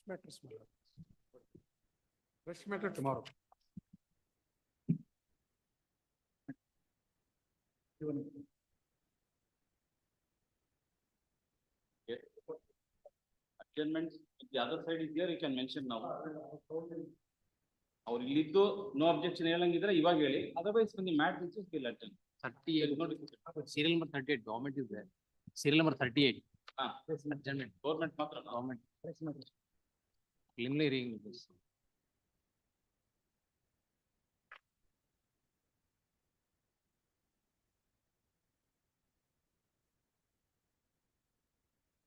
matters, my lord. Fresh matter tomorrow. Okay. Adjournments, if the other side is there, you can mention now. Or no objection, otherwise, when the mat reaches, we'll attend. 38. Serial number 38. Government is there. Serial number 38. Adjournment. Government. Government. Preliminary hearing this.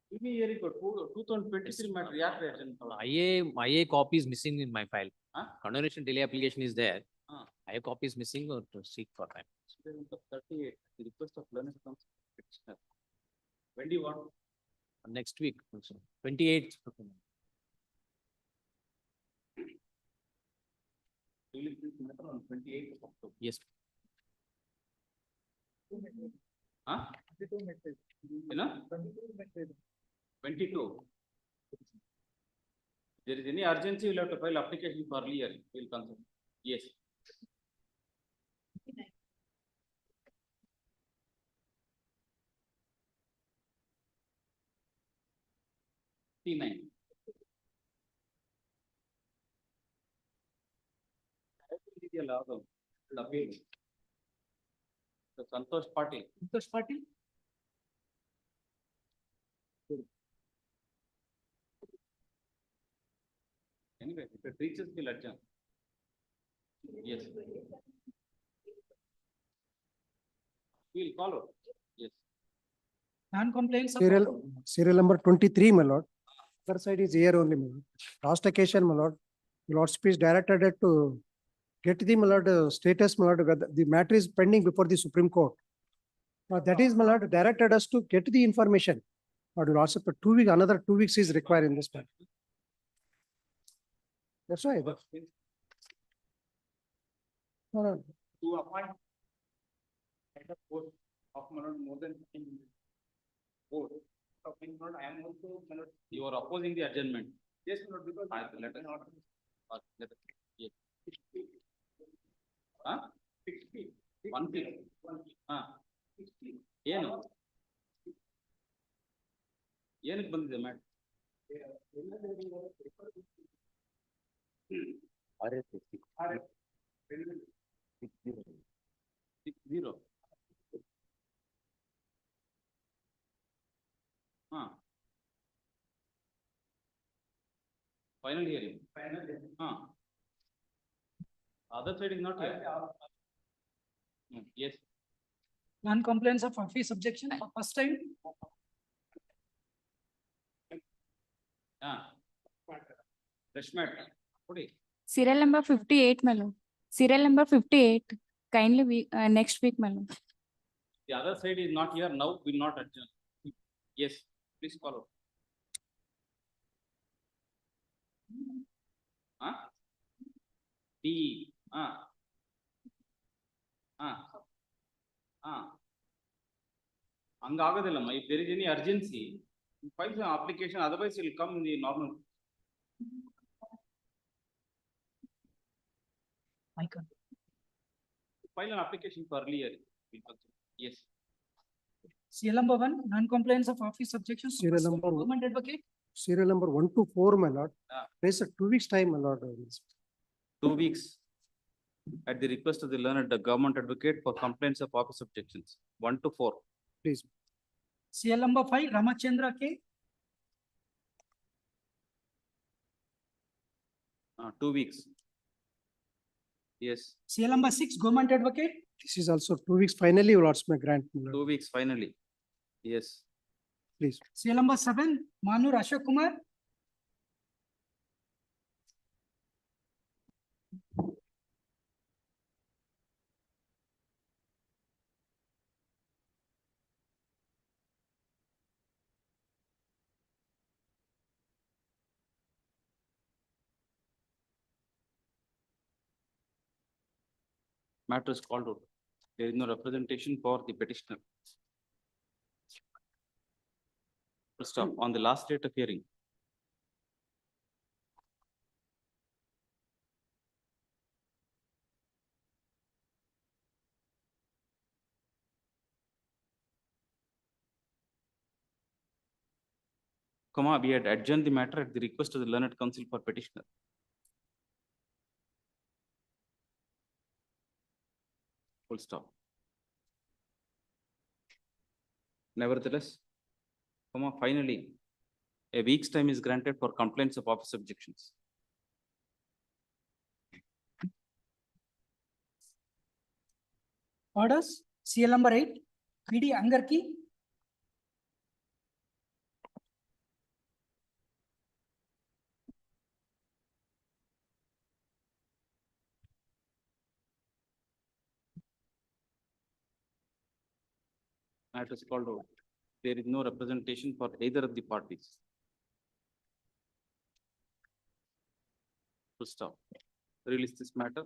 Give me here, 2023 matter. IA copy is missing in my file. Huh? Condonation delay application is there. IA copy is missing or to seek for time. 38. The request of learned counsel petitioner. When do you want? Next week also. 28th. Release this matter on 28th of October. Yes. Huh? 22. There is any urgency, we'll have to file application for earlier. We'll consider. Yes. T9. The Santosh Patil. Santosh Patil? Anyway, if it reaches, we'll adjourn. Yes. We'll follow. Yes. Non-compliance of Serial number 23, my lord. Other side is here only, my lord. Last occasion, my lord. Lord speech directed it to get the, my lord, status, my lord, whether the matter is pending before the Supreme Court. That is, my lord, directed us to get the information. But will also for 2 weeks, another 2 weeks is required in this matter. That's why. No. To appoint head of court of more than 15 board. I am also, you are opposing the adjournment. Yes, because let us not. Yes. Huh? 60. 150. ಏನು ಏನಕ್ಕೆ ಬಂದಿದೆ mat Final hearing. Other side is not here. Yes. non-compliance of office objection for first time. Fresh matter. Serial number 58, Malo. Serial number 58. Kindly next week, Malo. The other side is not here now. Will not adjourn. Yes, please follow. D. Hangagadilama. If there is any urgency, file the application. Otherwise, it will come in the normal. File an application for earlier. Yes. Serial number 1, non-compliance of office objection. Serial number government advocate. Serial number 1 to 4, my lord. There's a 2 weeks time, my lord. 2 weeks. At the request of the learned, the government advocate for complaints of office objections. 1 to 4. Please. Serial number 5, Ramachandra K. 2 weeks. Yes. Serial number 6, government advocate. This is also 2 weeks. Finally, Lord's may grant. 2 weeks finally. Yes. Please. Serial number 7, Manur Ashok Kumar. Matter is called out. There is no representation for the petitioner. Full stop. On the last date of hearing. we had adjourned the matter at the request of the learned counsel for petitioner. Full stop. Nevertheless, finally, a week's time is granted for complaints of office objections. Orders, CL number 8, vide Angarki. Matter is called out. There is no representation for either of the parties. Full stop. Release this matter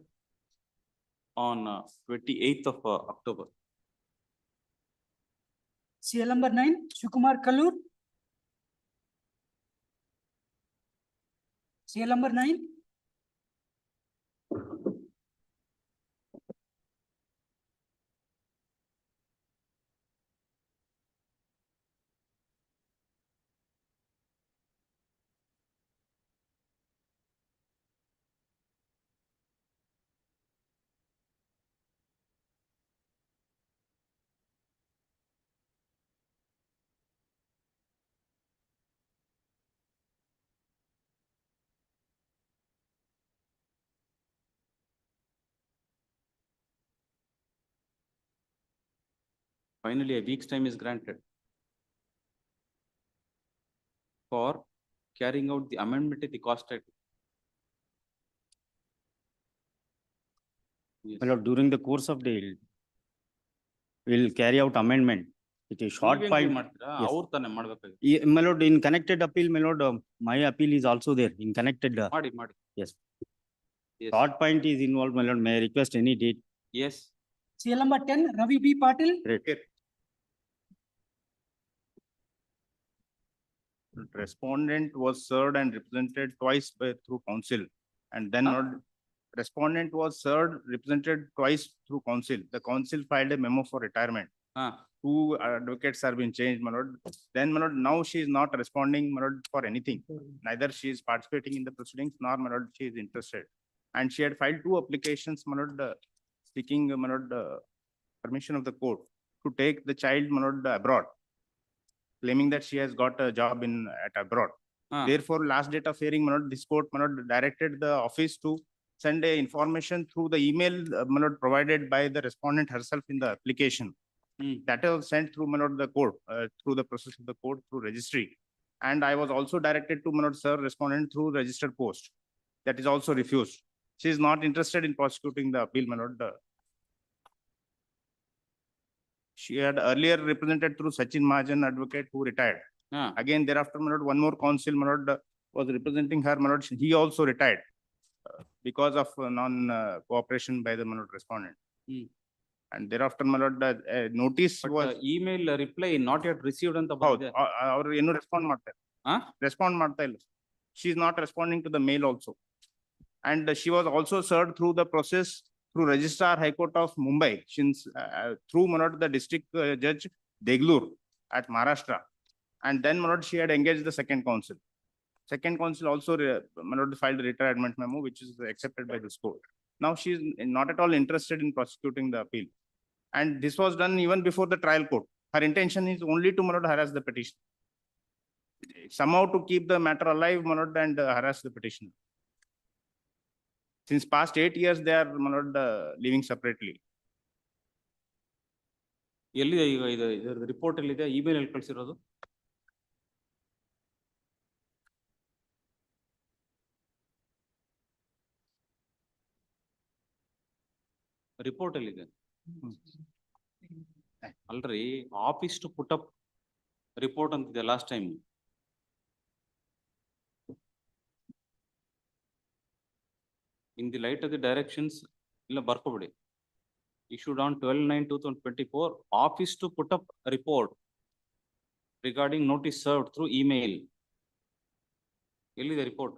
on 28th of October. CL number 9, Shukumar Kalur. CL number 9. Finally, a week's time is granted for carrying out the amendment to the cost title. Yes. My lord, during the course of the, we'll carry out amendment. It is short point. Yes. My lord, in connected appeal, my lord, my appeal is also there in connected. Yes. Yes. Short point is involved, my lord. May I request any date? Yes. CL number 10, Ravi B. Patil. Great. Respondent was served and represented twice through counsel, and then respondent was served, represented twice through counsel. The counsel filed a memo for retirement. Two advocates have been changed, my lord. Then, my lord, now she is not responding, my lord, for anything. Neither she is participating in the proceedings, nor, my lord, she is interested. And she had filed two applications, my lord, seeking, my lord, permission of the court to take the child, my lord, abroad, claiming that she has got a job at abroad. Therefore, last date of hearing, my lord, this court, my lord, directed the office to send a information through the email, my lord, provided by the respondent herself in the application. That was sent through, my lord, the court, through the process of the court, through registry. And I was also directed to, my lord, sir, respondent through registered post. That is also refused. She is not interested in prosecuting the appeal, my lord. She had earlier represented through Sachin Mahajan, advocate who retired. Again, thereafter, my lord, one more counsel, my lord, was representing her, my lord. He also retired because of non-cooperation by the, my lord, respondent. And thereafter, my lord, notice was email reply not yet received on the respond respond. She is not responding to the mail also. And she was also served through the process through Registrar High Court of Mumbai, since through, my lord, the district judge Deglur at Maharashtra. And then, my lord, she had engaged the second counsel. Second counsel also, my lord, filed a retirement memo, which is accepted by this court. Now she is not at all interested in prosecuting the appeal. And this was done even before the trial court. Her intention is only to, my lord, harass the petitioner. Somehow to keep the matter alive, my lord, and harass the petitioner. Since past 8 years, they are, my lord, living separately. Report email ಕಳಿಸಿರೋದು report already office to put up report on the last time. In the light of the directions, issued on 12/9/2024, office to put up a report regarding notice served through email. The report.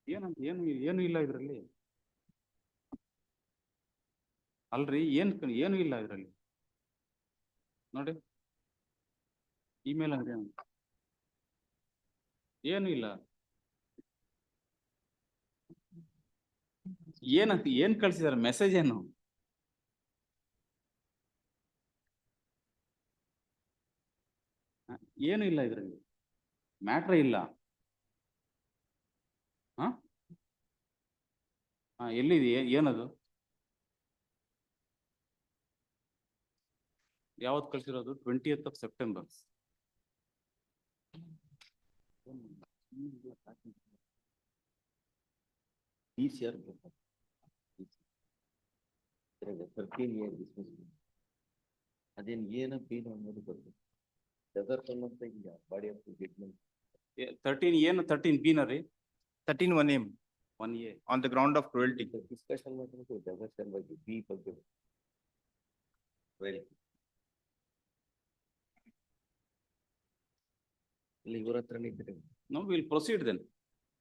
ಏನು ಇಲ್ಲ ಇದ್ರಲ್ಲಿ. ಅಲ್ರಿ ಏನು ಇಲ್ಲ ಇದ್ರಲ್ಲಿ. ನೋಡಿ email ಅಂದ್ರೆ ಏನು ಇಲ್ಲ. ಏನಂತ ಏನ್ ಕಳ್ಸಿದಾರೆ ಮೆಸೇಜ್ ಏನು? ಏನು ಇಲ್ಲ ಇದ್ರಲ್ಲಿ, ಮ್ಯಾಟ್ರ್ ಇಲ್ಲ. ಎಲ್ಲಿದೆ ಏನದು? ಯಾವತ್ ಕಳ್ಸಿರೋದು? 20th of September. ಅದೇನ್ ಏನಪ್ಪ ಏನು ಅನ್ನೋದು ಬರ್ತದೆ. ಬಾಡಿ ಆಫ್ ಜಡ್ಜ್ಮೆಂಟ್ 13 ಏನು 13 B ನ ರೀ? 13 1 M 1A on the ground of cruelty. Discussion ಮಾಡ್ಬೇಕು ಡೈವರ್ಷನ್ ಬಗ್ಗೆ ಬಿ ಬಗ್ಗೆ. ಇಲ್ಲಿ ಇವ್ರ ಹತ್ರನೇ ಇದ್ರೆ No, we will proceed then.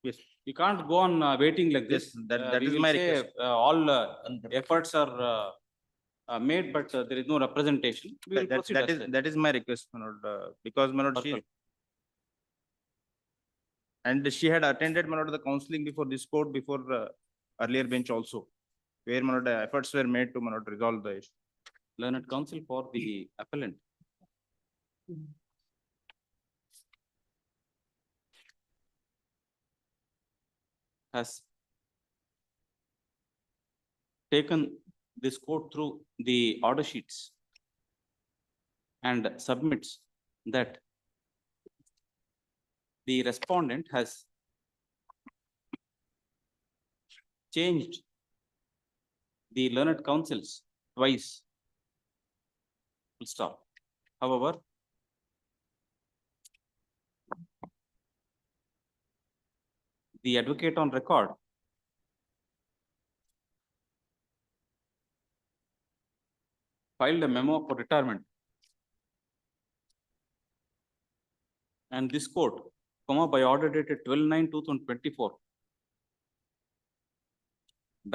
Yes, You can't go on waiting like this. Yes, that We is will my say, request. all efforts are made, but there is no representation. We will proceed as such. That is my request, my lord, because my lord, she Purple. and she had attended, my lord, the counseling before this court, before earlier bench also, where my lord, efforts were made to, my lord, resolve the issue. Learned counsel for the appellant. Has taken this court through the order sheets and submits that the respondent has changed the learned counsels twice. Full stop. However, the advocate on record filed a memo for retirement. And this court, by order dated 12/9/2024,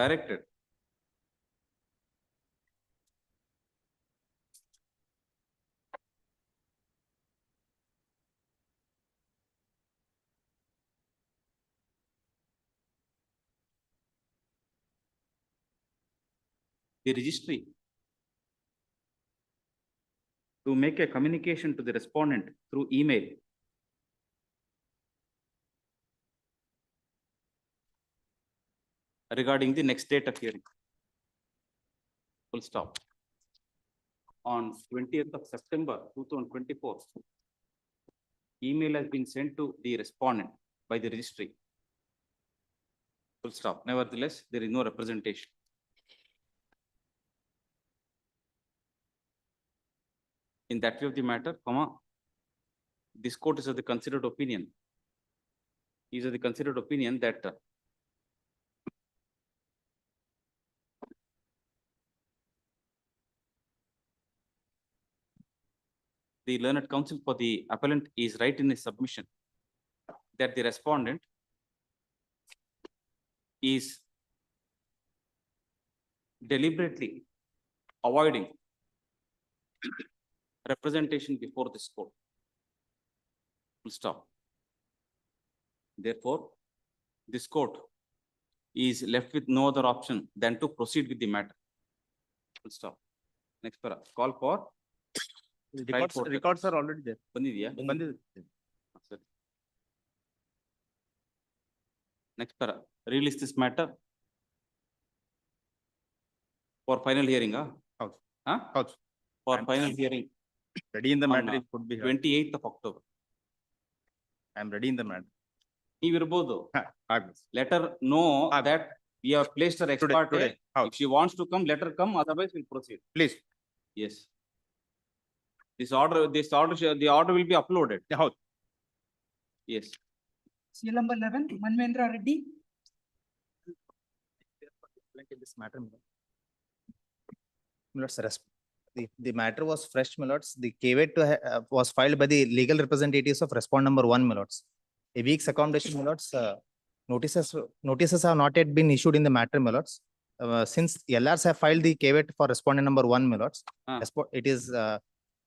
directed the registry to make a communication to the respondent through email regarding the next date of hearing. Full stop. On 20th of September 2024, email has been sent to the respondent by the registry. Full stop. Nevertheless, there is no representation. In that view of the matter, this court is of the considered opinion. Is of the considered opinion that the learned counsel for the appellant is right in his submission that the respondent is deliberately avoiding representation before this court. Full stop. Therefore, this court is left with no other option than to proceed with the matter. Full stop. Next para. Call for Records are already there. ಬಂದಿದ್ಯಾ? ಸರಿ. Next para. Release this matter for final hearing. House. House. For final hearing. Ready in the matter, On, it could be heard. 28th of October. I am ready in the matter. ನೀವಿರ್ಬೋದು. Agnes. Let her know that we have placed her expert. Today. If she wants to come, let her come. Otherwise, we'll proceed. Please. Yes. The order will be uploaded. How? Yes. Serial number 11, Manvendra Reddy. In this matter, my lords, the matter was fresh, my lords. The caveat was filed by the legal representatives of respondent number 1, my lords. A week's accommodation, my lords, Notices have not yet been issued in the matter, my lords. Since LRs have filed the caveat for respondent number 1, my lords, it is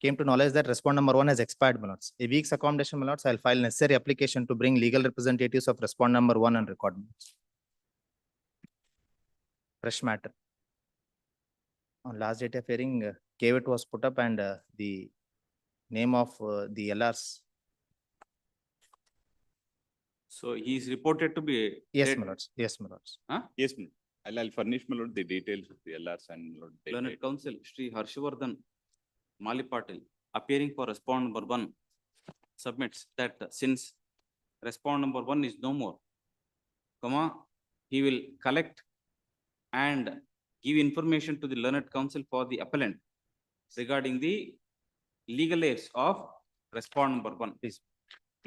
came to knowledge that respondent number 1 has expired, my lords. A week's accommodation, my lords, I'll file necessary application to bring legal representatives of respondent number 1 and record. Fresh matter. On last date of hearing, caveat was put up and the name of the LRs. So he is reported to be. Yes, dead. my lords. Yes, my lords. Yes, ma'am. I'll furnish my lord the details of the LRs and lord. Learned Counsel Shri Harshvardhan Malipatil, appearing for respondent number 1, submits that since respondent number 1 is no more, he will collect and give information to the learned counsel for the appellant regarding the legal aids of respondent number 1. Please.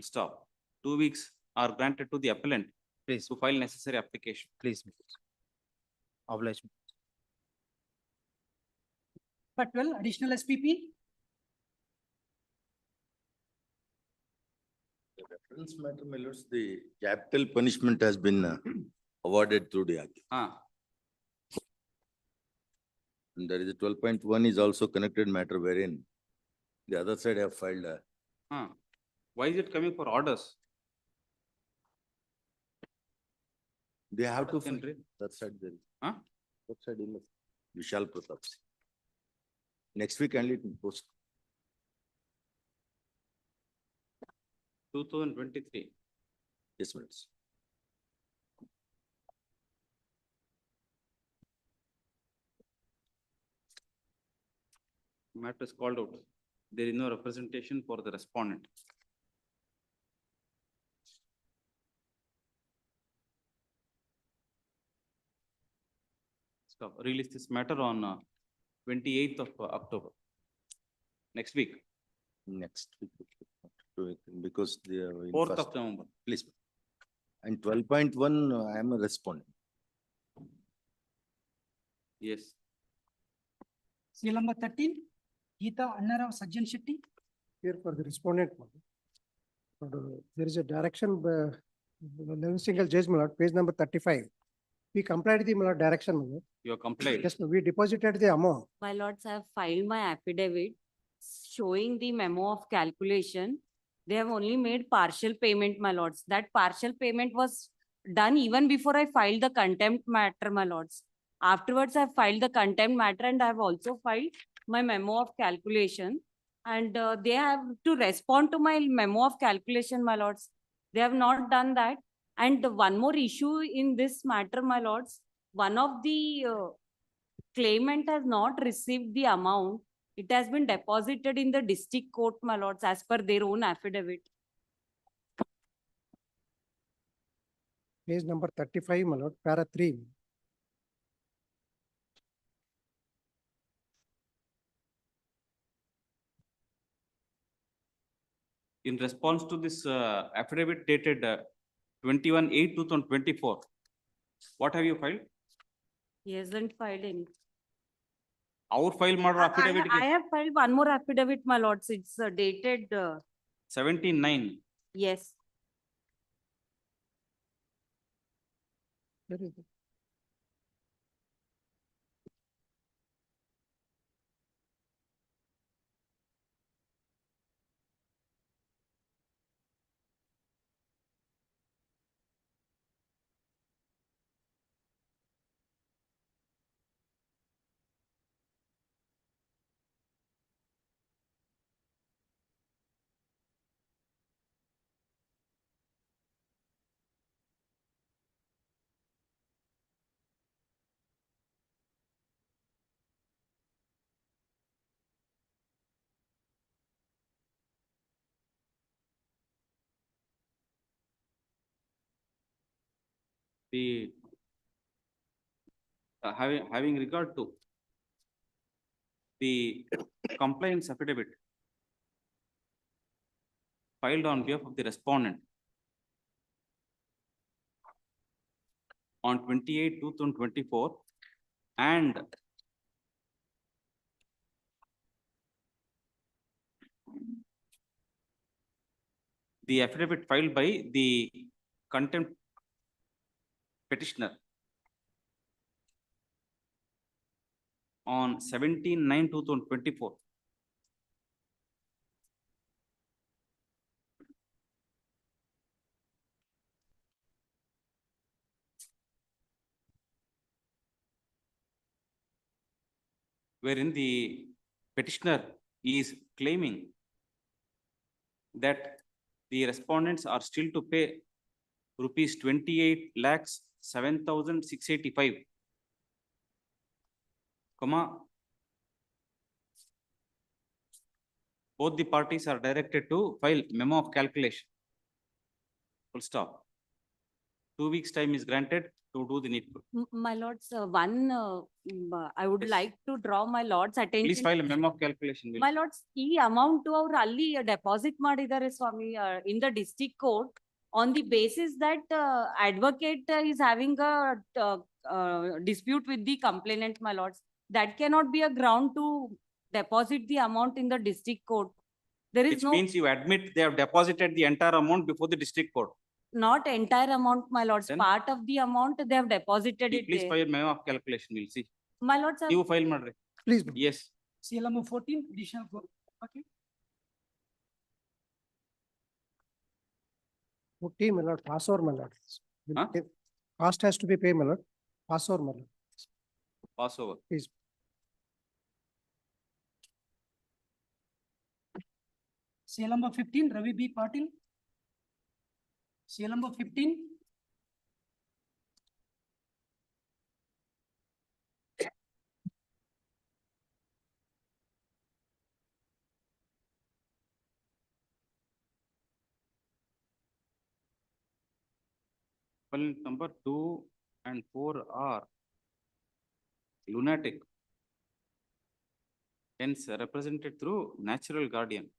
Stop. 2 weeks are granted to the appellant Please, to file necessary application. please. Oblige. But 12 additional SPP. The reference matter, my lords, the capital punishment has been awarded through the act. And there is a 12.1 is also connected matter wherein the other side have filed a. Why is it coming for orders? They have to. Can read. That side there. Huh? That side in Vishal Pratap. Next week only it will post. 2023. Yes, minutes. Matter is called out. There is no representation for the respondent. Stop. Release this matter on 28th of October. Next week. Next week. Because they are. 4th of November. Please. And 12.1, I am a respondent. Yes. Serial number 13, Geeta Annarao Sajjan Shetty. Here for the respondent. There is a direction by the single judge, my lord, page number 35. We complied the, my lord, direction, my lord. You are complied. Yes, we deposited the amount. My lords, I have filed my affidavit showing the memo of calculation. They have only made partial payment, my lords. That partial payment was done even before I filed the contempt matter, my lords. Afterwards, I have filed the contempt matter and I have also filed my memo of calculation. And they have to respond to my memo of calculation, my lords. They have not done that. And one more issue in this matter, my lords, one of the claimant has not received the amount. It has been deposited in the district court, my lords, as per their own affidavit. Page number 35, my lord, para 3. In response to this affidavit dated 21/8/2024, what have you filed? He hasn't filed any. Our file matter affidavit I have filed one more affidavit, my lords. It's dated. 17/9. Yes. Where is it? The having regard to the compliance affidavit filed on behalf of the respondent on 28/2024 and the affidavit filed by the contempt petitioner on 17/9/2024. Wherein the petitioner is claiming that the respondents are still to pay rupees 28,07,685, comma, both the parties are directed to file memo of calculation. Full stop. 2 weeks time is granted to do the needful. My lords, I would Yes. like to draw my lord's Please attention. file a memo of calculation. My lords, ಈ amount ಅವ್ರು ಅಲ್ಲಿ deposit ಮಾಡಿದ್ದಾರೆ ಸ್ವಾಮಿ in the district court on the basis that advocate is having a dispute with the complainant, my lords. That cannot be a ground to deposit the amount in the district court. There is Which no, means you admit they have deposited the entire amount before the district court. not entire amount, my lords. Then? Part of the amount they have deposited it Please there. file memo of calculation, we'll see. My lords, You file madre. Please, Yes. CL number 14, additional. Okay. 14, my lord, pass over, my lord. Huh? Cost has to be paid, my lord. Pass over, my lord. Pass over. Please. CL number 15, Ravi B. Patil. CL number 15. Complaint number 2 and 4 are lunatic. Hence represented through natural guardian.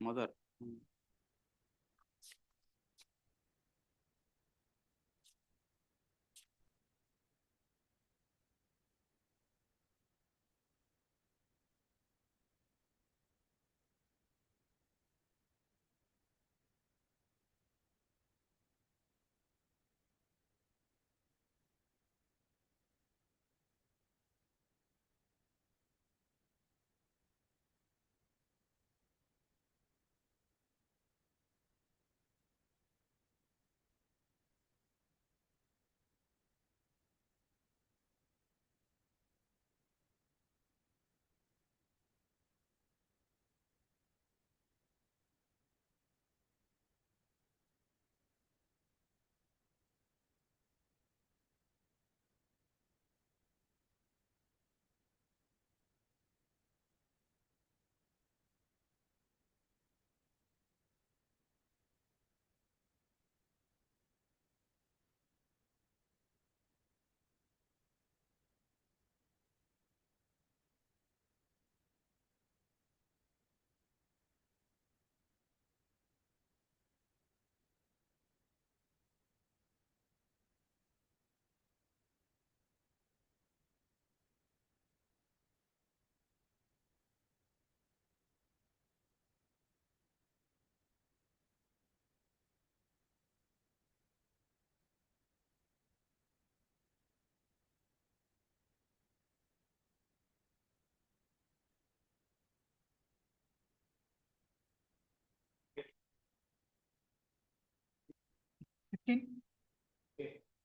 Mother.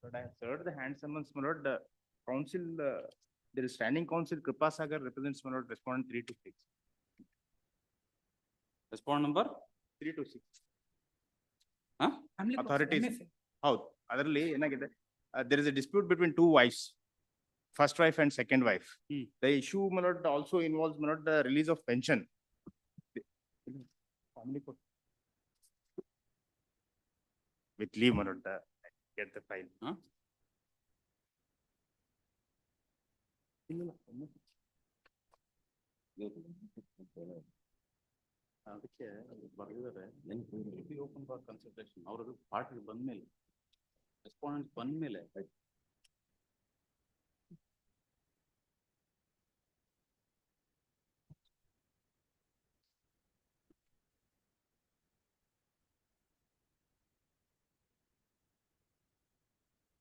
But I have served the hand summons, my lord, the council, there is standing council, Kripa Sagar represents, my lord, respondent 3 to 6. Respond number? 3 to 6. Huh? Family court, Authorities. MFA. ಹೌದು ಅದರಲ್ಲಿ ಏನಾಗಿದೆ there is a dispute between two wives, first wife and second wife. The issue, my lord, also involves, my lord, the release of pension. Family court. With leave, my lord, get the file. Huh? ಅದಕ್ಕೆ ಬರೆದಿದ್ದಾರೆ open for consultation ಅವರು ಪಾರ್ಟಿಗೆ ಬಂದ್ಮೇಲೆ respondent ಬಂದ್ಮೇಲೆ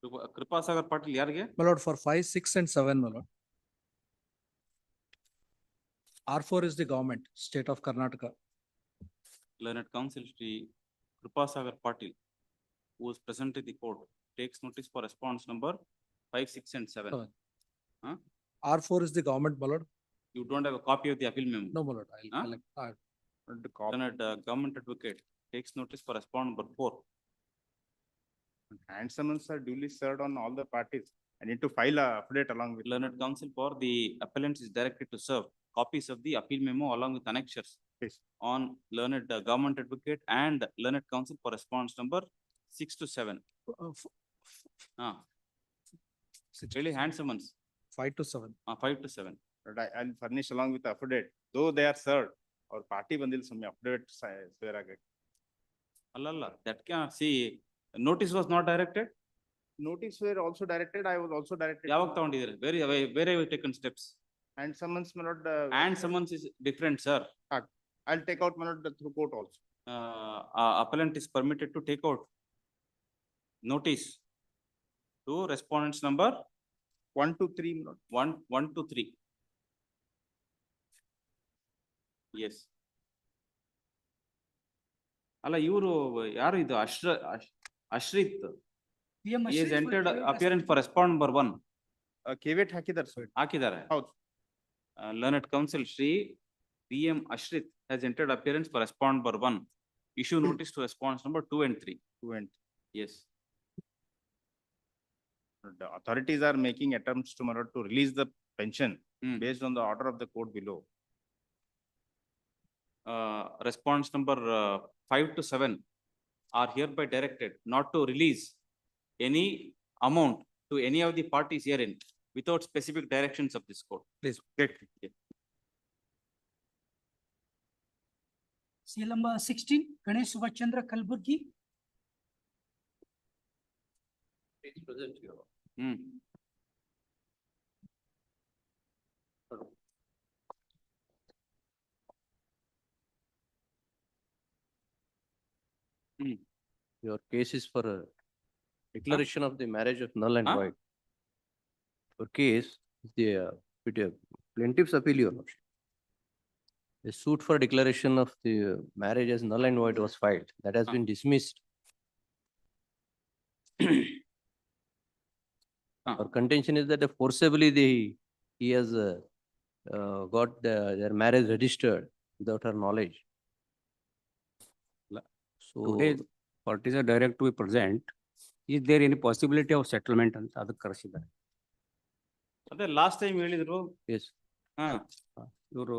Kripa Sagar Patil ಯಾರಿಗೆ? My lord, for 5, 6 and 7, my lord. R4 is the government, state of Karnataka. Learned Counsel Shri Kripa Sagar Patil, who was present in the court, takes notice for response number 5, 6 and 7. Seven. Huh? R4 is the government, my lord. You don't have a copy of the appeal memo? No, my lord. Huh? The Learned government advocate takes notice for response number 4. hand summons are duly served on all the parties. I need to file a update along with. Learned Counsel for the appellant is directed to serve copies of the appeal memo along with annexures Yes. on learned government advocate and learned counsel for response number 6 to 7. Really hand summons, 5 to 7. 5 to 7. But I'll furnish along with the affidavit, though they are served, or party bandil some affidavit swear agate. Allala, that can see, notice was not directed. Notice were also directed, I was also directed. Yavak tagondidire? Where have you taken steps? And summons, my lord. And summons is different, sir. I'll take out, my lord, through court also. Appellant is permitted to take out notice to respondents number 1 to 3, my lord. 1 to 3. Yes. ಅಲ್ಲ ಇವರು ಯಾರು ಇದು ಅಶ್ರಿತ್ PM he is Ashrik entered for caveat appearance for respond number 1 caveat ಹಾಕಿದ್ದಾರೆ sir. ಹಾಕಿದ್ದಾರೆ. ಹೌದು. Learned counsel Shri PM Ashrit has entered appearance for respond number 1. Issue notice to response number 2 and 3. 2 and Yes. the authorities are making attempts to, my lord, to release the pension Hmm. based on the order of the court below. Response number 5 to 7 are hereby directed not to release any amount to any of the parties herein without specific directions of this court. Please. Yeah. Seal number 16, Ganesh Subhachandra Kalaburagi. It's present here. Hmm. Your case is for a declaration of the marriage of null and Huh? void. Your case is the plaintiff's appeal, your lordship. A suit for declaration of the marriage as null and void was filed. That has Huh. been dismissed. Our contention is that forcibly he has got their marriage registered without her knowledge. So Today, parties are direct to be present. Is there any possibility of settlement ಅಂತ ಅದಕ್ಕೆ ಕರೆಸಿದ್ದಾರೆ. ಅದೇ last time ಹೇಳಿದ್ರು. yes, ಇವರು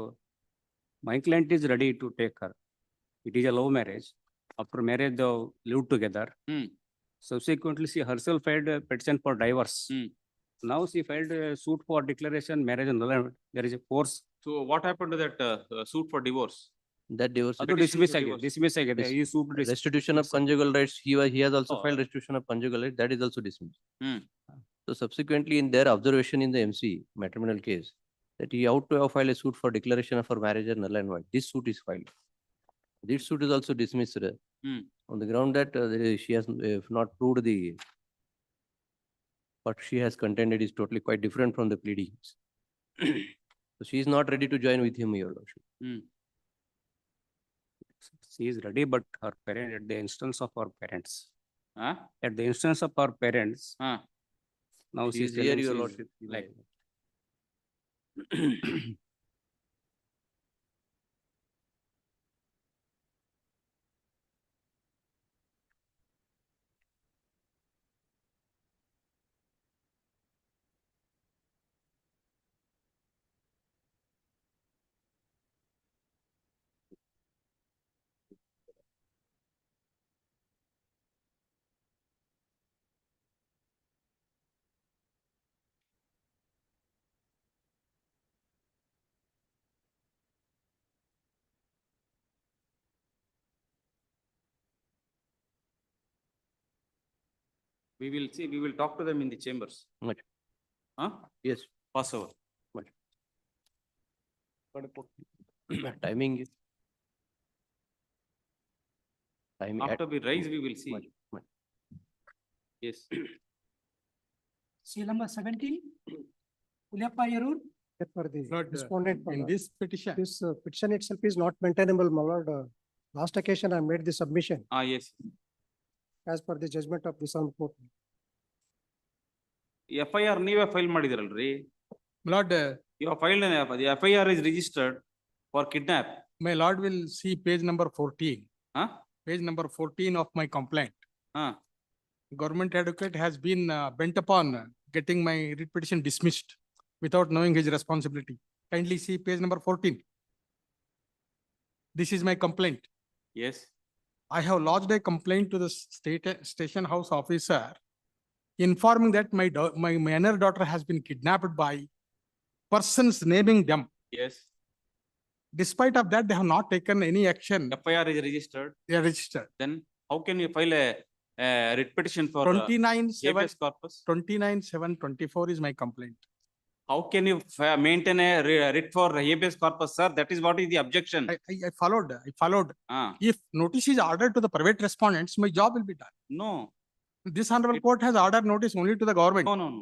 my client is ready to take her. It is a love marriage. After marriage, they live together. Subsequently, she herself filed a petition for divorce. Now she filed a suit for declaration marriage and null and void. There is a force. So what happened to that suit for divorce? that divorce. ಅದು dismiss ಆಗಿದೆ. Dismiss ಆಗಿದೆ. ಈ suit Restitution of conjugal rights, he has also Oh. filed restitution of conjugal rights, that is also dismissed. Hmm. So subsequently, in their observation in the MC matrimonial case, that he ought to have filed a suit for declaration of her marriage as null and void. This suit is filed. This suit is also dismissed on the ground that she has not proved the what she has contended is totally quite different from the pleadings. So she is not ready to join with him, your lordship. She is ready, but her parent, at the instance of her parents. Huh? At the instance of her parents. Now She she is is here, telling your she is lordship. like. We will see, we will talk to them in the chambers. Much. Huh? Yes. Pass over. Timing is. Timing. After we rise, we will see. Much. Yes. Seal number 17, Uliappa Yerur. For the Lord, respondent, my in lord. this petition, This petition itself is not maintainable, my lord. Last occasion I made the submission Yes. as per the judgment of the sound court. FIR ನೀವೇ file ಮಾಡಿದಿರಲ್ರಿ? my lord, You have filed the FIR is registered for kidnap. my lord will see page number 14. Huh? Page number 14 of my complaint. Huh? Government advocate has been bent upon getting my writ petition dismissed without knowing his responsibility. Kindly see page number 14. This is my complaint. Yes. I have lodged a complaint to the station house officer informing that my minor daughter has been kidnapped by persons naming them. Yes. Despite of that, they have not taken any action. FIR is registered. They are registered. Then how can you file a writ petition for 29/7 habeas corpus? 29/7/24 is my complaint. How can you maintain a writ for habeas corpus, sir? That is what is the objection. I followed. If notice is ordered to the private respondents, my job will be done. No. This honorable court has ordered notice only to the government. No, no, no.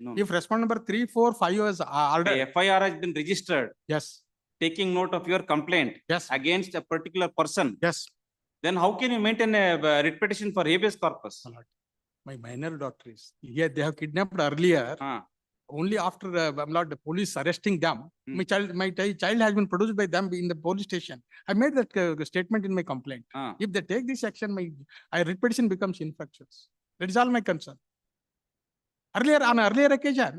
No. If respondent number 3, 4, 5 was ordered, The FIR has been registered, yes, taking note of your complaint yes, against a particular person. yes. Then how can you maintain a writ petition for habeas corpus? My minor daughter is, yeah, they have kidnapped earlier. Only after the police arresting them, my child has been produced by them in the police station. I made that statement in my complaint. If they take this action, my writ petition becomes infructuous. That is all my concern. Earlier, on earlier occasion,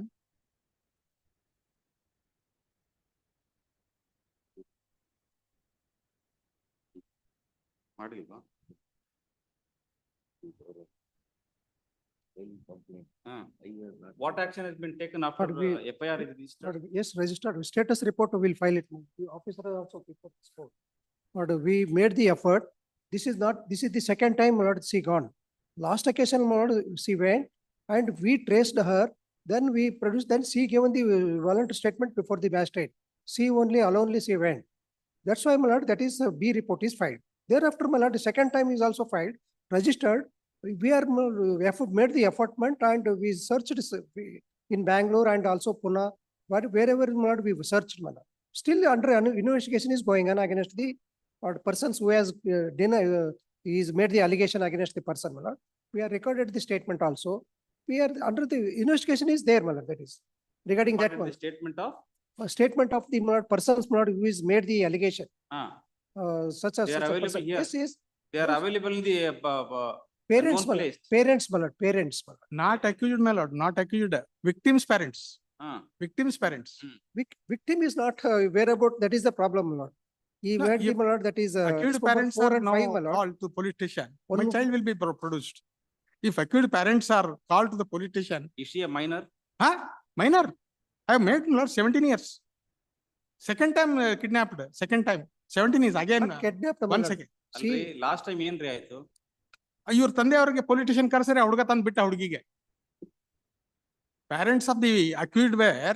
What action has been taken after But the FIR is registered? Yes, registered. Status report will file it. The officer has also prepared this report. But we made the effort. This is the second time, my lord, she gone. Last occasion, my lord, she went and we traced her. Then we produced, then she given the voluntary statement before the magistrate. She alonely she went. That's why, my lord, that is B report is filed. Thereafter, my lord, the second time is also filed, registered. We have made the effort and we searched in Bangalore and also Pune, wherever, my lord, we searched, my lord. Still under investigation is going on against the persons who has he's made the allegation against the person, my lord. We have recorded the statement also. We are under the investigation is there, my lord, that is regarding What that is one. the statement of? A statement of the persons, my lord, who is made the allegation. Such as They are such a available person. here. Yes, yes. They are available in the Parents, unknown my lord. place. Parents, my lord. Parents, my lord. not accused, my lord, not accused. Victim's parents. Victim's parents. Victim is not whereabout. That is the problem, my lord. He No, made the, if my lord, that is Accused number parents 4 are and 5, now my lord. called to police station. My One- child will be produced. If accused parents are called to the police station, Is she a minor? minor. I have made, my lord, 17 years. Second time kidnapped, second time. 17 is again. Not kidnapped, my One lord. second. ಅಲ್ರಿ last time ಏನ್ರಿ ಆಯ್ತು? ಇವ್ರ ತಂದೆಯವರಿಗೆ politician ಕರೆಸರೆ ಹುಡುಗ ತಂದು ಬಿಟ್ಟ ಹುಡುಗಿಗೆ. Parents of the accused were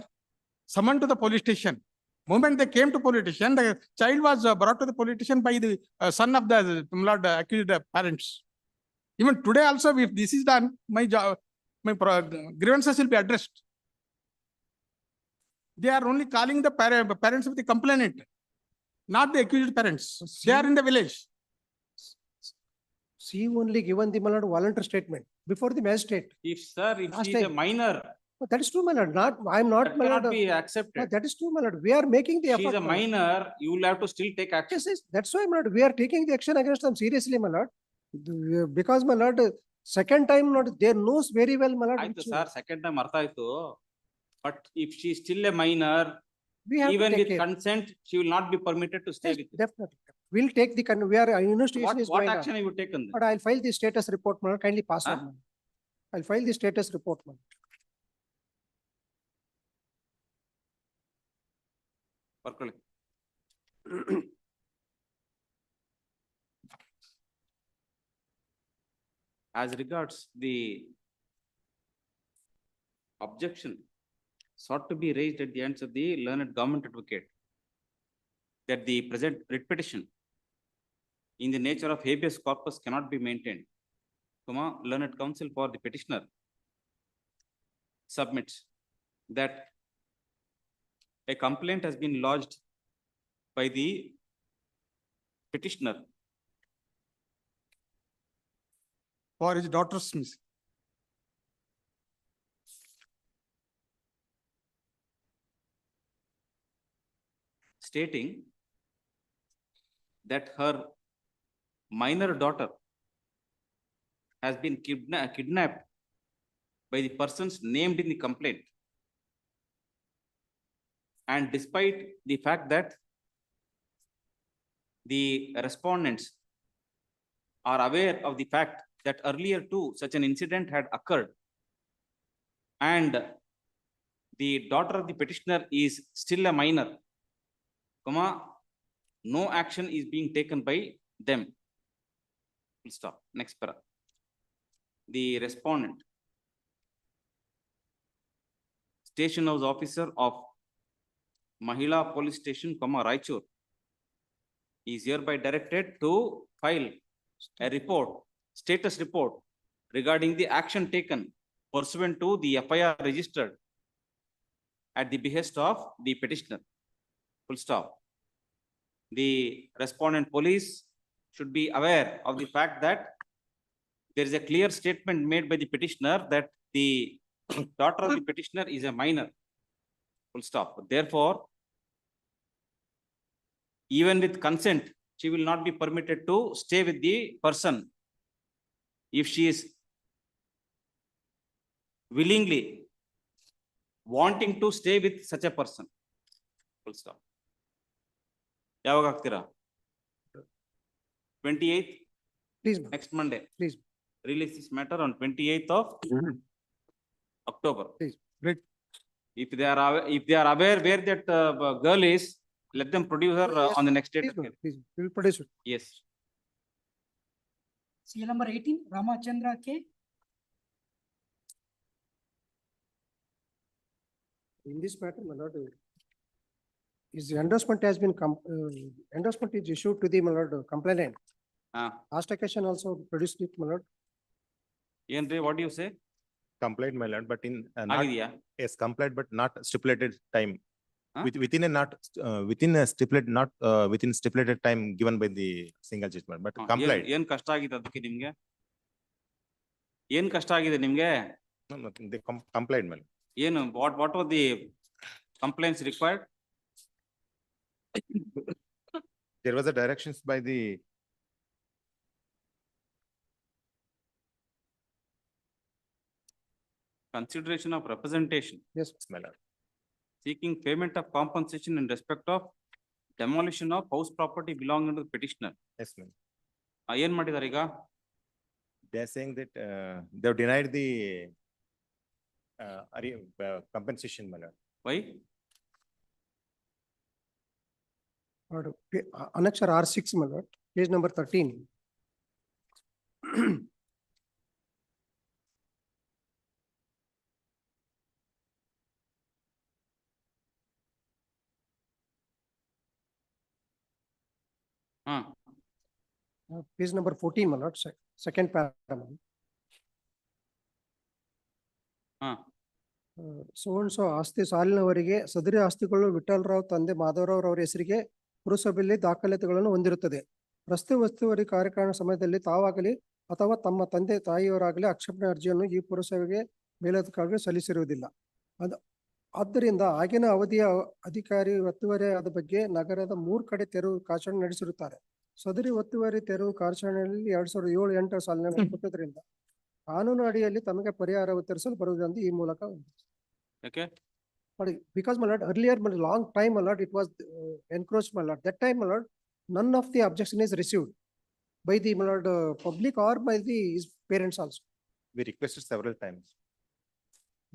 summoned to the police station. Moment they came to police station, the child was brought to the police station by the son of the Lord accused parents. Even today also, if this is done, my grievances will be addressed. They are only calling the parents of the complainant, not the accused parents. They are in the village. She only given the, my lord, voluntary statement before the magistrate. If sir, if Last she is a time. minor, But that is true, my lord. I am not, that my cannot lord. be accepted. That is true, my lord. We are making the She effort. is a my lord. minor, you will have to still take action. Yes, yes. That's why, my lord, we are taking the action against them seriously, my lord. Because, my lord, second time, my lord, they knows very well, my lord. ಆಯ್ತು which- sir, second time ಅರ್ಥ ಆಯ್ತು. But if she is still a minor, We have to even take with care. consent, she will not be permitted to stay Yes, with you. definitely. We'll take the, we are, investigation is What going on. action have you taken then? But I'll file the status report, my lord. Kindly pass Huh? on, my lord. I'll file the status report, my lord. ಬರ್ಕೊಳ್ಳಿ. As regards the objection sought to be raised at the ends of the learned government advocate, that the present writ petition in the nature of habeas corpus cannot be maintained, learned counsel for the petitioner submits that a complaint has been lodged by the petitioner For his daughter's miss. stating that her minor daughter has been kidnapped by the persons named in the complaint. And despite the fact that the respondents are aware of the fact that earlier too such an incident had occurred, and the daughter of the petitioner is still a minor, comma, no action is being taken by them. Full stop. Next para. The respondent, station house officer of Mahila Police Station, Raichur, is hereby directed to file a report, status report regarding the action taken pursuant to the FIR registered at the behest of the petitioner. Full stop. The respondent police should be aware of the fact that there is a clear statement made by the petitioner that the daughter of the petitioner is a minor. Full stop. Therefore, even with consent, she will not be permitted to stay with the person if she is willingly wanting to stay with such a person. Full stop. ಯಾವಾಗ ಆಗ್ತೀರಾ? 28th, Please, ma'am. next Monday. Please. Release this matter on 28th of October. Please. Great. If they are aware where that girl is, let them produce her Yes, on the next date. Please, ma'am. Please, we will produce it. Yes. CL number 18, Ramachandra K. In this matter, my lord, his endorsement has been endorsement is issued to the, my lord, complainant. Last occasion also produced it, my lord. Andre, what do you say? Complaint, my lord, but in not, ಆಗಿದೆಯಾ? yes, complaint, but not stipulated time. Huh? Within a not, within a stipulated, not within stipulated time given by the single judgment, but complaint. ಏನ್ ಕಷ್ಟ ಆಗಿದೆ ಅದಕ್ಕೆ ನಿಮ್ಗೆ? ಏನ್ ಕಷ್ಟ ಆಗಿದೆ ನಿಮ್ಗೆ? No, nothing, they complaint, my lord. ಏನು what were the complaints required? There was a directions by the Consideration of representation, Yes, my lord. seeking payment of compensation in respect of demolition of house property belonging to the petitioner. Yes, ma'am. ಏನ್ ಮಾಡಿದಾರೆ ಈಗ? They are saying that they have denied the compensation, my lord. Why? Lord, Annexure R6, my lord, page number 13. Page number 14, my lord, second paragraph. So and so ಆಸ್ತಿ ಸಾಲಿನವರಿಗೆ ಸದರಿ ಆಸ್ತಿಗಳು ವಿಠಲರಾವ್ ತಂದೆ ಮಾಧವರಾವ್ ಅವರ ಹೆಸರಿಗೆ ಪುರಸಭೆಯಲ್ಲಿ ದಾಖಲಾತಿಗಳನ್ನು ಹೊಂದಿರುತ್ತದೆ. ರಸ್ತೆ ಒತ್ತುವರಿ ಕಾರ್ಯಕಾರಣ ಸಮಯದಲ್ಲಿ ತಾವಾಗಲಿ ಅಥವಾ ತಮ್ಮ ತಂದೆ ತಾಯಿಯವರಾಗಲಿ ಆಕ್ಷೇಪಣೆ ಅರ್ಜಿಯನ್ನು ಈ ಪುರಸಭೆಗೆ ಮೇಲಧಿಕಾರಿಗೆ ಸಲ್ಲಿಸಿರುವುದಿಲ್ಲ. ಆದ್ದರಿಂದ ಆಗಿನ ಅವಧಿಯ ಅಧಿಕಾರಿ ಒತ್ತುವರಿ ಆದ ಬಗ್ಗೆ ನಗರದ 3 ಕಡೆ ತೆರವು ಕಾರ್ಯಾಚರಣೆ ನಡೆಸಿರುತ್ತಾರೆ. ಸದರಿ ಒತ್ತುವರಿ ತೆರವು ಕಾರ್ಯಾಚರಣೆಯಲ್ಲಿ 2007-8 ಸಾಲಿನಲ್ಲಿ ಕೊಟ್ಟದ್ರಿಂದ ಕಾನೂನು ಅಡಿಯಲ್ಲಿ ತಮಗೆ ಪರಿಹಾರ ವಿತರಿಸಲು ಬರುವುದೆಂದು ಈ ಮೂಲಕ. Okay. But because, my lord, earlier, my long time, my lord, it was encroached, my lord. That time, my lord, none of the objection is received by the, my lord, public or by the his parents also. We requested several times.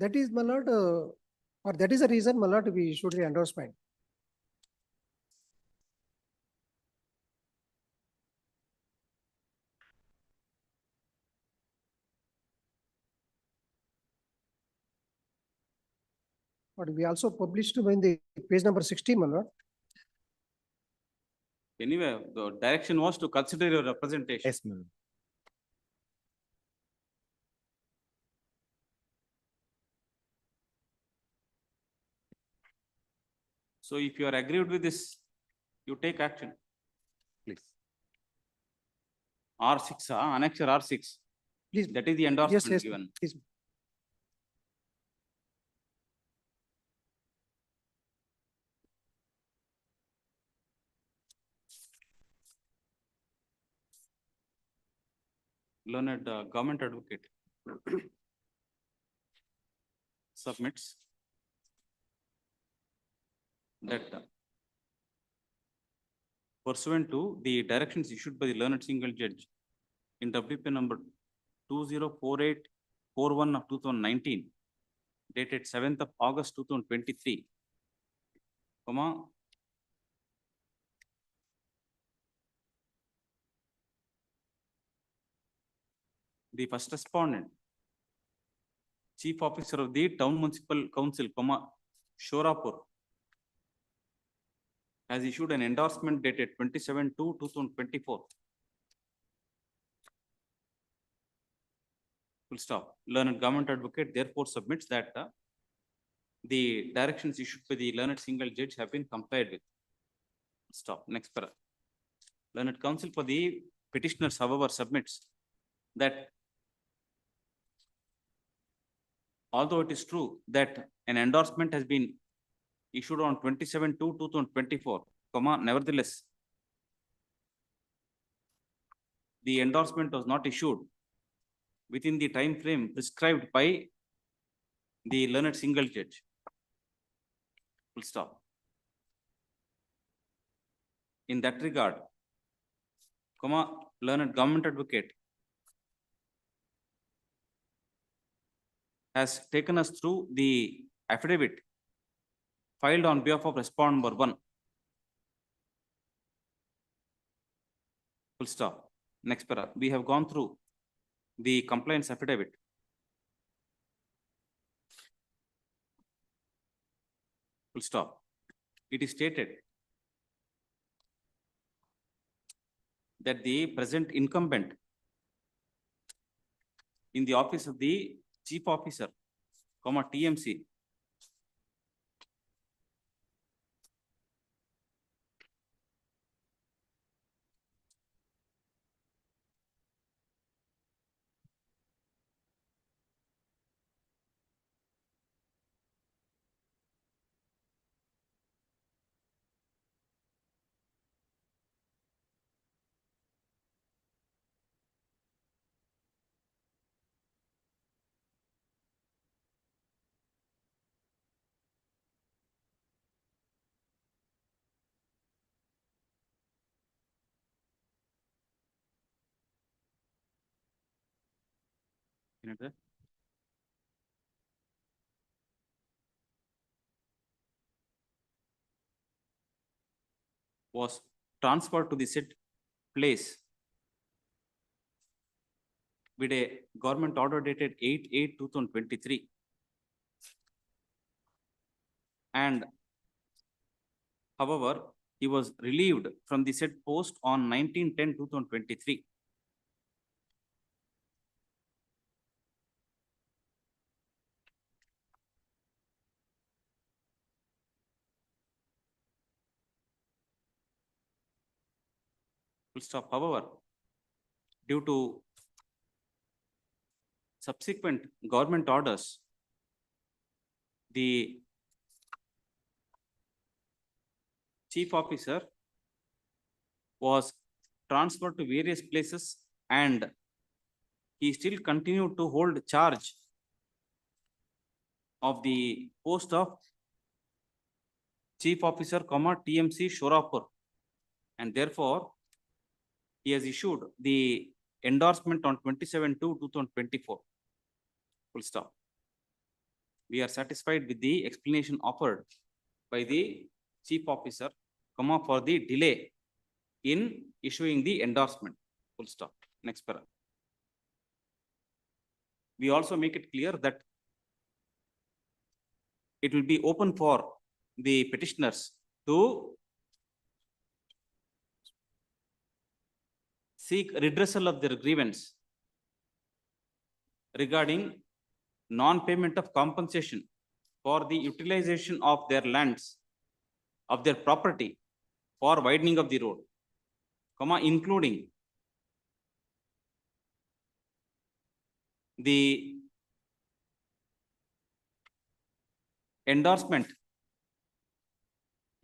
That is, my lord, or that is the reason, my lord, we issued the endorsement. But we also published in the page number 16, my lord. Anyway, the direction was to consider your representation. Yes, ma'am. So if you are agreed with this, you take action. Please. R6, annexure R6. Please. That is the Yes, endorsement yes, given. please. Learned government advocate submits that pursuant to the directions issued by the learned single judge in WP number 204841 of 2019, dated 7th of August 2023, comma, the first respondent, Chief Officer of the Town Municipal Council, comma, Shorapur, has issued an endorsement dated 27/2/2024. Full stop. Learned government advocate therefore submits that the directions issued by the learned single judge have been complied with. Stop. Next para. Learned counsel for the petitioners, however, submits that although it is true that an endorsement has been issued on 27/2/2024, comma, nevertheless, the endorsement was not issued within the time frame prescribed by the learned single judge. Full stop. In that regard, comma, learned government advocate has taken us through the affidavit filed on behalf of respondent number 1. Full stop. Next para. We have gone through the compliance affidavit. Full stop. It is stated that the present incumbent in the office of the Chief Officer, comma, TMC, was transferred to the said place with a government order dated 8/8/2023, and however, he was relieved from the said post on 19/10/2023. Full stop. However, due to subsequent government orders, the Chief Officer was transferred to various places and he still continued to hold charge of the post of Chief Officer, comma, TMC Shorapur, and therefore he has issued the endorsement on 27/2/2024. Full stop. We are satisfied with the explanation offered by the Chief Officer, comma, for the delay in issuing the endorsement. Full stop. Next para. We also make it clear that it will be open for the petitioners to seek redressal of their grievance regarding non-payment of compensation for the utilization of their lands of their property for widening of the road, comma, including the endorsement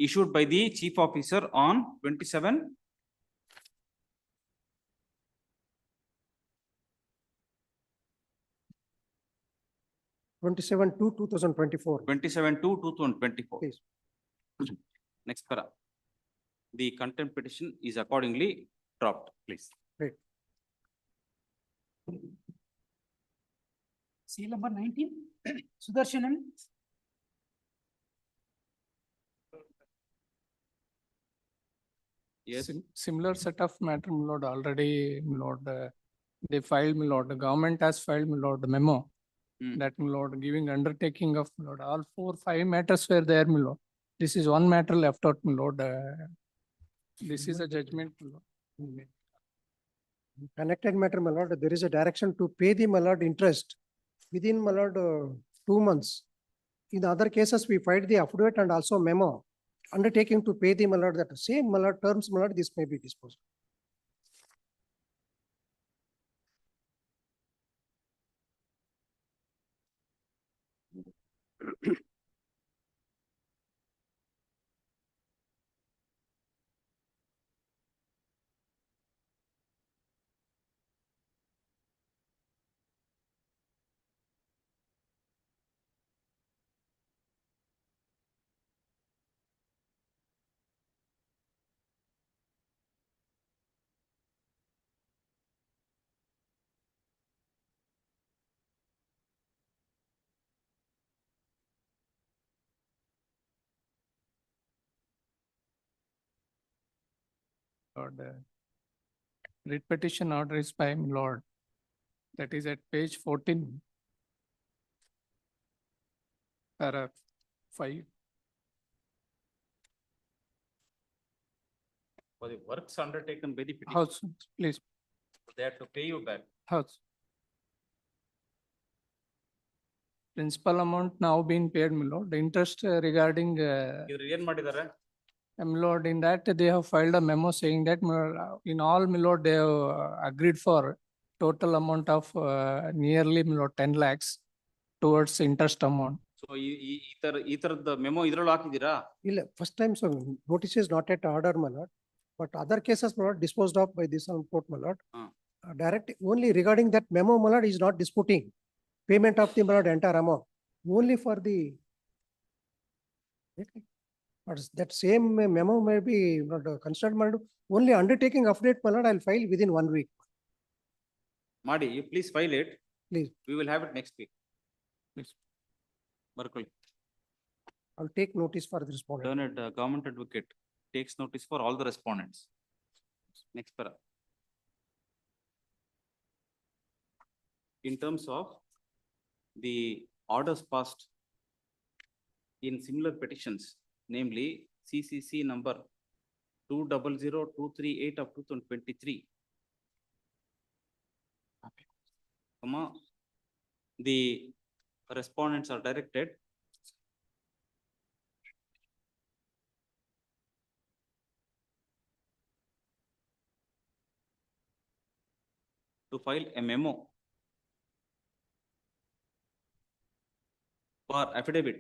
issued by the chief officer on 27 27/2/2024. 27/2/2024. Please. Next para. The contempt petition is accordingly dropped, please. Great. Seal number 19, Sudarshanan. Yes. Similar set of matter, my lord, already, my lord, they filed, my lord, the government has filed, my lord, the memo. That, my lord, giving undertaking of, my lord, all 4-5 matters were there, my lord. This is one matter left out, my lord. This is a judgment, my lord. Connected matter, my lord, there is a direction to pay the, my lord, interest within, my lord, 2 months. In the other cases, we filed the affidavit and also memo undertaking to pay the, my lord, that same, my lord, terms, my lord, this may be disposed. Lord, writ petition order is by my lord. That is at page 14. Para 5. For the works undertaken by the petition, House, please, they have to pay you back. house. Principal amount now being paid, my lord. The interest regarding, ಇವ್ರು ಏನ್ ಮಾಡಿದಾರೆ? my lord, in that they have filed a memo saying that, my lord, in all, my lord, they have agreed for total amount of nearly, my lord, 10 lakhs towards interest amount. So ಈ ತರದ memo ಇದ್ರೊಳಗೆ ಹಾಕಿದೀರಾ? ಇಲ್ಲ, first time, so notice is not yet order, my lord, but other cases, my lord, disposed of by this court, my lord. Direct, only regarding that memo, my lord, is not disputing payment of the, my lord, entire amount, only for the. Okay. But that same memo may be not considered, my lord, only undertaking update, my lord, I'll file within 1 week. ಮಾಡಿ, you please file it. Please. We will have it next week. Please. ಬರ್ಕೊಳ್ಳಿ. I'll take notice for the respondent. Learned government advocate takes notice for all the respondents. Next para. In terms of the orders passed in similar petitions, namely CCC number 200238 of 2023. The respondents are directed to file a memo for affidavit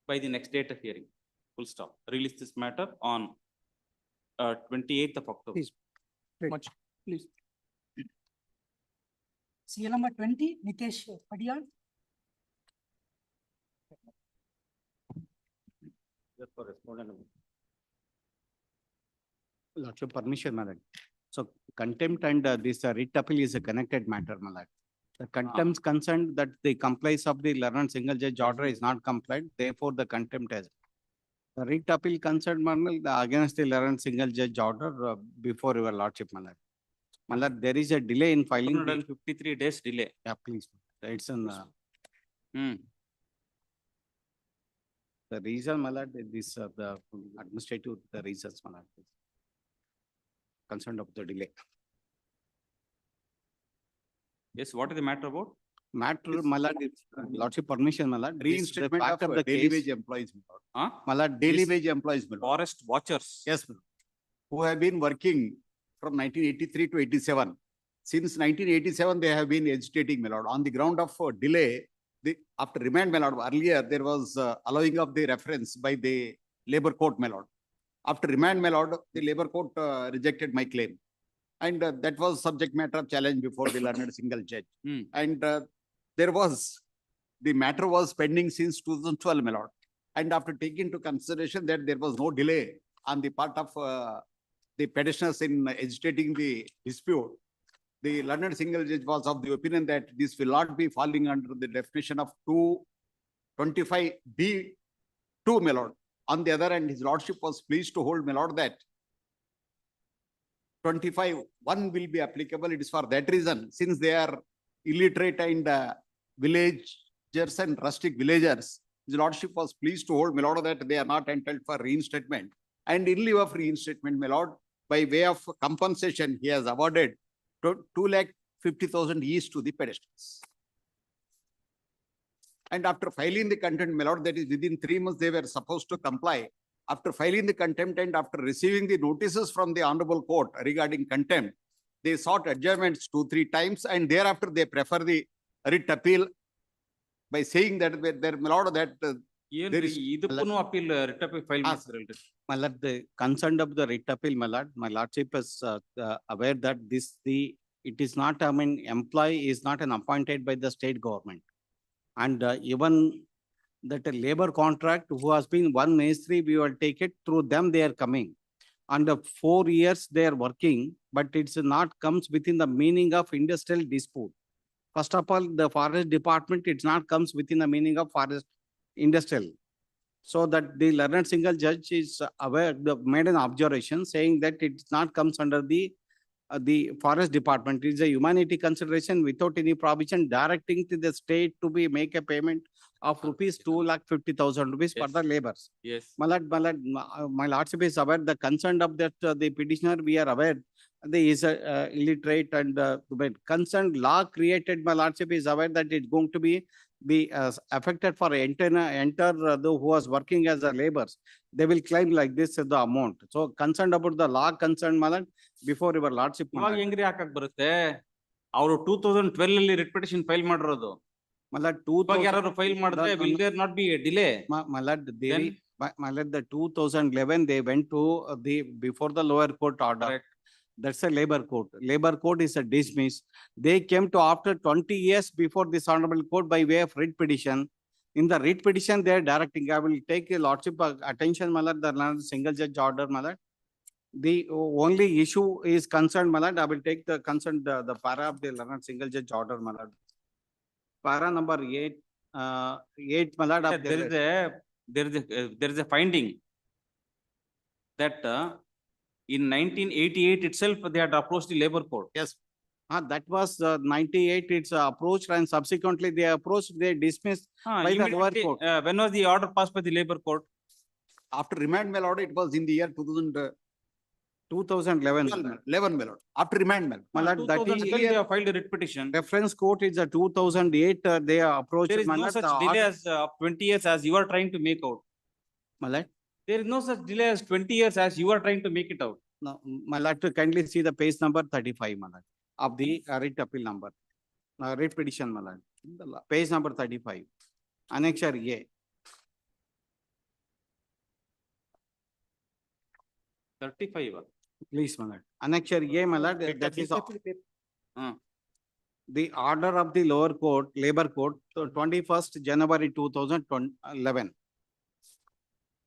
by the next date of hearing. Full stop. Release this matter on 28th of October. Please. Great. Much, please. Seal number 20, Nitesh Padiyar. Just for respondent. Lordship permission, my lord. So contempt and this writ appeal is a connected matter, my lord. The contempt concerned that the compliance of the learned single judge order is not complied, therefore the contempt has. The writ appeal concerned, my lord, against the learned single judge order before your lordship, my lord. My lord, there is a delay in filing. 153 days delay. Yeah, please. It's an. The reason, my lord, this the administrative the reasons, my lord. Concerned of the delay. Yes, what is the matter about? Matter, my lord, if lordship permission, my lord. this- the Reinstatement fact of the daily case- wage employees, my lord. My lord, Daily this- wage employees, my lord. Forest watchers. Yes, my lord. Who have been working from 1983 to 87. Since 1987, they have been agitating, my lord, on the ground of delay. After remand, my lord, earlier there was allowing of the reference by the labor court, my lord. After remand, my lord, the labor court rejected my claim. And that was subject matter of challenge before the learned single judge. And the matter was pending since 2012, my lord. And after taking into consideration that there was no delay on the part of the petitioners in agitating the dispute, the learned single judge was of the opinion that this will not be falling under the definition of 225B2, my lord. On the other hand, his lordship was pleased to hold, my lord, that 25(1) will be applicable. It is for that reason, since they are illiterate and villagers and rustic villagers, his lordship was pleased to hold, my lord, that they are not entitled for reinstatement. And in lieu of reinstatement, my lord, by way of compensation, he has awarded 2,50,000 each to the pedestrians. And after filing the contempt, my lord, that is within 3 months, they were supposed to comply. After filing the contempt and after receiving the notices from the honorable court regarding contempt, they sought adjournments 2-3 times, and thereafter they prefer the writ appeal by saying that there, my lord, that there is ಇದಕ್ಕೂನು appeal, writ appeal file ಮಾಡ್ತಿರಲ್ರಿ. My lord, the concern of the writ appeal, my lordship is aware that it is not, I mean, employee is not an appointed by the state government. And even that a labor contract who has been one ministry, we will take it through them, they are coming. Under 4 years, they are working, but it's not comes within the meaning of industrial dispute. First of all, the forest department, it's not comes within the meaning of forest industrial. So that the learned single judge is aware, made an observation saying that it not comes under the forest department. It is a humanity consideration without any provision directing to the state to be make a payment of rupees 2,50,000 rupees for the labors. Yes. My lordship is aware the concern of that the petitioner, we are aware. They is illiterate and concerned law created, my lordship is aware that it's going to be affected for enter who was working as a laborers. They will claim like this the amount. So concerned about the law concerned, my lord, before your lordship. ಇವಾಗ ಹೆಂಗ್ರಿ ಹಾಕಕ್ ಬರುತ್ತೆ? ಅವರು 2012 ಅಲ್ಲಿ writ petition file ಮಾಡಿರೋದು. ಯಾರು file ಮಾಡಿದ್ರೆ will there not be a delay? My lord, the 2011 they went to before the lower court order. Correct. That's a labor court. Labor court is a dismiss. They came to after 20 years before this honorable court by way of writ petition. In the writ petition, they are directing. I will take a lordship attention, my lord, the single judge order, my lord. The only issue is concerned, my lord. I will take the concern, the para of the learned single judge order, my lord. Para number 8, my lord. There is a finding that in 1988 itself, they had approached the labor court. Yes. That was 98, it's approached and subsequently they approached, they dismissed by the lower court. When was the order passed by the labor court? after remand, my lord, it was in the year 2011. 11, my lord. After remand, my lord. That is 2012 they have filed a writ petition. reference court is a 2008, they approached. There is no such delay as 20 years as you are trying to make out. My lord, There is no such delay as 20 years as you are trying to make it out. no, my lord, to kindly see the page number 35, my lord, of the writ appeal number. Writ petition, my lord, page number 35, annexure A. 35. Please, my lord. Annexure A, my lord, that is the order of the lower court, labor court, 21st January 2011.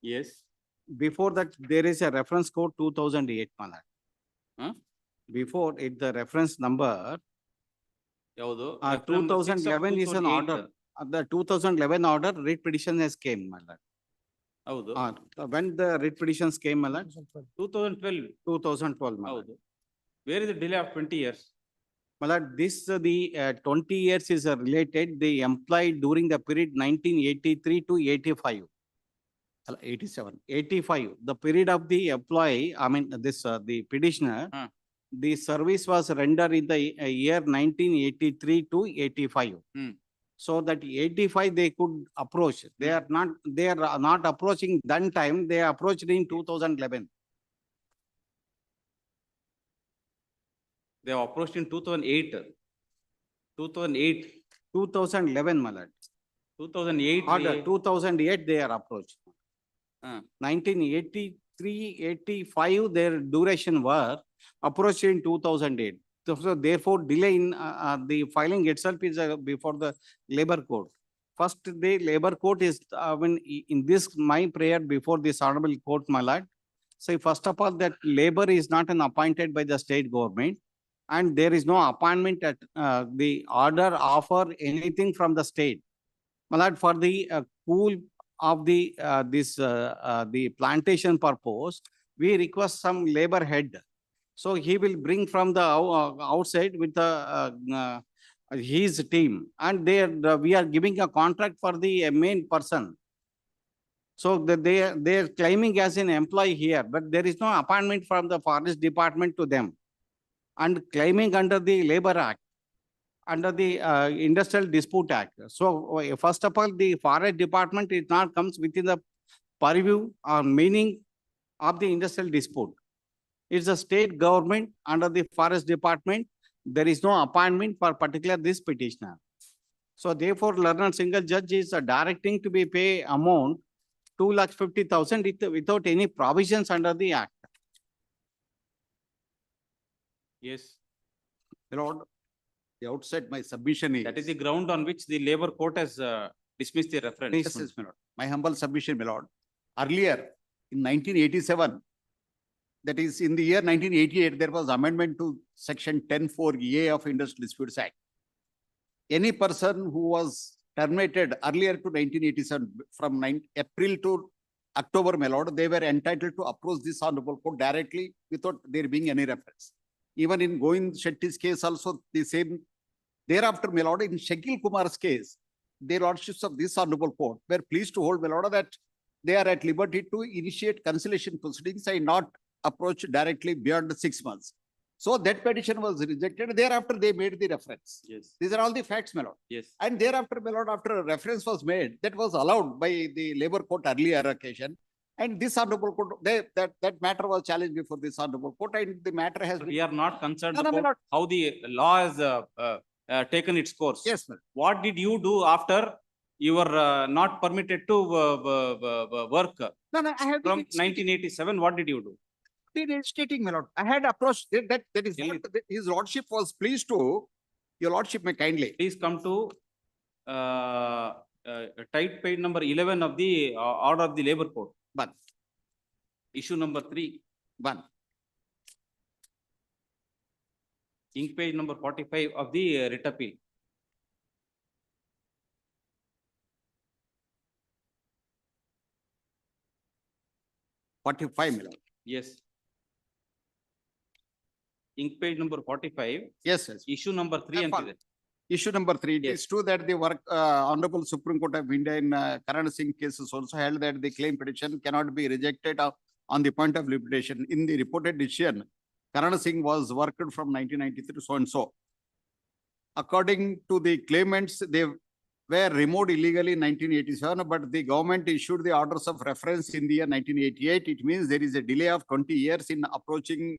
Yes. Before that, there is a reference code 2008, my lord. Huh? Before it, the reference number, Yaudu? 2011 is an order. The 2011 order, writ petition has came, my lord. Haudu. When the writ petitions came, my lord? 2012. 2012, my lord. Haudu. Where is the delay of 20 years? My lord, this, the 20 years is related, they employed during the period 1983 to 85. 85, the period of the employee, I mean, this, the petitioner, the service was rendered in the year 1983 to 85. So that 85 they could approach. They are not approaching that time. They approached in 2011. They approached in 2008. 2011, my lord. 2008. Order 2008 they are approached. 1983, 85 their duration were approached in 2008. So therefore delay in the filing itself is before the labor court. First, the labor court is in this my prayer before this honorable court, my lord. Say first of all that labor is not an appointed by the state government, and there is no appointment at the order offer anything from the state. My lord, for the pool of the the plantation purpose, we request some labor head. So he will bring from the outside with his team, and we are giving a contract for the main person. So they are claiming as an employee here, but there is no appointment from the Forest Department to them, and claiming under the Labor Act, under the Industrial Dispute Act. So first of all, the Forest Department is not comes within the purview or meaning of the industrial dispute. It's a state government under the Forest Department. There is no appointment for particular this petitioner. So therefore, learned single judge is directing to be pay amount 2,50,000 without any provisions under the act. Yes. Lord, the outset my submission is. That is the ground on which the labor court has dismissed the reference. Yes, my lord. My humble submission, my lord. Earlier, in 1987, that is in the year 1988, there was amendment to section 10(4)(a) of Industrial Disputes Act. Any person who was terminated earlier to 1987, from April to October, my lord, they were entitled to approach this honorable court directly without there being any reference. Even in Govind Shetty's case also the same. Thereafter, my lord, in Shakil Kumar's case, the lordships of this honorable court were pleased to hold, my lord, that they are at liberty to initiate conciliation proceedings and not approach directly beyond 6 months. So that petition was rejected. Thereafter, they made the reference. Yes. These are all the facts, my lord. Yes. And thereafter, my lord, after a reference was made, that was allowed by the labor court earlier occasion. And this honorable court, that matter was challenged before this honorable court, and the matter has been. We are not concerned No, no, my about lord. how the law has taken its course. Yes, ma'am. What did you do after you were not permitted to work No, I have from been 1987? What did you do? stating, my lord. I had approached that is what his lordship was pleased to. Your lordship may kindly. Please come to type page number 11 of the order of the labor court. One. Issue number 3. 1. Ink page number 45 of the writ appeal. $45 million. Yes. Ink page number 45. Yes, yes. Issue number 3 and fine. Issue number 3, it is true that the Honorable Supreme Court of India in Karnataka Singh cases also held that the claim petition cannot be rejected on the point of limitation. In the reported decision, Karnataka Singh was worked from 1993 to so and so. According to the claimants, they were removed illegally in 1987, but the government issued the orders of reference in the year 1988. It means there is a delay of 20 years in approaching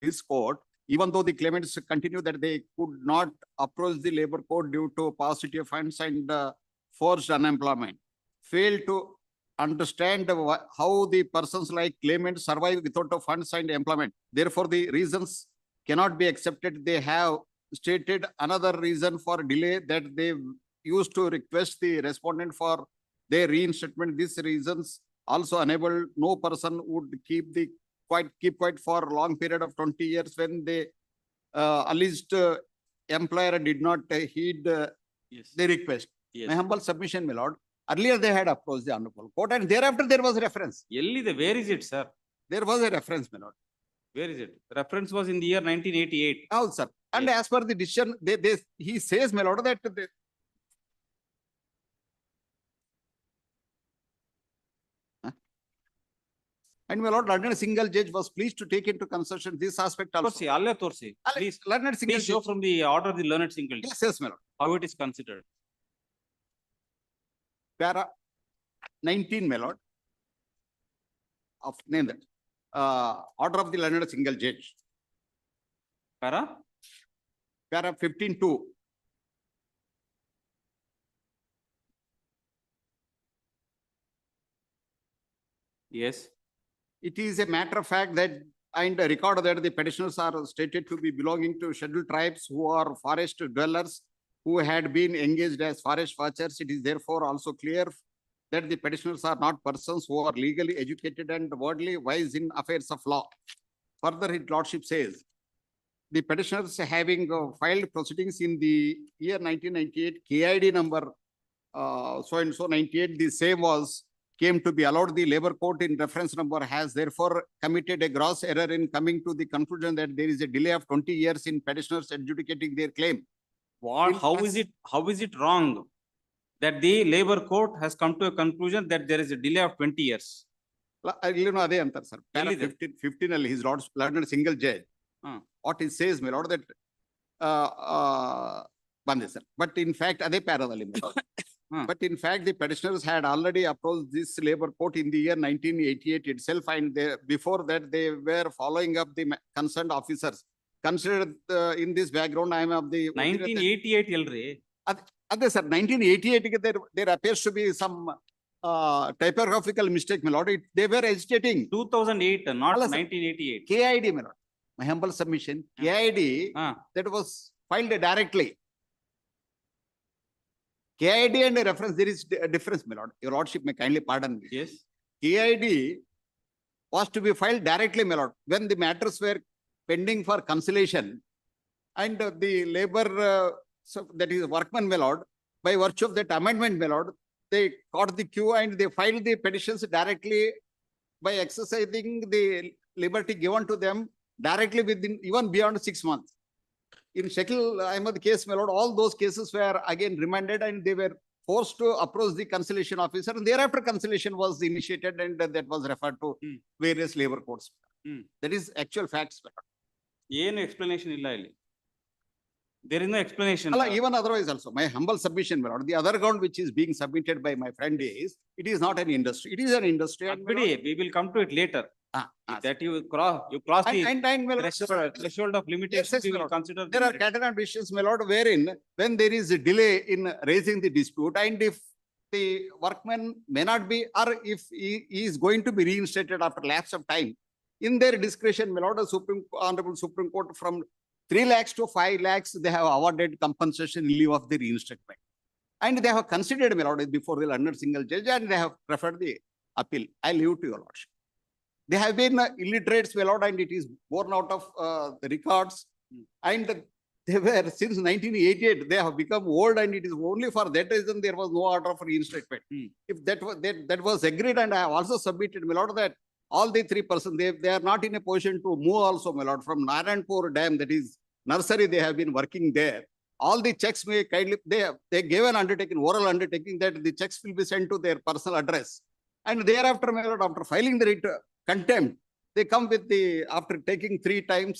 this court, even though the claimants continue that they could not approach the labor court due to paucity of funds and forced unemployment. Failed to understand how the persons like claimants survive without funds and employment. Therefore, the reasons cannot be accepted. They have stated another reason for delay, that they used to request the respondent for their reinstatement. These reasons also enable no person would keep quiet for a long period of 20 years when the alleged employer did not heed the request. Yes. My humble submission, my lord. Earlier they had approached the honorable court, and thereafter there was a reference. Where is it, sir? There was a reference, my lord. Where is it? The reference was in the year 1988. Oh, sir. And as per the decision, he says, my lord, that And my lord, learned single judge was pleased to take into consideration this aspect also. ತೋರ್ಸಿ, ಅಲ್ಲೇ ತೋರ್ಸಿ. Please, Learned single please show judge. from the order of the learned single. Yes, yes, my lord. How it is considered. Para 19, my lord. Of name that. Order of the learned single judge. Para? Para 15(2). Yes. It is a matter of fact that and a record that the petitioners are stated to be belonging to scheduled tribes who are forest dwellers who had been engaged as forest watchers. It is therefore also clear that the petitioners are not persons who are legally educated and worldly wise in affairs of law. Further, his lordship says, the petitioners having filed proceedings in the year 1998, KID number so and so 98, the same was came to be allowed. The labor court in reference number has therefore committed a gross error in coming to the conclusion that there is a delay of 20 years in petitioners adjudicating their claim. What, how is it wrong that the labor court has come to a conclusion that there is a delay of 20 years? Ade antar, sir. Para Elide. 15 ಅಲ್ಲಿ his lord's learned single judge. What he says, my lord, that bande sir. But in fact, ade paradalli, my lord. But in fact, the petitioners had already approached this labor court in the year 1988 itself, and they, before that, they were following up the concerned officers. Considered in this background, I am of the 1988 ಎಲ್ರಿ? Ade sir, 1988 there appears to be some typographical mistake, my lord. They were agitating. 2008, not Alla, sir. 1988. KID, my lord. My humble submission, KID that was filed directly. KID and a reference, there is a difference, my lord. Your lordship may kindly pardon me. Yes. KID was to be filed directly, my lord, when the matters were pending for conciliation and the labor, so that is workman, my lord, by virtue of that amendment, my lord, they caught the queue and they filed the petitions directly by exercising the liberty given to them directly within even beyond 6 months. In Shakil Ahmed case, my lord, all those cases were again remanded and they were forced to approach the conciliation officer, and thereafter conciliation was initiated and that was referred to various labor courts. That is actual facts, my lord. ಏನು explanation ಇಲ್ಲ ಇಲ್ಲಿ. There is no explanation. Allah, even otherwise also, my humble submission, my lord, the other ground which is being submitted by my friend is, it is not an industry. It is an industry. And ಬಿಡಿ, we will come to it later. That you cross the my lord, threshold of limitation, yes, we my will lord. consider. There are category decisions, my lord, wherein when there is a delay in raising the dispute and if the workman may not be, or if he is going to be reinstated after lapse of time, in their discretion, my lord, the Honorable Supreme Court from 3 lakhs to 5 lakhs, they have awarded compensation in lieu of the reinstatement. And they have considered, my lord, before the learned single judge, and they have preferred the appeal. I leave to your lordship. They have been illiterates, my lord, and it is born out of the records. And they were, since 1988, they have become old, and it is only for that reason there was no order for reinstatement. If that was agreed, and I have also submitted, my lord, that all the 3 persons, they are not in a position to move also, my lord, from Narayanpur Dam, that is nursery, they have been working there. All the checks may kindly, they gave an undertaking, oral undertaking, that the checks will be sent to their personal address. And thereafter, my lord, after filing the contempt, they come with the, after taking 3 times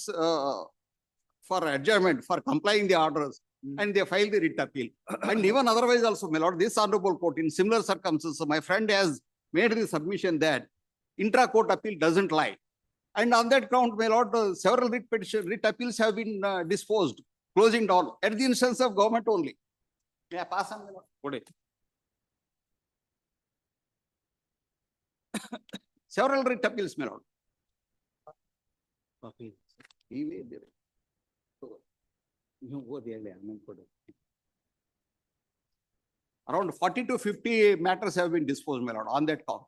for adjournment, for complying the orders, and they file the writ appeal. And even otherwise also, my lord, this honorable court, in similar circumstances, my friend has made the submission that intra-court appeal doesn't lie. And on that count, my lord, several writ appeals have been disposed, closing down at the instance of government only. May I pass on, my lord? What is? Several writ appeals, my lord. Around 40 to 50 matters have been disposed, my lord, on that count.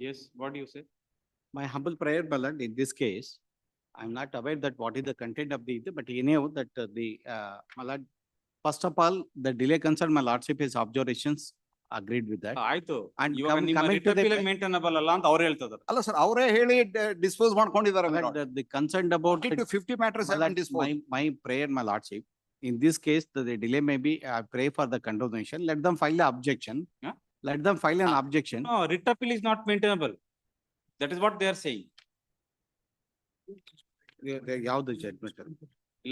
Yes, what do you say? My humble prayer, my lord, in this case, I'm not aware that what is the content of the, but anyhow, that my lord, first of all, the delay concern, my lordship is observations, agreed with that. ಆಯ್ತು. And ಇವಾಗ ನಿಮ್ಮ coming to the return maintainable ಅಲ್ಲ ಅಂತ ಅವ್ರು ಹೇಳ್ತಿದಾರೆ. ಅಲ್ಲ sir, ಅವರೇ ಹೇಳಿ dispose ಮಾಡ್ಕೊಂಡಿದ್ದಾರೆ. My lord, the concerned about 40 to 50 matters my have been lord, disposed. my prayer, my lordship, in this case, the delay may be, I pray for the condonation, let them file an objection. Yeah. Let them file an objection. No, writ appeal is not maintainable. That is what they are saying. ಯಾವ್ದು judgment?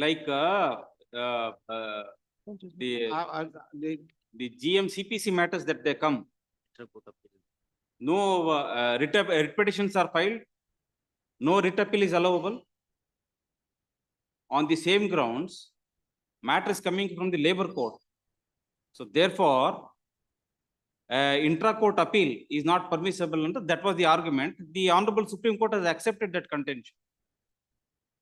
Like the GM CPC matters that they come. No writ petitions are filed. No writ appeal is allowable. On the same grounds, matters coming from the labor court. So therefore, intra-court appeal is not permissible. That was the argument. The Honorable Supreme Court has accepted that contention.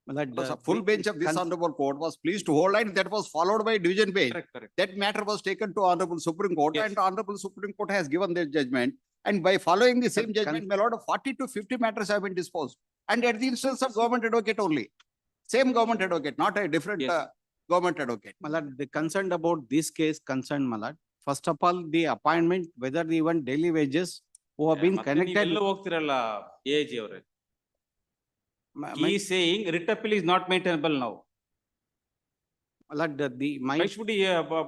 A full bench of this honorable court was pleased to hold, and that was followed by division bench. Correct. That matter was taken to Honorable Supreme Court, Yes. and Honorable Supreme Court has given their judgment. And by following the same Sir, judgment, my lord, 40 to 50 matters have been disposed. And at the instance of government advocate only. Same government advocate, not a different Yes. government advocate. My lord, the concerned about this case concerned, my lord, first of all, the appointment, whether even daily wages who have been ಮತ್ತೆ connected. ನೀವೆಲ್ಲ ಹೋಗ್ತಿರಲ್ಲ AG ಅವರೇ. He is saying writ appeal is not maintainable now. My lord, my.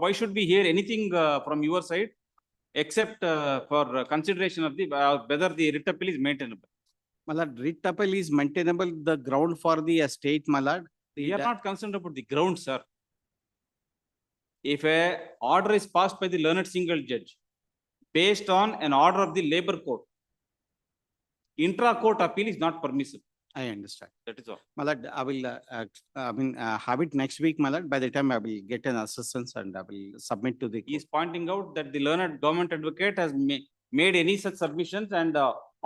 Why should we hear anything from your side except for consideration of the whether the writ appeal is maintainable? My lord, writ appeal is maintainable, the ground for the estate, my lord. We are not concerned about the ground, sir. If a order is passed by the learned single judge based on an order of the labor court, intra-court appeal is not permissible. I understand. That is all. My lord, I will, have it next week, my lord. By the time I will get an assistance and I will submit to the. He is pointing out that the learned government advocate has made any such submissions, and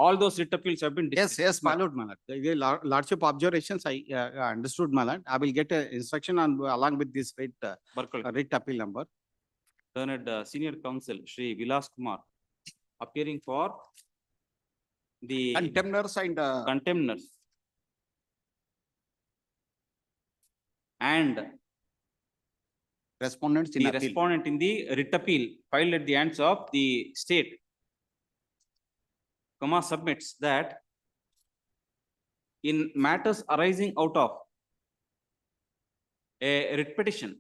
all those writ appeals have been dismissed. Yes, followed, my lord. The lordship observations, I understood, my lord. I will get an instruction on, along with this writ appeal number. Learned senior counsel Shri Vilas Kumar appearing for the Contemners and contemners and respondents in the appeal. respondent in the writ appeal filed at the hands of the state, submits that in matters arising out of a writ petition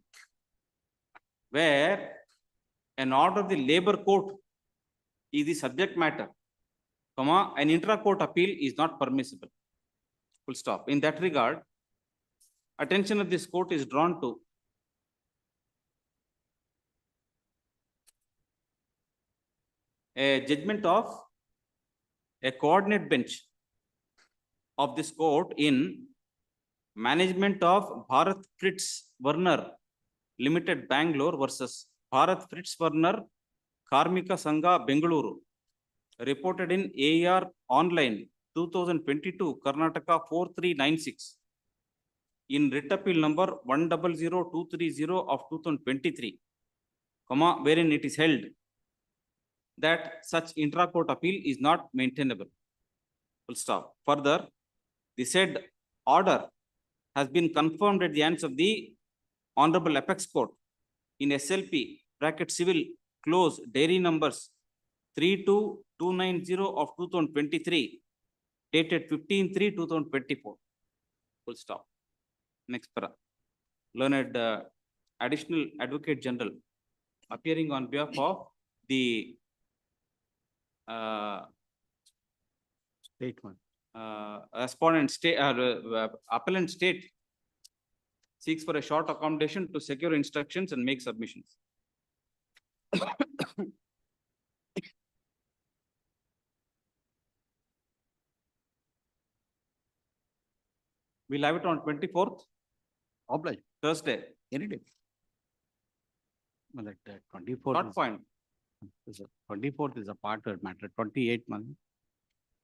where an order of the labor court is the subject matter, an intra-court appeal is not permissible. Full stop. In that regard, attention of this court is drawn to a judgment of a coordinate bench of this court in management of Bharat Fritz Werner Limited Bangalore versus Bharat Fritz Werner Karmika Sangha Bengaluru, reported in AR Online 2022 Karnataka 4396 in writ appeal number 100230 of 2023, wherein it is held that such intra-court appeal is not maintainable. Full stop. Further, the said order has been confirmed at the hands of the Honorable Apex Court in SLP civil close dairy numbers 32290 of 2023, dated 15/3/2024. Full stop. Next para. Learned Additional Advocate General appearing on behalf of the Statement. Respondent state, appellant state seeks for a short accommodation to secure instructions and make submissions. We'll have it on 24th, Obliged. Thursday. Any day. Well, like that, 24th. Short point. 24th is a part of matter, 28th month.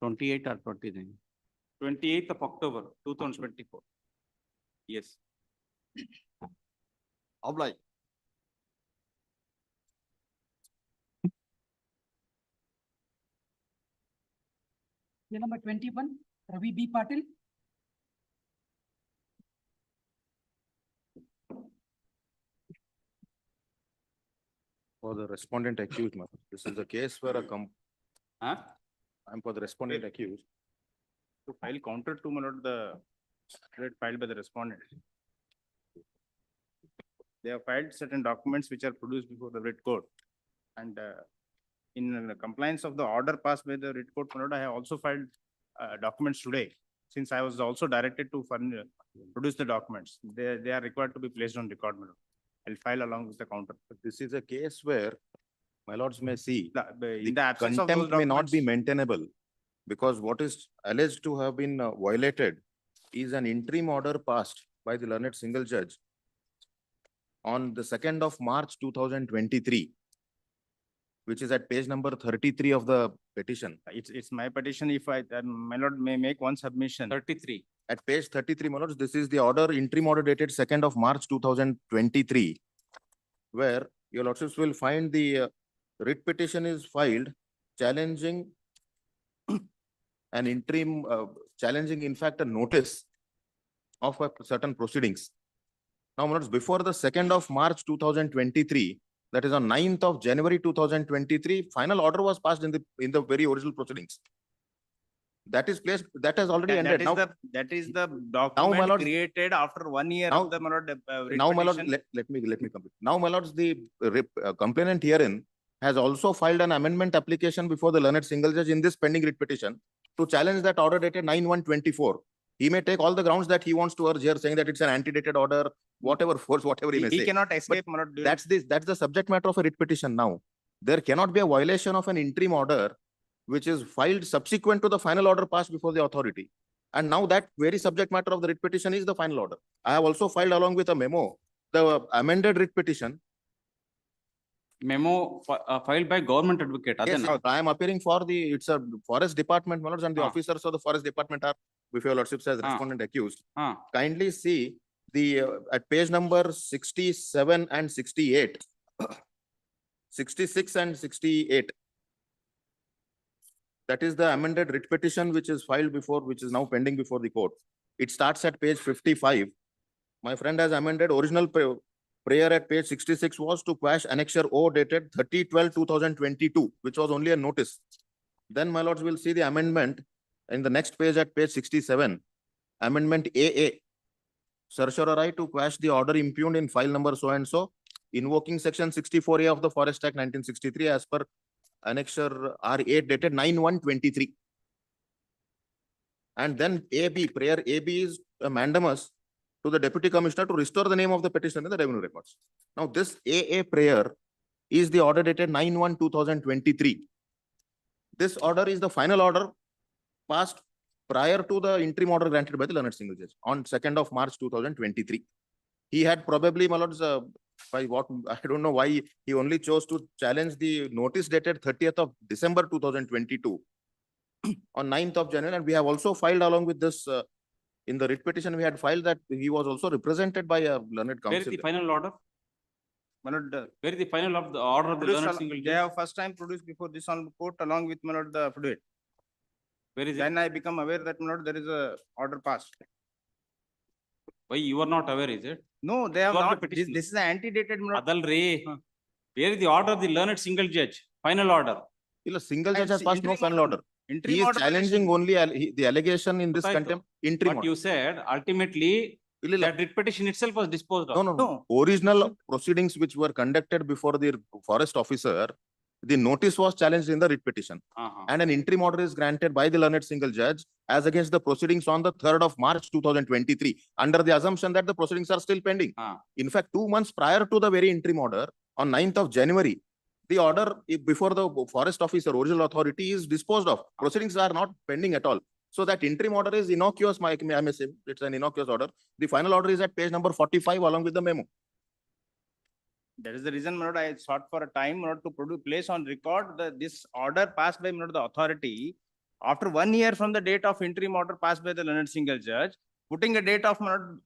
28 or 29. 28th of October, 2024. Yes. Obliged. Case number 21, Ravi B. Patil. For the respondent accused, ma'am. This is a case where I'm for the respondent accused. To file counter to my lord, the affidavit filed by the respondent. They have filed certain documents which are produced before the writ court. And in compliance of the order passed by the writ court, my lord, I have also filed documents today. Since I was also directed to produce the documents, they are required to be placed on record, my lord. I'll file along with the counter. But this is a case where my lords may see In the absence of those contempt may not be documents- maintainable because what is alleged to have been violated is an interim order passed by the learned single judge on the 2nd of March 2023, which is at page number 33 of the petition. It's my petition. If my lord may make one submission. 33. At page 33, my lords, this is the order, interim order dated 2nd of March 2023, where your lordships will find the writ petition is filed challenging an interim, challenging in fact a notice of a certain proceedings. Now, my lords, before the 2nd of March 2023, that is on 9th of January 2023, final order was passed in the very original proceedings. That is placed, that has already ended. Now, That is the my document lords- created after 1 year Now- of the, my lord, writ now, my lord, petition. let me complete. Now, my lords, the complainant herein has also filed an amendment application before the learned single judge in this pending writ petition to challenge that order dated 9/1/24. He may take all the grounds that he wants to urge here, saying that it's an antedated order, whatever force, whatever he may He say. cannot escape, my lord. during- That's the subject matter of a writ petition now. There cannot be a violation of an interim order which is filed subsequent to the final order passed before the authority. And now that very subject matter of the writ petition is the final order. I have also filed along with a memo, the amended writ petition. Memo filed by government advocate. Yes, Adena? I am appearing for it's a forest department, my lords, and the Ah. officers of the forest department are with your lordships as Ah. respondent accused. Ah. Kindly see the, at page number 67 and 68. 66 and 68. That is the amended writ petition which is filed before, which is now pending before the court. It starts at page 55. My friend has amended original prayer at page 66 was to quash annexure O dated 30/12/2022, which was only a notice. Then my lords will see the amendment in the next page at page 67. Amendment AA. Certiorari to quash the order impugned in file number so and so, invoking section 64A of the Forest Act 1963 as per annexure R8 dated 9/1/23. And then AB, prayer AB is a mandamus to the deputy commissioner to restore the name of the petitioner in the revenue records. Now this AA prayer is the order dated 9/1/2023. This order is the final order passed prior to the interim order granted by the learned single judge on 2nd of March 2023. He had probably, my lords, by what, I don't know why he only chose to challenge the notice dated 30th of December 2022 on 9th of January. And we have also filed along with this, in the writ petition, we had filed that he was also represented by a learned Where is counsel. the final order? My lord, Where is the final of the order of the produced learned al- single they judge? have first time produced before this on court along with, my lord, the affidavit. Where is it? Then I become aware that, my lord, there is a order passed. Why you are not aware, is it? No, they have You are the not. This petitioner. is antedated, my lord. Adalre. Where is the order of the learned single judge? Final order. The single judge And has see, passed no interim final order. Interim He is order challenging petition. only the allegation in this Right. contempt interim But order. you said ultimately that writ petition itself was disposed of. No. Original proceedings which were conducted before the forest officer, the notice was challenged in the writ petition. And an interim order is granted by the learned single judge as against the proceedings on the 3rd of March 2023, under the assumption that the proceedings are still pending. In fact, 2 months prior to the very interim order, on 9th of January, the order before the forest officer, original authority, is disposed of. Proceedings are not pending at all. So that interim order is innocuous, I may say, it's an innocuous order. The final order is at page number 45 along with the memo. That is the reason, my lord, I sought for a time, my lord, to place on record this order passed by, my lord, the authority after 1 year from the date of interim order passed by the learned single judge, putting a date of, my lord,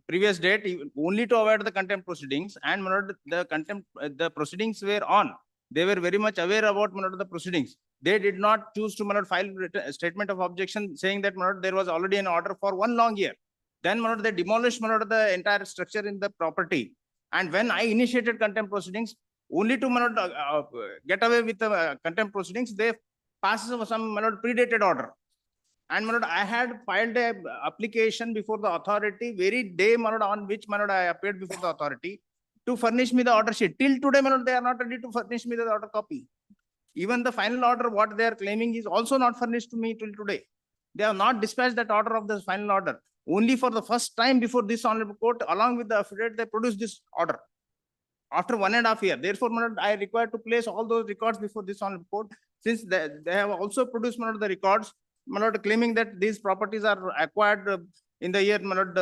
previous date only to avoid the contempt proceedings, and, my lord, the contempt, the proceedings were on. They were very much aware about, my lord, the proceedings. they did not choose to, my lord, file a statement of objection saying that, my lord, there was already an order for 1 long year. Then, my lord, they demolished, my lord, the entire structure in the property. And when I initiated contempt proceedings, only to, my lord, get away with the contempt proceedings, they passed some, my lord, predated order. And, my lord, I had filed a application before the authority very day, my lord, on which, my lord, I appeared before the authority to furnish me the order sheet. Till today, my lord, they are not ready to furnish me the order copy. Even the final order, what they are claiming, is also not furnished to me till today. They have not dispatched that order of the final order. Only for the first time before this honorable court, along with the affidavit, they produced this order after 1.5 years. Therefore, my lord, I require to place all those records before this honorable court, since they have also produced, my lord, the records, my lord, claiming that these properties are acquired in the year, my lord,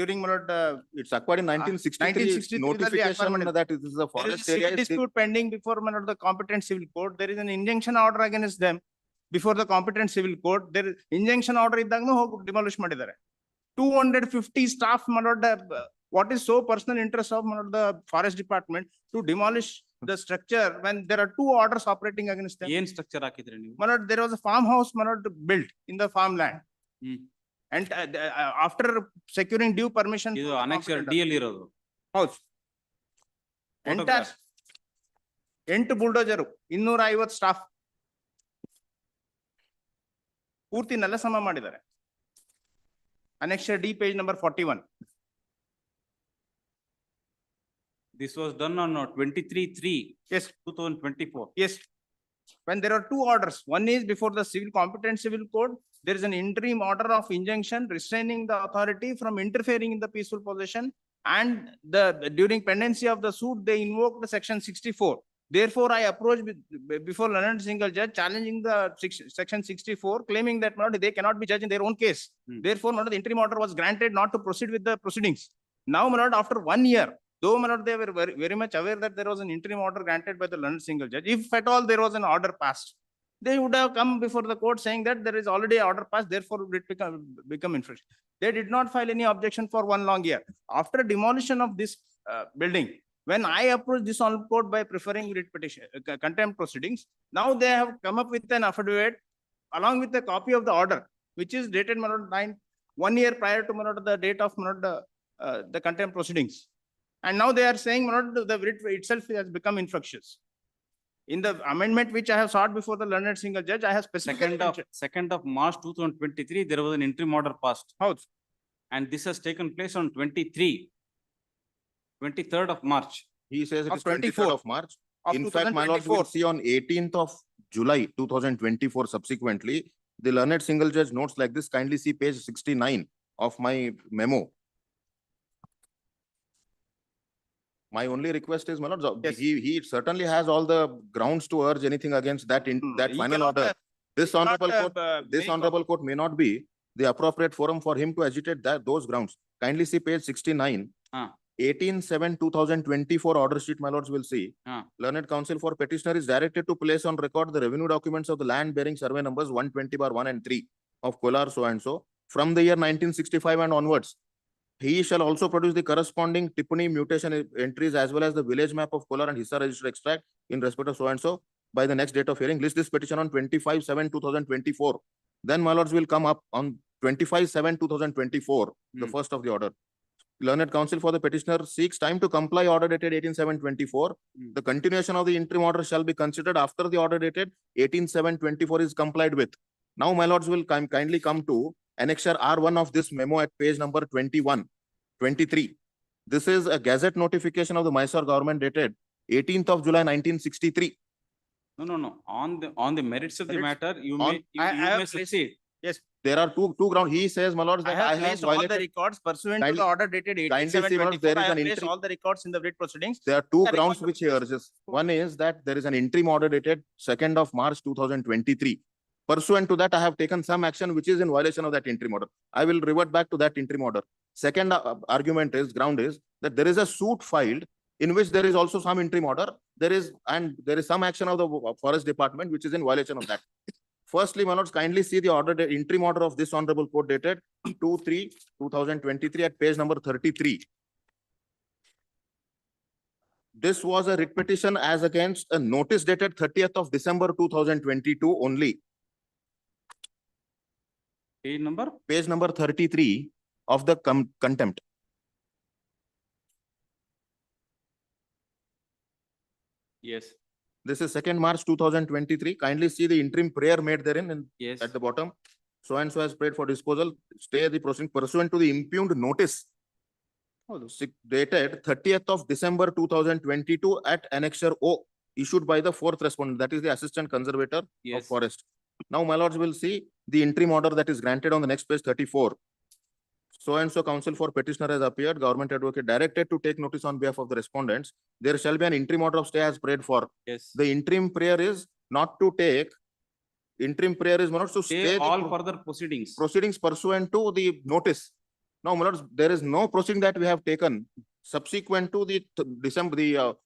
during, my lord, It's acquired in 1963 notification that it is a there is a forest civil area. dispute pending before, my lord, the competent civil court. There is an injunction order against them before the competent civil court. There is injunction order iddagnu demolish madidare. 250 staff, my lord, what is so personal interest of, my lord, the forest department to demolish the structure when there are 2 orders operating against them? ಏನ್ structure ಹಾಕಿದ್ರಿ ನೀವು? My lord, there was a farmhouse, my lord, built in the farmland. And after securing due permission. ಇದು from the annexure competent D ಅಲ್ಲಿ ಇರೋದು. house. Entire 8 bulldozer, 250 staff. ಪೂರ್ತಿ ನೆಲ ಸಮ ಮಾಡಿದ್ದಾರೆ. Annexure D, page number 41. This was done on 23/3. Yes. 2024. Yes. When there are 2 orders, one is before the competent civil court, there is an interim order of injunction restraining the authority from interfering in the peaceful possession, and during pendency of the suit, they invoked the section 64. Therefore, I approached before learned single judge challenging the section 64, claiming that, my lord, they cannot be judged in their own case. Therefore, my lord, the interim order was granted not to proceed with the proceedings. Now, my lord, after 1 year, though, my lord, they were very much aware that there was an interim order granted by the learned single judge, if at all there was an order passed, they would have come before the court saying that there is already an order passed, therefore it become infringed. They did not file any objection for 1 long year. After demolition of this building, when I approached this honorable court by preferring writ petition, contempt proceedings, now they have come up with an affidavit along with a copy of the order, which is dated, my lord, 1 year prior to, my lord, the date of, my lord, the contempt proceedings. And now they are saying, my lord, the writ itself has become infructuous. In the amendment which I have sought before the learned single judge, I have specifically 2nd of March 2023, there was an interim order passed. House. And this has taken place on 23rd of March. He says it Of is 23rd of March. In fact, my lord, we will see on 18th of July 2024 subsequently, the learned single judge notes like this. Kindly see page 69 of my memo. My only request is, my lord, Yes. he certainly has all the grounds to urge anything against that that He final cannot, order. This honorable court, this honorable court may not be the appropriate forum for him to agitate those grounds. Kindly see page 69. 18/7/2024 order sheet, my lords, will see. Learned counsel for petitioner is directed to place on record the revenue documents of the land bearing survey numbers 120/1 and 3 of Kolar so and so from the year 1965 and onwards. He shall also produce the corresponding Tippani mutation entries as well as the village map of Kolar and Hissa register extract in respect of so and so by the next date of hearing. List this petition on 25/7/2024. Then, my lords, will come up on 25/7/2024, the first of the order. Learned counsel for the petitioner seeks time to comply order dated 18/7/24. The continuation of the interim order shall be considered after the order dated 18/7/24 is complied with. Now, my lords, will kindly come to annexure R1 of this memo at page number 23. This is a gazette notification of the Mysore government dated 18th of July 1963. No. On the merits of the matter, you I may have succeed. Yes. There are two grounds. He says, my lords, that I have placed all the records pursuant to the order dated 18/7/24. I have placed all the records in the writ proceedings. There are 2 grounds which he urges. One is that there is an interim order dated 2nd of March 2023. Pursuant to that, I have taken some action which is in violation of that interim order. I will revert back to that interim order. Second ground is that there is a suit filed in which there is also some interim order. There is some action of the forest department which is in violation of that. Firstly, my lords, kindly see the order, the interim order of this honorable court dated 2/3/2023 at page number 33. This was a writ petition as against a notice dated 30th of December 2022 only. Page number? Page number 33 of the contempt. Yes. This is 2nd March 2023. Kindly see the interim prayer made therein and Yes. at the bottom. So and so has prayed for disposal, stay the proceeding pursuant to the impugned notice dated 30th of December 2022 at Annexure O, issued by the fourth respondent, that is the Assistant Conservator of Yes. Forest. Now, my lords will see the interim order that is granted on the next page 34. So and so counsel for petitioner has appeared, government advocate directed to take notice on behalf of the respondents. There shall be an interim order of stay as prayed for. Yes. The interim prayer is not to take, interim prayer is not to Stay stay all the further proceedings. proceedings pursuant to the notice. Now, my lords, there is no proceeding that we have taken subsequent to the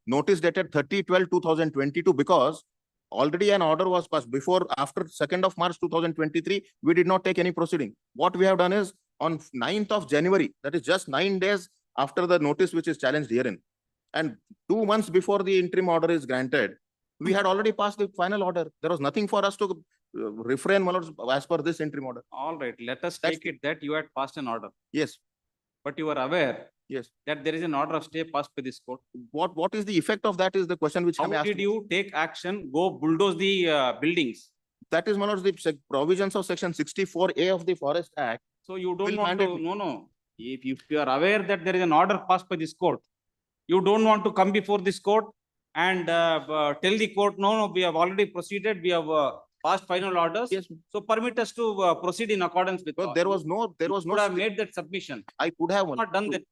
notice dated 30/12/2022 because already an order was passed before, after 2nd of March 2023, we did not take any proceeding. What we have done is on 9th of January, that is just 9 days after the notice which is challenged herein, and 2 months before the interim order is granted, we had already passed the final order. There was nothing for us to refrain, my lords, as per this interim order. All right, let us That's take it that you had passed an order, Yes, but you are aware yes. that there is an order of stay passed by this court. What is the effect of that is the question which How I'm asking. did you take action, go bulldoze the buildings? That is one of the provisions of section 64A of the Forest Act. So you don't Will want to, mandate me. no. If you are aware that there is an order passed by this court, you don't want to come before this court and tell the court, no, we have already proceeded, we have passed final orders. Yes. So permit us to proceed in accordance with. But there was no Could have made that submission. I could have Not done that.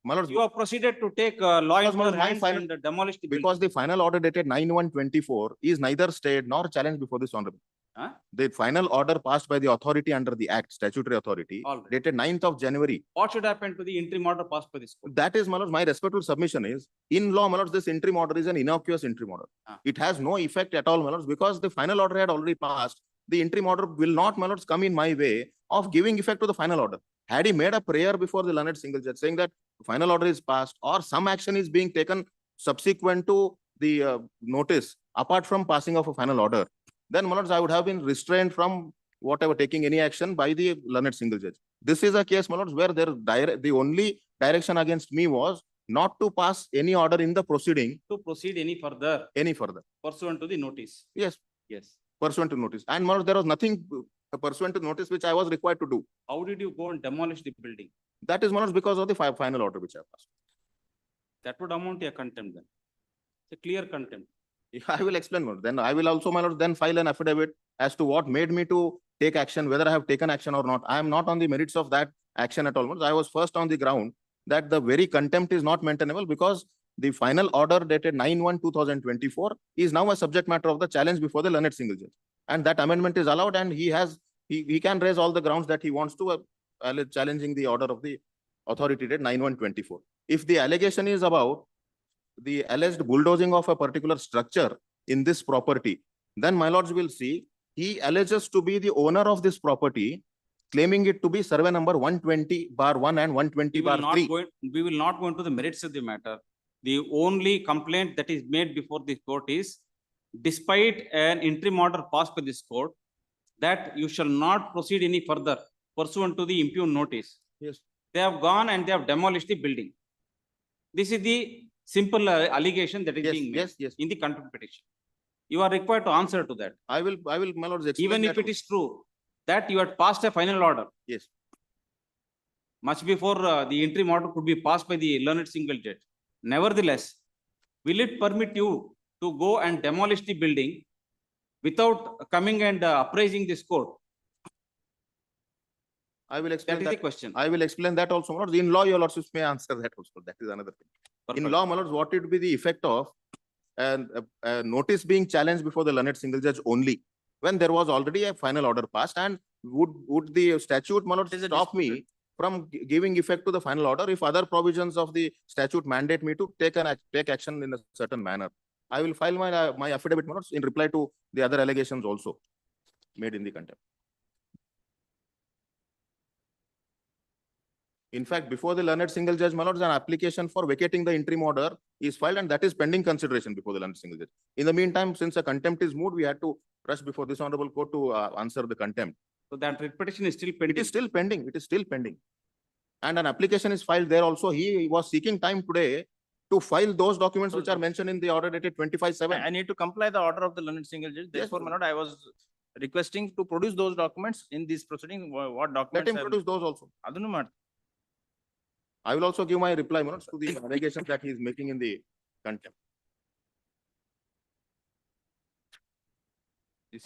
My lords, You have proceeded to take law Because into your my hands final- and demolish the building. because the final order dated 9/1/24 is neither stayed nor challenged before this honorable. Huh? The final order passed by the authority under the Act, statutory authority, All right. dated 9th of January. What should happen to the interim order passed by this court? That is, my lords, my respectful submission is, in law, my lords, this interim order is an innocuous interim order. Ah. It has no effect at all, my lords, because the final order had already passed. The interim order will not, my lords, come in my way of giving effect to the final order. Had he made a prayer before the learned single judge saying that final order is passed or some action is being taken subsequent to the notice, apart from passing of a final order, then, my lords, I would have been restrained from whatever taking any action by the learned single judge. This is a case, my lords, where the only direction against me was not to pass any order in the proceeding To proceed any further pursuant to the notice. Yes, Yes. pursuant to notice. And my lords, there was nothing pursuant to notice which I was required to do. How did you go and demolish the building? That is, my lords, because of the final order which I passed. That would amount to a contempt then. It's a clear contempt. I will explain more. Then I will also, my lord, then file an affidavit as to what made me to take action, whether I have taken action or not. I am not on the merits of that action at all. I was first on the ground that the very contempt is not maintainable because the final order dated 9/1/2024 is now a subject matter of the challenge before the learned single judge. And that amendment is allowed and he can raise all the grounds that he wants to challenging the order of the authority dated 9/1/24. If the allegation is about the alleged bulldozing of a particular structure in this property, then my lords will see he alleges to be the owner of this property, claiming it to be survey number 120/1 and 120/3. We will not go into the merits of the matter. The only complaint that is made before the court is, despite an interim order passed by this court, that you shall not proceed any further pursuant to the impugned notice. Yes. They have gone and they have demolished the building. This is the simple allegation that is being made in the contempt petition. You are required to answer to that. I will, my lords, explain Even if that it is true that you had passed a final order. Yes. Much before the interim order could be passed by the learned single judge. Nevertheless, will it permit you to go and demolish the building without coming and appraising this court? I will explain That is the question. I will explain that also, my lords. In law, your lordships may answer that also. That is another thing. Perfect. In law, my lords, what would be the effect of a notice being challenged before the learned single judge only when there was already a final order passed, and would the statute, my lords, stop me from giving effect to the final order if other provisions of the statute mandate me to take action in a certain manner? I will file my affidavit, my lords, in reply to the other allegations also made in the contempt. In fact, before the learned single judge, my lords, an application for vacating the interim order is filed, and that is pending consideration before the learned single judge. In the meantime, since a contempt is moved, we had to rush before this honorable court to answer the contempt. So that writ petition is still pending. It is still pending. It is still pending. And an application is filed there also. He was seeking time today to file those documents which are mentioned in the order dated 25/7. I need to comply the order of the learned single judge. Therefore, my lord, I was requesting to produce those documents in this proceeding. What documents? Let him produce those also. Adunu mad. I will also give my reply, my lords, to the allegations that he is making in the contempt.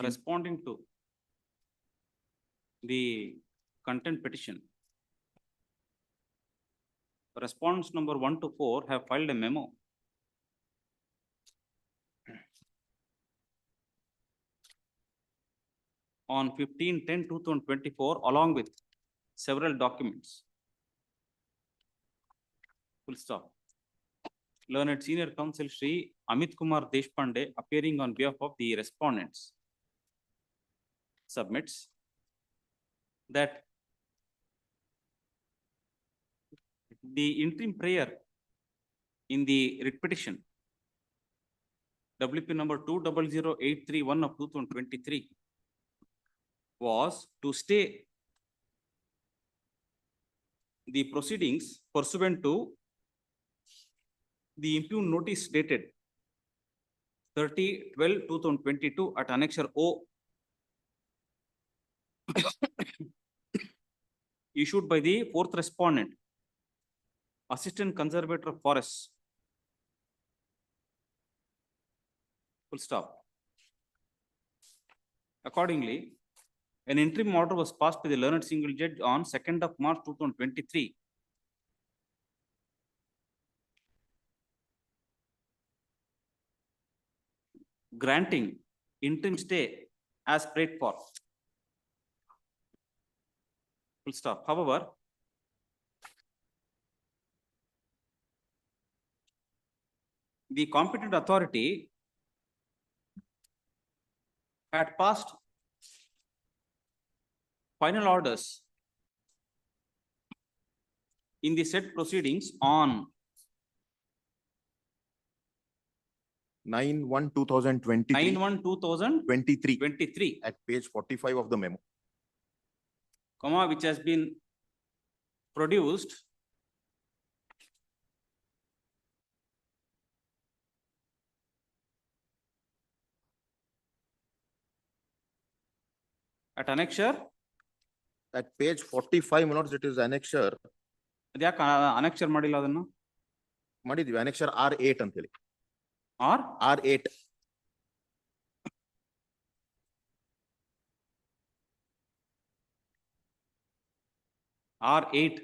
Responding to the contempt petition, respondents number 1 to 4 have filed a memo on 15/10/2024 along with several documents. Full stop. Learned Senior Counsel Shri Amit Kumar Deshpande, appearing on behalf of the respondents, submits that the interim prayer in the writ petition WP number 200831 of 2023 was to stay the proceedings pursuant to the impugned notice dated 30/12/2022 at Annexure O issued by the fourth respondent, Assistant Conservator of Forests. Full stop. Accordingly, an interim order was passed by the learned single judge on 2nd of March 2023. Granting interim stay as prayed for. Full stop. However, the competent authority had passed final orders in the said proceedings on 9/1/2023. 9/1/2023 at page 45 of the memo. comma, which has been produced at annexure. At page 45, my lords, it is annexure. ಅದ್ಯಾಕೆ annexure ಮಾಡಿಲ್ಲ ಅದನ್ನು? ಮಾಡಿದ್ವಿ annexure R8 ಅಂತೇಳಿ. Or R8. R8.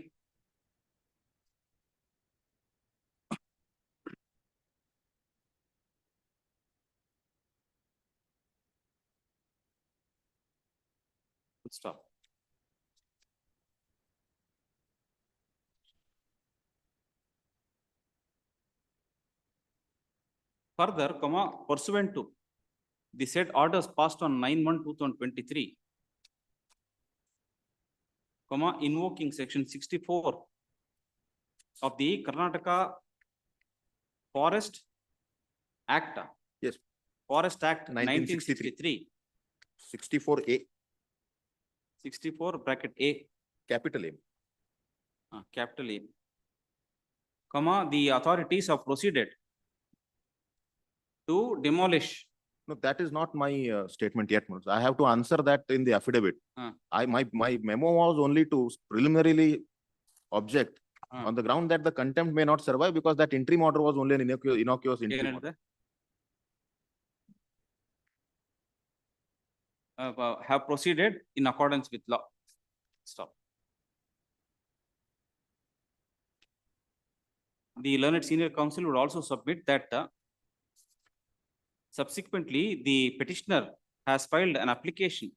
Stop. Further, comma, pursuant to the said orders passed on 9/1/2023, comma, invoking section 64 of the Karnataka Forest Act. Yes. Forest Act 1963. 64A. 64 bracket A. Capital A. Capital A. Comma, the authorities have proceeded to demolish. No, that is not my statement yet, my lords. I have to answer that in the affidavit. My memo was only to preliminarily object on the ground that the contempt may not survive because that interim order was only an innocuous interim order. Have proceeded in accordance with law. Stop. The learned senior counsel would also submit that subsequently the petitioner has filed an application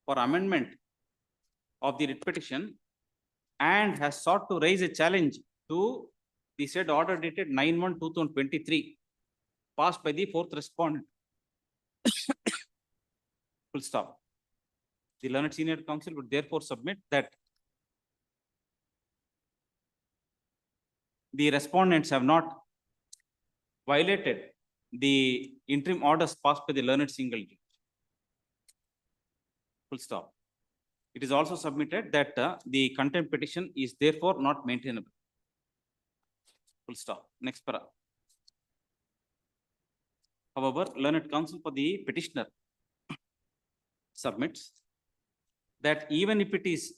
for amendment of the writ petition and has sought to raise a challenge to the said order dated 9/1/2023 passed by the fourth respondent. Full stop. The learned senior counsel would therefore submit that the respondents have not violated the interim orders passed by the learned single judge. Full stop. It is also submitted that the contempt petition is therefore not maintainable. Full stop. Next para. However, learned counsel for the petitioner submits that even if it is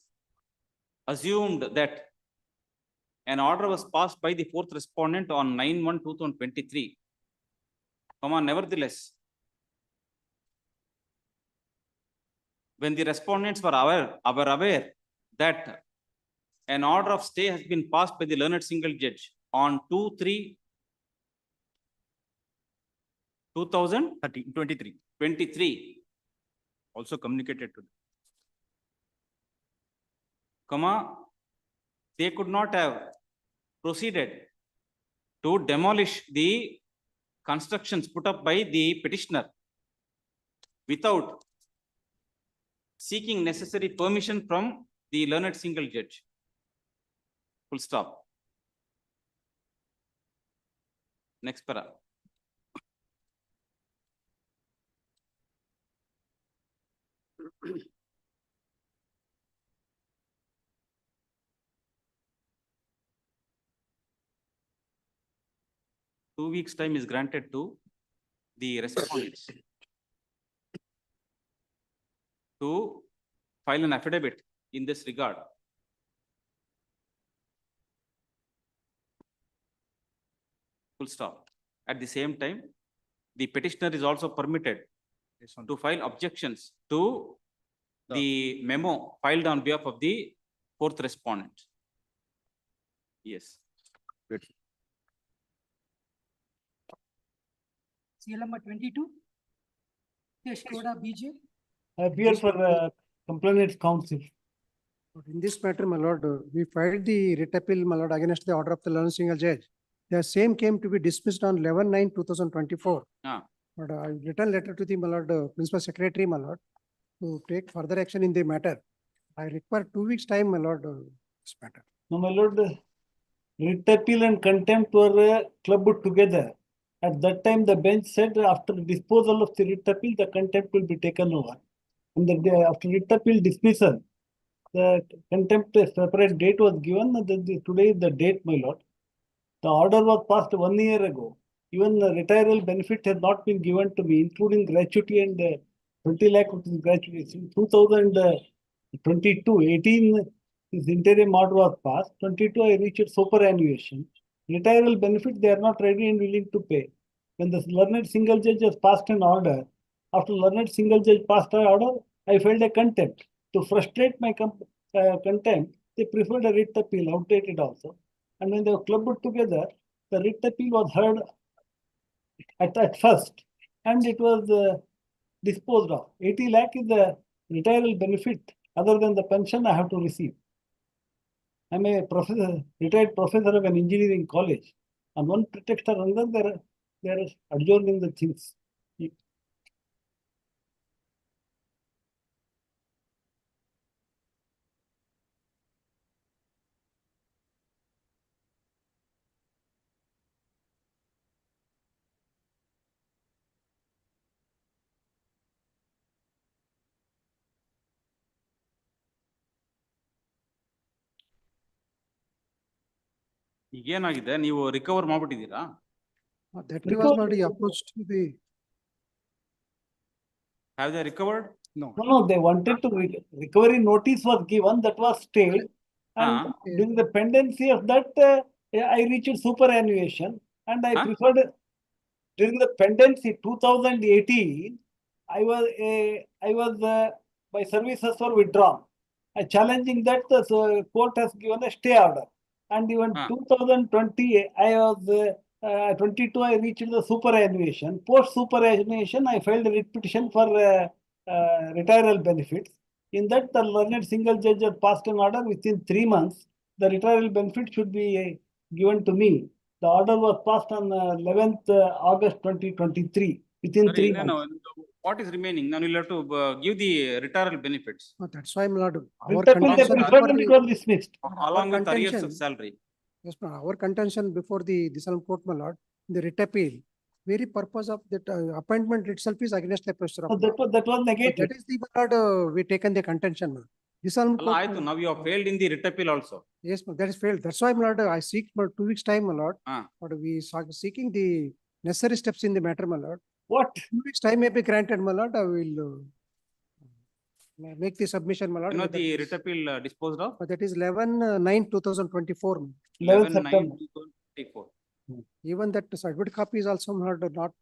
assumed that an order was passed by the fourth respondent on 9/1/2023, nevertheless, when the respondents were aware that an order of stay has been passed by the learned single judge on 2/3/2023, Also communicated to. they could not have proceeded to demolish the constructions put up by the petitioner without seeking necessary permission from the learned single judge. Full stop. Next para. Two weeks' time is granted to the respondents to file an affidavit in this regard. Full stop. At the same time, the petitioner is also permitted to file objections to the memo filed on behalf of the fourth respondent. Yes. Good. CL number 22. Yashkoda BJ. Appeal for complainant's counsel. In this matter, my lord, we filed the writ appeal, my lord, against the order of the learned single judge. The same came to be dismissed on 11/9/2024. But I written letter to the, my lord, principal secretary, my lord, to take further action in the matter. I require 2 weeks' time, my lord, this matter. No, my lord, writ appeal and contempt were clubbed together. At that time, the bench said after disposal of the writ appeal, the contempt will be taken over. And the day after writ appeal dismissal, the contempt separate date was given. Today is the date, my lord. The order was passed 1 year ago. Even the retiral benefit has not been given to me, including gratuity and 20 lakh which is gratuity. In 2022, 18, this interim order was passed. 22, I reached superannuation. Retiral benefit, they are not ready and willing to pay. When the learned single judge has passed an order, after learned single judge passed an order, I filed a contempt. To frustrate my contempt, they preferred a writ appeal, outdated also. And when they were clubbed together, the writ appeal was heard at first, and it was disposed of. 80 lakh is the retiral benefit, other than the pension I have to receive. I'm a professor, retired professor of an engineering college. On one pretext or another, they are adjourning the things. ಈಗೇನಾಗಿದೆ ನೀವು recover ಮಾಡ್ಬಿಟ್ಟಿದ್ದೀರಾ? That was already approached to the. Have they recovered? No, they wanted to recovery notice was given, that was stayed. And during the pendency of that, I reached superannuation, and I preferred during the pendency 2018. My services were withdrawn. Challenging that, the court has given a stay order. And even 2020, I was 22, I reached the superannuation. Post superannuation, I filed a writ petition for retiral benefits. In that, the learned single judge has passed an order within 3 months. The retiral benefit should be given to me. The order was passed on 11th August 2023. Within 3 months. What is remaining? Now you'll have to give the retiral benefits. That's why, my lord, our Writ appeal, they preferred and it was dismissed. Along with arrears of salary. Yes, my lord. Our contention before the disarm court, my lord, the writ appeal, very purpose of that appointment itself is against the procedure So of law. that was So negated. that is the, my lord, we taken the contention, my lord. Disarm ಅಲ್ಲ court, ಆಯ್ತು, my now you have failed in the writ appeal also. yes, my, that is failed. That's why, my lord, I seek for 2 weeks time, my lord. Ah. But we seeking the necessary steps in the matter, my lord. What? 2 weeks time may be granted, my lord. I will make the submission, my lord. You know whether the it writ is- appeal disposed of? But that is 11/9/2024. 11 11/9/2024. September. Even that advert copy is also not.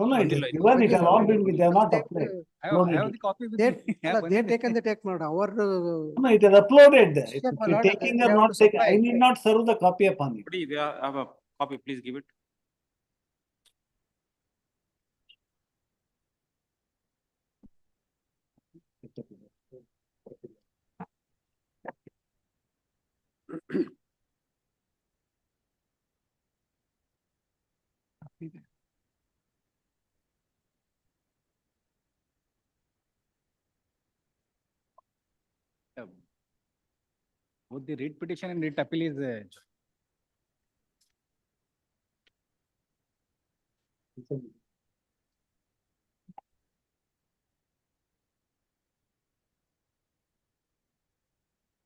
No, no, it is Vanilla, given, it Because has all been, they are not they- applied. I have the copy with They, me. they taken the take, my lord. Our, No, it is uploaded there. If Sure, my you're lord, taking they or have not to taking, supply. I need not serve the copy upon it. Somebody, they have a copy, please give it. Both the writ petition and writ appeal is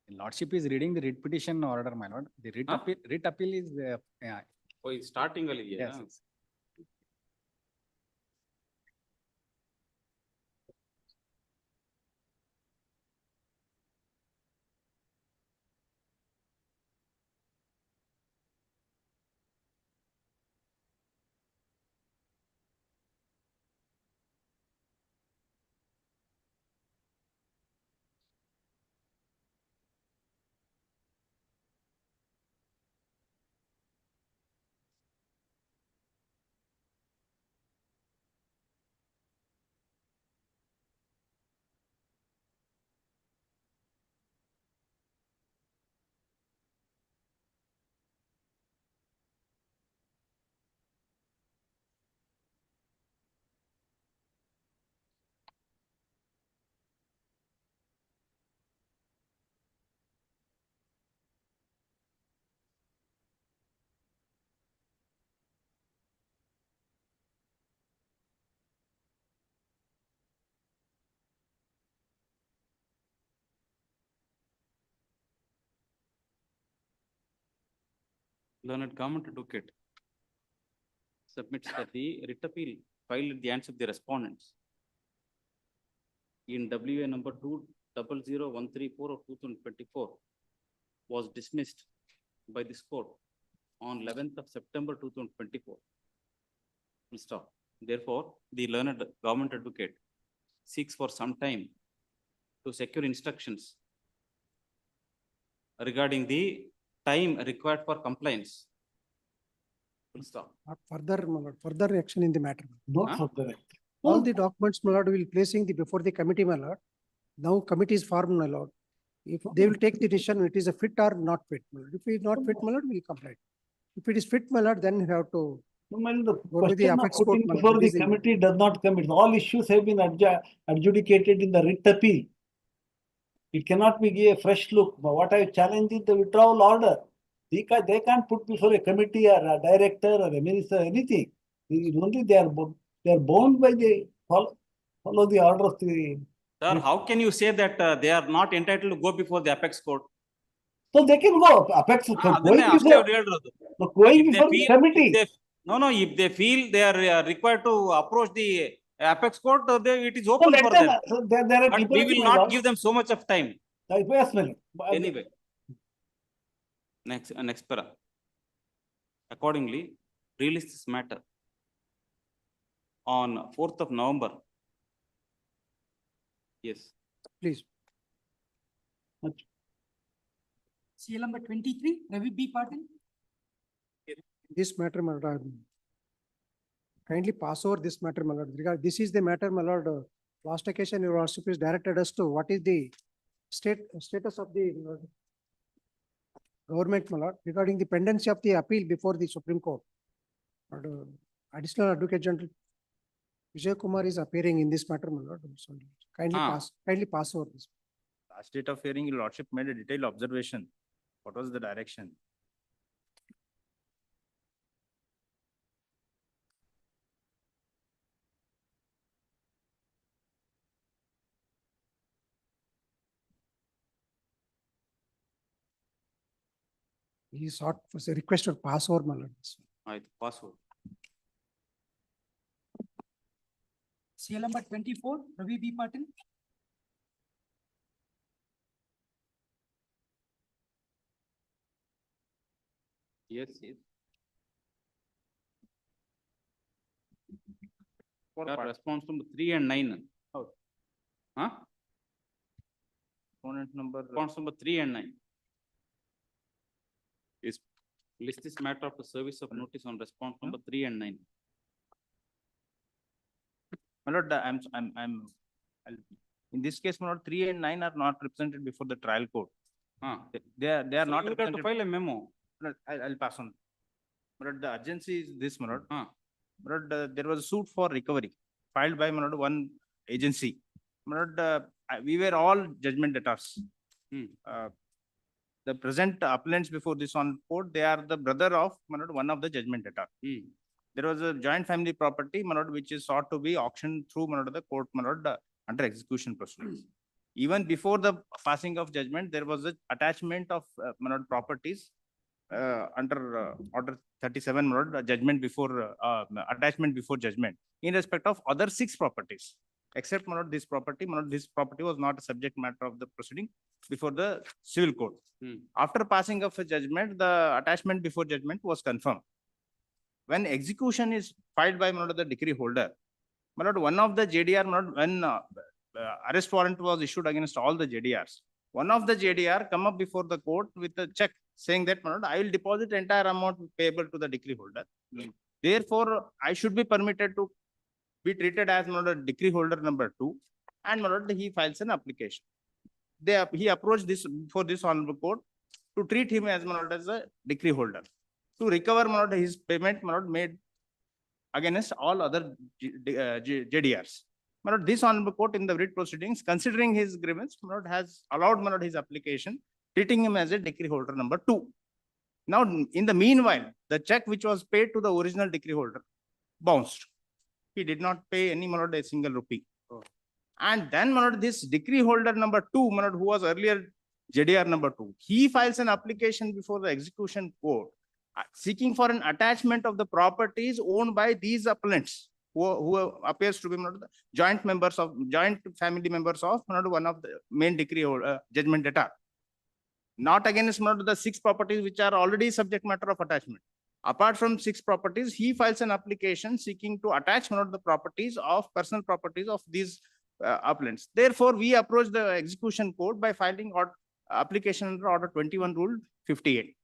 Lordship is reading the writ petition order, my lord. The Huh? writ appeal is, yeah, Oh, it's starting ಅಲ್ಲಿ ಇದೆಯಾ? yes, yes. Learned government advocate submits that the writ appeal filed at the hands of the respondents in WA number 2000134 of 2024 was dismissed by this court on 11th of September 2024. Full stop. Therefore, the learned government advocate seeks for some time to secure instructions regarding the time required for compliance. Full stop. Not further, my lord, further action in the matter. Not Huh? further. All the documents, my lord, will placing the before the committee, my lord. Now committee is formed, my lord. If they will take the decision, it is a fit or not fit, my lord. If it is not fit, my lord, we will comply. If it is fit, my lord, then we have to. No, man, the Go to the question of apex putting court, before that the is the- committee does not come. All issues have been adjudicated in the writ appeal. It cannot be give a fresh look. But what I challenge is the withdrawal order. They can't put before a committee or a director or a minister, anything. It is only they are bound by the follow the order of the. Sir, how can you say that they are not entitled to go before the apex court? So they can go apex going ಅದನ್ನೇ ಅಷ್ಟೇ before, ಅವ್ರು ಹೇಳಿರೋದು. so going If they before the feel- committee. if they- No, if they feel they are required to approach the apex court, it is So open let for them, them. so there are But we debates, will my not lord. give them so much of time. Yes, my lord. Anyway. Next para. Accordingly, release this matter on 4th of November. Yes. Please. CL number 23, Ravi B. Patil. This matter, my lord, kindly pass over this matter, my lord. This is the matter, my lord. Last occasion, your lordship is directed us to what is the status of the government, my lord, regarding the pendency of the appeal before the Supreme Court. But, Additional Advocate General Vijay Kumar is appearing in this matter, my lord. So kindly pass over this. Last date of hearing, your lordship made a detailed observation. What was the direction? He sought for a request for pass over, my lord. ಆಯ್ತು, password. CL number 24, Ravi B. Patil. Yes, yes. Response number 3 and 9. Huh? Respondent number. Response number 3 and 9. Is list this matter of the service of notice on response number 3 and 9. My lord, in this case, my lord, 3 and 9 are not represented before the trial court. They are So not you would have to represented. file a memo. I'll pass on. But the urgency is this, my lord. But there was a suit for recovery filed by, my lord, one agency. My lord, we were all judgment debtors. The present appellants before this on court, they are the brother of, my lord, one of the judgment debtor. There was a joint family property, my lord, which is sought to be auctioned through, my lord, the court, my lord, under execution proceedings. Even before the passing of judgment, there was an attachment of, my lord, properties under order 37, my lord, judgment before attachment before judgment in respect of other 6 properties. Except, my lord, this property, my lord, this property was not a subject matter of the proceeding before the civil court. After passing of a judgment, the attachment before judgment was confirmed. When execution is filed by, my lord, the decree holder, my lord, one of the JDR, my lord, when arrest warrant was issued against all the JDRs, one of the JDR come up before the court with a check saying that, my lord, I will deposit entire amount payable to the decree holder. Therefore, I should be permitted to be treated as, my lord, decree holder number 2, and, my lord, he files an application. He approached this before this honorable court to treat him as, my lord, as a decree holder, to recover, my lord, his payment, my lord, made against all other JDRs. My lord, this honorable court in the writ proceedings, considering his grievance, my lord, has allowed, my lord, his application, treating him as a decree holder number 2. Now, in the meanwhile, the check which was paid to the original decree holder bounced. He did not pay any, my lord, a single rupee. And then, my lord, this decree holder number 2, my lord, who was earlier JDR number 2, he files an application before the execution court seeking for an attachment of the properties owned by these appellants, who appears to be, my lord, the joint family members of, my lord, one of the main decree judgment debtor. Not against, my lord, the 6 properties which are already subject matter of attachment. Apart from 6 properties, he files an application seeking to attach, my lord, the properties of personal properties of these appellants. Therefore, we approach the execution court by filing application under order 21 rule 58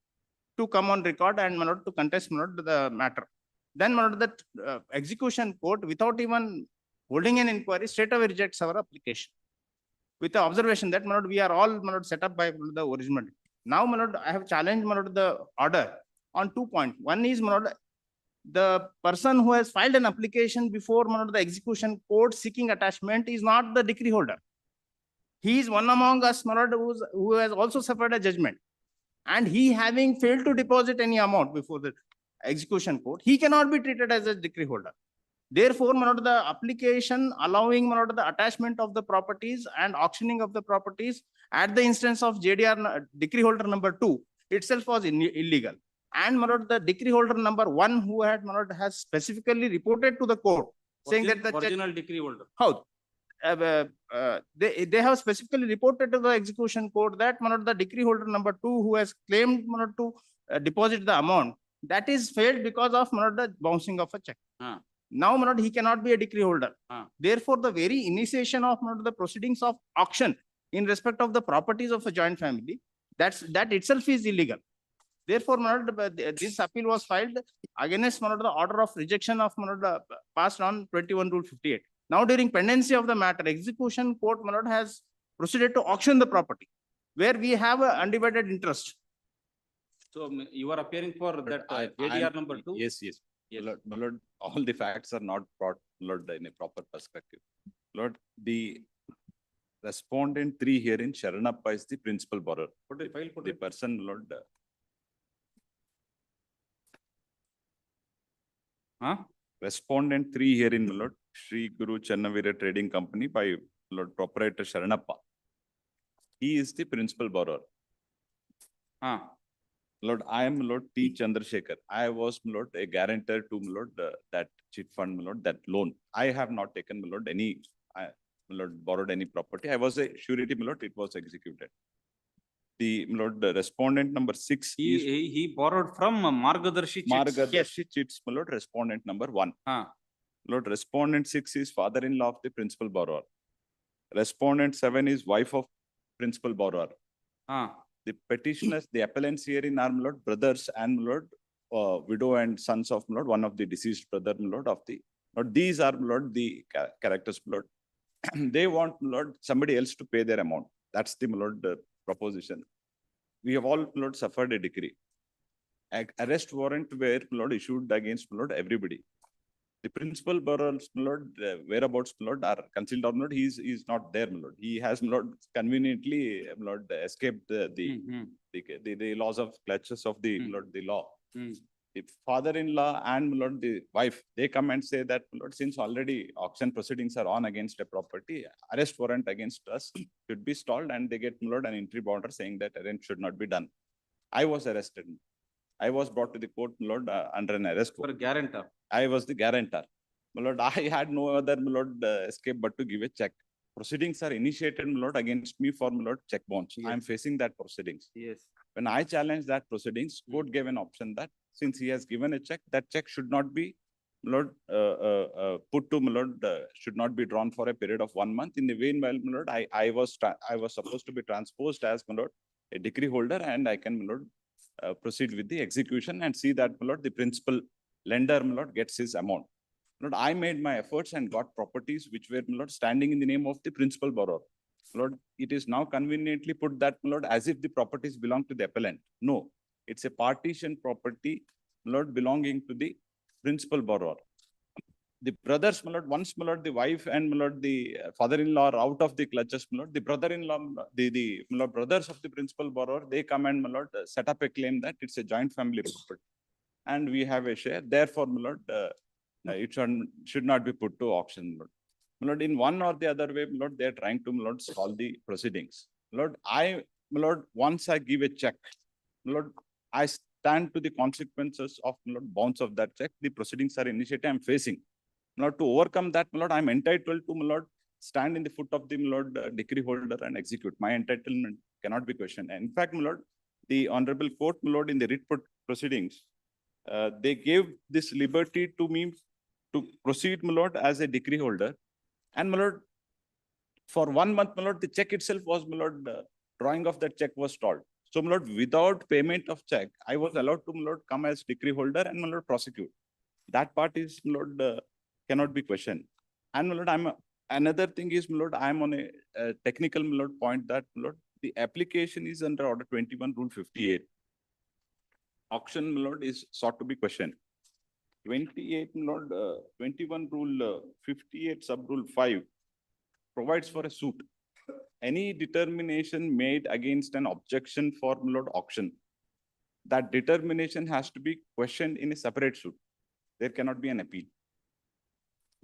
to come on record and, my lord, to contest, my lord, the matter. Then, my lord, that execution court, without even holding an inquiry, straight away rejects our application with the observation that, my lord, we are all, my lord, set up by the original. Now, my lord, I have challenged, my lord, the order on 2 points. One is, my lord, the person who has filed an application before, my lord, the execution court seeking attachment is not the decree holder. He is one among us, my lord, who has also suffered a judgment. And he, having failed to deposit any amount before the execution court, he cannot be treated as a decree holder. Therefore, my lord, the application allowing, my lord, the attachment of the properties and auctioning of the properties at the instance of JDR decree holder number 2 itself was illegal. And, my lord, the decree holder number 1 who had, my lord, has specifically reported to the court saying that the original decree holder. How? They have specifically reported to the execution court that, my lord, the decree holder number 2 who has claimed, my lord, to deposit the amount, that is failed because of, my lord, the bouncing of a check. Now, my lord, he cannot be a decree holder. Therefore, the very initiation of, my lord, the proceedings of auction in respect of the properties of a joint family, that itself is illegal. Therefore, my lord, this appeal was filed against, my lord, the order of rejection of, my lord, passed on 21 rule 58. Now, during pendency of the matter, execution court, my lord, has proceeded to auction the property where we have an undivided interest. So you are appearing for that JDR number 2? Yes. My lord, all the facts are not brought, Lord, in a proper perspective. Lord, the respondent 3 here in Sharanappa is the principal borrower. The person, Lord. Respondent 3 here in, Lord, Sri Guru Channavira Trading Company by, Lord, proprietor Sharanappa. He is the principal borrower. Lord, I am Lord T. Chandrasekhar. I was Lord a guarantor to Lord that chit fund, Lord, that loan. I have not taken Lord any, Lord, borrowed any property. I was a surety, Lord, it was executed. The Lord, the respondent number 6 is He borrowed from Margadarshi Chits. Margadarshi Chits, Lord, respondent number 1. Lord, respondent 6 is father-in-law of the principal borrower. Respondent 7 is wife of principal borrower. The petitioners, the appellants here in our Lord, brothers and Lord, widow and sons of Lord, one of the deceased brother Lord of the Lord. These are Lord the characters Lord. They want Lord somebody else to pay their amount. That's the Lord proposition. We have all Lord suffered a decree. Arrest warrant were Lord issued against Lord everybody. The principal borrower's Lord whereabouts Lord are concealed or not. He is not there Lord. He has Lord conveniently Lord escaped the laws of clutches of the Lord the law. The father-in-law and Lord the wife, they come and say that Lord, since already auction proceedings are on against a property, arrest warrant against us should be stalled, and they get Lord an interim order saying that arrest should not be done. I was arrested. I was brought to the court, Lord, under an arrest warrant. Guarantor. I was the guarantor. Lord, I had no other Lord escape but to give a check. Proceedings are initiated, Lord, against me for Lord check bounce. I am facing that proceedings. Yes. When I challenged that proceedings, court gave an option that since he has given a check, that check should not be Lord put to Lord should not be drawn for a period of 1 month. In the meanwhile, Lord, I was supposed to be transposed as Lord a decree holder, and I can Lord proceed with the execution and see that Lord the principal lender Lord gets his amount. Lord, I made my efforts and got properties which were Lord standing in the name of the principal borrower. Lord, it is now conveniently put that Lord as if the properties belong to the appellant. No, it's a partition property, Lord, belonging to the principal borrower. The brothers, Lord, once Lord, the wife and Lord, the father-in-law are out of the clutches, Lord, the brother-in-law, the Lord, brothers of the principal borrower, they come and Lord, set up a claim that it's a joint family property and we have a share. Therefore, Lord, it should not be put to auction, Lord. Lord, in one or the other way, Lord, they are trying to Lord solve the proceedings. Lord, once I give a check, Lord, I stand to the consequences of Lord bounce of that check. The proceedings are initiated. I'm facing. Lord, to overcome that, Lord, I'm entitled to Lord stand in the foot of the Lord decree holder and execute. My entitlement cannot be questioned. In fact, Lord, the Honorable Court, Lord, in the writ proceedings, they gave this liberty to me to proceed, my Lord, as a decree holder. And my Lord, for 1 month, my Lord, the check itself was, my Lord, drawing of that check was stalled. So, my Lord, without payment of check, I was allowed to, my Lord, come as decree holder and, my Lord, prosecute. That part is, my Lord, cannot be questioned. And, my Lord, another thing is, my Lord, I'm on a technical, my Lord, point that, my Lord, the application is under Order 21, Rule 58. Auction, my Lord, is sought to be questioned. 28, my Lord, 21 Rule 58, Sub Rule 5 provides for a suit. Any determination made against an objection for, my Lord, auction, that determination has to be questioned in a separate suit. There cannot be an appeal.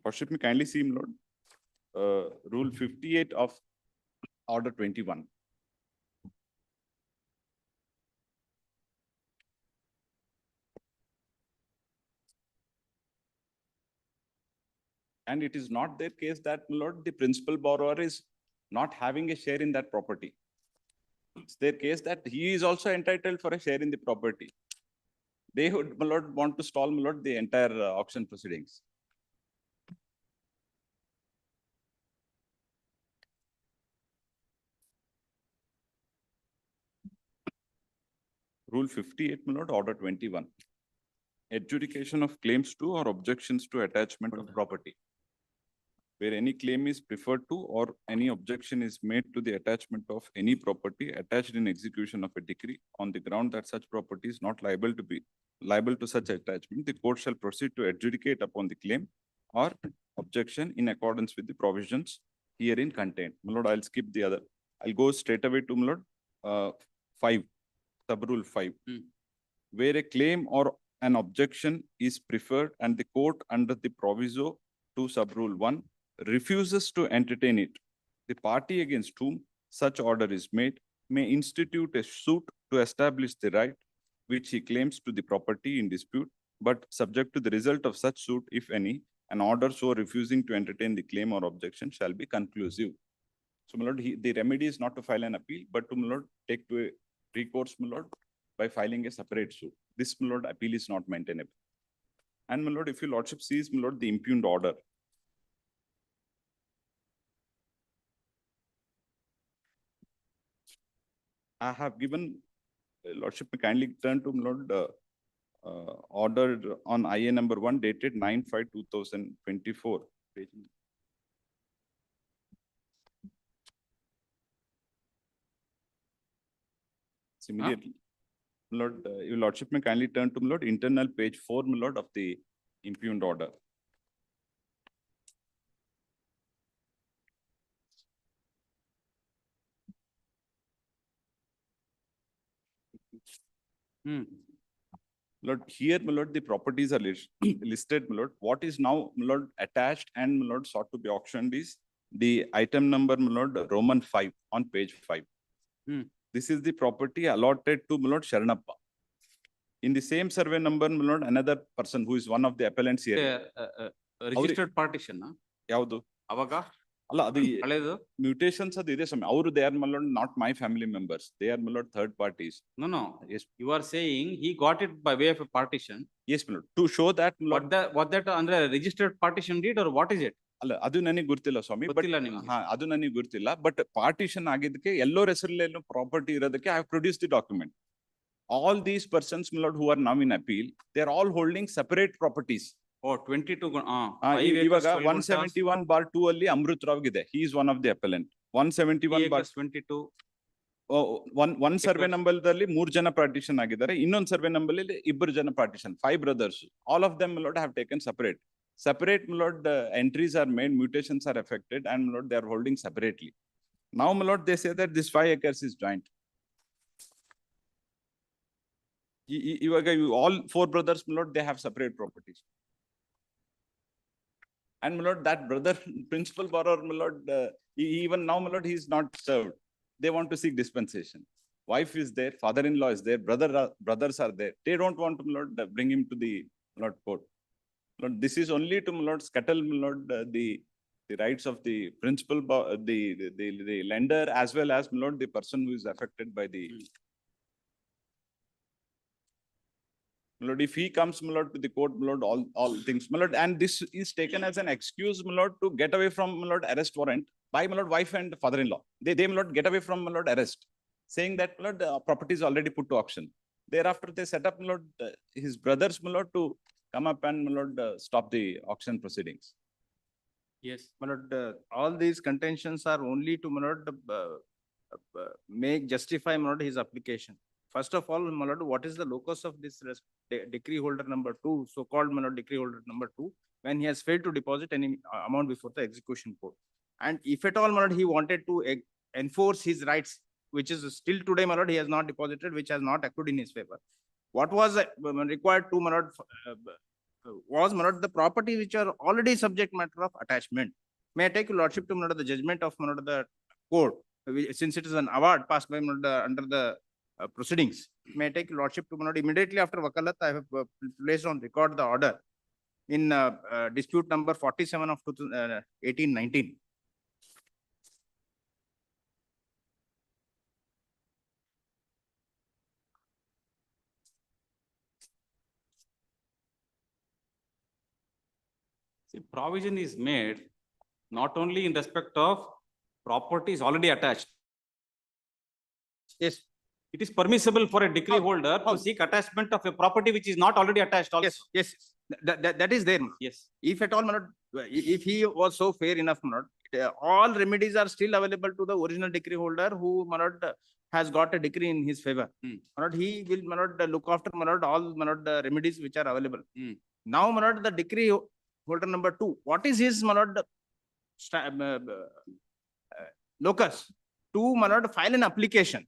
Worship me kindly see, my Lord, Rule 58 of Order 21. And it is not their case that, my Lord, the principal borrower is not having a share in that property. It's their case that he is also entitled for a share in the property. They would, my Lord, want to stall, my Lord, the entire auction proceedings. Rule 58, my Lord, Order 21. Adjudication of claims to or objections to attachment of property. Where any claim is preferred to or any objection is made to the attachment of any property attached in execution of a decree on the ground that such property is not liable to such attachment, the court shall proceed to adjudicate upon the claim or objection in accordance with the provisions herein contained. My Lord, I'll skip the other. I'll go straight away to, my Lord, 5, Sub-Rule 5. Where a claim or an objection is preferred and the court under the proviso to Sub-Rule 1 refuses to entertain it, the party against whom such order is made may institute a suit to establish the right which he claims to the property in dispute, but subject to the result of such suit, if any, an order so refusing to entertain the claim or objection shall be conclusive. So, my lord, the remedy is not to file an appeal, but to, my lord, take to a recourse, my lord, by filing a separate suit. This, my lord, appeal is not maintainable. And, my lord, if your lordship sees, my lord, the impugned order, I have given, lordship may kindly turn to, my lord, order on IA number 1 dated 9/5/2024. Immediately. My lord, your lordship may kindly turn to, my lord, internal page 4, my lord, of the impugned order. Lord, here, my lord, the properties are listed, my lord. What is now, my lord, attached and, my lord, sought to be auctioned is the item number, my lord, Roman 5 on page 5. This is the property allotted to, my lord, Sharanappa. In the same survey number, my lord, another person who is one of the appellants here. Registered partition, Yaudu? Avaga? Alla, adi Haledu? mutations adi ide samay. Avaru, they are, my lord, not my family members. They are, my lord, third parties. No. Yes, you are saying he got it by way of a partition. Yes, my lord. To show that, my lord. What that under a registered partition deed or what is it? ಅಲ್ಲ ಅದು ನನಗೆ ಗೊತ್ತಿಲ್ಲ ಸ್ವಾಮಿ but ಅದು ನನಗೆ ಗೊತ್ತಿಲ್ಲ but partition ಆಗಿದ್ದಕ್ಕೆ ಎಲ್ಲರ ಹೆಸರಲ್ಲೇನು ಪ್ರಾಪರ್ಟಿ ಇರೋದಕ್ಕೆ I have produce the document all these persons milord who are now in appeal they are all holding separate properties 22 ಇವಾಗ 171/2 ಅಲ್ಲಿ ಅಮೃತ್ ರಾವ್ ಇದೆ he is one of the appellant 171/22 one survey number ದಲ್ಲಿ 3 ಜನ partition ಆಗಿದ್ದಾರೆ ಇನ್ನೊಂದು survey number ಅಲ್ಲಿ 2 ಜನ partition 5 brothers all of them milord have taken separate my lord entries are made, mutations are affected and my lord they are holding separately. Now my lord they say that this 5 acres is joint. All 4 brothers my lord they have separate properties. And my lord that brother principal borrower my lord even now my lord he is not served. They want to seek dispensation. Wife is there, father-in-law is there, brothers are there. They don't want to my lord bring him to the my lord court. Lord, this is only to, my lord, scuttle, my lord, the rights of the principal, the lender, as well as, my lord, the person who is affected by the. My lord, if he comes, my lord, to the court, my lord, all things, my lord, and this is taken as an excuse, my lord, to get away from, my lord, arrest warrant by, my lord, wife and father-in-law. They, my lord, get away from, my lord, arrest, saying that, my lord, the property is already put to auction. Thereafter, they set up, my lord, his brothers, my lord, to come up and, my lord, stop the auction proceedings. Yes, my lord, all these contentions are only to, my lord, justify, my lord, his application. First of all, my lord, what is the locus of this decree holder number 2, so-called, my lord, decree holder number 2, when he has failed to deposit any amount before the execution court? And if at all, my lord, he wanted to enforce his rights, which is still today, my lord, he has not deposited, which has not accrued in his favor. What was required to, my lord, was, my lord, the property which are already subject matter of attachment. May I take your lordship to, my lord, the judgment of, my lord, the court, since it is an award passed by, my lord, under the proceedings. May I take your lordship to, my lord, immediately after Vakalat, I have placed on record the order in dispute number 47 of 1819. Provision is made not only in respect of properties already attached. Yes. It is permissible for a decree holder to seek attachment of a property which is not already attached also. Yes. That is there. Yes. If at all, my lord, if he was so fair enough, my lord, all remedies are still available to the original decree holder who, my lord, has got a decree in his favor. My lord, he will, my lord, look after, my lord, all, my lord, the remedies which are available. Now, my lord, the decree holder number 2, what is his, my lord, locus to, my lord, file an application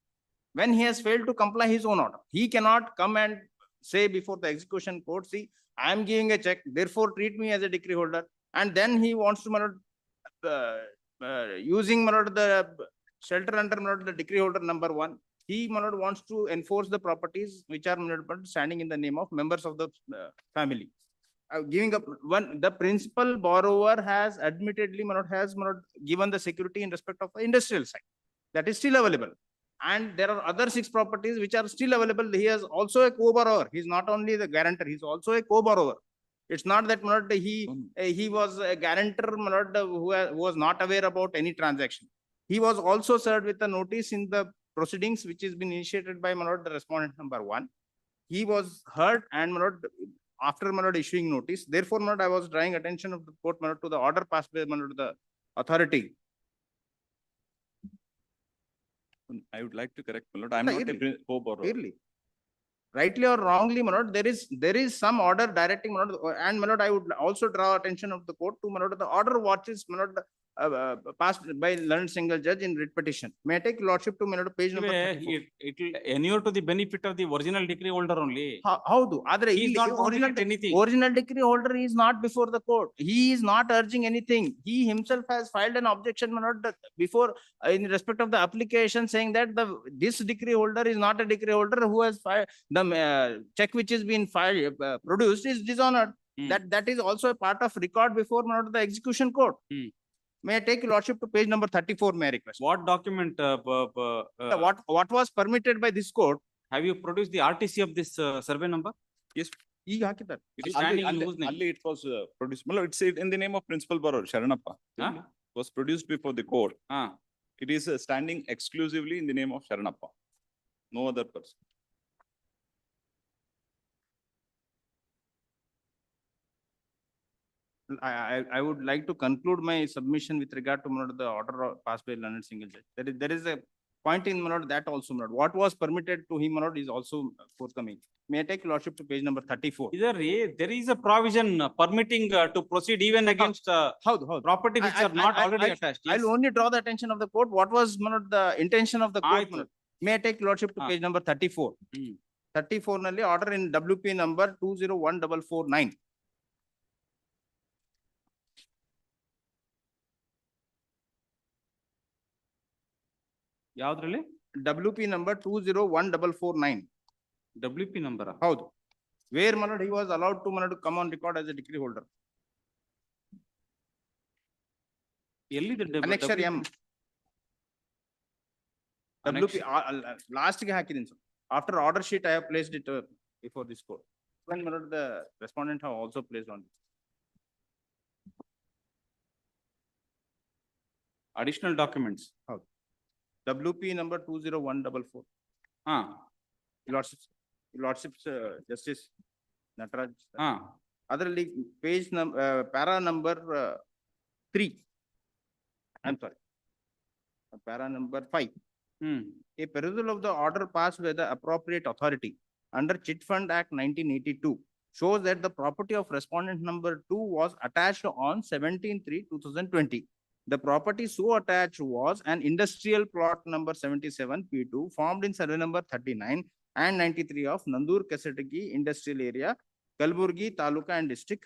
when he has failed to comply his own order? He cannot come and say before the execution court, see, I am giving a check, therefore treat me as a decree holder. And then he wants to, my lord, using, my lord, the shelter under, my lord, the decree holder number 1, He, my lord, wants to enforce the properties which are, my lord, standing in the name of members of the family. Giving up the principal borrower has admittedly, my lord, has, my lord, given the security in respect of the industrial side. That is still available. And there are other 6 properties which are still available. He is also a co-borrower. He is not only the guarantor, he is also a co-borrower. It's not that, my lord, he was a guarantor, my lord, who was not aware about any transaction. He was also served with a notice in the proceedings which has been initiated by, my lord, the respondent number 1. He was heard and, my lord, after, my lord, issuing notice. Therefore, my lord, I was drawing attention of the court, my lord, to the order passed by, my lord, the authority. I would like to correct, my lord. I'm not a co-borrower. Clearly. Rightly or wrongly, my lord, there is some order directing, my lord, and, my lord, I would also draw attention of the court to, my lord, the order what is, my lord, passed by learned single judge in writ petition. May I take lordship to, my lord, page number 34? It will inure to the benefit of the original decree holder only. How do? He is not holding it anything. Original decree holder is not before the court. He is not urging anything. He himself has filed an objection, my lord, before in respect of the application, saying that this decree holder is not a decree holder who has filed the check which is been filed produced is dishonored. That is also a part of record before, my lord, the execution court. May I take lordship to page number 34, may I request? What document? What was permitted by this court? Have you produced the RTC of this survey number? Yes. It is standing in whose name? Only it was produced. Well, it's in the name of principal borrower, Sharanappa. Huh? It was produced before the court. It is standing exclusively in the name of Sharanappa. No other person. I would like to conclude my submission with regard to, my lord, the order passed by learned single judge. There is a point in, my lord, that also, my lord, what was permitted to him, my lord, is also forthcoming. May I take lordship to page number 34? There is a provision permitting to proceed even against property which are not already attached. Yes. I'll only draw the attention of the court. What was, my lord, the intention of the court? My lord? May I take lordship to page number 34? 34 nalli order in WP number 201449. ಯಾವ್ದ್ರಲ್ಲಿ? WP number 201449. WP number. ಹೌದು. Where, my lord, he was allowed to, my lord, come on record as a decree holder. ಎಲ್ಲಿದೆ? Annexure M. WP last ಗೆ ಹಾಕಿದೀನಿ sir. After order sheet, I have placed it before this court. When, my lord, the respondent have also placed on it. Additional documents. ಹೌದು. WP number 20144. Lordships, Justice Nataraj. Otherly page number, para number 3. I'm sorry. Para number 5. A perusal of the order passed by the appropriate authority under Chit Fund Act 1982 shows that the property of respondent number 2 was attached on 17/3/2020. The property so attached was an industrial plot number 77 P2 formed in survey number 39 and 93 of Nandur Kasatagi industrial area, Kalaburagi Taluka and district.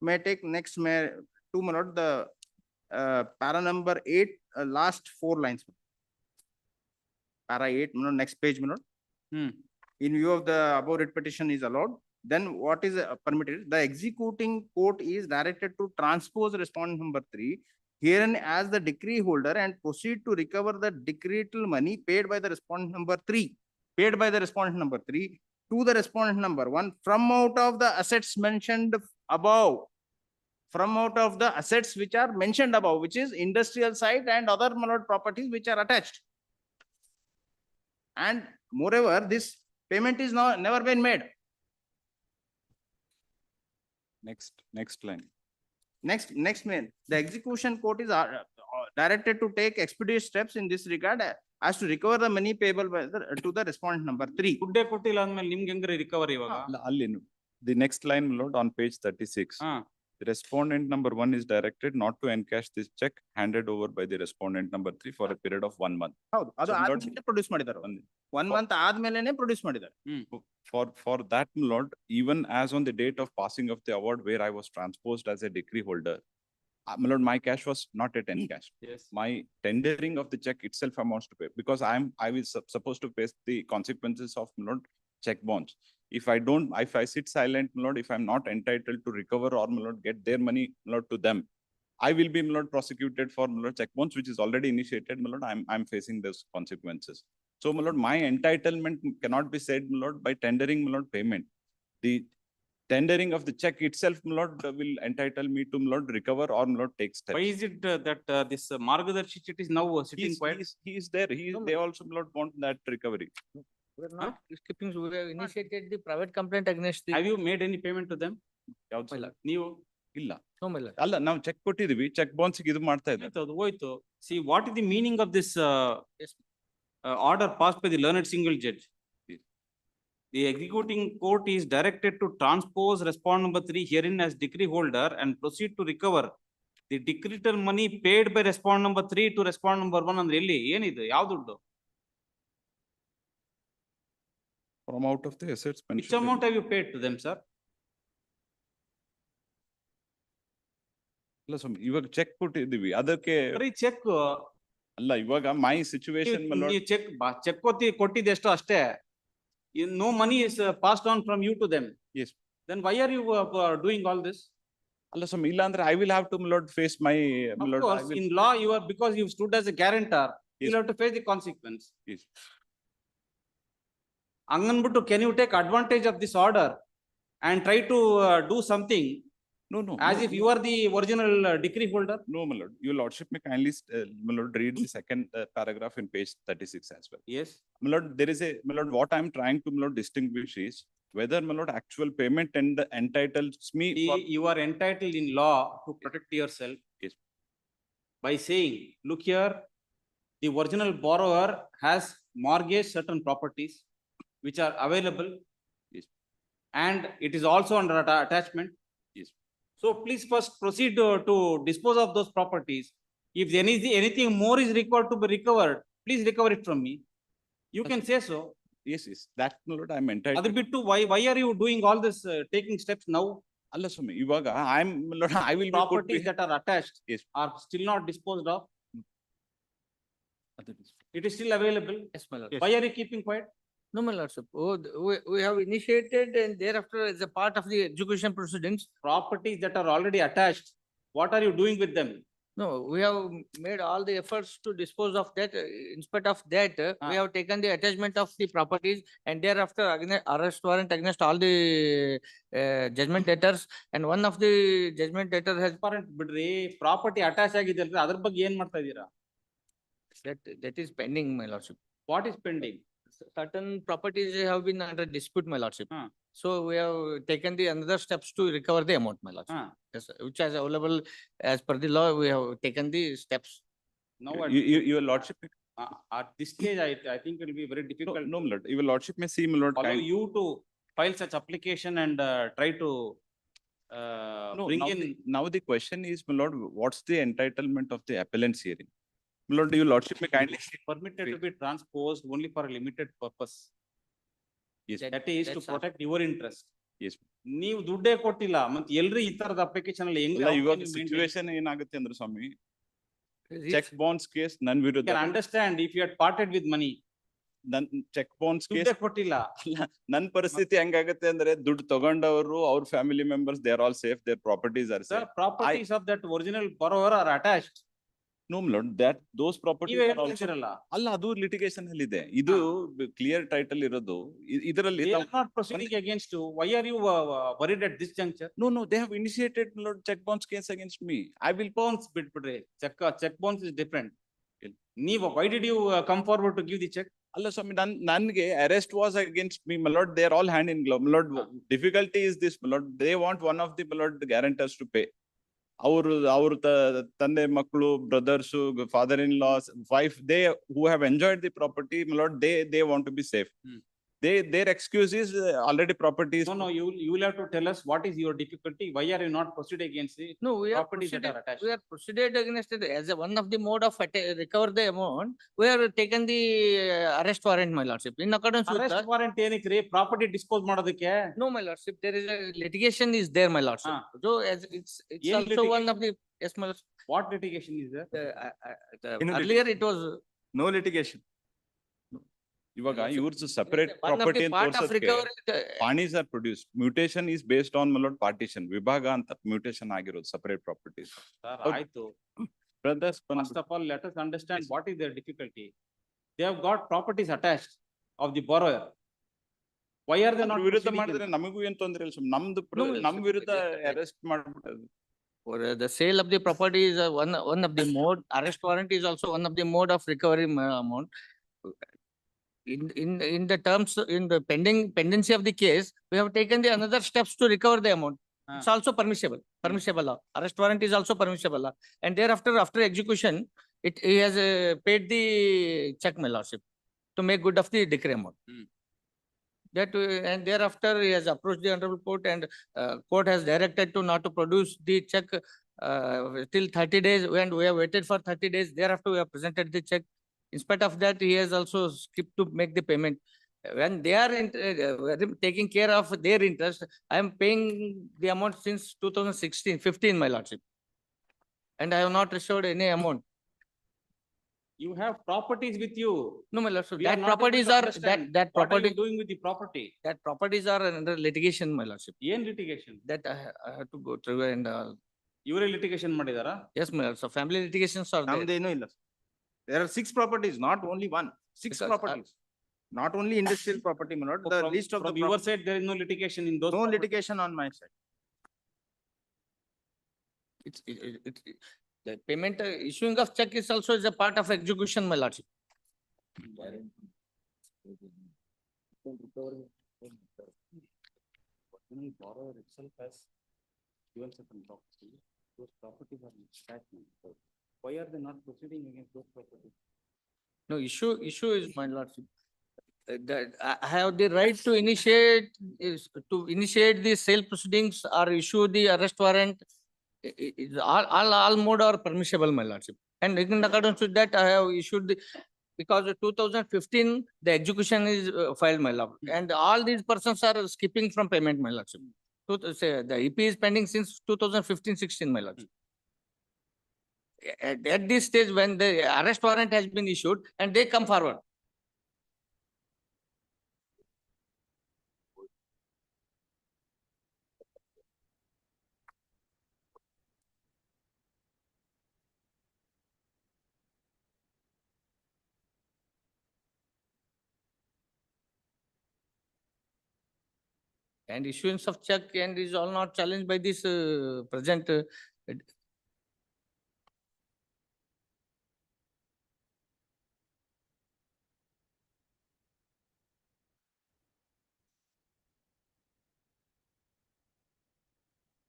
May I take next to, my lord, the para number 8, last 4 lines. Para 8, my lord, next page, my lord. In view of the above writ petition is allowed, then what is permitted? The executing court is directed to transpose respondent number 3 herein as the decree holder and proceed to recover the decretal money paid by the respondent number 3 to the respondent number 1 from out of the assets mentioned above. From out of the assets which are mentioned above, which is industrial site and other, my lord, properties which are attached. And moreover, this payment is now never been made. Next line. Next mail. The execution court is directed to take expeditious steps in this regard as to recover the money payable by to the respondent number 3. ದುಡ್ಡೇ ಕೊಟ್ಟಿಲ್ಲ ಅಂದ್ಮೇಲೆ ನಿಮ್ಗೆ ಹೆಂಗ್ರಿ recovery ಇವಾಗ? ಅಲ್ಲಿ the next line, my lord, on page 36. The respondent number 1 is directed not to encash this check handed over by the respondent number 3 for a period of 1 month. ಹೌದು, ಅದು ಆದ್ಮೇಲೆ ಪ್ರೊಡ್ಯೂಸ್ ಮಾಡಿದ್ದಾರೆ. 1 month ಆದ್ಮೇಲೆನೇ ಪ್ರೊಡ್ಯೂಸ್ ಮಾಡಿದ್ದಾರೆ. For that, my lord, even as on the date of passing of the award where I was transposed as a decree holder, my lord, my cash was not at any cash. Yes. My tendering of the check itself amounts to pay, because I was supposed to face the consequences of, my lord, check bonds. If I sit silent, my lord, if I'm not entitled to recover or, my lord, get their money, my lord, to them, I will be, my lord, prosecuted for, my lord, check bonds, which is already initiated, my lord. I'm facing those consequences. So, my lord, my entitlement cannot be said, my lord, by tendering, my lord, payment. The tendering of the check itself, my lord, will entitle me to, my lord, recover or, my lord, take steps. Why is it that this Margadarshi chit is now sitting quiet? He is there. They also, my lord, want that recovery. We're not skipping, we have initiated the private complaint against the. Have you made any payment to them? ಯಾವ್ದು ಇಲ್ಲ. ನೀವು ಇಲ್ಲ. No, my lord. ಅಲ್ಲ, ನಾವು check ಕೊಟ್ಟಿದೀವಿ, check bounce ಇದು ಮಾಡ್ತಾ ಇದ್ದಾರೆ. ಆಯ್ತು, ಅದು ಹೋಯ್ತು. See, what is the meaning of this order passed by the learned single judge? The executing court is directed to transpose respondent number 3 herein as decree holder and proceed to recover the decretor money paid by respondent number 3 to respondent number 1 ಅಂದ್ರೆ ಎಲ್ಲಿ ಏನಿದು ಯಾವ ದುಡ್ಡು? From out of the assets Which mentioned. amount have you paid to them, sir? ಅಲ್ಲ ಸ್ವಾಮಿ, ಇವಾಗ check ಕೊಟ್ಟಿದೀವಿ, ಅದಕ್ಕೆ ಬರೀ check ಅಲ್ಲ, ಇವಾಗ ಮೈ ಸಿಚುವೇಶನ್, ನೀವು ಚೆಕ್ ಕೊಟ್ಟಿದ್ದು ಎಷ್ಟು ಅಷ್ಟೇ. No money is passed on from you to them. Yes. Then why are you doing all this? ಅಲ್ಲ ಸ್ವಾಮಿ, ಇಲ್ಲ ಅಂದ್ರೆ I will have to, my lord, face my, my Of lord, course, in law you are, because you stood as a guarantor, you'll have to face the consequence. Yes. Anganbuttu, can you take advantage of this order and try to do something? No. As if you are the original decree holder? No, my lord. Your lordship may kindly, my lord, read the second paragraph in page 36 as well. Yes. My lord, there is my lord, what I'm trying to, my lord, distinguish is whether, my lord, actual payment and entitles me for. You are entitled in law to protect yourself. Yes. By saying, look here, the original borrower has mortgaged certain properties which are available. Yes. And it is also under attachment. Yes. So please first proceed to dispose of those properties. If anything more is required to be recovered, please recover it from me. You can say so. Yes. That, my lord, I'm entitled. Adu bittu, why are you doing all this, taking steps now? ಅಲ್ಲ ಸ್ವಾಮಿ, ಇವಾಗ my lord, I will Properties that are attached. Yes. Are still not disposed of. It is still available. Yes, my lord. Yes. Why are you keeping quiet? No, my lordship. Oh, we have initiated and thereafter as a part of the execution proceedings. Properties that are already attached, what are you doing with them? No, we have made all the efforts to dispose of that. In spite of that, we have taken the attachment of the properties and thereafter arrest warrant against all the judgment debtors, and one of the judgment debtor has. ಬಿಡ್ರಿ, property attach ಆಗಿದೆ ಅಲ್ರಿ, ಅದ್ರ ಬಗ್ಗೆ ಏನ್ ಮಾಡ್ತಾ ಇದೀರಾ? That is pending, my lordship. What is pending? Certain properties have been under dispute, my lordship. So we have taken the another steps to recover the amount, my lordship. Yes, which is available as per the law. We have taken the steps. Now, your lordship, at this stage, I think it will be very difficult. No, my lord. Your lordship may see, my lord, allow you to file such application and try to bring in. Now the question is, my lord, what's the entitlement of the appellant's hearing? My lord, your lordship may kindly. Permitted to be transposed only for a limited purpose. Yes. That is to protect your interest. Yes. ನೀವು ದುಡ್ಡೇ ಕೊಟ್ಟಿಲ್ಲ, ಮತ್ತೆ ಎಲ್ರಿ ಈ ತರದ application ಅಲ್ಲಿ ಹೆಂಗ್? ಇವಾಗ ಸಿಚುವೇಶನ್ ಏನಾಗುತ್ತೆ ಅಂದ್ರೆ ಸ್ವಾಮಿ, ಚೆಕ್ ಬೌನ್ಸ್ ಕೇಸ್ ನನ್ ವಿರುದ್ಧ. Can understand if you had parted with money. ನನ್ ಚೆಕ್ ಬೌನ್ಸ್ ಕೇಸ್ ದುಡ್ಡೇ ಕೊಟ್ಟಿಲ್ಲ. ನನ್ ಪರಿಸ್ಥಿತಿ ಹೆಂಗಾಗತ್ತೆ ಅಂದ್ರೆ, ದುಡ್ಡು ತಗೊಂಡವರು, ಅವ್ರ family members, they are all safe, there properties are safe. Properties of that original borrower are attached. No, my lord, that those properties are also. ಅಲ್ಲ, ಅದು ಲಿಟಿಗೇಷನ್ ಅಲ್ಲಿ ಇದೆ. ಇದು ಕ್ಲಿಯರ್ ಟೈಟಲ್ ಇರೋದು ಇದರಲ್ಲಿ. They are not proceeding against you. Why are you worried at this juncture? No, they have initiated, my lord, check bounce case against me. I will bounce ಬಿಟ್ಬಿಡ್ರಿ. Check bounce is different. ನೀವು, why did you come forward to give the check? ಅಲ್ಲ ಸ್ವಾಮಿ, ನನ್ಗೆ arrest was against me, my lord. They are all hand in glove, my lord. Difficulty is this, my lord. They want one of the, my lord, guarantors to pay. ಅವ್ರ ತಂದೆ ಮಕ್ಕಳು, brothers, father in loss, wife, they who have enjoyed the property, my lord, they want to be safe. their excuse is already property is. No, you will have to tell us what is your difficulty. Why are you not proceeding against the No, we are properties that are attached? we are proceeded against it as one of the mode of recover the amount. We have taken the arrest warrant, my lordship. In accordance with Arrest that. warrant ಏನಕ್ಕೆ property dispose ಮಾಡೋದಕ್ಕೆ? No, my lordship, there is a litigation is there, my lordship. So as it's ಏನ್ also one of the, yes, my lordship. What litigation is there? Earlier it was. No litigation. ಇವಾಗ ಇವ್ರದ್ದು separate One of property the ಅಂತ part of ತೋರ್ಸೋದಕ್ಕೆ recovery. ಪಾಣೀಸ್ are produced. Mutation is based on ಮಲೋಡ್ partition. ವಿಭಾಗ ಅಂತ mutation ಆಗಿರೋದು separate properties. Sir, ಆಯ್ತು. Brothers, First of all, let us understand what is their difficulty. They have got properties attached of the borrower. Why are they not ವಿರುದ್ಧ proceeding ಮಾಡಿದ್ರೆ in- ನಮಗೂ ಏನ್ ತೊಂದ್ರೆ ಇಲ್ಲ ಸ್ವಾಮಿ. ನಮ್ದು No, ನಮ್ ವಿರುದ್ಧ arrest ಮಾಡ್ಬಿಟ್ಟದು. For the sale of the property is one of the mode, arrest warrant is also one of the mode of recovery amount. In the terms, in the pendency of the case, we have taken the another steps to recover the amount. It's also permissible law. Arrest warrant is also permissible law. And thereafter, after execution, he has paid the check, my lordship, to make good of the decree amount. That and thereafter he has approached the honorable court, and court has directed to not to produce the check till 30 days, and we have waited for 30 days. Thereafter we have presented the check. In spite of that, he has also skipped to make the payment. When they are taking care of their interest, I am paying the amount since 2015, my lordship, and I have not received any amount. You have properties with you. No, my lordship, We are that not able properties to are, understand. that What are property, you doing with the property? that properties are under litigation, my lordship. ಏನ್ litigation? That I have to go through and, ಇವರೇ litigation ಮಾಡಿದಾರಾ? yes, my lord, so family litigations are there. ನಮ್ದೇನೂ ಇಲ್ಲ. There are 6 properties, not only one. 6 Because, properties. Not only industrial property, my lord, the list of the. From your side, there is no litigation in those. No properties. litigation on my side. The payment, issuing of check is also is a part of execution, my lordship. When the borrower itself has given certain property, those properties are attachment. Why are they not proceeding against those properties? No, issue is, my lordship, that I have the right to initiate the sale proceedings or issue the arrest warrant. All mode are permissible, my lordship. And in accordance with that, I have issued the, because of 2015, the execution is filed, my lord. And all these persons are skipping from payment, my lordship. So to say, the EP is pending since 2015-16, my lordship. At this stage, when the arrest warrant has been issued and they come forward. And issuance of check and is all not challenged by this present.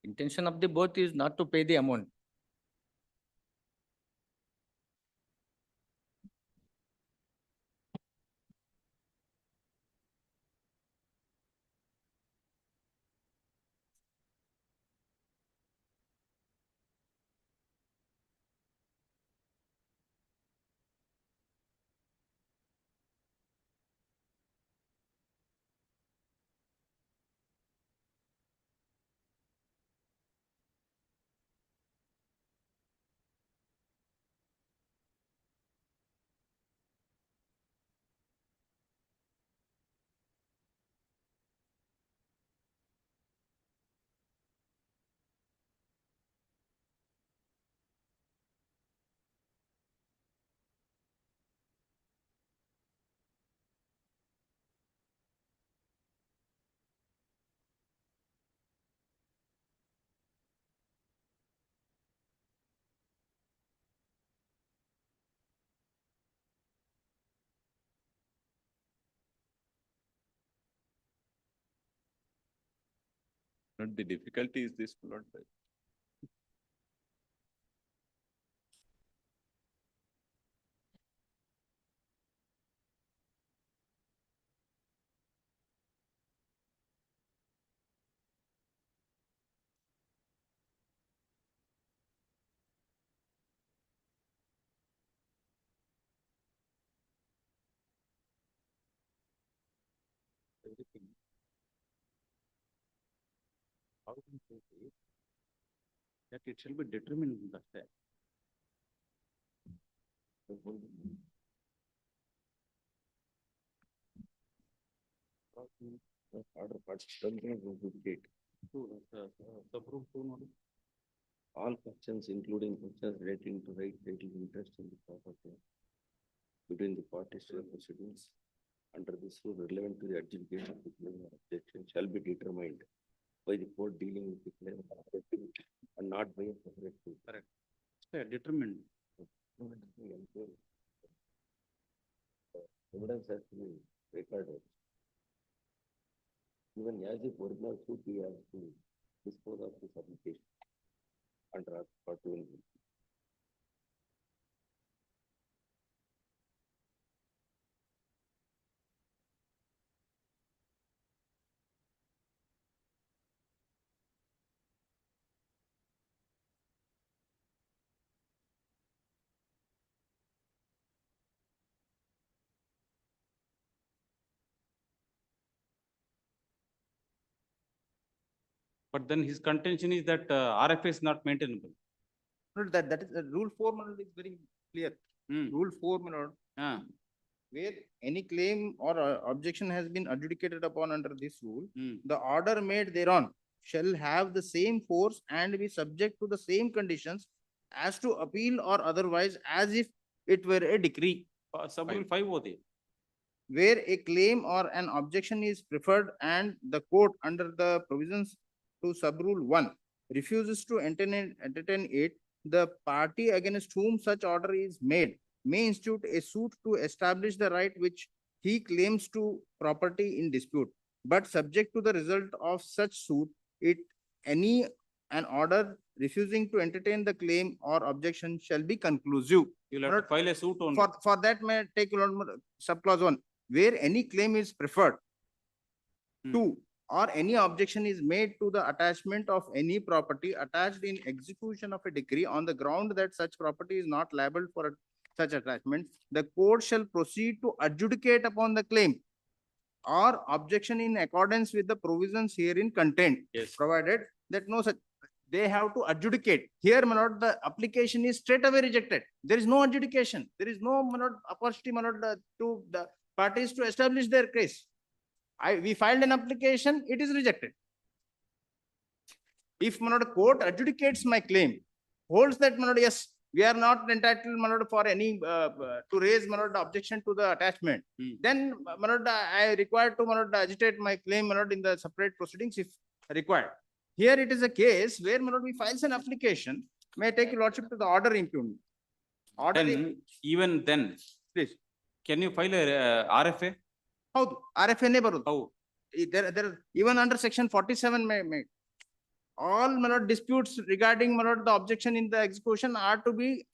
Intention of the both is not to pay the amount. Not the difficulty is this, my lord. everything. How do you say it? That it shall be determined in the step. Order participant will duplicate. Subgroup 2 no? All questions, including questions relating to right, title, interest in the property between the parties to the proceedings under this rule relevant to the adjudication of the claim or objection shall be determined by the court dealing with the claim or objection and not by a separate court. Correct. Determined. Evidence has to be recorded. Even as if original suit, he has to dispose of this application under Article 2. But then his contention is that RFA is not maintainable. No, that is, rule 4 my lord, is very clear. Rule 4 my lord, where any claim or objection has been adjudicated upon under this rule, the order made thereon shall have the same force and be subject to the same conditions as to appeal or otherwise as if it were a decree. Sub-rule 5 होते. Where a claim or an objection is preferred and the court under the provisions to sub-rule 1 refuses to entertain it, the party against whom such order is made may institute a suit to establish the right which he claims to property in dispute. But subject to the result of such suit, an order refusing to entertain the claim or objection shall be conclusive. You'll have to file a suit only. For that may take subclause 1, where any claim is preferred. 2, or any objection is made to the attachment of any property attached in execution of a decree on the ground that such property is not liable for such attachment, the court shall proceed to adjudicate upon the claim or objection in accordance with the provisions herein contained. Yes. Provided that no such, they have to adjudicate. Here, my lord, the application is straight away rejected. There is no adjudication. There is no, my lord, opportunity, my lord, to the parties to establish their case. We filed an application, it is rejected. If my lord, court adjudicates my claim, holds that, my lord, yes, we are not entitled, my lord, for any to raise, my lord, objection to the attachment, then, my lord, I require to, my lord, agitate my claim, my lord, in the separate proceedings if required. Here it is a case where, my lord, we files an application, may take your lordship to the order impugned. Even then, please, can you file a RFA? How RFA neighborhood? How? There even under section 47 may all, my lord, disputes regarding, my lord, the objection in the execution are to be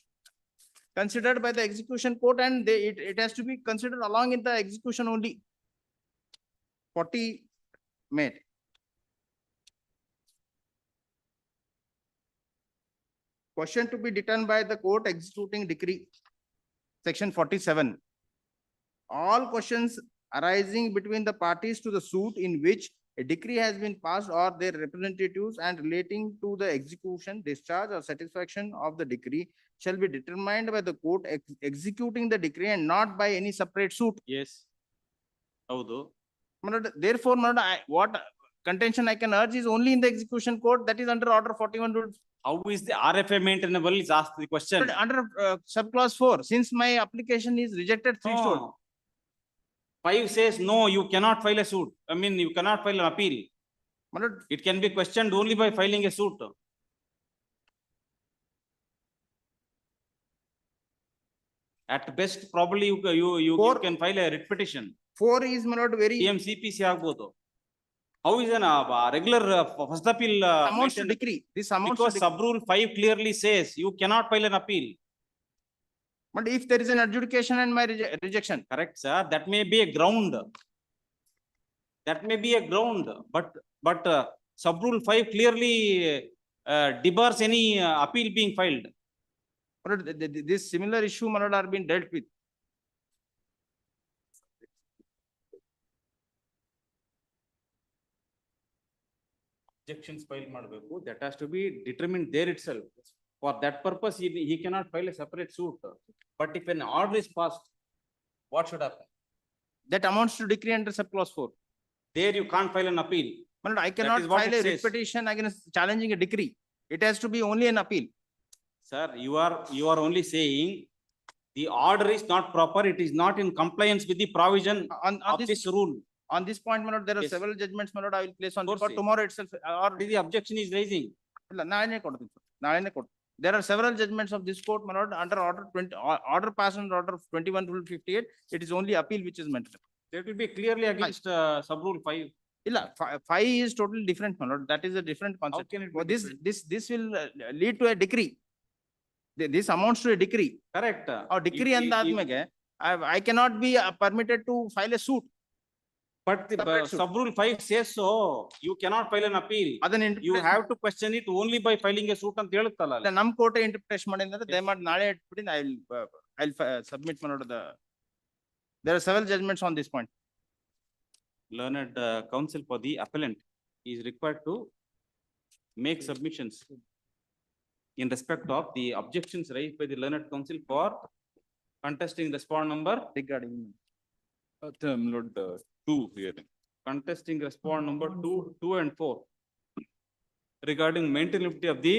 considered by the execution court, and it has to be considered along in the execution only. 40 made. Question to be determined by the court executing decree. Section 47. All questions arising between the parties to the suit in which a decree has been passed or their representatives and relating to the execution, discharge or satisfaction of the decree shall be determined by the court executing the decree and not by any separate suit. Yes. Howdo? Therefore, what contention I can urge is only in the execution court, that is under order 41 rules. How is the RFA maintainable is asked the question. But under subclause 4, since my application is rejected, 3 stood. 5 says, no, you cannot file a suit. I mean, you cannot file an appeal. It can be questioned only by filing a suit. At best, probably you can file a writ petition. 4 is not very. CPC agbodu. How is an regular first appeal? Amounts to decree. This amounts because sub-rule 5 clearly says you cannot file an appeal. But if there is an adjudication and my rejection. Correct, sir. That may be a ground. That may be a ground. But sub-rule 5 clearly debars any appeal being filed. But this similar issue may not have been dealt with. objections file ಮಾಡಬೇಕು, that has to be determined there itself. For that purpose, he cannot file a separate suit. But if an order is passed, what should happen? That amounts to decree under subclause 4. There you can't file an appeal. My lord, I cannot is what file it a writ says. petition against challenging a decree. It has to be only an appeal. Sir, you are only saying the order is not proper, it is not in compliance with the provision On of this rule. On this point, my lord, there are Yes. several judgments, my lord, I will place on Course, record yes. tomorrow itself, or What is the objection is raising? ನಾಳೆನೇ ಕೊಡ್ತೀನಿ sir. ನಾಳೆನೇ ಕೊಡ್ತೀನಿ. There are several judgments of this court, my lord, under order 20, order passed under order 21 rule 58. It is only appeal which is mentioned. That will be clearly against sub rule 5. Illa, 5 is totally different, my lord. That is a different concept. can it be Well, different? this will lead to a decree. This amounts to a decree. Correct. Or decree and ಆದ್ಮೇಲೆ I cannot be permitted to file a suit. But the Separate suit. sub rule 5 says so, you cannot file an appeal. You have to question it only by filing a suit ಅಂತ ಹೇಳುತ್ತಲ್ಲ. ನಮ್ court interpretation ಮಾಡಿದ್ರೆ ದಯಮಾಡಿ ನಾಳೆ ಇಟ್ಬಿಟ್ಟು I will submit my lord the. There are several judgments on this point. Learned counsel for the appellant is required to make submissions in respect of the objections raised by the learned counsel for contesting respond number Regarding. Lord 2 here. Contesting respond number 2 and 4 regarding maintainability of the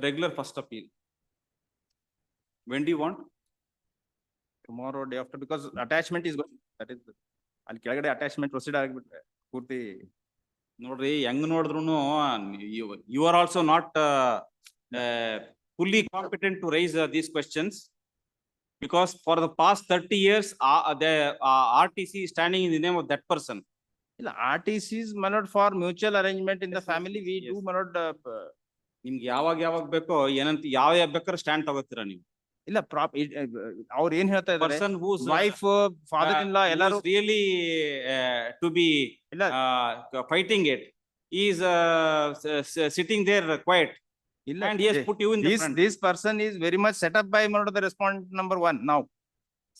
regular first appeal. When do you want? Tomorrow, day after, because attachment is going, that is, ಅಲ್ಲಿ ಕೆಳಗಡೆ attachment proceed ಆಗಿಬಿಟ್ರೆ ಪೂರ್ತಿ. ನೋಡ್ರಿ ಹೆಂಗ್ ನೋಡಿದ್ರು you are also not fully competent to raise these questions because for the past 30 years the RTC is standing in the name of that person. ಇಲ್ಲ RTCs, my lord, for mutual arrangement in the family, we do, my lord, ನಿಮ್ಗೆ ಯಾವಾಗ ಬೇಕೋ ಏನಂತ ಯಾವ ಬೇಕಾದ್ರೆ stand ತಗೋತೀರಾ ನೀವು? ಇಲ್ಲ ಅವ್ರು ಏನ್ ಹೇಳ್ತಾ ಇದ್ದಾರೆ, Person whose wife, father in law ಎಲ್ಲರೂ really to be ಇಲ್ಲ fighting it is sitting there quiet ಇಲ್ಲ and he has put you in the front. this person is very much set up by, my lord, the respondent number 1 now.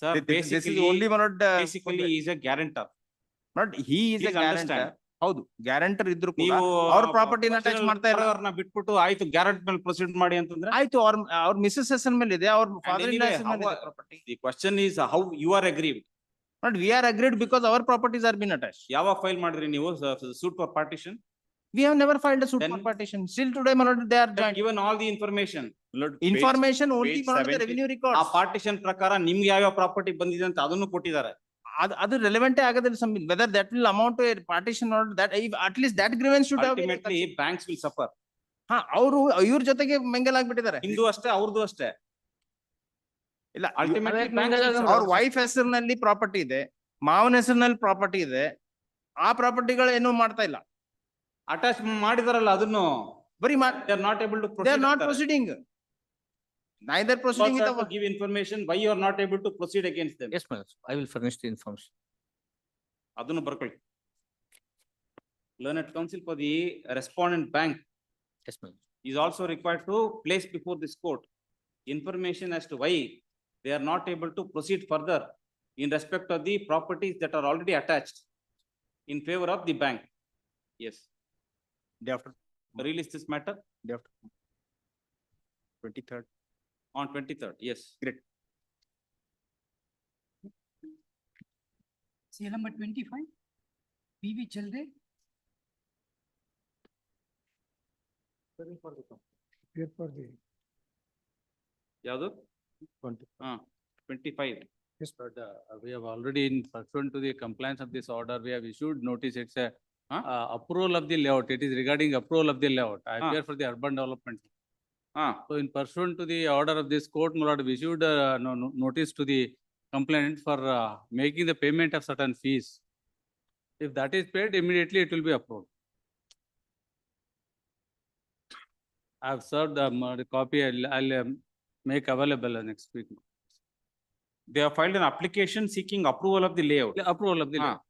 Sir, This is only, my lord, basically he is a guarantor. But he is a Please guarantor. understand. ಹೌದು, guarantor ಇದ್ರು ಕೂಡ ನೀವು ಅವ್ರ ಪ್ರಾಪರ್ಟಿನ attach ಮಾಡ್ತಾ ಇಲ್ಲ. ಅವ್ರನ್ನ ಬಿಟ್ಬಿಟ್ಟು ಆಯ್ತು ಗ್ಯಾರಂಟ್ ಮೇಲೆ ಪ್ರೊಸೀಡ್ ಮಾಡಿ ಅಂತಂದ್ರೆ ಆಯ್ತು, ಅವ್ರ ಮಿಸಸ್ ಹೆಸರು ಮೇಲೆ ಇದೆ, ಅವ್ರ ಫಾದರ್ ಇನ್ ಲಾ ಹೆಸರು ಮೇಲೆ ಇದೆ property. the question is how you are aggrieved. But we are agreed because our properties are been attached. ಯಾವಾಗ ಫೈಲ್ ಮಾಡಿದ್ರಿ ನೀವು suit for partition? We have never filed a suit for Then- partition. Still today, my lord, they are joined. Given all the information. Lord, Information only, page my lord, the 70. revenue ಆ records. Partition ಪ್ರಕಾರ ನಿಮ್ಗೆ ಯಾವ property ಬಂದಿದೆ ಅಂತ ಅದನ್ನು ಕೊಟ್ಟಿದ್ದಾರೆ. ಅದು relevant ಆಗೋದಿಲ್ಲ Sambit, whether that will amount to partition or that at least that grievance should have been. Ultimately banks will suffer. ಹಾ, ಅವರು ಇವ್ರ ಜೊತೆಗೆ ಮೆಂಗಲ್ ಆಗ್ಬಿಟ್ಟಿದ್ದಾರೆ. ಹಿಂದೂ ಅಷ್ಟೇ ಅವ್ರದ್ದು ಅಷ್ಟೇ. ಇಲ್ಲ, Ultimately banks will ಅವ್ರ suffer. ವೈಫ್ ಹೆಸರಿನಲ್ಲಿ ಪ್ರಾಪರ್ಟಿ ಇದೆ, ಮಾವನ ಹೆಸರಿನಲ್ಲಿ ಪ್ರಾಪರ್ಟಿ ಇದೆ, ಆ ಪ್ರಾಪರ್ಟಿಗಳು ಏನು ಮಾಡ್ತಾ ಇಲ್ಲ. ಅಟ್ಯಾಚ್ ಮಾಡಿದಾರಲ್ಲ ಅದನ್ನು ಬರೀ they are not able to they are proceed not ಅಂತಾರೆ. proceeding. Neither proceeding with Also have to give information why you are not able to proceed against them. Yes, madam, I will furnish the information. ಅದನ್ನು ಬರ್ಕೊಳ್ಳಿ. Learned counsel for the respondent bank Yes, madam. is also required to place before this court information as to why they are not able to proceed further in respect of the properties that are already attached in favor of the bank. Yes, Day after, release this matter day after. 23rd. on 23rd. Yes. Great. Serial number 25, PV Chalde. Here for the, ಯಾವುದು? 25. Yes, but we have already in pursuant to the compliance of this order, we have issued notice. It's a approval of the layout. It is regarding approval of the layout. I appear for the urban development. So in pursuant to the order of this court, my lord, we issued notice to the complainant for making the payment of certain fees. If that is paid, immediately it will be approved. I have served the copy. I'll make available next week. They have filed an application seeking approval of the layout. The approval of the layout.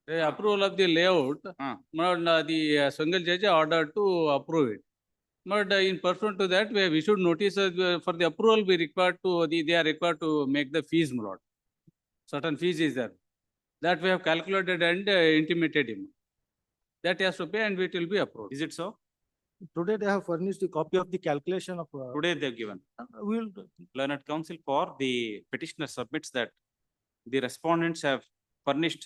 The approval of the layout, my lord, the single judge ordered to approve it. But in pursuant to that, we have issued notice for the approval. We required to they are required to make the fees, my lord. Certain fees is there that we have calculated and intimated him. that he has to pay and it will be approved. Is it so? Today they have furnished the copy of the calculation of. Today they've given. We'll, Learned counsel for the petitioner submits that the respondents have furnished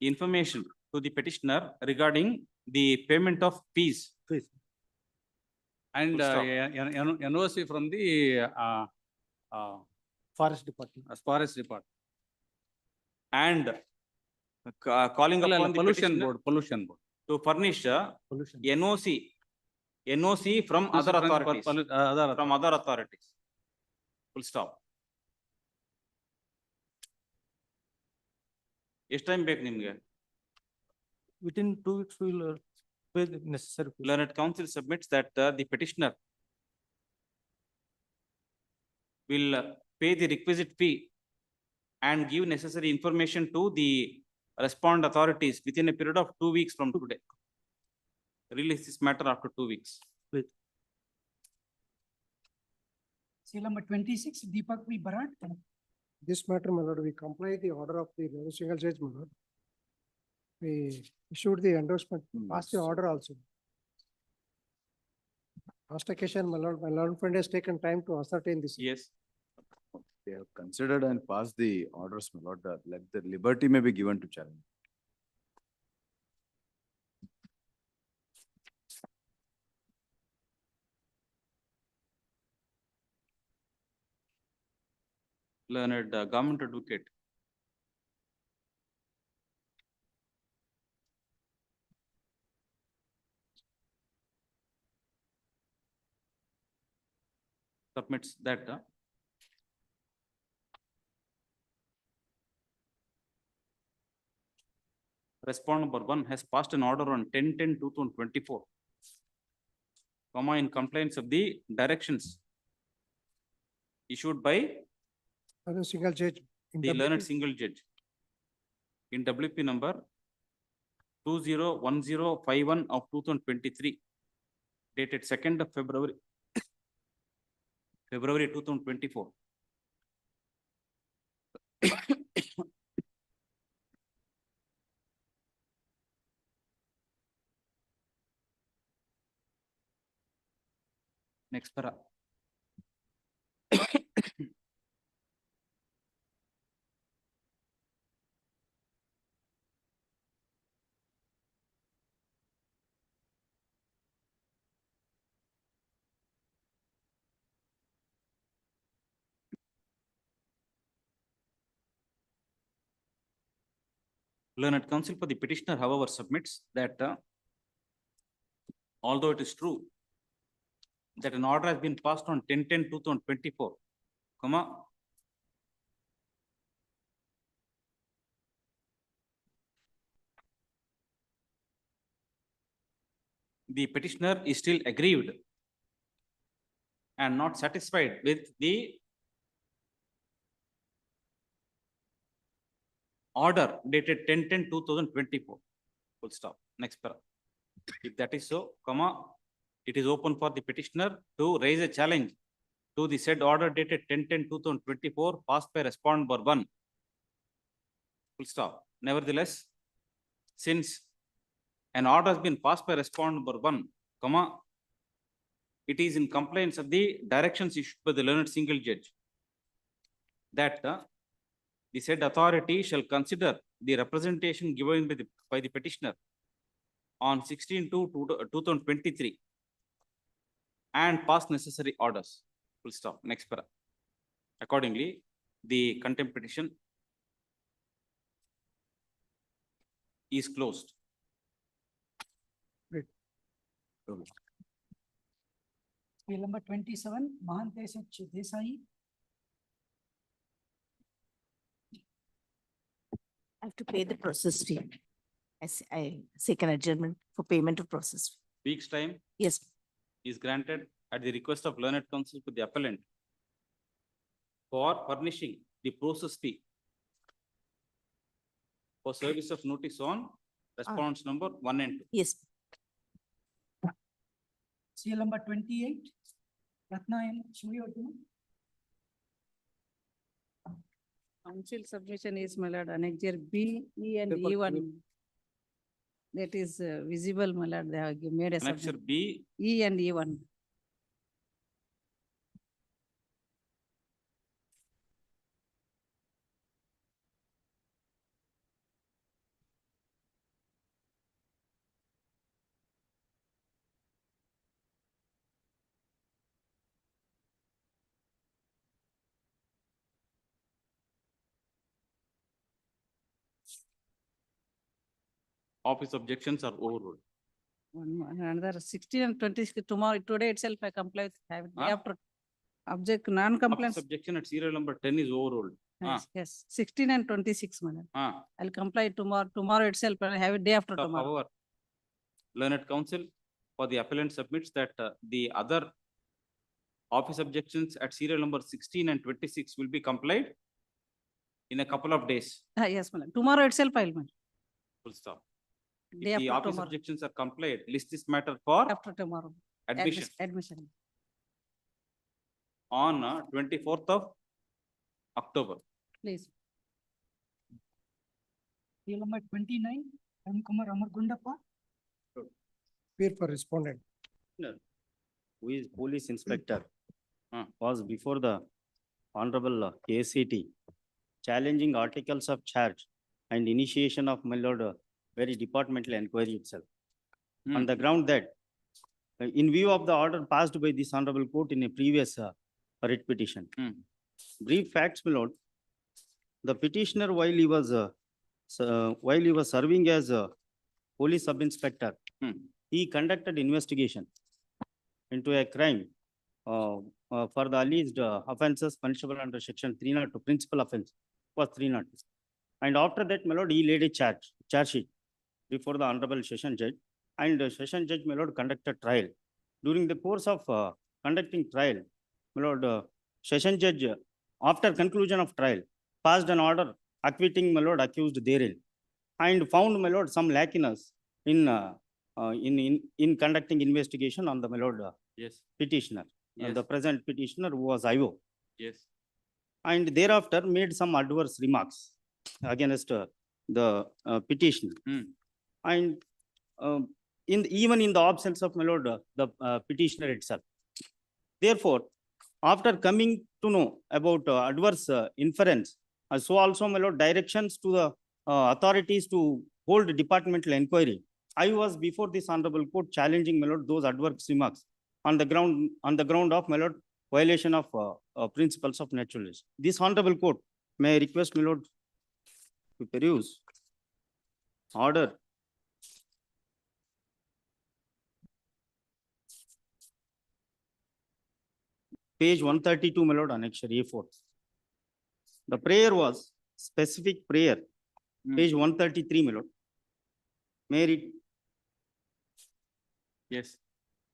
information to the petitioner regarding the payment of fees. Fees. And Full stop. NOC from the Forest Department. Forest Department. And calling upon the pollution petitioner board to furnish Pollution. NOC from other authorities. From other authorities. Full stop. ಎಷ್ಟು time ಬೇಕು ನಿಮ್ಗೆ? Within 2 weeks, we will pay the necessary. fees. Learned counsel submits that the petitioner will pay the requisite fee and give necessary information to the respond authorities within a period of 2 weeks from today. Release this matter after 2 weeks. Seal number 26, Deepak V. Barat. This matter, my lord, we comply the order of the single judge, my lord. We issued the endorsement, passed the order also. Last occasion, my lord friend has taken time to ascertain this. Yes. They have considered and passed the orders, my lord, that let the liberty may be given to challenge. Learned government advocate. Submits that respond number 1 has passed an order on 10/10/2024, in compliance of the directions issued by Single judge. the learned single judge in WP number 201051 of 2023, dated 2nd of February 2024. Next para. Learned counsel for the petitioner, however, submits that although it is true that an order has been passed on 10/10/2024, the petitioner is still aggrieved and not satisfied with the order dated 10/10/2024. Full stop. Next para. If that is so, it is open for the petitioner to raise a challenge to the said order dated 10/10/2024 passed by respond number 1. Full stop. Nevertheless, since an order has been passed by respond number 1, it is in compliance of the directions issued by the learned single judge that the said authority shall consider the representation given by the petitioner on 16/2/2023 and pass necessary orders. Full stop. Next para. Accordingly, the contempt petition is closed. Seal number 27, Mahantesh H. Desai. I have to pay the process fee. I seek an adjournment for payment of process fee. Week's time Yes, is granted at the request of learned counsel to the appellant for furnishing the process fee for service of notice on response number 1 and 2. yes. Seal number 28, Ratna N. Suryodhana. Council submission is, my lord, annexure B, E and Paper E1. That is visible, my lord, they have made a Annexure subject. B, E and E1. office objections are overruled. One more, another 16 and 26 tomorrow, today itself I comply with, have it day Huh? after. Object Office non-compliance. objection at serial number 10 is overruled. Yes, 16 and 26, madam. Ah. I'll comply tomorrow itself, I'll have it day after tomorrow. However, learned counsel for the appellant submits that the other office objections at serial number 16 and 26 will be complied in a couple of days. Yes, madam. Tomorrow itself I'll, madam. Full stop. Day If the after office tomorrow. objections are complied, list this matter for After tomorrow. admission Admission. on 24th of October. Please. Seal number 29, M. Kumar Amar Gundappa. Appear for respondent. Who is police inspector, was before the Honorable KCT, challenging articles of charge and initiation of my lord, very departmental inquiry itself. On the ground that, in view of the order passed by this Honorable Court in a previous writ petition. Brief facts, my lord. The petitioner, while he was serving as a police sub-inspector, he conducted investigation into a crime for the alleged offences punishable under section 302, principal offence was 302. And after that, my lord, he laid a charge sheet before the Honorable Session Judge, and Session Judge, my lord, conducted trial. During the course of conducting trial, my lord, Session Judge, after conclusion of trial, passed an order acquitting, my lord, accused therein, and found, my lord, some lackiness in conducting investigation on the, my lord, Yes. petitioner, Yes. the present petitioner who was IO, Yes. and thereafter made some adverse remarks against the petitioner. And even in the absence of, my lord, the petitioner itself. Therefore, after coming to know about adverse inference, so also, my lord, directions to the authorities to hold departmental inquiry, I was before this Honorable Court challenging, my lord, those adverse remarks on the ground of, my lord, violation of principles of naturalism. This Honorable Court, may I request, my lord, to peruse order page 132, my lord, annexure A4. The prayer was specific prayer, page 133, my lord. May I read? Yes.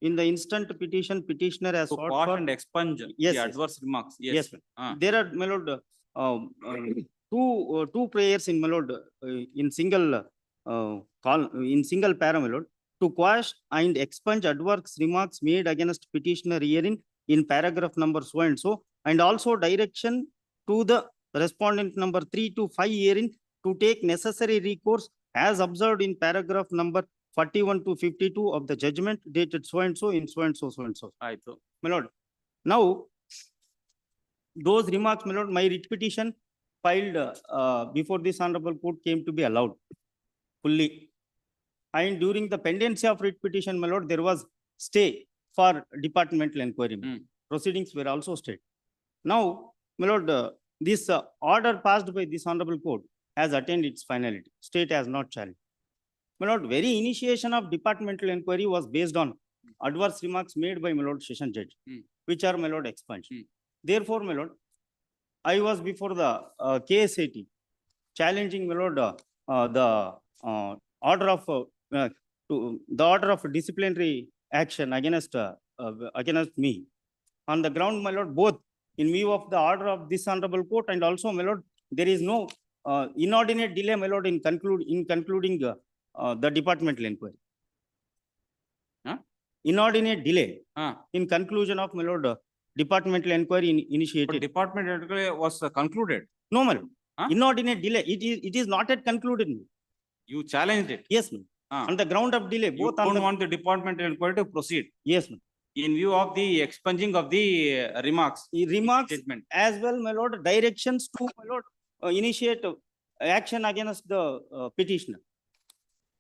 In the instant petition, petitioner has To sought quash for and expunge Yes, the yes. adverse remarks. Yes. Yes, ma'am. There are, my lord, two prayers in, my lord, in single para, my lord, to quash and expunge adverse remarks made against petitioner herein in paragraph number so and so, and also direction to the respondent number 3 to 5 herein to take necessary recourse as observed in paragraph number 41 to 52 of the judgment dated so and so in so and so, so and so. My lord, now those remarks, my lord, my writ petition filed before this Honorable Court came to be allowed fully. And during the pendency of writ petition, my lord, there was stay for departmental inquiry. Proceedings were also stayed. Now, my lord, this order passed by this Honorable Court has attained its finality. State has not challenged. My lord, very initiation of departmental inquiry was based on adverse remarks made by, my lord, Session Judge, which are, my lord, expunged. Therefore, my lord, I was before the KSAT challenging, my lord, the order of disciplinary action against me. On the ground, my lord, both in view of the order of this Honorable Court and also, my lord, there is no inordinate delay, my lord, in concluding the departmental inquiry. Inordinate delay in conclusion of, my lord, departmental inquiry initiated. But departmental inquiry was concluded. No, my lord. Inordinate delay. It is not yet concluded. You challenged it. Yes, ma'am. On the ground of delay, You both on don't the. want the departmental inquiry to proceed Yes, my in view of the expunging of the remarks. remarks Statement. as well, my lord, directions to, my lord, initiate action against the petitioner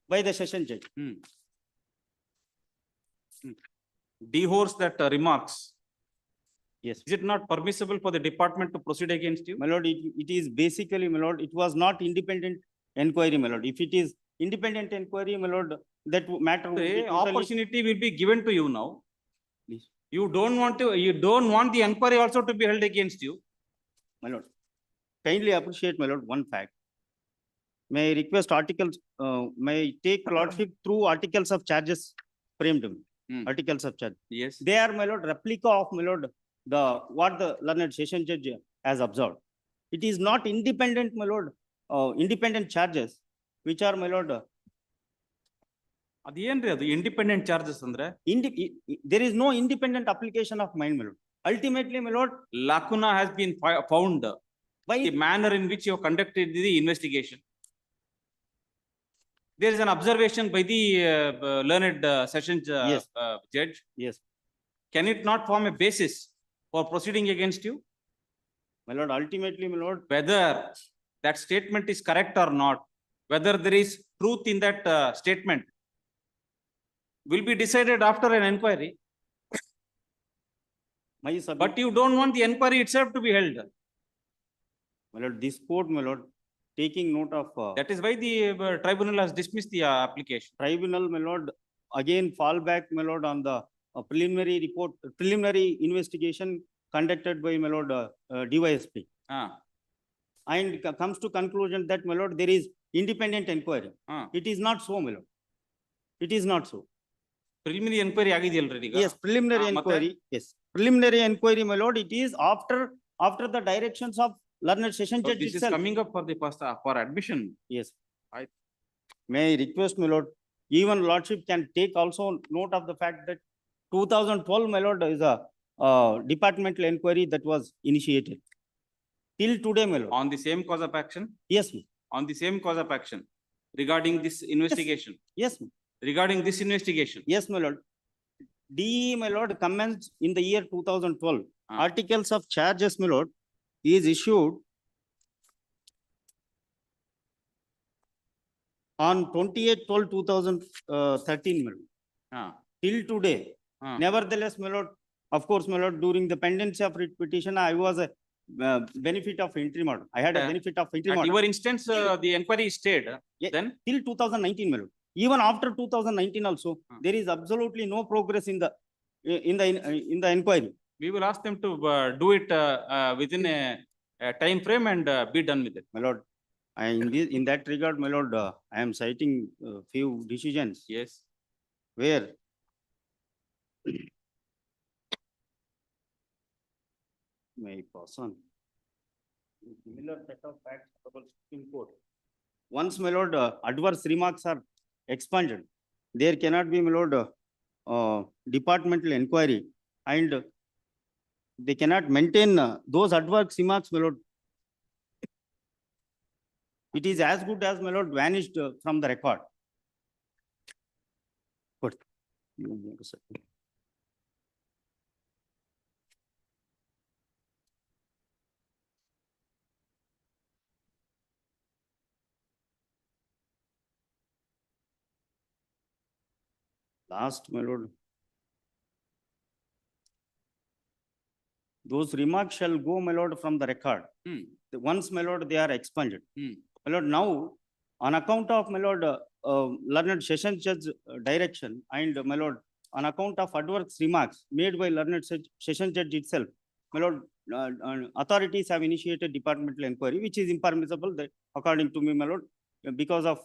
by the session judge. Dehorse that remarks. Yes. Is it not permissible for the department to proceed against you? My lord, it is basically, my lord, it was not independent inquiry, my lord. If it is independent inquiry, my lord, that matter would be The totally. opportunity will be given to you now. Please. You don't want the inquiry also to be held against you. My lord, kindly appreciate, my lord, one fact. May I request articles, may I take lordship through articles of charges framed, articles of charge. Yes. They are, my lord, replica of, my lord, what the learned session judge has observed. It is not independent, my lord, independent charges, which are, my lord, ಅದೇನ್ರಿ ಅದು independent charges ಅಂದ್ರೆ? there is no independent application of mine, my lord. Ultimately, my lord, lacuna has been found by the manner in which you have conducted the investigation. There is an observation by the learned sessions Yes. judge. Yes. Can it not form a basis for proceeding against you? My lord, ultimately, my lord, Whether that statement is correct or not, whether there is truth in that statement, will be decided after an inquiry. But you don't want the inquiry itself to be held. My lord, this court, my lord, taking note of. That is why the tribunal has dismissed the application. Tribunal, my lord, again fall back, my lord, on the preliminary report, preliminary investigation conducted by, my lord, DYSP. And comes to conclusion that, my lord, there is independent inquiry. It is not so, my lord. It is not so. Preliminary inquiry ಆಗಿದೆಯಲ್ರಿ ಈಗ? Yes, preliminary inquiry. Yes, preliminary inquiry, my lord. It is after the directions of learned session So judge this itself. is coming up for the for admission. Yes. May I request, my lord, even lordship can take also note of the fact that 2012, my lord, is a departmental inquiry that was initiated. Till today, my lord. On the same cause of action? Yes, ma'am. On the same cause of action regarding this investigation? Yes, ma'am. Regarding this investigation? Yes, my lord. DE, my lord, commenced in the year 2012. Articles of charges, my lord, is issued on 28/12/2013, my lord. Till today. Nevertheless, my lord, of course, my lord, during the pendency of writ petition, I was a benefit of interim order. I had a benefit of interim At order. your instance, the inquiry stayed. Then till 2019, my lord. Even after 2019 also, there is absolutely no progress in the inquiry. We will ask them to do it within a time frame and be done with it. My lord, in that regard, my lord, I am citing few decisions. Yes. Where my person similar set of facts about Supreme Court. Once, my lord, adverse remarks are expunged, there cannot be, my lord, departmental inquiry, and they cannot maintain those adverse remarks, my lord. It is as good as, my lord, vanished from the record. But last, my lord, those remarks shall go, my lord, from the record. Once, my lord, they are expunged. My lord, now, on account of, my lord, learned session judge direction, and, my lord, on account of adverse remarks made by learned session judge itself, my lord, authorities have initiated departmental inquiry, which is impermissible, that, according to me, my lord, because of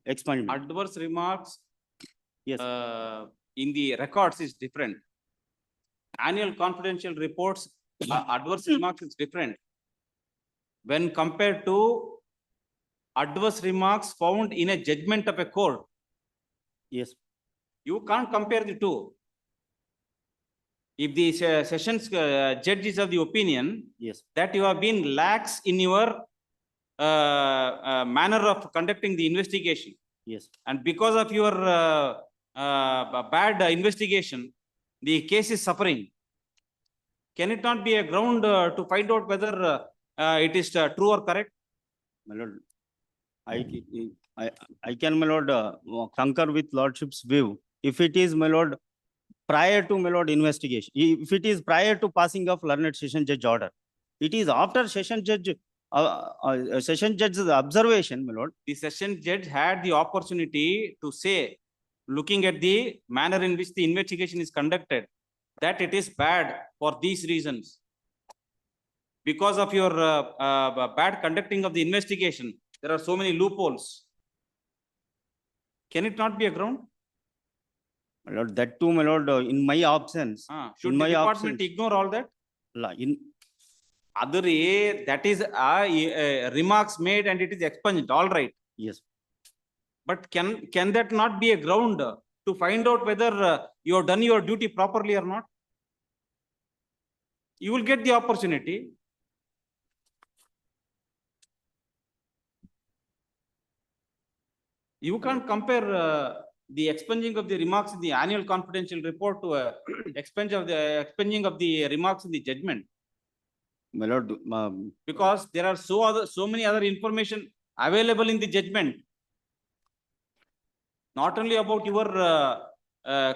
expungement. Adverse remarks, yes, in the records is different. Annual confidential reports, adverse remarks is different. When compared to adverse remarks found in a judgment of a court. Yes. You can't compare the two. If the sessions judge is of the opinion, yes, that you have been lax in your manner of conducting the investigation, Yes. And because of your bad investigation, the case is suffering. Can it not be a ground to find out whether it is true or correct? My lord, I can, my lord, concur with lordship's view. If it is, my lord, prior to, my lord, investigation, if it is prior to passing of learned session judge order, it is after session judge's observation, my lord. The session judge had the opportunity to say, looking at the manner in which the investigation is conducted, that it is bad for these reasons. Because of your bad conducting of the investigation, there are so many loopholes. Can it not be a ground? My lord, that too, my lord, in my absence. Should the department ignore all that? In that is remarks made and it is expunged, all right. Yes. But can that not be a ground to find out whether you have done your duty properly or not? You will get the opportunity. You can't compare the expunging of the remarks in the annual confidential report to expunging of the remarks in the judgment. My lord, because there are so many other information available in the judgment. Not only about your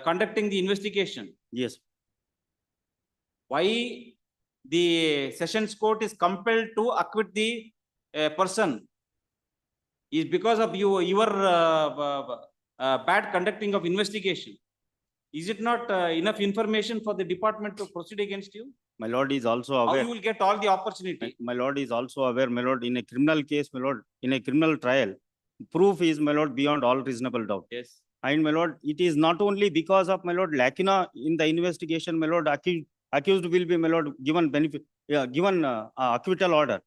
conducting the investigation. Yes. Why the sessions court is compelled to acquit the person is because of your bad conducting of investigation. Is it not enough information for the department to proceed against you? My lord is also aware. How you will get all the opportunity? My lord is also aware, my lord, in a criminal case, my lord, in a criminal trial, proof is, my lord, beyond all reasonable doubt. Yes. And my lord, it is not only because of, my lord, lacuna in the investigation, my lord, accused will be, my lord, given benefit, given acquittal order.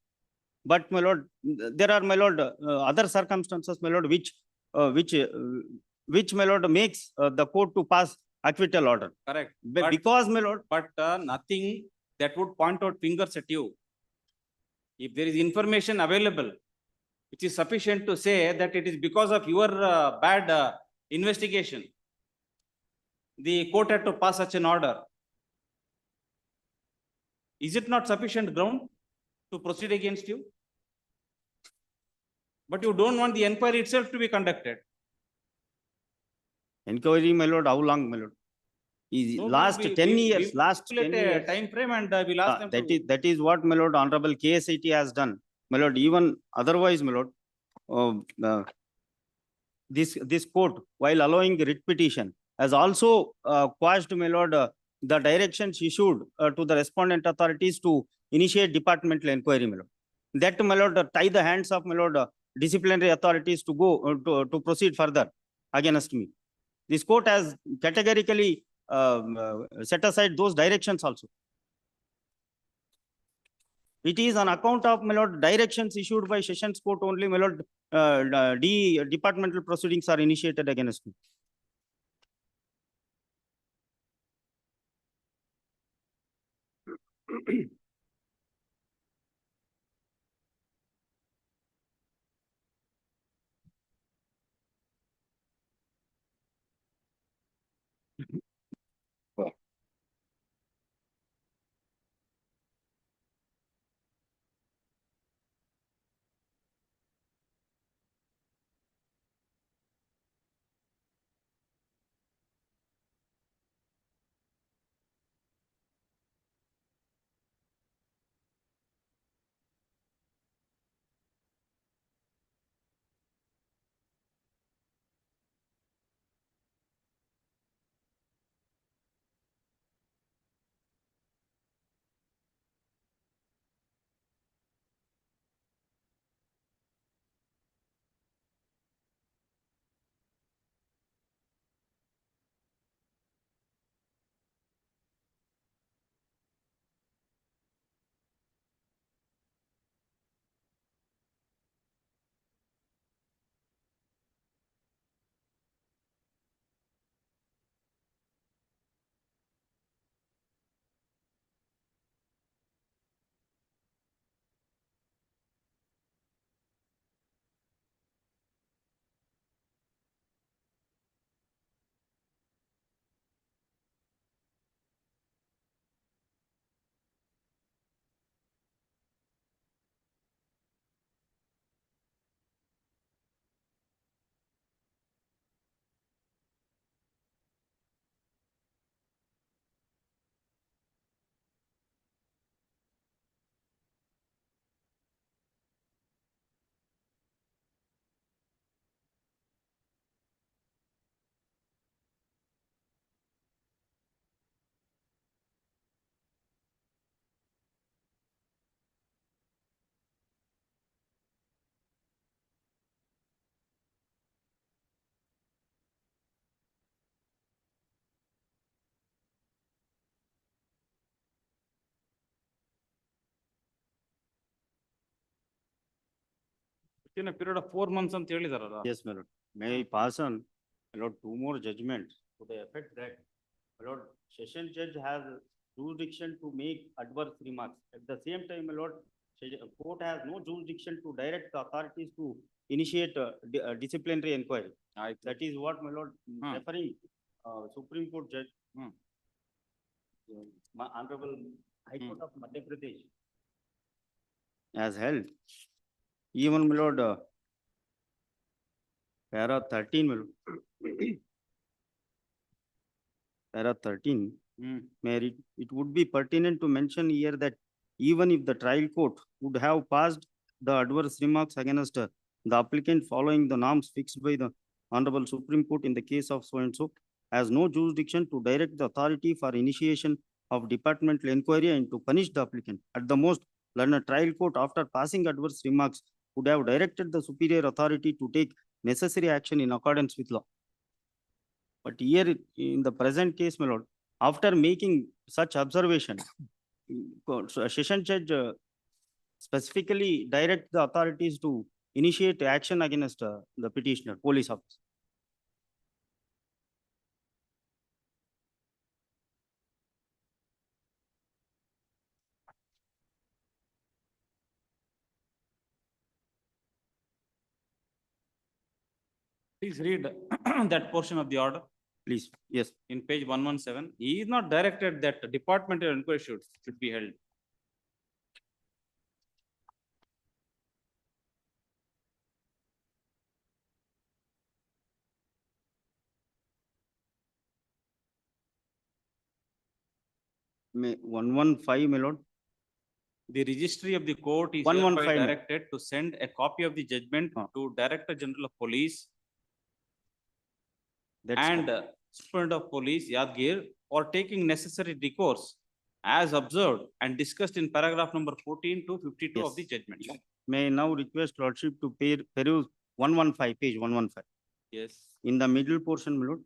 But, my lord, there are, my lord, other circumstances, my lord, which, my lord, makes the court to pass acquittal order. Correct. Because, my lord. But nothing that would point out fingers at you. If there is information available, which is sufficient to say that it is because of your bad investigation, the court had to pass such an order. Is it not sufficient ground to proceed against you? But you don't want the inquiry itself to be conducted. Inquiry, my lord, how long, my lord? Last 10 years, last 10 years. Time frame and we'll ask them that is what, my lord, Honorable KSIT has done. My lord, even otherwise, my lord, this court, while allowing writ petition, has also quashed, my lord, the directions issued to the respondent authorities to initiate departmental inquiry, my lord. That, my lord, tie the hands of, my lord, disciplinary authorities to go to proceed further against me. This court has categorically set aside those directions also. It is on account of, my lord, directions issued by Sessions Court only, my lord, departmental proceedings are initiated against me. within a period of 4 months ಅಂತ ಹೇಳಿದಾರಲ್ಲ. Yes, my lord. May I pass on, my lord, two more judgments to the effect that, my lord, session judge has jurisdiction to make adverse remarks. At the same time, my lord, court has no jurisdiction to direct the authorities to initiate disciplinary inquiry. That is what, my lord, referring Supreme Court Judge, my Honorable High Court of Madhya Pradesh has held. Even, my lord, para 13, my lord. Para 13, it would be pertinent to mention here that even if the trial court would have passed the adverse remarks against the applicant following the norms fixed by the Honorable Supreme Court in the case of so and so, has no jurisdiction to direct the authority for initiation of departmental inquiry and to punish the applicant. At the most, learned trial court, after passing adverse remarks, would have directed the superior authority to take necessary action in accordance with law. But here, in the present case, my lord, after making such observation, session judge specifically direct the authorities to initiate action against the petitioner, police officer. Please read that portion of the order. Please, yes. In page 117, he is not directed that departmental inquiry should be held. May 115, my lord. The registry of the court is 115, hereby directed to send a copy of the judgment to Director General of Police and Superintendent of Police Yadgir for taking necessary recourse as observed and discussed in paragraph number 14 to 52 of the judgment. May I now request lordship to peruse 115, page 115. Yes. In the middle portion, my lord.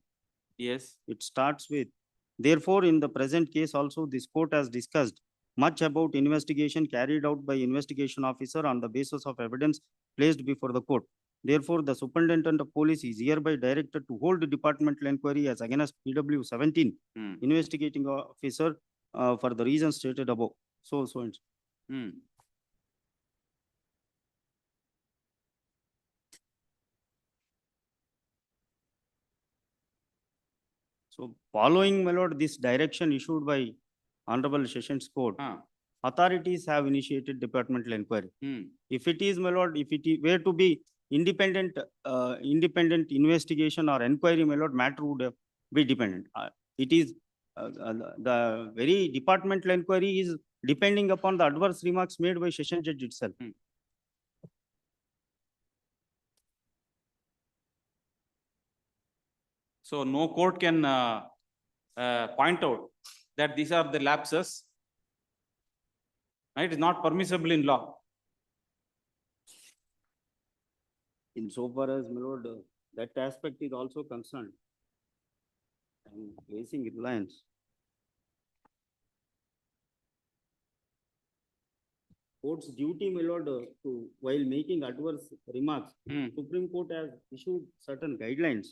Yes. It starts with, therefore, in the present case also, this court has discussed much about investigation carried out by investigation officer on the basis of evidence placed before the court. Therefore, the superintendent of police is hereby directed to hold departmental inquiry as against PW 17, investigating officer for the reasons stated above. So and so. So following, my lord, this direction issued by Honorable Sessions Court, authorities have initiated departmental inquiry. If it is, my lord, if it were to be independent investigation or inquiry, my lord, matter would be dependent. It is the very departmental inquiry is depending upon the adverse remarks made by session judge itself. So no court can point out that these are the lapses. It is not permissible in law. In so far as, my lord, that aspect is also concerned. And placing reliance. Court's duty, my lord, to while making adverse remarks, Supreme Court has issued certain guidelines.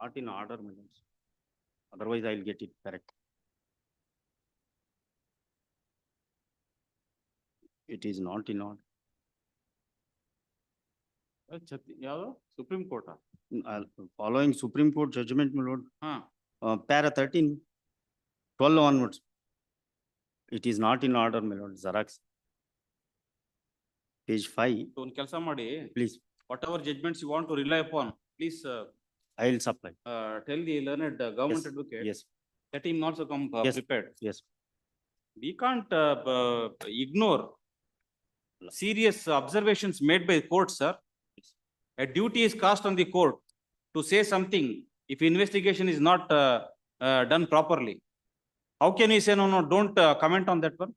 Not in order, my lords. Otherwise, I'll get it correct. It is not in order. ಯಾವ್ದು supreme court Following Supreme Court judgment, my lord, para 13, 12 onwards. It is not in order, my lord. Xerox. Page 5, ಒಂದ್ ಕೆಲಸ ಮಾಡಿ, please. whatever judgments you want to rely upon, please I will supply. tell the learned government Yes, advocate. yes. Let him also come Yes. prepared. Yes. We can't ignore serious observations made by court, sir. A duty is cast on the court to say something if investigation is not done properly. How can you say, no, don't comment on that one?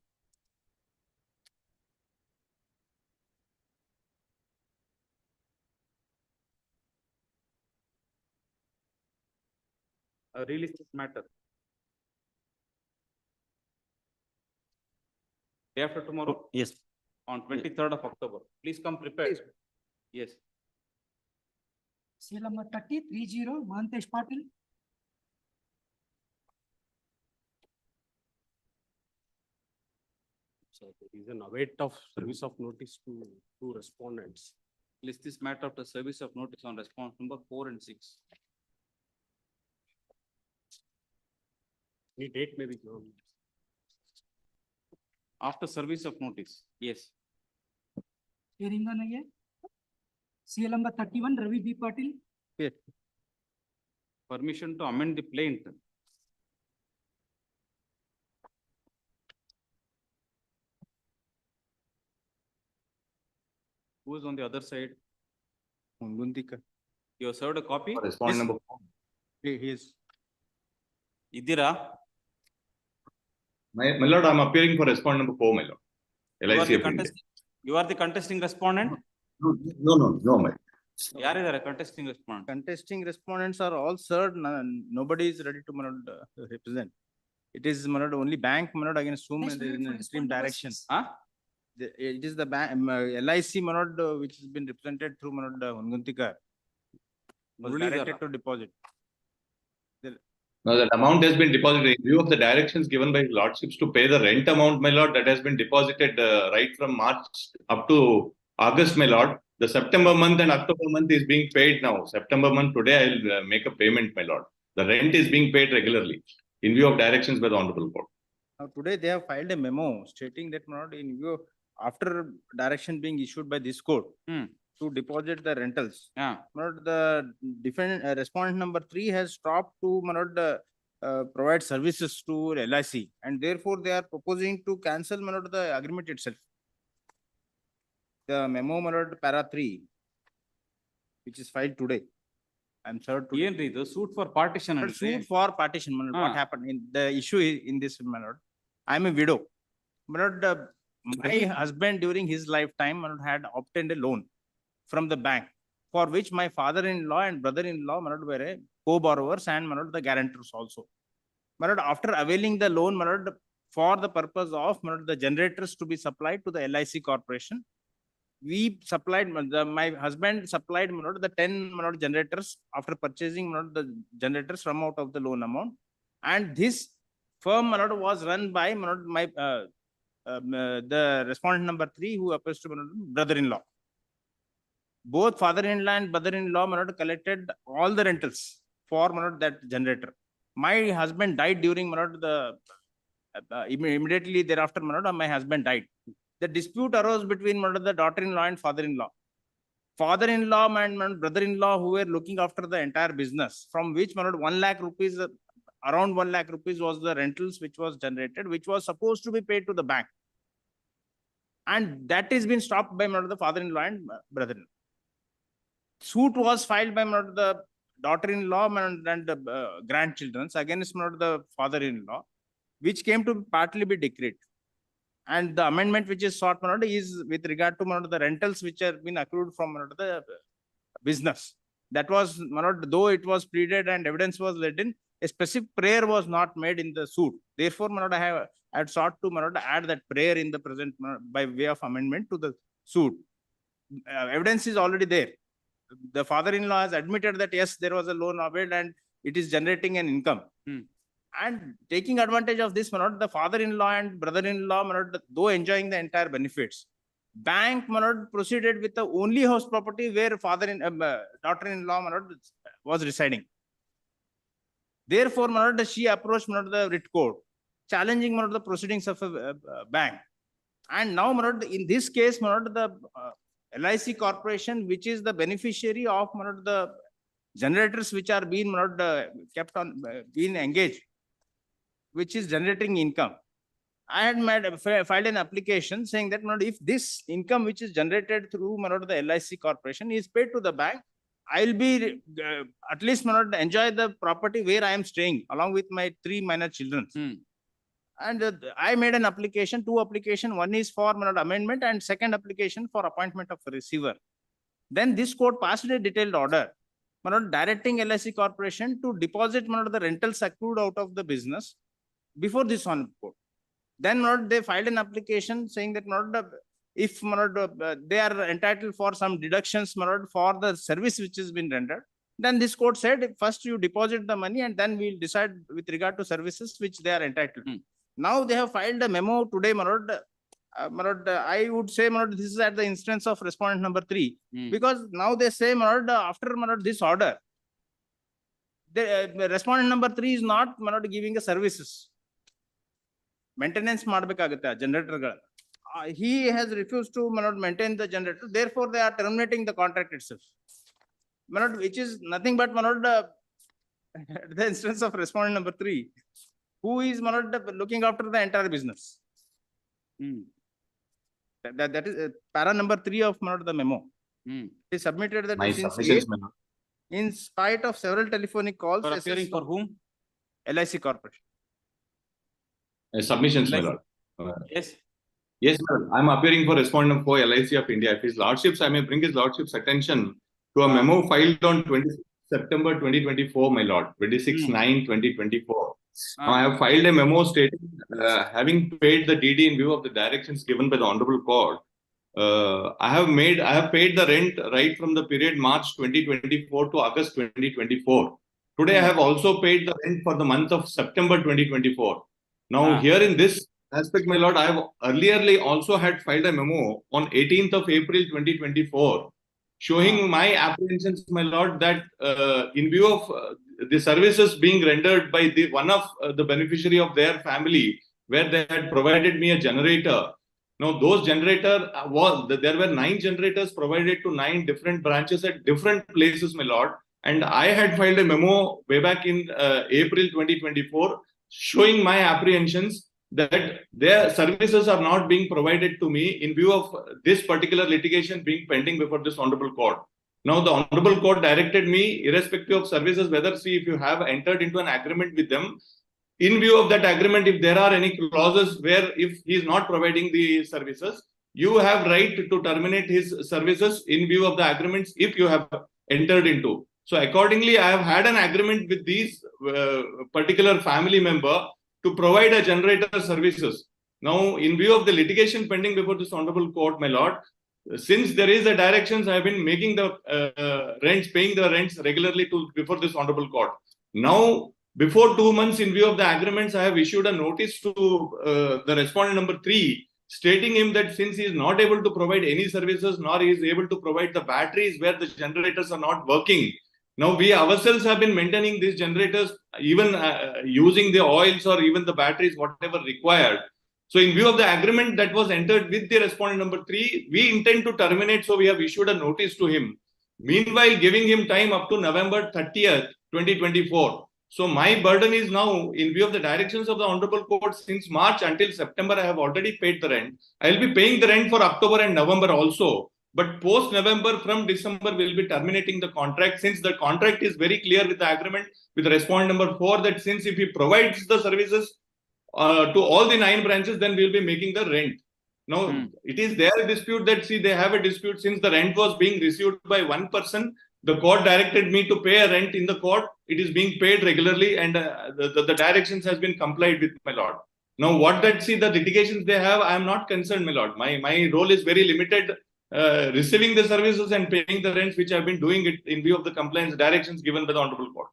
Release this matter. Day after tomorrow, Yes. on 23rd of October. Please come prepared. Yes. Serial number 3030 Mahantesh Patil. So there is an await of service of notice to two respondents. List this matter after service of notice on response number 4 and 6. Any date may be given. After service of notice, yes. Hearing on again. Serial number 31 Ravi B. Patil. Permission to amend the plaint. Who is on the other side? Munguntika. You have served a copy? Respondent number 4. He is. Idira, My lord, I'm appearing for respondent number 4, my lord. you are LIC the of India. contesting, you are the contesting respondent? No, my. Yaar contesting respondent? Contesting respondents are all served. Nobody is ready to represent. It is only bank against whom Next there is wait for an extreme respondent direction. Huh? It is the bank LIC which has been represented through Hunguntika. Was Muralidhar. directed to deposit. Now that amount has been deposited in view of the directions given by lordships to pay the rent amount, my lord, that has been deposited right from March up to August, my lord. The September month and October month is being paid now. September month today, I'll make a payment, my lord. The rent is being paid regularly in view of directions by the Honorable Court. Now today they have filed a memo stating that in view after direction being issued by this court to deposit the rentals. Yeah. The defendant respondent number 3 has stopped to provide services to LIC, and therefore they are proposing to cancel the agreement itself. The memo para 3, which is filed today. I'm served today. The suit for partition. But suit for partition. What happened in the issue in this manner? I'm a widow. My husband during his lifetime had obtained a loan from the bank, for which my father-in-law and brother-in-law were co-borrowers and the guarantors also. After availing the loan for the purpose of the generators to be supplied to the LIC corporation, we supplied, my husband supplied the 10 generators after purchasing the generators from out of the loan amount. And this firm was run by the respondent number 3, who appears to be brother-in-law. Both father-in-law and brother-in-law collected all the rentals for that generator. My husband died during immediately thereafter. My husband died. The dispute arose between the daughter-in-law and father-in-law. Father-in-law and brother-in-law who were looking after the entire business, from which 1 lakh rupees, around 1 lakh rupees was the rentals which was generated, which was supposed to be paid to the bank. And that has been stopped by the father-in-law and brother-in-law. Suit was filed by the daughter-in-law and the grandchildren against the father-in-law, which came to partly be decreed. And the amendment which is sought is with regard to the rentals which have been accrued from the business. That was, though it was pleaded and evidence was let in, a specific prayer was not made in the suit. Therefore, I had sought to add that prayer in the present by way of amendment to the suit. Evidence is already there. the father-in-law has admitted that yes, there was a loan availed and it is generating an income. And taking advantage of this, the father-in-law and brother-in-law, though enjoying the entire benefits, bank proceeded with the only house property where daughter-in-law was residing. Therefore, she approached the writ court, challenging the proceedings of a bank. And now, in this case, the LIC corporation, which is the beneficiary of the generators which are being kept on being engaged, which is generating income. I had filed an application saying that if this income which is generated through the LIC corporation is paid to the bank, I will be at least enjoy the property where I am staying along with my 3 minor children. And I made an application, 2 applications. One is for amendment and second application for appointment of a receiver. Then this court passed a detailed order directing LIC corporation to deposit the rentals accrued out of the business before this on court. Then they filed an application saying that if they are entitled for some deductions for the service which has been rendered, then this court said first you deposit the money and then we'll decide with regard to services which they are entitled. Now they have filed a memo today, I would say this is at the instance of respondent number 3, because now they say after this order, the respondent number 3 is not giving the services. Maintenance generator. He has refused to maintain the generator. Therefore, they are terminating the contract itself. Which is nothing but the instance of respondent number 3, who is looking after the entire business. That is para number 3 of the memo. He submitted that since 8, in spite of several telephonic calls. For appearing for whom? LIC corporation. Submissions, my lord. Yes. Yes, sir. I'm appearing for respondent for LIC of India. If his lordships, I may bring his lordship's attention to a memo filed on 26 September 2024, my lord, 26/9/2024. Now, I have filed a memo stating, having paid the DD in view of the directions given by the Honorable Court, I have paid the rent right from the period March 2024 to August 2024. Today, I have also paid the rent for the month of September 2024. Now, here in this aspect, my lord, I have earlierly also had filed a memo on 18th of April 2024, showing my apprehensions, my lord, that in view of the services being rendered by one of the beneficiary of their family, where they had provided me a generator. Now, those generator there were 9 generators provided to 9 different branches at different places, my lord. And I had filed a memo way back in April 2024, showing my apprehensions that their services are not being provided to me in view of this particular litigation being pending before this Honorable Court. Now, the Honorable Court directed me, irrespective of services, whether if you have entered into an agreement with them, in view of that agreement, if there are any clauses where if he is not providing the services, you have right to terminate his services in view of the agreements if you have entered into. So accordingly, I have had an agreement with these particular family member to provide a generator services. Now, in view of the litigation pending before this Honorable Court, my lord, since there is a directions, I have been making the rents, paying the rents regularly before this Honorable Court. Now, before 2 months, in view of the agreements, I have issued a notice to the respondent number 3, stating him that since he is not able to provide any services, nor he is able to provide the batteries where the generators are not working. Now, we ourselves have been maintaining these generators, even using the oils or even the batteries, whatever required. So, in view of the agreement that was entered with the respondent number 3, we intend to terminate. So, we have issued a notice to him. Meanwhile, giving him time up to November 30th, 2024. So, my burden is now, in view of the directions of the Honorable Court, since March until September, I have already paid the rent. I will be paying the rent for October and November also. But post-November, from December, we will be terminating the contract, since the contract is very clear with the agreement with the respondent number 4 that since if he provides the services to all the 9 branches, then we will be making the rent. Now, it is their dispute that, see, they have a dispute since the rent was being received by one person. The court directed me to pay a rent in the court. It is being paid regularly and the directions has been complied with, my lord. Now, what that, see, the litigations they have, I am not concerned, my lord. My role is very limited receiving the services and paying the rents, which have been doing it in view of the compliance directions given by the Honorable Court.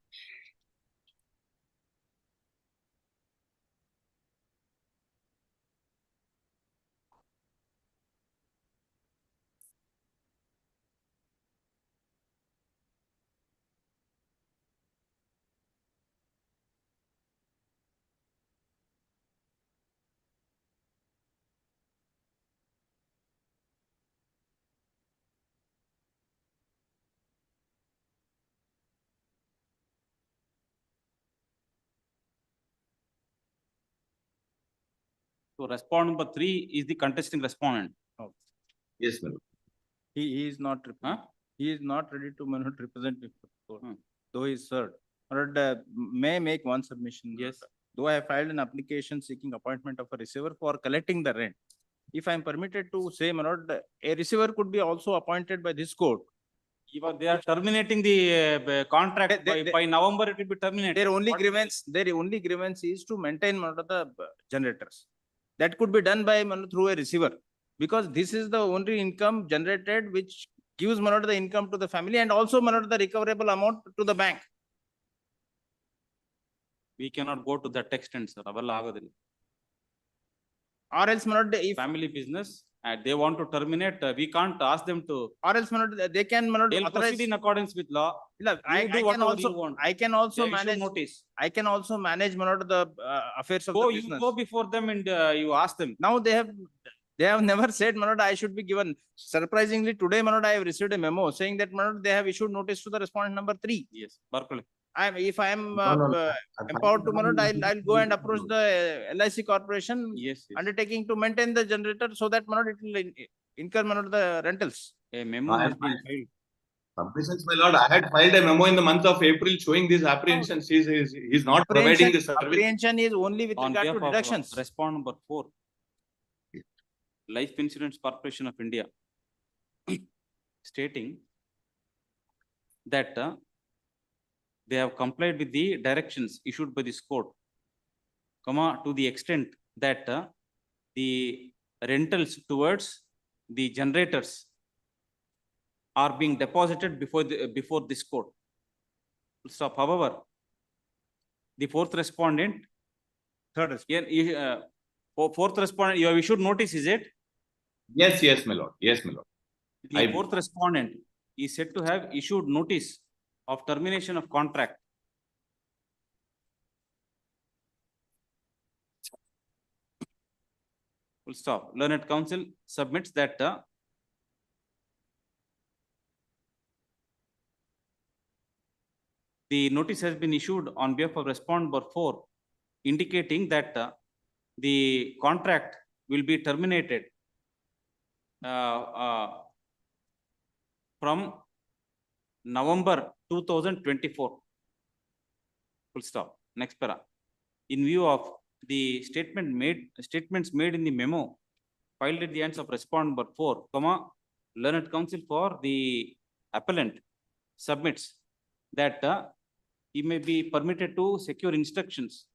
So respondent number 3 is the contesting respondent. Yes, ma'am. He is not, he is not ready to represent before the court, though he is served. But may I make one submission? Yes. Though I have filed an application seeking appointment of a receiver for collecting the rent, if I am permitted to say, my lord, a receiver could be also appointed by this court. Even they are terminating the contract by November, it will be terminated. Their only grievance is to maintain my lord, the generators. That could be done by my lord, through a receiver, because this is the only income generated which gives my lord, the income to the family, and also my lord, the recoverable amount to the bank. We cannot go to that extent, sir. Or else, my lord, if family business and they want to terminate, we can't ask them to. Or else, my lord, they can, my lord, They'll proceed in accordance with law. I can also manage. Notice. I can also manage, my lord, the affairs of Go, the business. you go before them and you ask them. Now they have never said, my lord, I should be given. Surprisingly, today, my lord, I have received a memo saying that, my lord, they have issued notice to the respondent number 3. Yes, Berkeley. If I am empowered to, my lord, I'll go and approach the LIC corporation, yes, undertaking to maintain the generator so that, my lord, it will incur, my lord, the rentals. A memo has been filed. Submissions, my lord, I had filed a memo in the month of April showing these apprehensions. He's not providing the service. Apprehension is only with regard to deductions. Respondent number 4. Life Insurance Corporation of India stating that they have complied with the directions issued by this court, to the extent that the rentals towards the generators are being deposited before this court. Stop. However, the fourth respondent, fourth respondent, you have issued notice, is it? Yes, my lord. Yes, my lord. The fourth respondent is said to have issued notice of termination of contract. Full stop. Learned Counsel submits that the notice has been issued on behalf of respondent number 4, indicating that the contract will be terminated from November 2024. Full stop. Next para. In view of the statements made in the memo filed at the ends of respondent number 4, Learned Counsel for the appellant submits that he may be permitted to secure instructions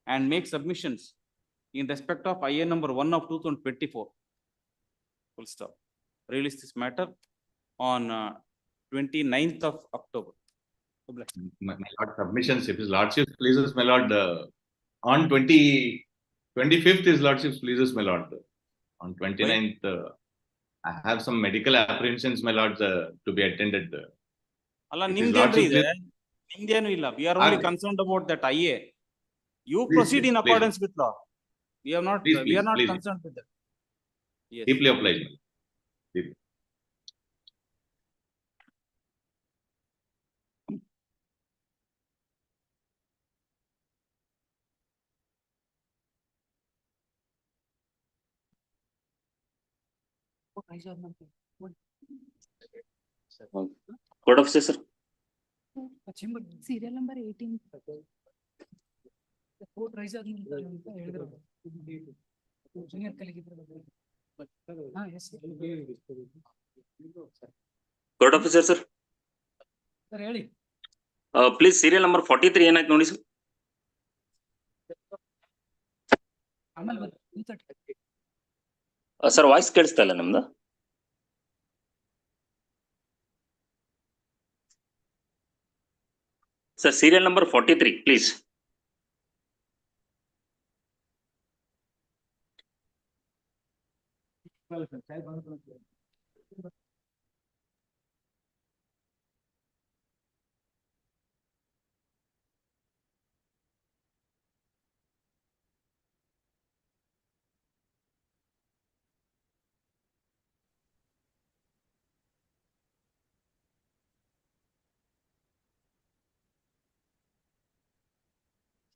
and make submissions in respect of IA number 1 of 2024. Full stop. Release this matter on 29th of October. My lord, submissions, if his lordship pleases, my lord, on 25th, his lordship pleases, my lord. On 29th, I have some medical apprehensions, my lord, to be attended. We are only concerned about that IA. You proceed in accordance with law. We are not concerned with that. Yes. Deeply obliged. Deeply. Court officer, sir. Serial number 18. Court rise junior colleague. Yes. Court officer, sir. Please, serial number 43 ಏನಾಯ್ತು ನೋಡಿ sir. Sir voice ಕೇಳಿಸ್ತಾ ಇಲ್ಲ ನಿಮ್ದು. Sir, serial number 43, please.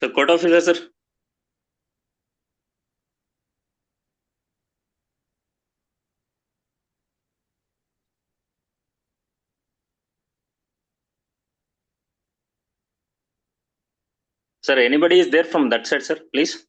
The court officer, sir. Sir, anybody is there from that side, sir, please?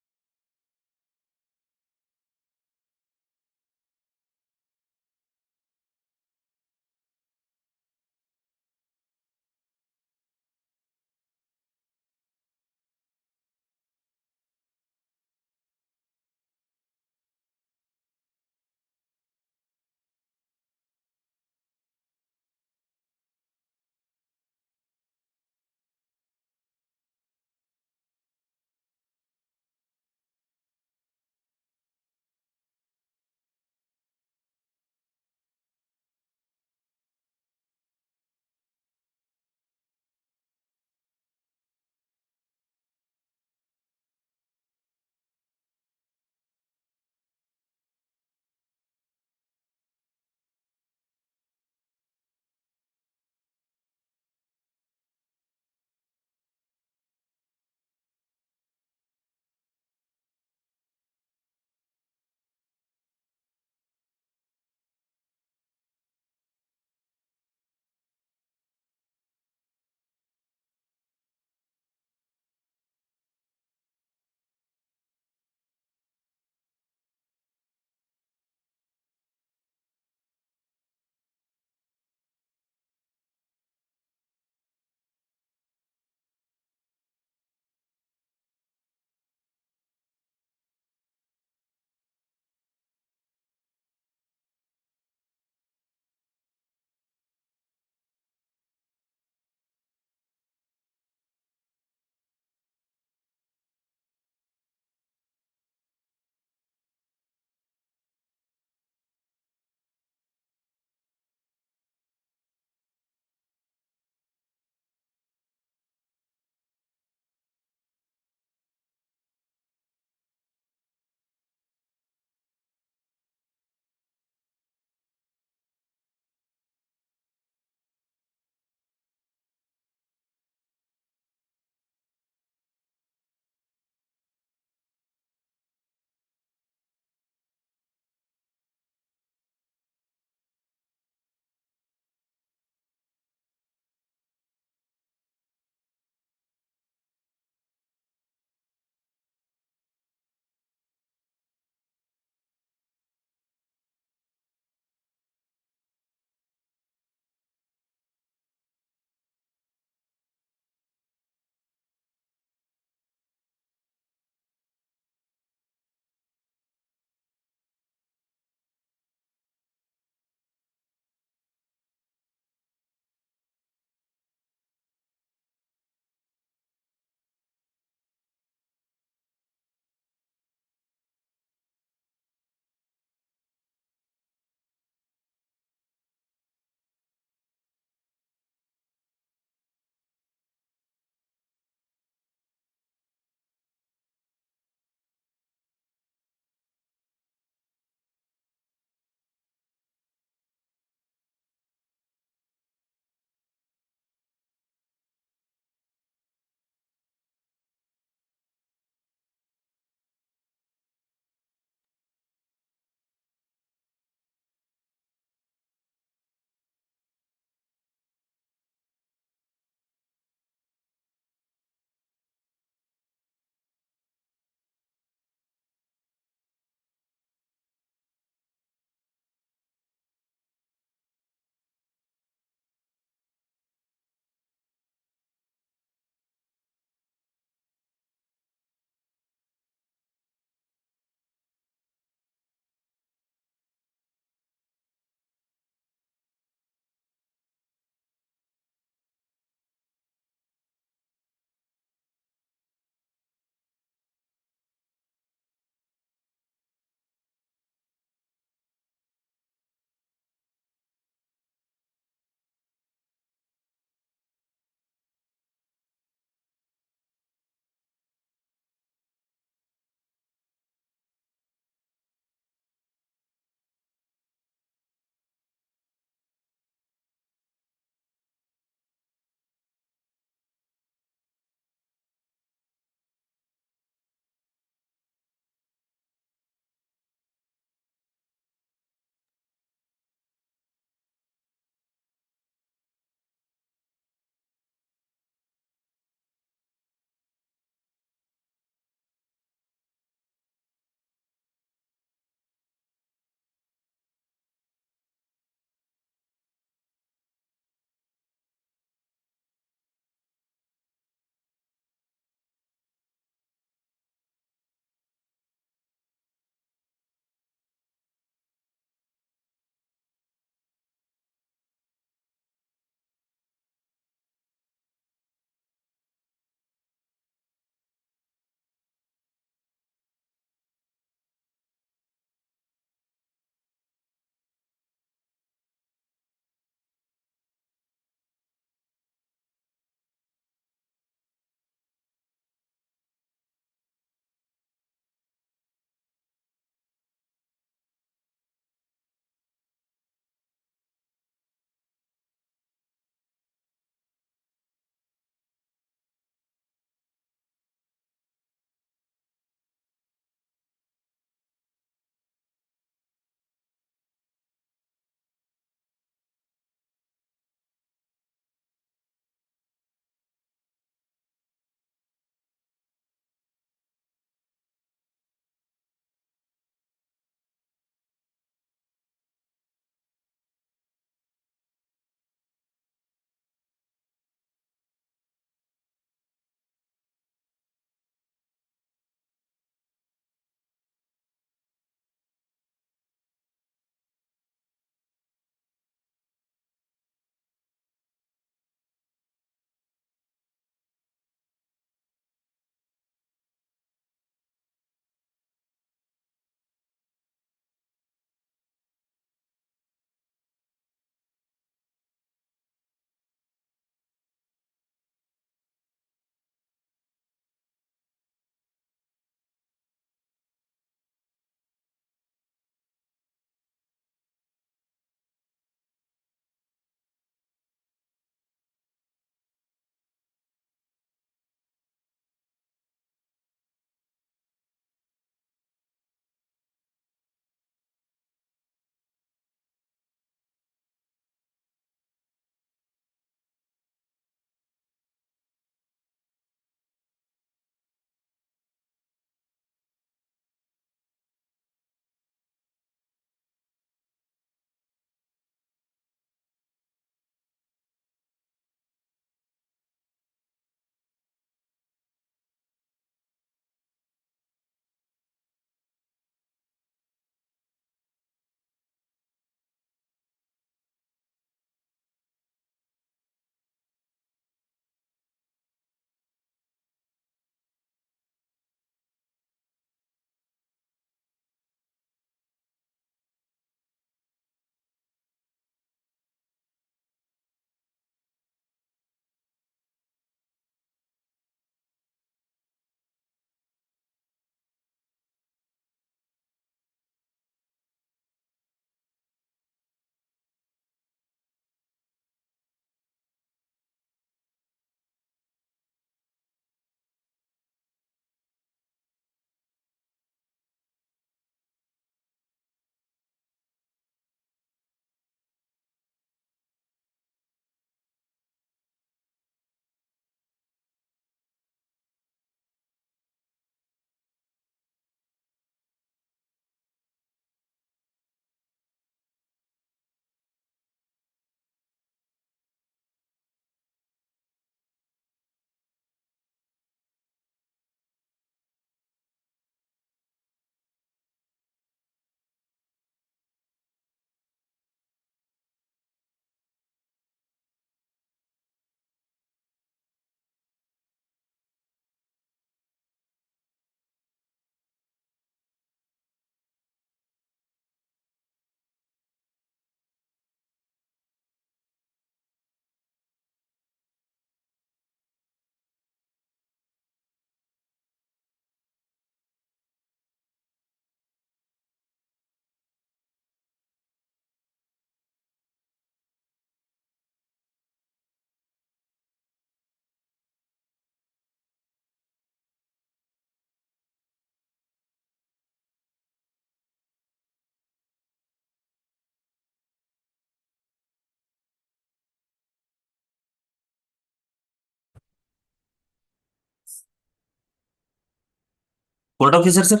Court officer, sir.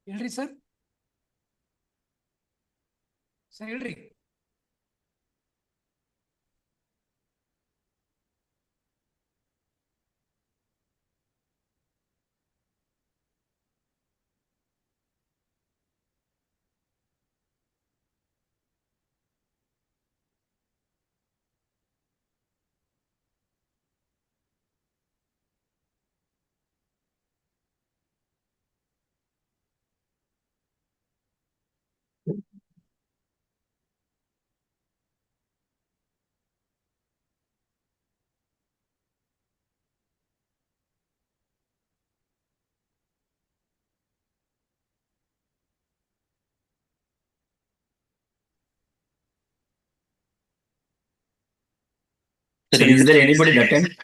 ಹೇಳ್ರಿ sir sir ಹೇಳ್ರಿ Sir, is there anybody that attend?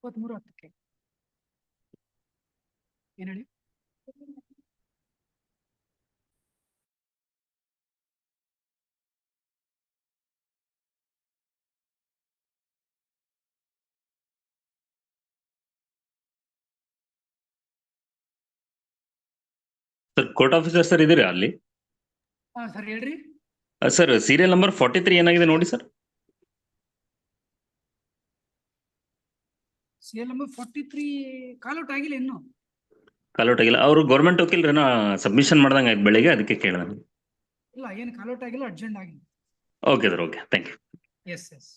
23:10ಕ್ಕೆ. ಏನ್ ಹೇಳಿ? Sir court officer sir ಇದೀರಾ ಅಲ್ಲಿ? ಹಾ sir ಹೇಳ್ರಿ. Sir serial number 43 ಏನಾಗಿದೆ ನೋಡಿ ಸರ್. CL ನಂಬರ್ 43 ಕಾಲ್ಔಟ್ ಆಗಿಲ್ಲ ಇನ್ನು. ಕಾಲ್ಔಟ್ ಆಗಿಲ್ಲ. ಅವರು ಗೌರ್ಮೆಂಟ್ ವಕೀಲರೇನೋ ಸಬ್ಮಿಷನ್ ಮಾಡ್ದಂಗೆ ಆಯ್ತು ಬೆಳಿಗ್ಗೆ, ಅದಕ್ಕೆ ಕೇಳಿದೆ. ಇಲ್ಲ ಏನು ಕಾಲ್ಔಟ್ ಆಗಿಲ್ಲ, ಅರ್ಜೆಂಟ್ ಆಗಿಲ್ಲ. Okay sir, okay, thank you. Yes.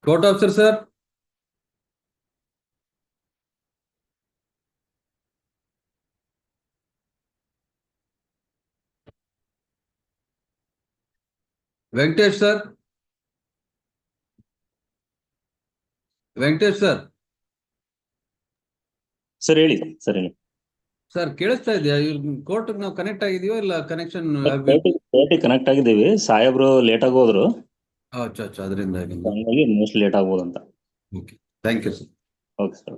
Court officer, sir. Venkatesh, sir. Venkatesh, sir. Sir ಹೇಳಿ ಸರ್ ಹೇಳಿ. ಸರ್ ಕೇಳಿಸ್ತಾ ಇದೆಯಾ? ಕೋರ್ಟ್ ನಾವು ಕನೆಕ್ಟ್ ಆಗಿದೀವೋ ಇಲ್ಲ ಕನೆಕ್ಷನ್? ಕನೆಕ್ಟ್ ಆಗಿದ್ದೀವಿ, ಸಾಹೇಬ್ರು ಲೇಟ್ ಆಗಿ ಹೋದ್ರು, ಅಚ್ಚಾ ಅದರಿಂದ ಹಂಗಾಗಿ ಮೋಸ್ಟ್ ಲೇಟ್ ಆಗ್ಬೋದಂತ. Okay, thank you sir. Okay sir.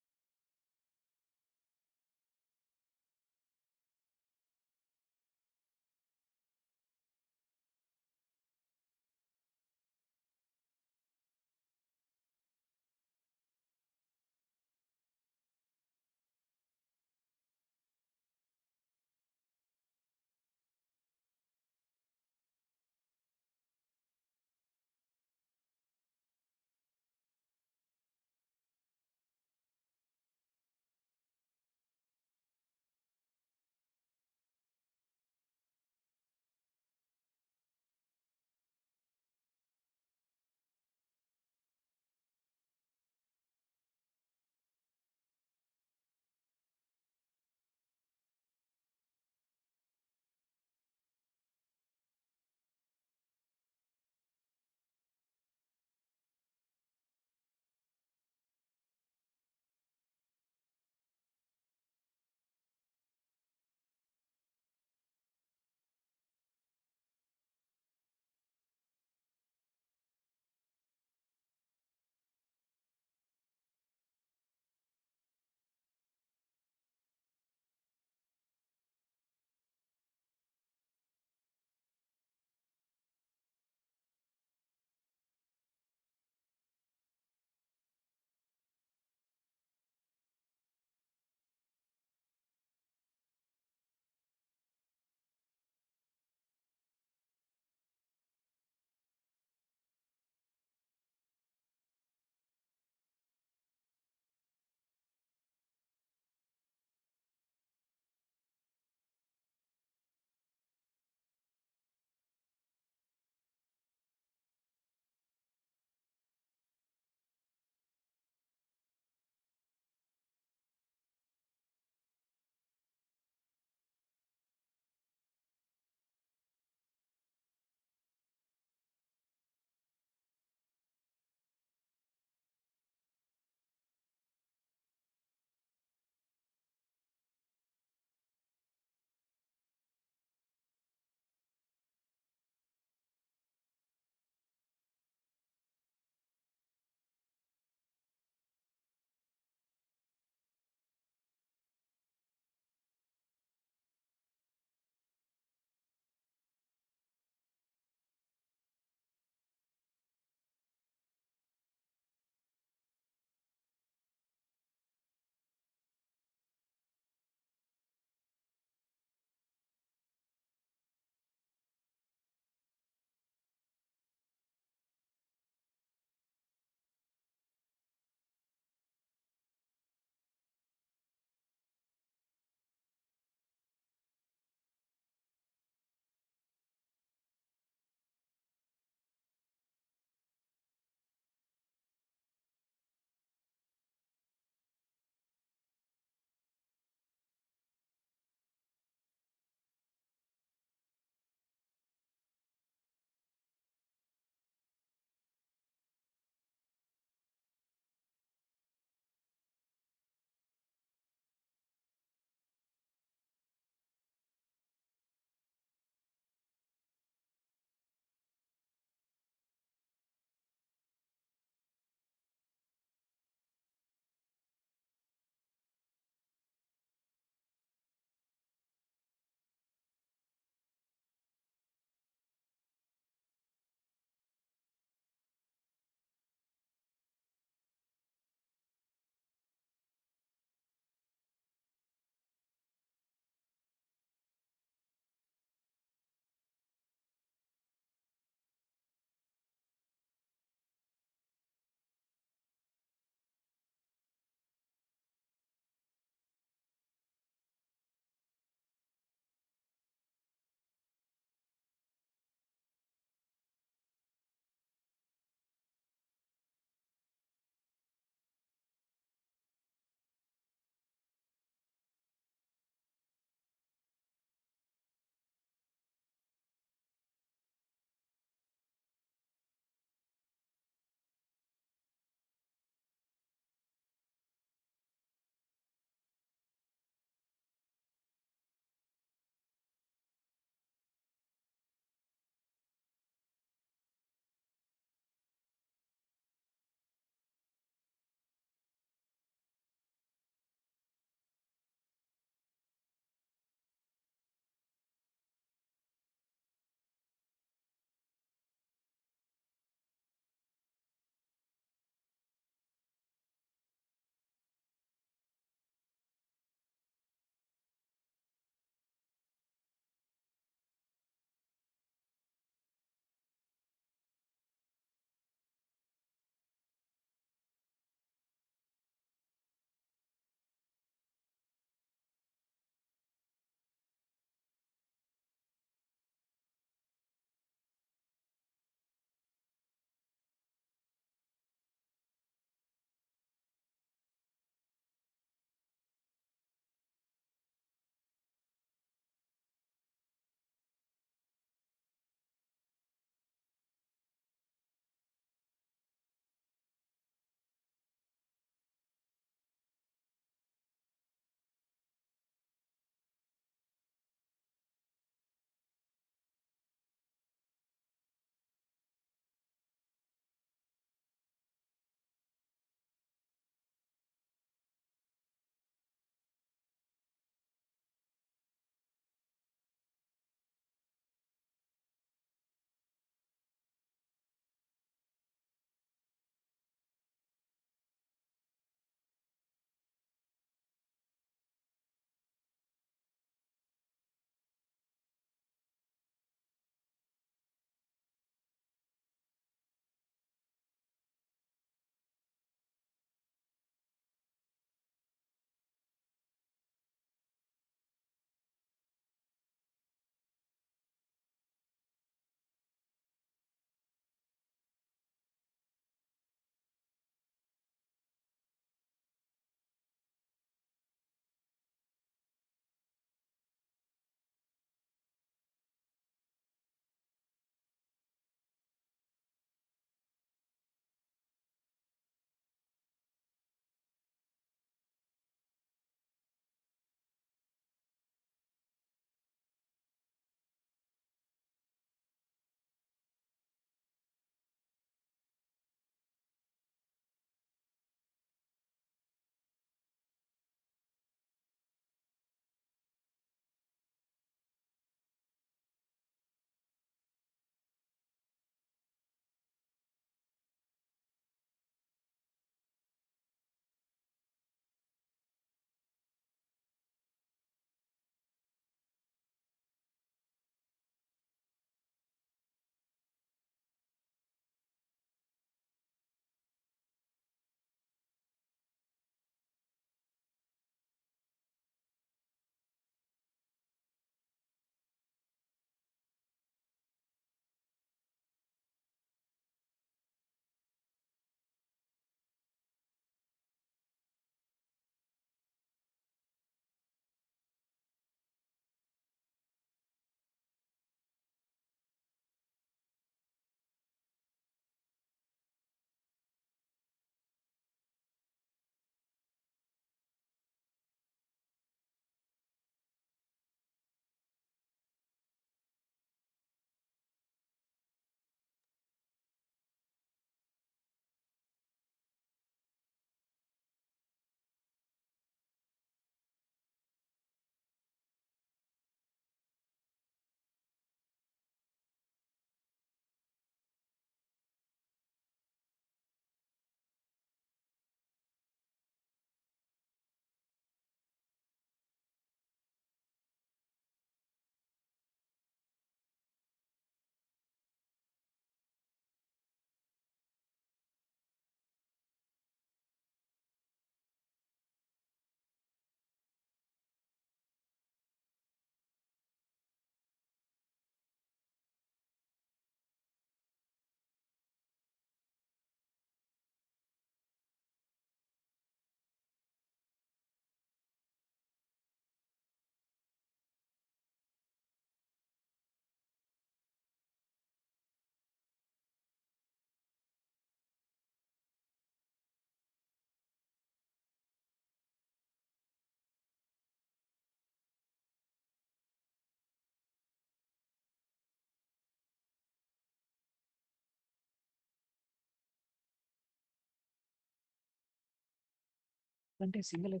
single.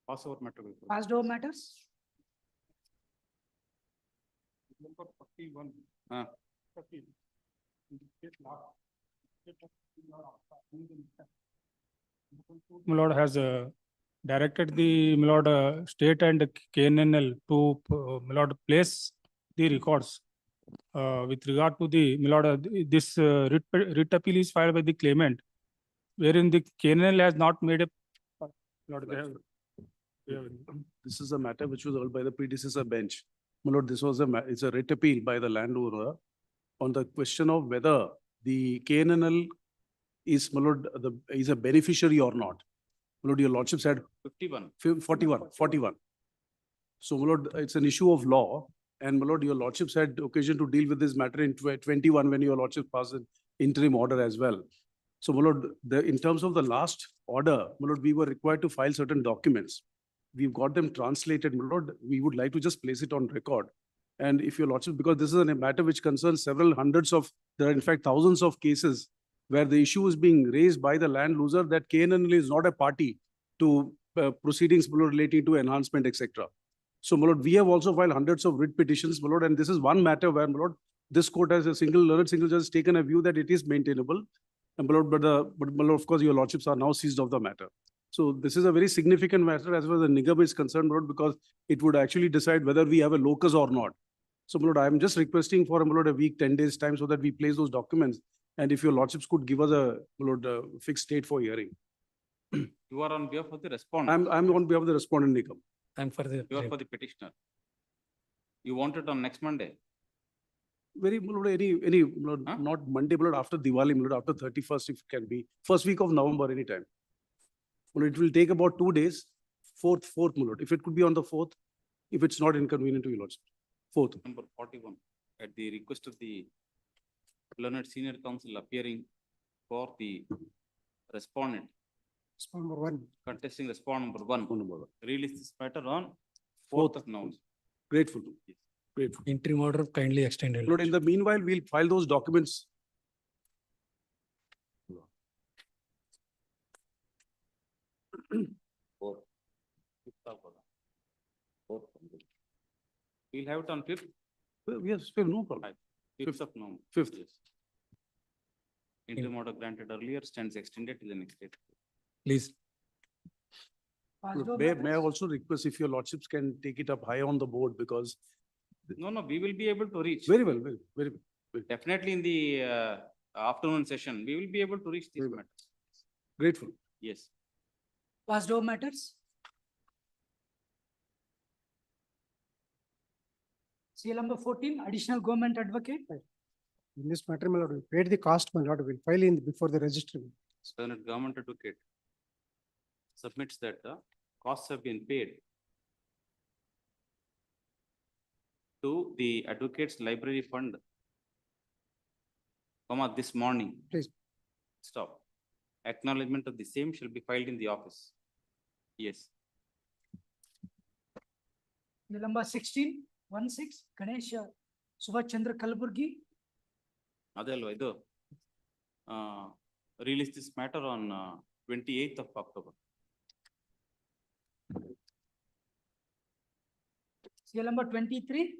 Pass over matter. Passed over matters. Number 41. My lord has directed the my lord state and KNNL to my lord place the records with regard to the my lord this writ appeal is filed by the claimant, wherein the KNNL has not made a lord they have. This is a matter which was heard by the predecessor bench. My lord, this was it's a writ appeal by the landowner on the question of whether the KNNL is, my lord, is a beneficiary or not. My lord, your lordship said 51. 41. So, my lord, it's an issue of law. And my lord, your lordship had occasion to deal with this matter in 21 when your lordship passed an interim order as well. So, my lord, in terms of the last order, my lord, we were required to file certain documents. We've got them translated, my lord. We would like to just place it on record. And if your lordship, because this is a matter which concerns several hundreds of, there are in fact thousands of cases where the issue is being raised by the land loser that KNNL is not a party to proceedings relating to enhancement, etc. So, my lord, we have also filed hundreds of writ petitions, my lord, and this is one matter where, my lord, this court has a single judge has taken a view that it is maintainable. And, my lord, but my lord, of course, your lordships are now seized of the matter. So this is a very significant matter as far as the NIGAM is concerned, my lord, because it would actually decide whether we have a locus or not. So, my lord, I am just requesting for, my lord, a week, 10 days time so that we place those documents. And if your lordships could give us a, my lord, fixed date for hearing. You are on behalf of the respondent. I'm on behalf of the respondent NIGAM. I'm for the. You are for the petitioner. You want it on next Monday? Very, my lord, any, my lord, not Monday, my lord, after Diwali, my lord, after 31st, if it can be. First week of November, anytime. Well, it will take about 2 days. Fourth, my lord. If it could be on the 4th, if it's not inconvenient to your lordship. 4th. Number 41, at the request of the learned senior counsel appearing for the respondent. Respondent number 1. Contesting respondent number 1. Release this matter on 4th of November. Grateful. Grateful. Interim order kindly extended. Lord, in the meanwhile, we'll file those documents. We'll have it on 5th. Yes, no problem. 5th of November. 5th. Yes. Interim order granted earlier stands extended to the next date. Please. May I also request if your lordships can take it up high on the board because. No, we will be able to reach. Very well. Definitely in the afternoon session, we will be able to reach this matter. Grateful. Yes. Passed over matters. CL number 14, additional government advocate. In this matter, my lord, we paid the cost, my lord, we'll file in before the registry. Senate government advocate submits that the costs have been paid to the advocates library fund, this morning. Please. Stop. Acknowledgement of the same shall be filed in the office. Yes. Number 16, Ganesh Subhash Chandra Kalaburagi. Adalva idu. Release this matter on 28th of October. CL number 23.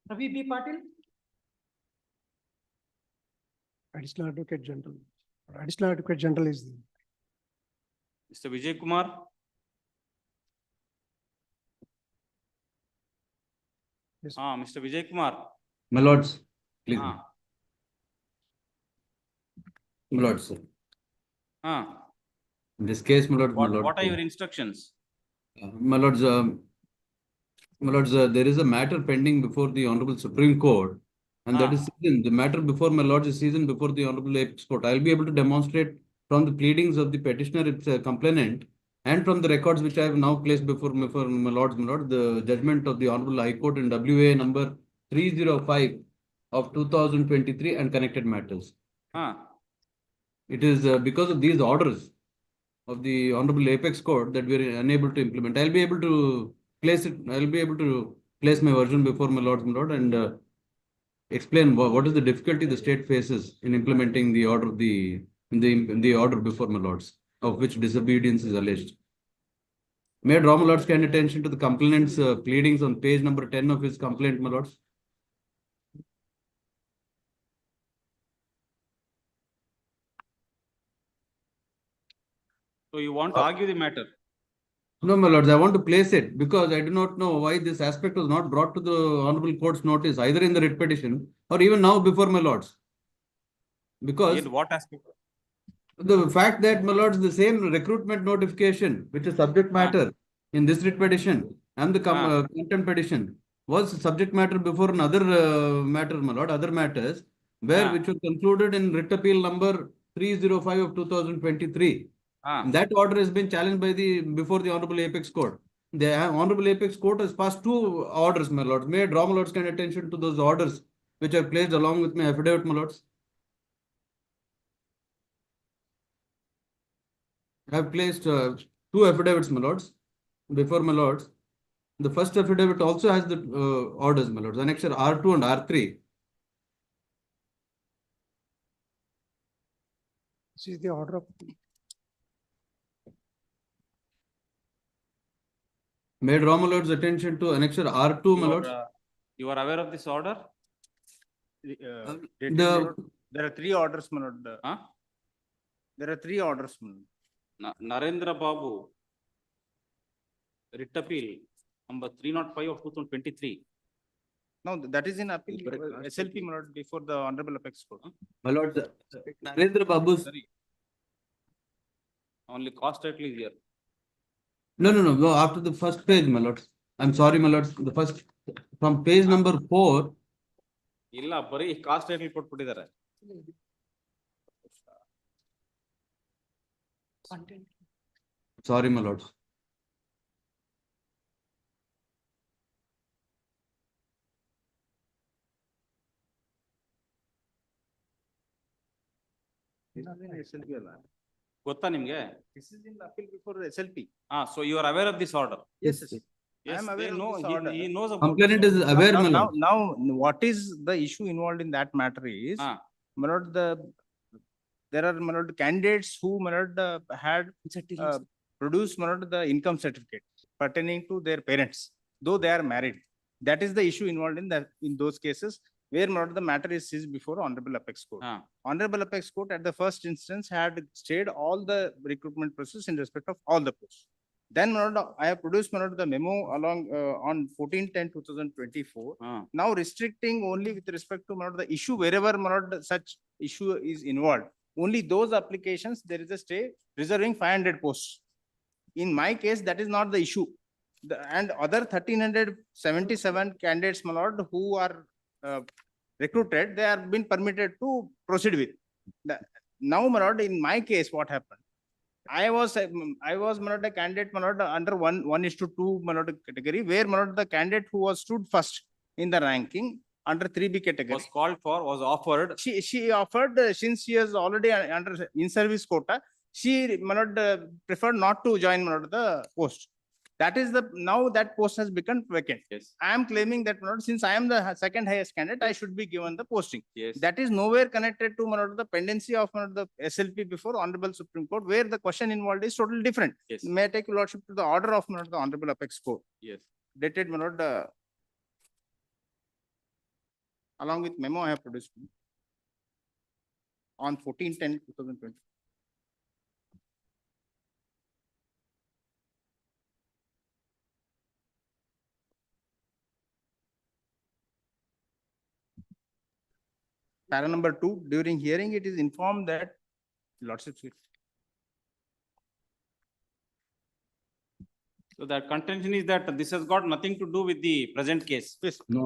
Ravi B. Patil. Additional Advocate General. Additional Advocate General is the. Mr. Vijay Kumar. Yes. Mr. Vijay Kumar. My lords, please. My lords, sir. In this case, my lord. What are your instructions? My lords, there is a matter pending before the Honorable Supreme Court, and that is the matter before my lords is seasoned before the Honorable Apex Court. I'll be able to demonstrate from the pleadings of the petitioner, its complainant, and from the records which I have now placed before my lords, my lord, the judgment of the Honorable High Court in WA number 305 of 2023 and connected matters. It is because of these orders of the Honorable Apex Court that we are unable to implement. I'll be able to place it. I'll be able to place my version before my lords, my lord, and explain what is the difficulty the state faces in implementing the order of the order before my lords, of which disobedience is alleged. May I draw my lord's kind attention to the complainant's pleadings on page number 10 of his complaint, my lords. So you want to argue the matter? No, my lords, I want to place it because I do not know why this aspect was not brought to the Honorable Court's notice, either in the writ petition or even now before my lords. Because In what aspect? the fact that, my lords, the same recruitment notification, which is subject matter in this writ petition and the contempt petition, was subject matter before another matter, my lord, other matters, which were concluded in writ appeal number 305 of 2023. That order has been challenged by before the Honorable Apex Court. The Honorable Apex Court has passed 2 orders, my lords. May I draw my lords' kind attention to those orders which are placed along with my affidavit, my lords? I have placed 2 affidavits, my lords, before my lords. The first affidavit also has the orders, my lords, annexure R2 and R3. This is the order of. May I draw my lord's attention to annexure R2, my lords? You are aware of this order? There are 3 orders, my lord. There are 3 orders, my lord. Narendra Babu, writ appeal number 305 of 2023. No, that is in appeal, SLP, my lord, before the Honorable Apex Court. My lord, Narendra Babu's. Only cost title is here. No, after the first page, my lord. I'm sorry, my lord. The first, from page number 4. Illa, bari cost title ಕೊಟ್ಬಿಟ್ಟಿದ್ದಾರೆ. Sorry, my lord. ಗೊತ್ತಾ ನಿಮ್ಗೆ? This is in appeal before the SLP. So you are aware of this order? Yes. Yes, I am aware of this order. he knows about Complainant this is order. aware, my Now, lord. now, what is the issue involved in that matter is, my lord, there are, my lord, candidates who, my lord, had produced, my lord, the income certificate pertaining to their parents, though they are married. That is the issue involved in those cases where, my lord, the matter is seized before Honorable Apex Court. Honorable Apex Court at the first instance had stayed all the recruitment process in respect of all the posts. Then, my lord, I have produced, my lord, the memo along on 14/10/2024. Now restricting only with respect to, my lord, the issue wherever, my lord, such issue is involved. Only those applications there is a stay reserving 500 posts. In my case, that is not the issue. And other 1377 candidates, my lord, who are recruited, they are been permitted to proceed with. Now, my lord, in my case, what happened? I was, my lord, a candidate, my lord, under 1:2, my lord, category, where, my lord, the candidate who was stood first in the ranking under 3B category was called for, was offered. She offered, since she is already under in-service quota, she, my lord, preferred not to join, my lord, the post. That is now that post has become vacant. Yes. I am claiming that, my lord, since I am the second highest candidate, I should be given the posting. Yes. That is nowhere connected to, my lord, the pendency of, my lord, the SLP before Honorable Supreme Court, where the question involved is totally different. Yes. May I take your lordship to the order of, my lord, the Honorable Apex Court? Yes. Dated, my lord, along with memo I have produced on 14/10/2020. Para number 2, during hearing, it is informed that lordship. So that contention is that this has got nothing to do with the present case. Yes. No.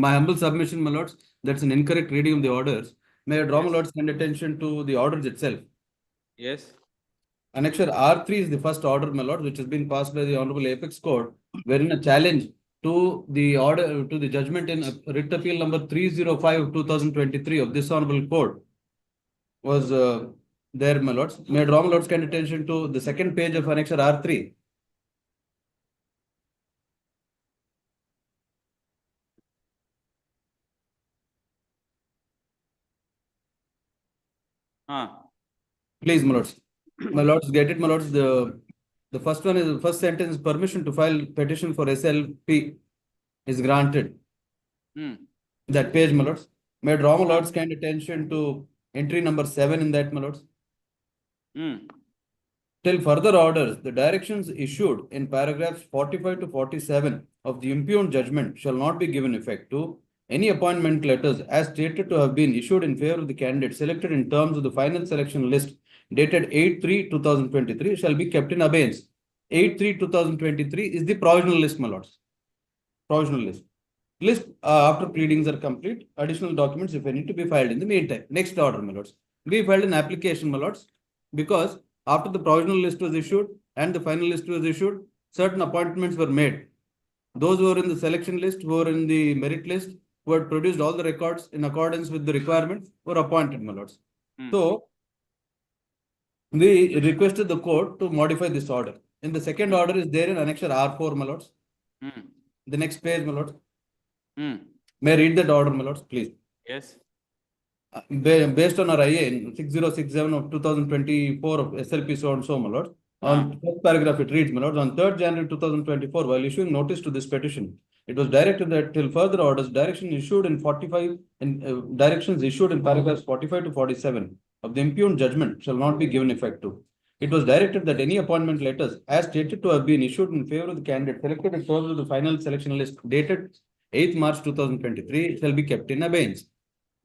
My humble submission, my lords, that's an incorrect reading of the orders. May I draw my lord's kind attention to the orders itself? Yes. Annexure R3 is the first order, my lord, which has been passed by the Honorable Apex Court, wherein a challenge to the order, to the judgment in writ appeal number 305 of 2023 of this Honorable Court was there, my lords. May I draw my lord's kind attention to the second page of Annexure R3. Please, my lords. My lords, get it, my lords. The first one is, the first sentence, permission to file petition for SLP is granted. That page, my lords. May I draw my lord's kind attention to entry number 7 in that, my lords. Till further orders, the directions issued in paragraphs 45 to 47 of the impugned judgment shall not be given effect to any appointment letters as stated to have been issued in favor of the candidate selected in terms of the final selection list dated 8/3/2023 shall be kept in abeyance. 8/3/2023 is the provisional list, my lords. Provisional list. List after pleadings are complete, additional documents, if any, to be filed in the meantime. Next order, my lords. We filed an application, my lords, because after the provisional list was issued and the final list was issued, certain appointments were made. Those who were in the selection list, who were in the merit list, who had produced all the records in accordance with the requirements, were appointed, my lords. So, we requested the court to modify this order. In the second order is there in Annexure R4, my lords. The next page, my lords. May I read that order, my lords, please? Yes. Based on our IA in 6067 of 2024 of SLP so and so, my lord. On first paragraph, it reads, my lord, on 3rd January 2024, while issuing notice to this petition, it was directed that till further orders, directions issued in paragraphs 45 to 47 of the impugned judgment shall not be given effect to. It was directed that any appointment letters as stated to have been issued in favor of the candidate selected in terms of the final selection list dated 8th March 2023 shall be kept in abeyance.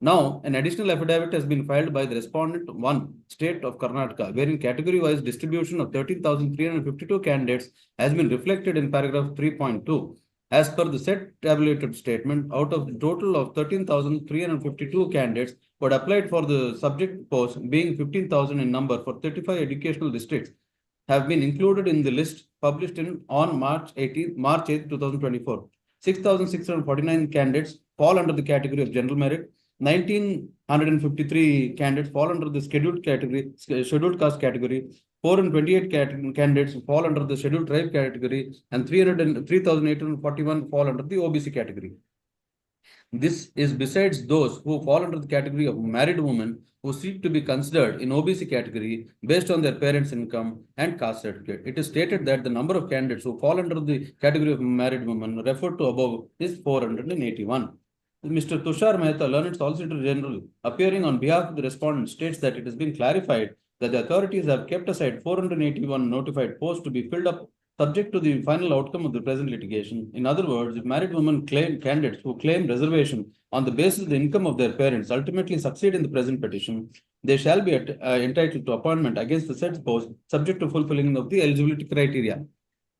Now, an additional affidavit has been filed by the respondent 1, State of Karnataka, wherein category-wise distribution of 13,352 candidates has been reflected in paragraph 3.2. As per the said tabulated statement, out of the total of 13,352 candidates who had applied for the subject post, being 15,000 in number for 35 educational districts, have been included in the list published on March 8, 2024. 6,649 candidates fall under the category of general merit. 1,953 candidates fall under the scheduled caste category. 428 candidates fall under the scheduled tribe category, and 3,841 fall under the OBC category. This is besides those who fall under the category of married women who seek to be considered in OBC category based on their parents' income and caste certificate. It is stated that the number of candidates who fall under the category of married women referred to above is 481. Mr. Tushar Mehta, Learned Solicitor General, appearing on behalf of the respondent, states that it has been clarified that the authorities have kept aside 481 notified posts to be filled up subject to the final outcome of the present litigation. In other words, if married women candidates who claim reservation on the basis of the income of their parents ultimately succeed in the present petition, they shall be entitled to appointment against the said post subject to fulfilling of the eligibility criteria.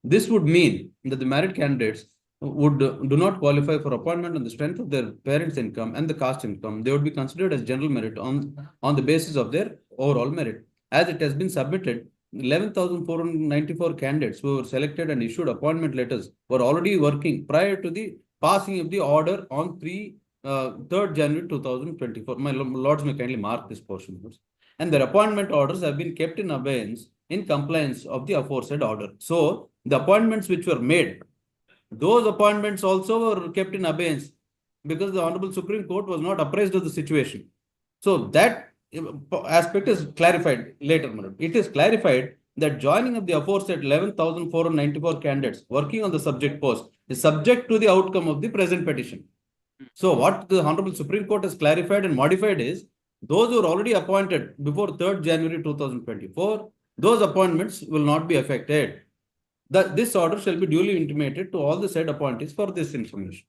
This would mean that the married candidates do not qualify for appointment on the strength of their parents' income and the caste income. They would be considered as general merit on the basis of their overall merit. As it has been submitted, 11,494 candidates who were selected and issued appointment letters were already working prior to the passing of the order on 3rd January 2024. My lords may kindly mark this portion. And their appointment orders have been kept in abeyance in compliance of the aforesaid order. So, the appointments which were made, those appointments also were kept in abeyance because the Honorable Supreme Court was not apprised of the situation. So that aspect is clarified later. It is clarified that joining of the aforesaid 11,494 candidates working on the subject post is subject to the outcome of the present petition. So what the Honorable Supreme Court has clarified and modified is those who are already appointed before 3rd January 2024, those appointments will not be affected. This order shall be duly intimated to all the said appointees for this information.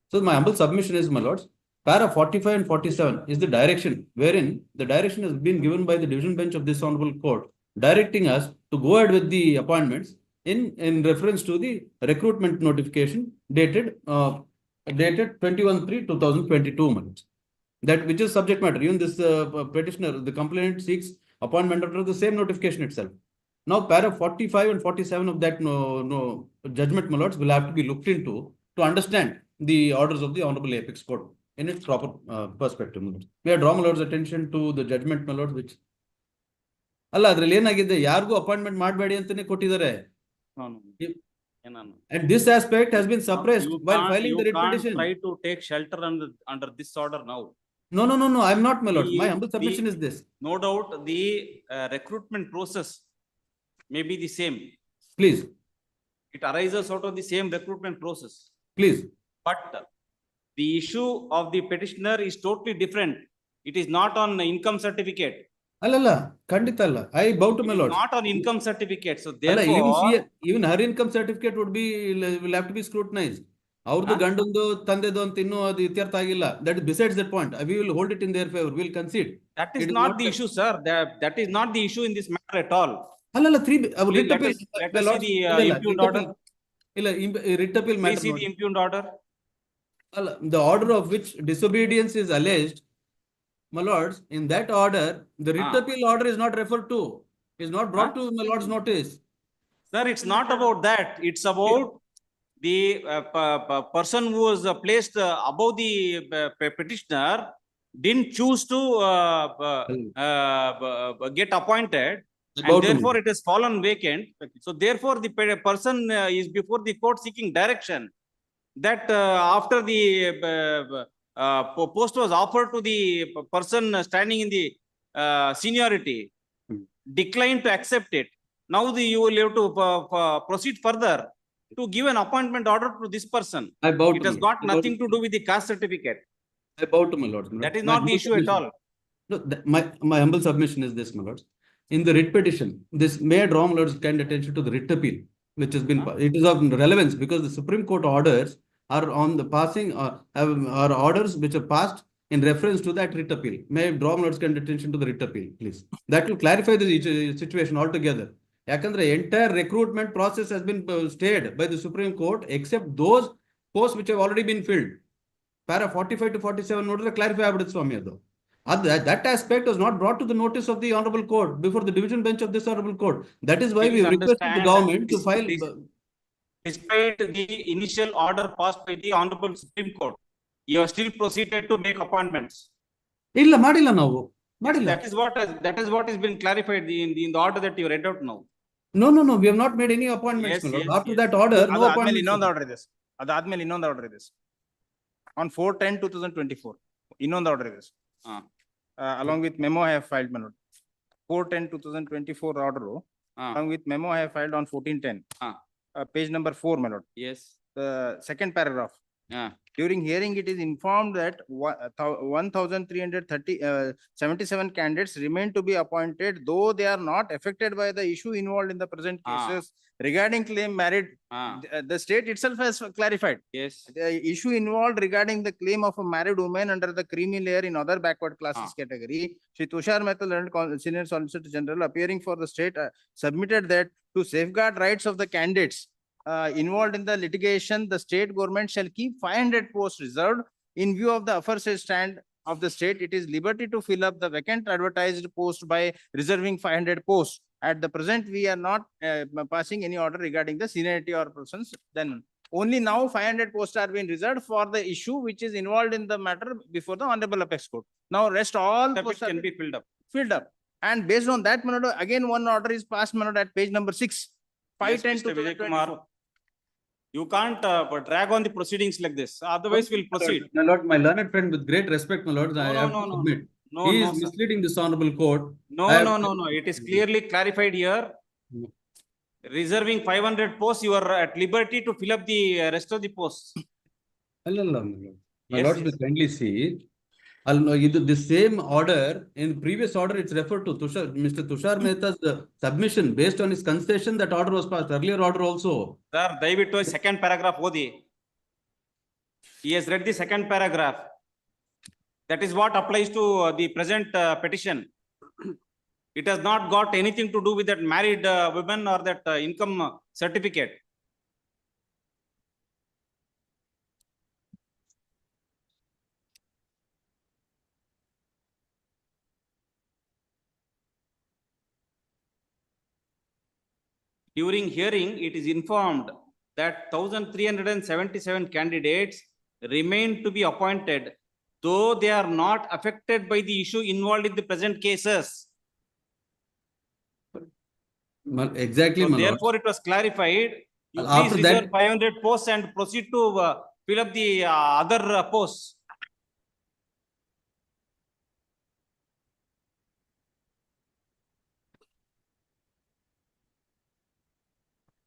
So my humble submission is, my lords, para 45 and 47 is the direction wherein the direction has been given by the division bench of this honorable court, directing us to go ahead with the appointments in reference to the recruitment notification dated 21/3/2022. That which is subject matter. Even this petitioner, the complainant seeks appointment under the same notification itself. Now, para 45 and 47 of that judgment, my lords, will have to be looked into to understand the orders of the Honorable Apex Court in its proper perspective, my lords. May I draw my lords' attention to the judgment, my lords, which ಅಲ್ಲ ಅದ್ರಲ್ಲಿ ಏನಾಗಿದೆ ಯಾರಿಗೂ appointment ಮಾಡಬೇಡಿ ಅಂತಾನೆ ಕೊಟ್ಟಿದ್ದಾರೆ. And this aspect has been suppressed while filing the writ petition. Try to take shelter under this order now. No, I'm not, my lord. My humble submission is this. No doubt, the recruitment process may be the same. Please. It arises out of the same recruitment process. Please. But the issue of the petitioner is totally different. It is not on income certificate. Allala, kandita alla. I bow to my lord. Not on income certificate. So therefore, even her income certificate will have to be scrutinized. ಅವ್ರದ್ದು ಗಂಡಂದು ತಂದೆದು ಅಂತ ಇನ್ನೂ ಅದು ಇತ್ಯರ್ಥ ಆಗಿಲ್ಲ. That is besides that point. We will hold it in their favor. We will concede. That is not the issue, sir. That is not the issue in this matter at all. Allala, Let us see the impugned order. Writ appeal matter. Please see the impugned order. The order of which disobedience is alleged, my lords, in that order, the writ appeal order is not referred to, is not brought to my lord's notice. Sir, it's not about that. It's about the person who was placed above the petitioner didn't choose to get appointed, and therefore it has fallen vacant. So therefore the person is before the court seeking direction that after the post was offered to the person standing in the seniority, declined to accept it. Now you will have to proceed further to give an appointment order to this person. It has got nothing to do with the caste certificate. I bow to my lords. That is not the issue at all. No, my humble submission is this, my lords. In the writ petition, this may draw my lords' kind attention to the writ appeal, which has been, it is of relevance because the Supreme Court orders are on the passing, are orders which are passed in reference to that writ appeal. May I draw my lord's kind attention to the writ appeal, please. That will clarify the situation altogether. Yakandre, entire recruitment process has been stayed by the Supreme Court except those posts which have already been filled. Para 45 to 47 notice clarify about Swami. That aspect was not brought to the notice of the Honorable Court before the division bench of this Honorable Court. That is why we requested the government to file. Despite the initial order passed by the Honorable Supreme Court, you have still proceeded to make appointments. Illa madilla navu. That is what has been clarified in the order that you read out now. No, we have not made any appointments. After that order, no appointments. ಅದಾದ್ಮೇಲೆ ಇನ್ನೊಂದು order ಇದೆ on 4/10/2024 ಇನ್ನೊಂದು order ಇದೆ along with memo I have filed, my lord. 4/10/2024 order along with memo I have filed on 14/10 page number 4, my lord. Yes, the second paragraph. During hearing, it is informed that 1,377 candidates remain to be appointed, though they are not affected by the issue involved in the present cases. Regarding claim married, the state itself has clarified. Yes. The issue involved regarding the claim of a married woman under the creamy layer in other backward classes category. Shri Tushar Mehta, Senior Solicitor General, appearing for the state, submitted that to safeguard rights of the candidates involved in the litigation, the state government shall keep 500 posts reserved in view of the aforesaid stand of the state. It is liberty to fill up the vacant advertised post by reserving 500 posts. At the present, we are not passing any order regarding the seniority or persons. Then only now 500 posts are being reserved for the issue which is involved in the matter before the Honorable Apex Court. Now rest all posts can be filled up. And based on that, Manado, again one order is passed, Manado, at page number 6. 5/10/2024. You can't drag on the proceedings like this. Otherwise, we'll proceed. My lord, my learned friend, with great respect, my lord, I have to submit. He is misleading this Honorable Court. No. It is clearly clarified here. Reserving 500 posts, you are at liberty to fill up the rest of the posts. My lord, will kindly see. The same order, in previous order, it's referred to Mr. Tushar Mehta's submission based on his concession. That order was passed. Earlier order also. Sir, David, second paragraph. He has read the second paragraph. That is what applies to the present petition. It has not got anything to do with that married woman or that income certificate. During hearing, it is informed that 1,377 candidates remain to be appointed, though they are not affected by the issue involved in the present cases. Exactly, So my lord. therefore, it was clarified. You After please that- reserve 500 posts and proceed to fill up the other posts.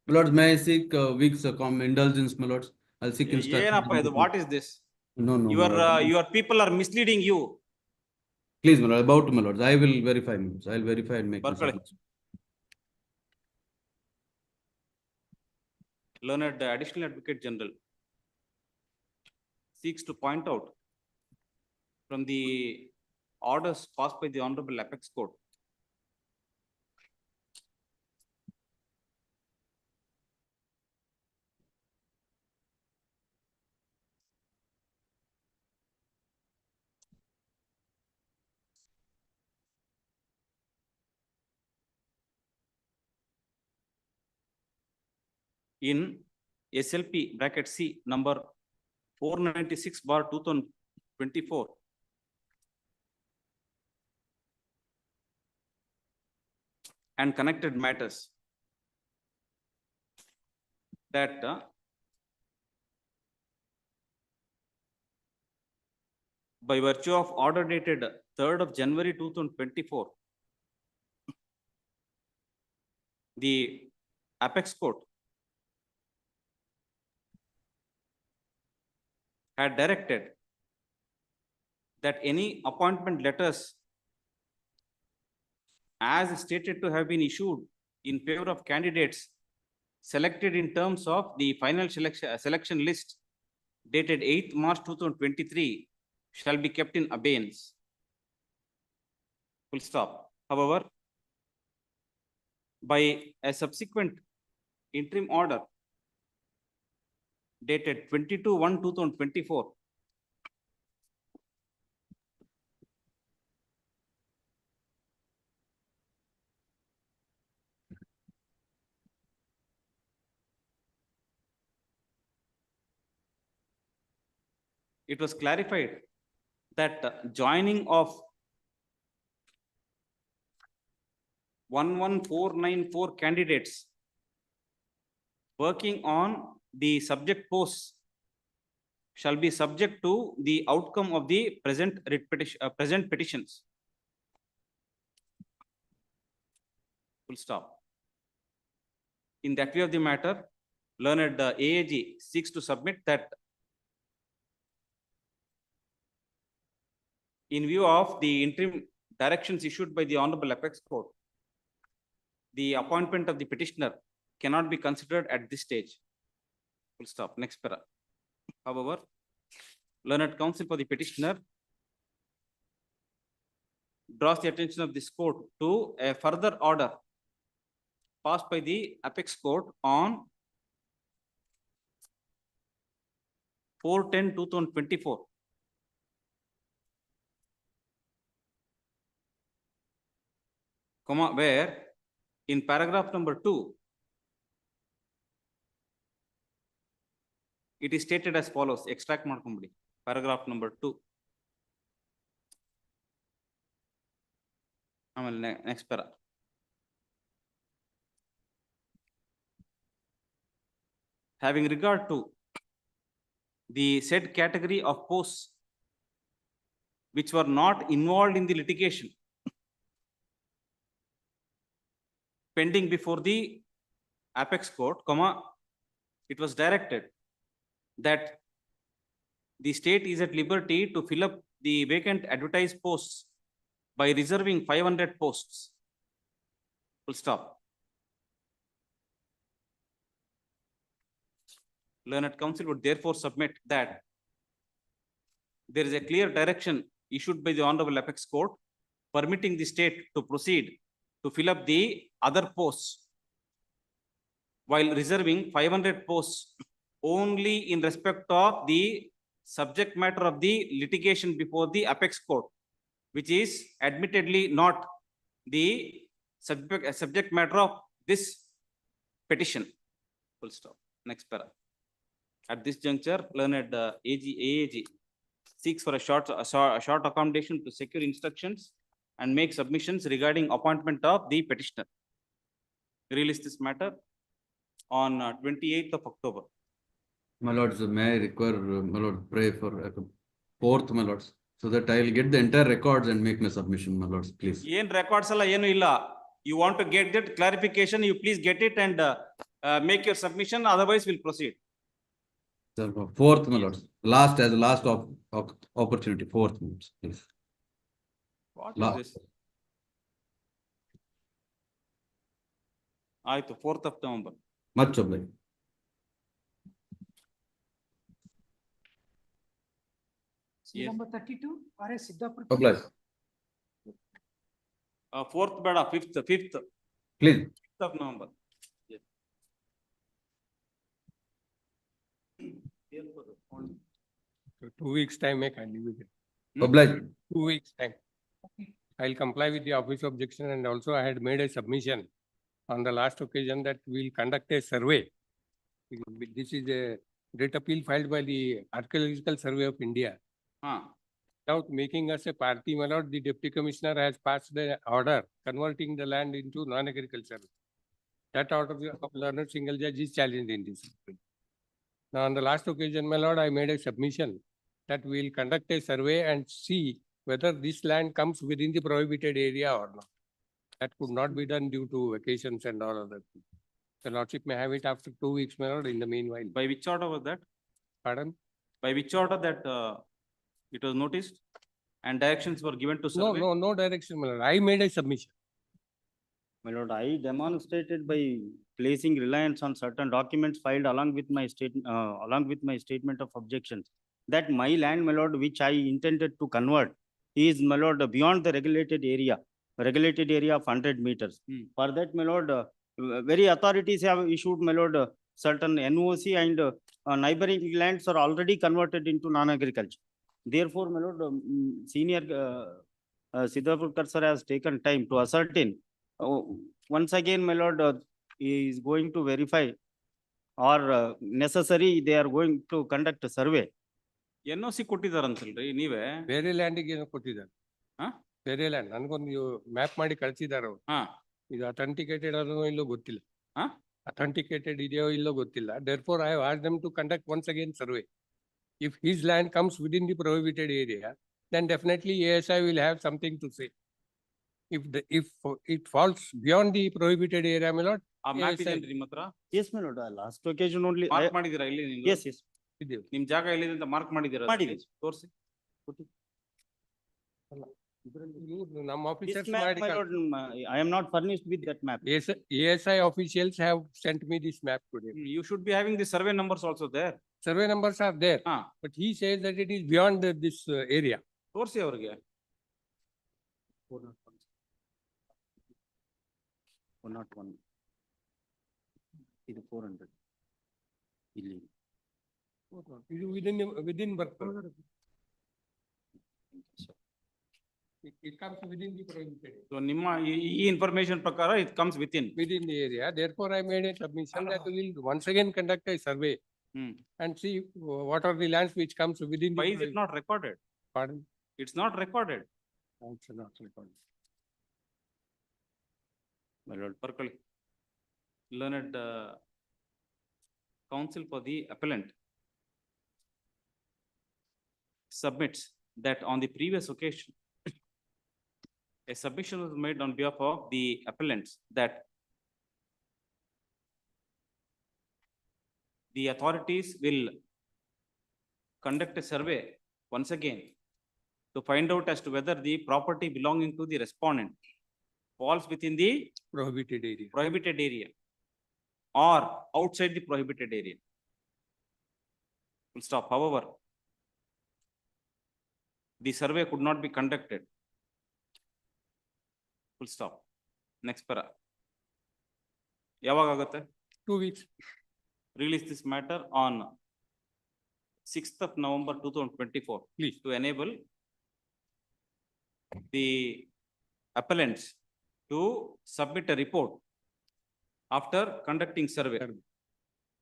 My lords, may I seek weeks indulgence, my lords? I'll seek instruction. Yenappa idu, what is this? No, no. my lord. Your people are misleading you. Please, my lord, about to my lords. I will verify, my lords. I'll verify and make. Barkale. Learned Additional Advocate General seeks to point out from the orders passed by the Honorable Apex Court in SLP bracket C number 496/2024 and connected matters that by virtue of order dated 3rd of January 2024, the Apex Court had directed that any appointment letters as stated to have been issued in favor of candidates selected in terms of the final selection list dated 8th March 2023 shall be kept in abeyance. Full stop. However, by a subsequent interim order dated 22/1/2024, it was clarified that joining of 11494 candidates working on the subject posts shall be subject to the outcome of the present petitions. Full stop. In that view of the matter, learned AAG seeks to submit that in view of the interim directions issued by the Honorable Apex Court, the appointment of the petitioner cannot be considered at this stage. Full stop. Next para. However, learned counsel for the petitioner draws the attention of this court to a further order passed by the Apex Court on 4/10/2024. Where in paragraph number 2, it is stated as follows. Extract ಮಾಡ್ಕೊಂಬಿಡಿ. Paragraph number 2. Next para. Having regard to the said category of posts which were not involved in the litigation pending before the Apex Court, it was directed that the state is at liberty to fill up the vacant advertised posts by reserving 500 posts. Full stop. Learned counsel would therefore submit that there is a clear direction issued by the Honorable Apex Court permitting the state to proceed to fill up the other posts while reserving 500 posts only in respect of the subject matter of the litigation before the Apex Court, which is admittedly not the subject matter of this petition. Full stop. Next para. At this juncture, learned AAG seeks for a short accommodation to secure instructions and make submissions regarding appointment of the petitioner. Release this matter on 28th of October. My lords, may I require, my lord, pray for fourth, my lords, so that I will get the entire records and make my submission, my lords, please. Yen records alla yenu illa. You want to get that clarification, you please get it and make your submission, otherwise we'll proceed. Sir, fourth, my lords, last opportunity, fourth, my lords, please. What is this? Aitu, 4th of November. Much obliged. C number 32, R.S. Siddhapur. Obliged. 4th beda, 5th. Please. 5th of November. Yes. 2 weeks time, I can leave it. Obliged. 2 weeks time. I'll comply with the office objection, and also I had made a submission on the last occasion that we'll conduct a survey. This is a writ appeal filed by the Archaeological Survey of India. Without making us a party, my lord, the Deputy Commissioner has passed the order converting the land into non-agricultural. That order of learned single judge is challenged in this. Now, on the last occasion, my lord, I made a submission that we will conduct a survey and see whether this land comes within the prohibited area or not. That could not be done due to vacations and all other things. The lordship may have it after 2 weeks, my lord, in the meanwhile. By which order was that? Pardon? By which order that it was noticed and directions were given to survey? No direction, my lord. I made a submission. My lord, I demonstrated by placing reliance on certain documents filed along with my statement of objections, that my land, my lord, which I intended to convert, is, my lord, beyond the regulated area of 100 meters. For that, my lord, very authorities have issued, my lord, certain NOC and neighboring lands are already converted into non-agriculture. Therefore, my lord, senior Siddhapur sir has taken time to ascertain. Once again, my lord, is going to verify or necessary, they are going to conduct a survey. NOC ಕೊಟ್ಟಿದಾರಂತಲ್ರಿ ನೀವೇ ಬೇರೆ ಲ್ಯಾಂಡಿಗೆ ಏನೋ ಕೊಟ್ಟಿದ್ದಾರೆ ಬೇರೆ land ನನಗೊಂದು map ಮಾಡಿ ಕಳಿಸಿದಾರೆ ಅವರು ಇದು authenticated ಅದೋ ಇಲ್ಲೋ ಗೊತ್ತಿಲ್ಲ ಅಥೆಂಟಿಕೇಟೆಡ್ ಇದೆಯೋ ಇಲ್ಲೋ ಗೊತ್ತಿಲ್ಲ therefore I have asked them to conduct once again survey. If his land comes within the prohibited area, then definitely ASI will have something to say. If it falls beyond the prohibited area, my lord, map ಇದೆ ನಿಮ್ಮ ಹತ್ರ? Yes, my lord, last occasion only. Mark ಮಾಡಿದಿರಾ ಇಲ್ಲಿ ನೀವು? Yes. ನಿಮ್ ಜಾಗ ಎಲ್ಲಿದೆ ಅಂತ ಮಾರ್ಕ್ ಮಾಡಿದಿರಾ? ತೋರಿಸಿ. ನಮ್ಮ This map, my lord, I am not furnished with that map. ASI officials have sent me this map today. You should be having the survey numbers also there. Survey numbers are there, but he says that it is beyond this area. ತೋರಿಸಿ ಅವರಿಗೆ. 101. ಇದು 400. ಇಲ್ಲಿ. ಇದು within ಬರ್ತದೆ. It comes within the prohibited. So ನಿಮ್ಮ ಈ information ಪ್ರಕಾರ it comes within the area. Therefore, I made a submission that we will once again conduct a survey and see what are the lands which comes within. Why is it not recorded? Pardon? It's not recorded. It's not recorded. My lord, Parkali, learned counsel for the appellant submits that on the previous occasion, a submission was made on behalf of the appellants that the authorities will conduct a survey once again to find out as to whether the property belonging to the respondent falls within the prohibited area or outside the prohibited area. Full stop. However, the survey could not be conducted. Full stop. Next para. ಯಾವಾಗ ಆಗುತ್ತೆ? 2 weeks. Release this matter on 6th of November 2024. Please, to enable the appellants to submit a report after conducting survey.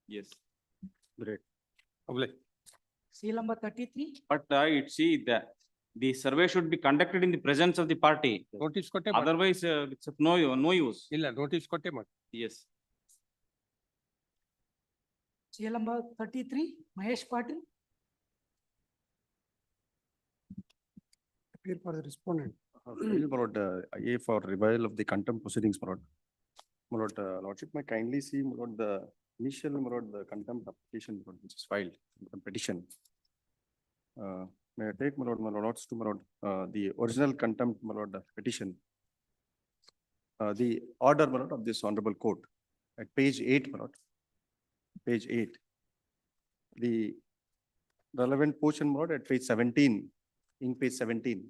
Yes. Great. Seal number 33. But the survey should be conducted in the presence of the party. Notice kotte Otherwise, it's of no use. illa notice kotte mat. Yes. Seal number 33, Mahesh Patil. Appear for the respondent. A for revival of the contempt proceedings, my lord. Lordship may kindly see, my lord, the initial, my lord, the contempt application, my lord, which is filed, the petition. May I take, my lords, to, my lord, the original contempt, my lord, petition. The order, my lord, of this honorable court at page 8, my lord. Page 8. The relevant portion, my lord, at page 17, in page 17.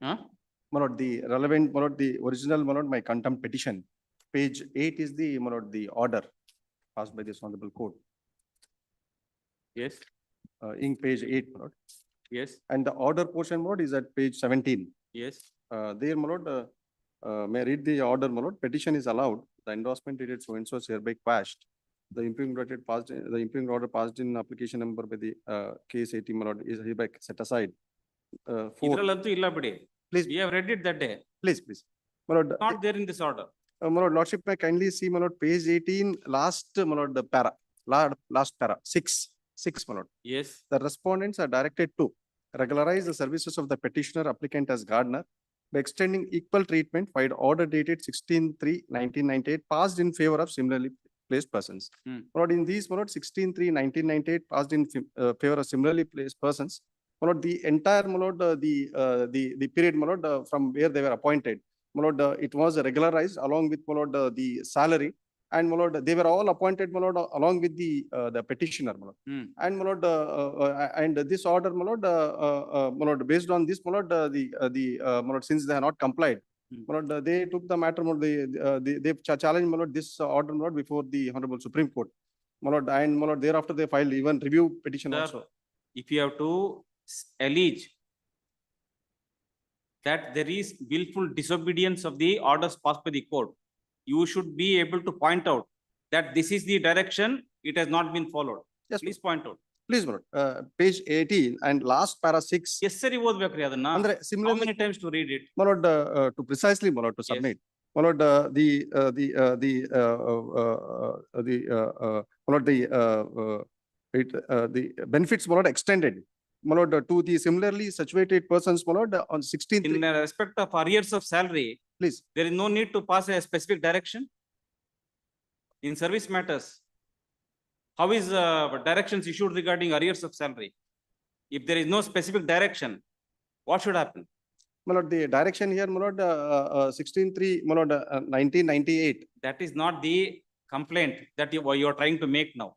Huh? My lord, the relevant, my lord, the original, my lord, my contempt petition. Page 8 is the, my lord, the order passed by this honorable court. Yes. In page 8, my lord. Yes. And the order portion, my lord, is at page 17. Yes. There, my lord, may I read the order, my lord? Petition is allowed. The endorsement dated so and so is hereby quashed. The impugnated order passed in application number by the case 18, my lord, is hereby set aside. Idralanthu illa bidi. Please. We have read it that day. Please. My lord, Not there in this order. my lord, lordship may kindly see, my lord, page 18, last, my lord, the para, last para, 6, my lord. Yes. The respondents are directed to regularize the services of the petitioner applicant as gardener by extending equal treatment filed order dated 16/3/1998 passed in favor of similarly placed persons. My lord, in these, my lord, 16/3/1998 passed in favor of similarly placed persons. My lord, the entire, my lord, the period, my lord, from where they were appointed, my lord, it was regularized along with, my lord, the salary, and, my lord, they were all appointed, my lord, along with the petitioner, my lord. And, my lord, and this order, my lord, based on this, my lord, my lord, since they have not complied, my lord, they took the matter, my lord, they challenged, my lord, this order, my lord, before the Honorable Supreme Court, my lord, and, my lord, thereafter they filed even review petition Sir, also. if you have to allege that there is willful disobedience of the orders passed by the court, you should be able to point out that this is the direction, it has not been followed. Yes, please point out. Please, my lord, page 18 and last para 6. Yes, sir, how many times to read it? My lord, to precisely, my lord, to submit. My lord, the benefits, my lord, extended, my lord, to the similarly situated persons, my lord, on 16th. In respect of arrears of salary, please, there is no need to pass a specific direction. In service matters, how is directions issued regarding arrears of salary? If there is no specific direction, what should happen? My lord, the direction here, my lord, 16/3, my lord, 1998. That is not the complaint that you are trying to make now.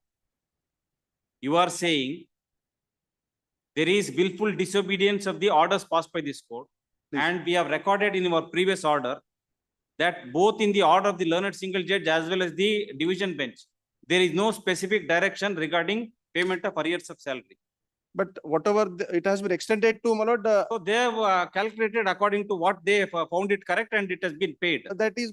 You are saying there is willful disobedience of the orders passed by this court. Please. And we have recorded in our previous order that both in the order of the learned single judge as well as the division bench, there is no specific direction regarding payment of arrears of salary. But whatever it has been extended to, my lord. So they have calculated according to what they found it correct and it has been paid. That is,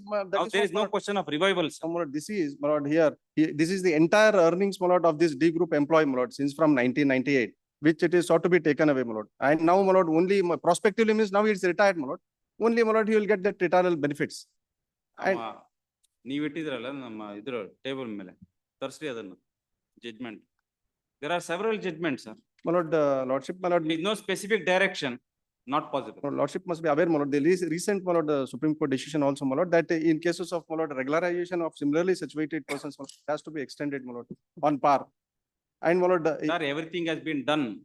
there is no question of revival. My lord, this is, my lord, this is the entire earnings, my lord, of this D group employee, my lord, since from 1998, which it is sought to be taken away, my lord. And now, my lord, only prospectively means now it's retired, my lord. Only, my lord, he will get the retiral benefits. And Judgment. There are several judgments, sir. My lord, lordship, my lord. There is no specific direction, not possible. Lordship must be aware, my lord, the recent, my lord, Supreme Court decision also, my lord, that in cases of, my lord, regularization of similarly situated persons, my lord, has to be extended, my lord, on par. And, my lord, sir, everything has been done.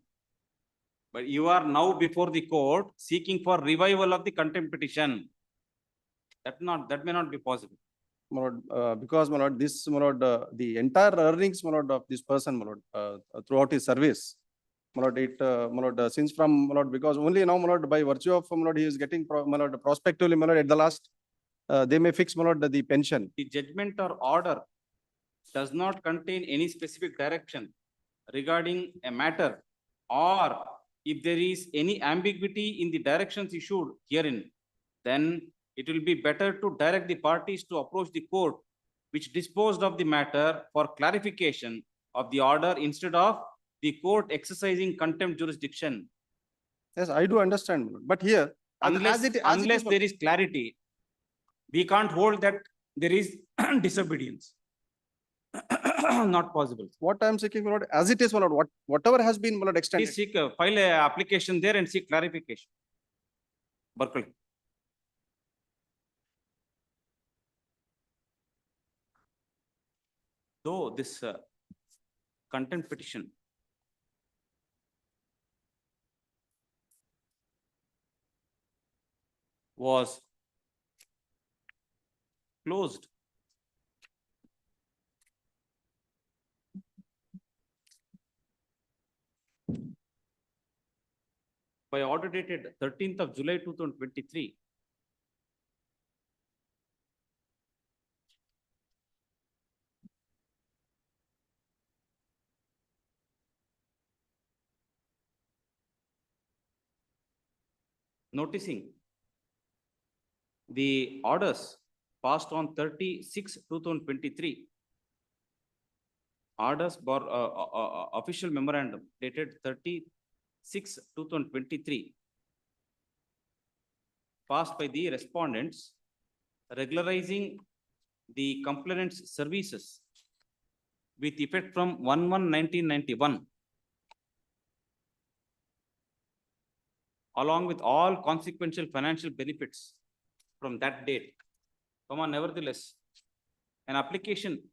But you are now before the court seeking for revival of the contempt petition. That may not be possible. My lord, because, my lord, this, my lord, the entire earnings, my lord, of this person, my lord, throughout his service, my lord, my lord, since from, my lord, because only now, my lord, by virtue of, my lord, he is getting, my lord, prospectively, my lord, at the last, they may fix, my lord, the pension. The judgment or order does not contain any specific direction regarding a matter or if there is any ambiguity in the directions issued herein, then it will be better to direct the parties to approach the court which disposed of the matter for clarification of the order instead of the court exercising contempt jurisdiction. Yes, I do understand, my lord. But here, Unless, as it unless is, there is clarity, we can't hold that there is disobedience. Not possible. what I am seeking, my lord, as it is, my lord, whatever has been, my lord, extended. Please seek, file a application there and seek clarification. Berkeley. Though this contempt petition was closed by order dated 13th of July 2023. Noticing the orders passed on 30/6/2023. Orders for official memorandum dated 30/6/2023. Passed by the respondents regularizing the complainant's services with effect from 1/1/1991. Along with all consequential financial benefits from that date. Nevertheless, an application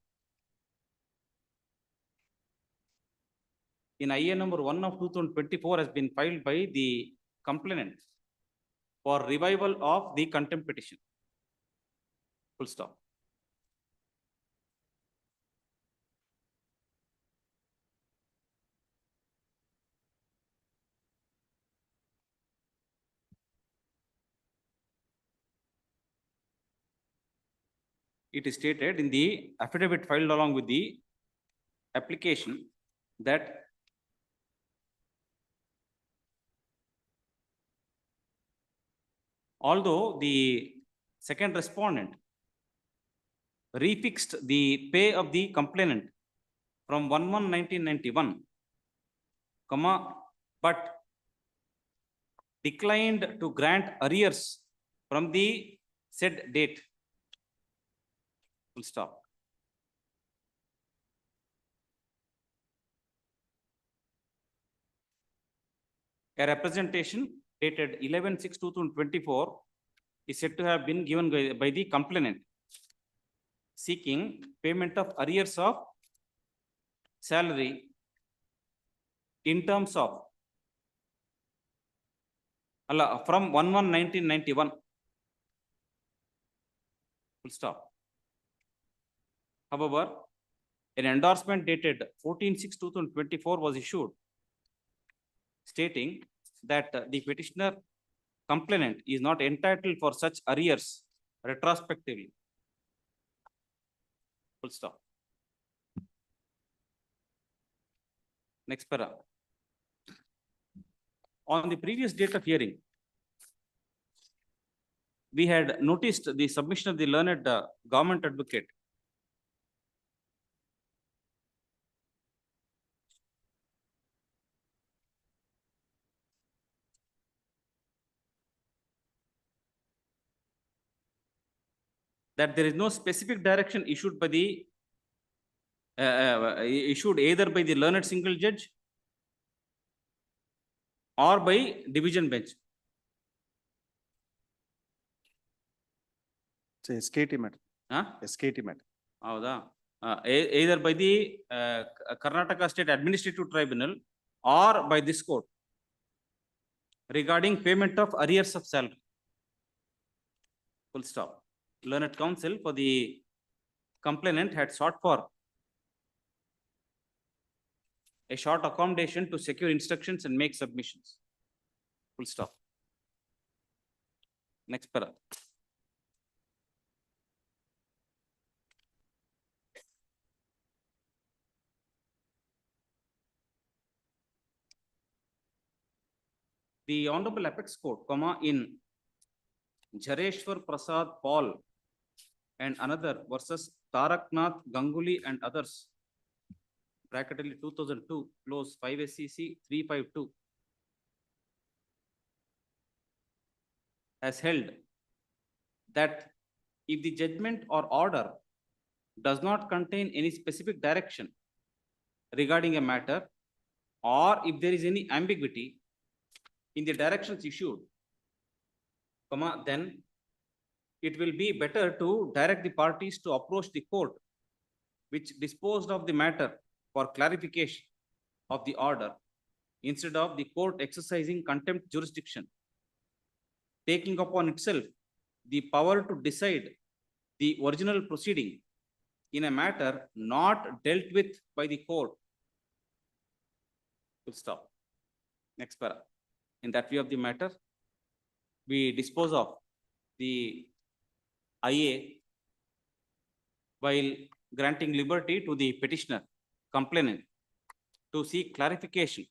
in IA number 1 of 2024 has been filed by the complainant for revival of the contempt petition. Full stop. It is stated in the affidavit filed along with the application that although the second respondent refixed the pay of the complainant from 1/1/1991, but declined to grant arrears from the said date. Full stop. A representation dated 11/6/2024 is said to have been given by the complainant seeking payment of arrears of salary in terms of from 1/1/1991. Full stop. However, an endorsement dated 14/6/2024 was issued stating that the petitioner complainant is not entitled for such arrears retrospectively. Full stop. Next para. On the previous date of hearing, we had noticed the submission of the learned government advocate that there is no specific direction issued by the issued either by the learned single judge or by division bench. It's a SKT matter. Huh? SKT matter. Either by the Karnataka State Administrative Tribunal or by this court regarding payment of arrears of salary. Full stop. Learned counsel for the complainant had sought for a short accommodation to secure instructions and make submissions. Full stop. Next para. the Honorable Apex Court, in Jareshwar Prasad Paul and another versus Taraknath Ganguly and others, bracketly 2002, close 5 SCC 352, has held that if the judgment or order does not contain any specific direction regarding a matter, or if there is any ambiguity in the directions issued, then it will be better to direct the parties to approach the court which disposed of the matter for clarification of the order, instead of the court exercising contempt jurisdiction, taking upon itself the power to decide the original proceeding in a matter not dealt with by the court. Full stop. Next para. In that view of the matter, we dispose of the IA while granting liberty to the petitioner, complainant, to seek clarification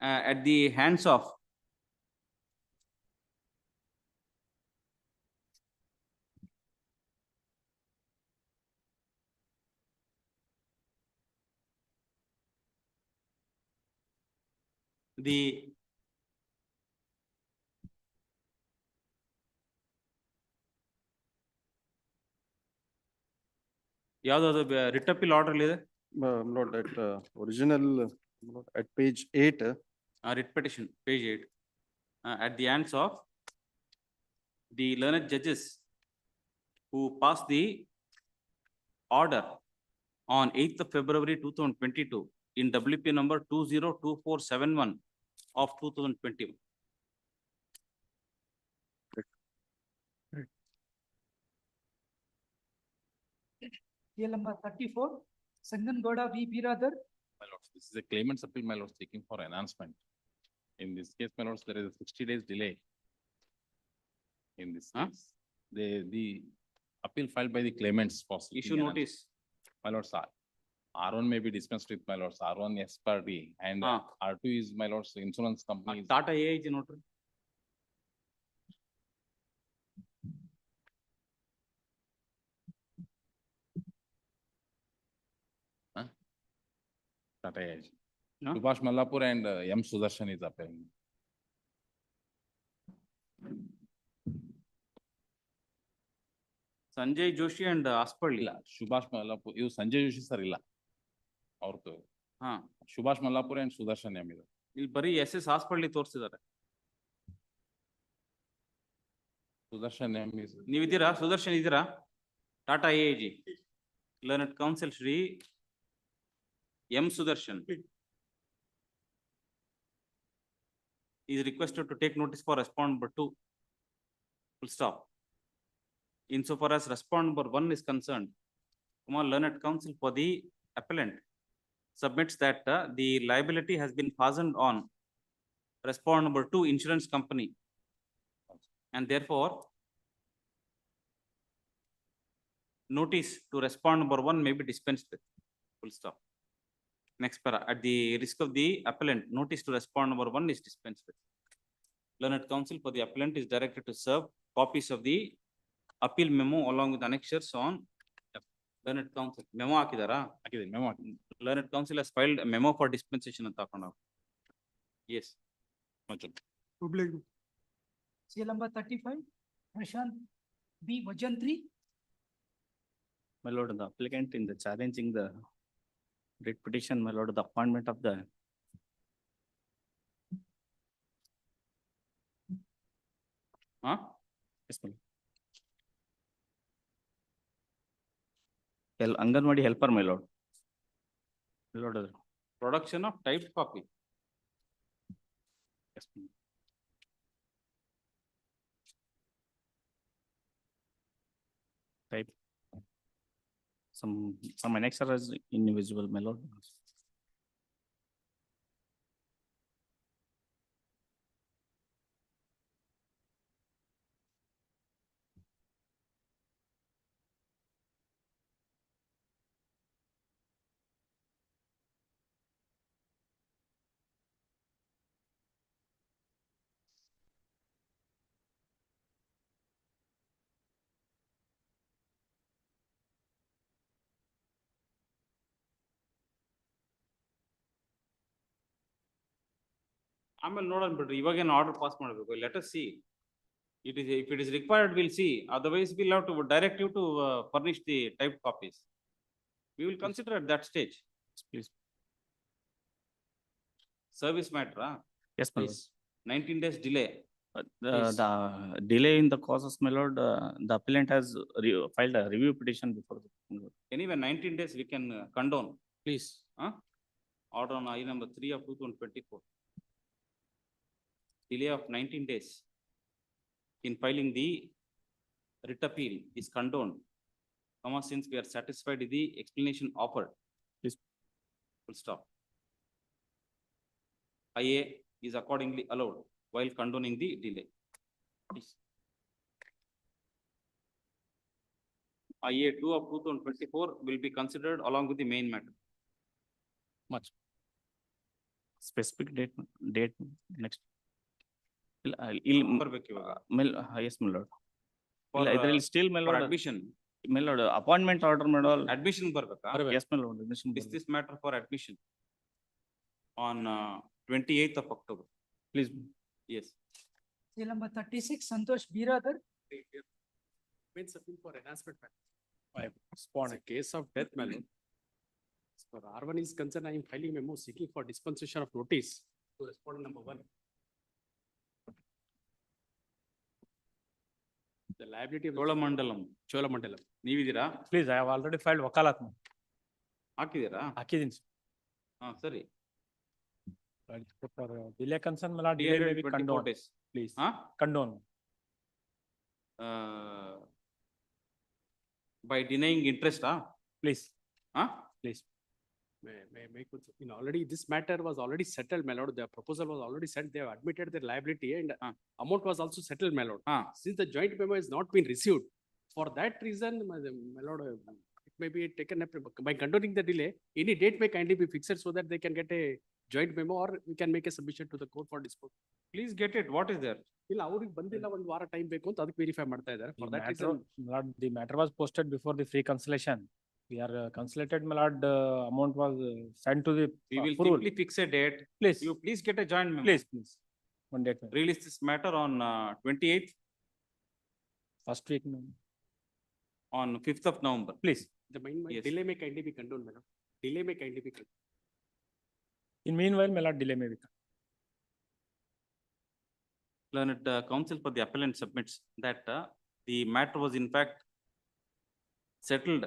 at the hands of the ಯಾವ್ದಾದ್ರು writ appeal order ಇದೆ? Lord, at original, at page 8. Writ petition, page 8, at the hands of the learned judges who passed the order on 8th of February 2022 in WP number 202471 of 2021. PL number 34, Sangan Goda V. Biradar. My lords, this is a claimant's appeal, my lords, seeking for enhancement. In this case, my lords, there is a 60 days delay. In this case, the appeal filed by the claimants for seeking Issue notice. My lords, R1 may be dispensed with, my lords, R1 as per D, and R2 is, my lords, insurance company. Tata AIG notary. Tata AIG. Subhash Mallapur and M. Sudarshan is appearing. Sanjay Joshi and Asperli. Subhash Mallapur, you Sanjay Joshi sir illa. Aurto. Subhash Mallapur and Sudarshan Yamida. ಇಲ್ಲಿ ಬರೀ SS Asperli ತೋರಿಸಿದ್ದಾರೆ. Sudarshan is. ನೀವಿದ್ದೀರಾ? Sudarshan ಇದ್ದೀರಾ? Tata AIG. Learned counsel Shri M. Sudarshan is requested to take notice for respondent number 2. Full stop. Insofar as respondent number 1 is concerned, learned counsel for the appellant submits that the liability has been fastened on respondent number 2 insurance company, and therefore notice to respondent number 1 may be dispensed with. Full stop. Next para. At the risk of the appellant, notice to respondent number 1 is dispensed with. Learned counsel for the appellant is directed to serve copies of the appeal memo along with annexures on learned counsel. Memo hakidara? Memo. Learned counsel has filed a memo for dispensation anta hakonda. Yes. CL number 35, Prashant B. Vajantri. My lord, the applicant in the challenging the writ petition, my lord, the appointment of the yes, my lord. Anganwadi helper, my lord. My lord, Production of typed copy. yes, my lord. Type. Some annexure is invisible, my lord. ಆಮೇಲೆ ನೋಡೋಣ ಬಿಡ್ರಿ, ಇವಾಗೇನು order pass ಮಾಡಬೇಕು, let us see. It is, if it is required, we'll see, otherwise we'll have to direct you to furnish the typed copies. We will consider at that stage. Please. Service matter, Yes, my lord. please, 19 days delay. Please. The delay in the causes, my lord, the appellant has filed a review petition before the. Anyway, 19 days we can condone. Please. Order on I number 3 of 2024. Delay of 19 days in filing the writ appeal is condoned, since we are satisfied with the explanation offered. Please. Full stop. IA is accordingly allowed while condoning the delay. Please. IA 2 of 2024 will be considered along with the main matter. Much. Specific date next. Yes, my lord. For, Idರಲ್ಲಿ still, my for lord. admission. My lord, appointment order, my lord. Admission ಬರ್ಬೇಕಾ? Yes, my lord, admission. This matter for admission on 28th of October. Please. Yes. Seal number 36, Santosh Biradar. Means appeal for enhancement matter. Upon a case of death, my lord. As far as R1 is concerned, I am filing memo seeking for dispensation of notice to respondent number 1. The liability of Cholamandalam. ನೀವಿದ್ದೀರಾ? Please, I have already filed ವಕಾಲತ್. ಹಾಕಿದ್ದೀರಾ? ಹಾಕಿದ್ದೀನಿ. ಸರಿ. For delay concern, my lord, delay may be condoned. days. Please. Condone. By denying interest, Please. Please. In already, this matter was already settled, my lord. The proposal was already sent. They have admitted their liability and amount was also settled, my lord. Since the joint memo has not been received, for that reason, my lord, it may be taken up by condoning the delay. Any date may kindly be fixed so that they can get a joint memo, or we can make a submission to the court for disposal. Please get it. What is there? ಇಲ್ಲ ಅವ್ರಿಗೆ ಬಂದಿಲ್ಲ, ಒಂದು ವಾರ time ಬೇಕು ಅಂತ ಅದಕ್ಕೆ verify ಮಾಡ್ತಾ ಇದ್ದಾರೆ. For that reason, The matter was posted before the free cancellation. We are conciliated, my lord, amount was sent to the. We will approval. simply fix a date. Please. You please get a joint memo. Please. One date. Release this matter on 28th. First week. On 5th of November. Please. the main Yes. delay may kindly be condoned, madam. Delay may kindly be condoned. In meanwhile, my lord, delay may be. Learned counsel for the appellant submits that the matter was in fact settled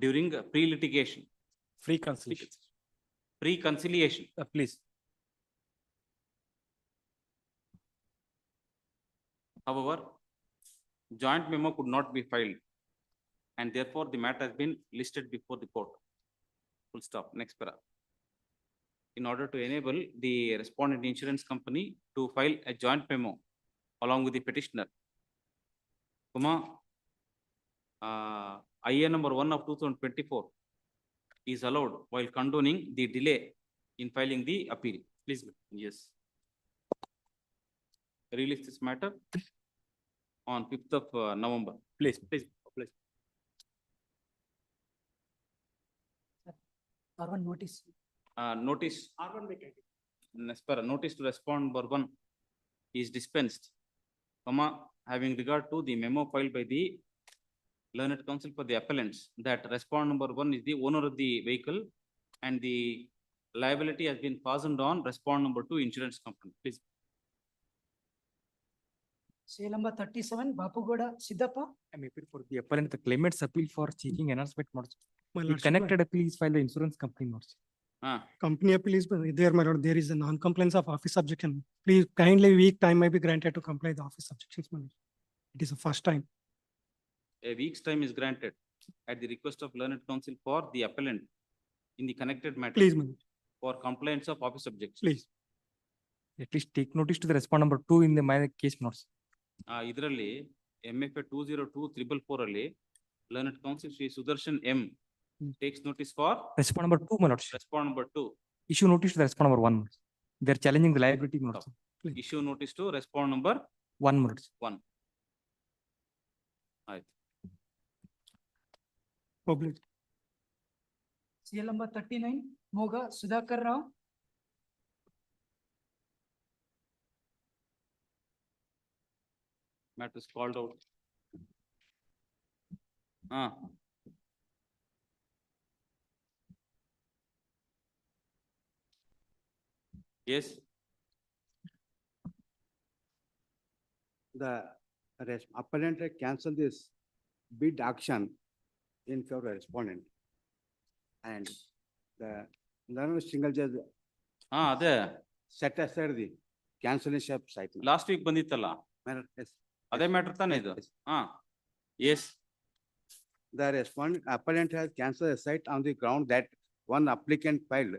during pre-litigation. Free cancellation. Pre-conciliation. Please. However, joint memo could not be filed and therefore the matter has been listed before the court. Full stop. Next para. In order to enable the respondent insurance company to file a joint memo along with the petitioner, IA number 1 of 2024 is allowed while condoning the delay in filing the appeal. Please. Yes. Release this matter on 5th of November. Please. R1 notice. Notice. R1 may kindly. Notice to respond number 1 is dispensed, having regard to the memo filed by the learned counsel for the appellants that respond number 1 is the owner of the vehicle and the liability has been fastened on respond number 2 insurance company. Please. Seal number 37, Bapugoda Siddhappa. I'm appeal for the appellant, the claimant's appeal for seeking enhancement notice. My The lordship, connected appeal is filed the insurance company notice. company appeal is there, my lord. There is a non-compliance of office objection. Please kindly week time may be granted to comply the office objections, my lord. It is the first time. A week's time is granted at the request of learned counsel for the appellant in the connected matter. Please, my lord. For compliance of office objections. Please. At least take notice to the respond number 2 in the my case notes. ಇದರಲ್ಲಿ MFA 20244 ಅಲ್ಲಿ learned counsel Sri Sudarshan M takes notice for Respond number 2, my lord. respond number 2. Issue notice to the respond number 1. They are challenging the liability notice. Issue notice to respond number 1 minute. 1. Right. Public. Seal number 39, Moga Sudhakar Rao. Matter is called out. Yes. The appellant cancel this bid action in favor of respondent. And the single judge There. set aside the cancellation of site. Last week ಬಂದಿತ್ತಲ್ಲ. Yes. ಅದೇ matter ತಾನೇ ಇದು. Yes. The respondent appellant has cancelled the site on the ground that one applicant filed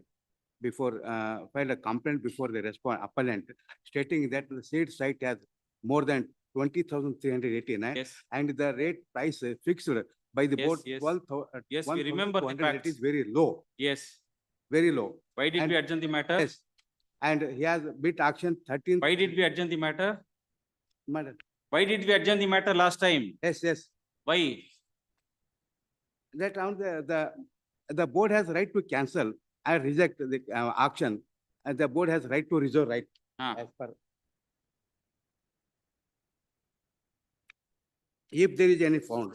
a complaint before the appellant stating that the said site has more than 20,389. Yes. And the rate price fixed by the Yes, board yes. 12,000. Yes, we remember the It is facts. very low, Yes. very low. Why did And- we adjourn the matter? Yes. And he has bid action 13. Why did we adjourn the matter? Matter. Why did we adjourn the matter last time? Yes, yes. Why? That on the board has right to cancel and reject the action, and the board has right to reserve right as per. If there is any found.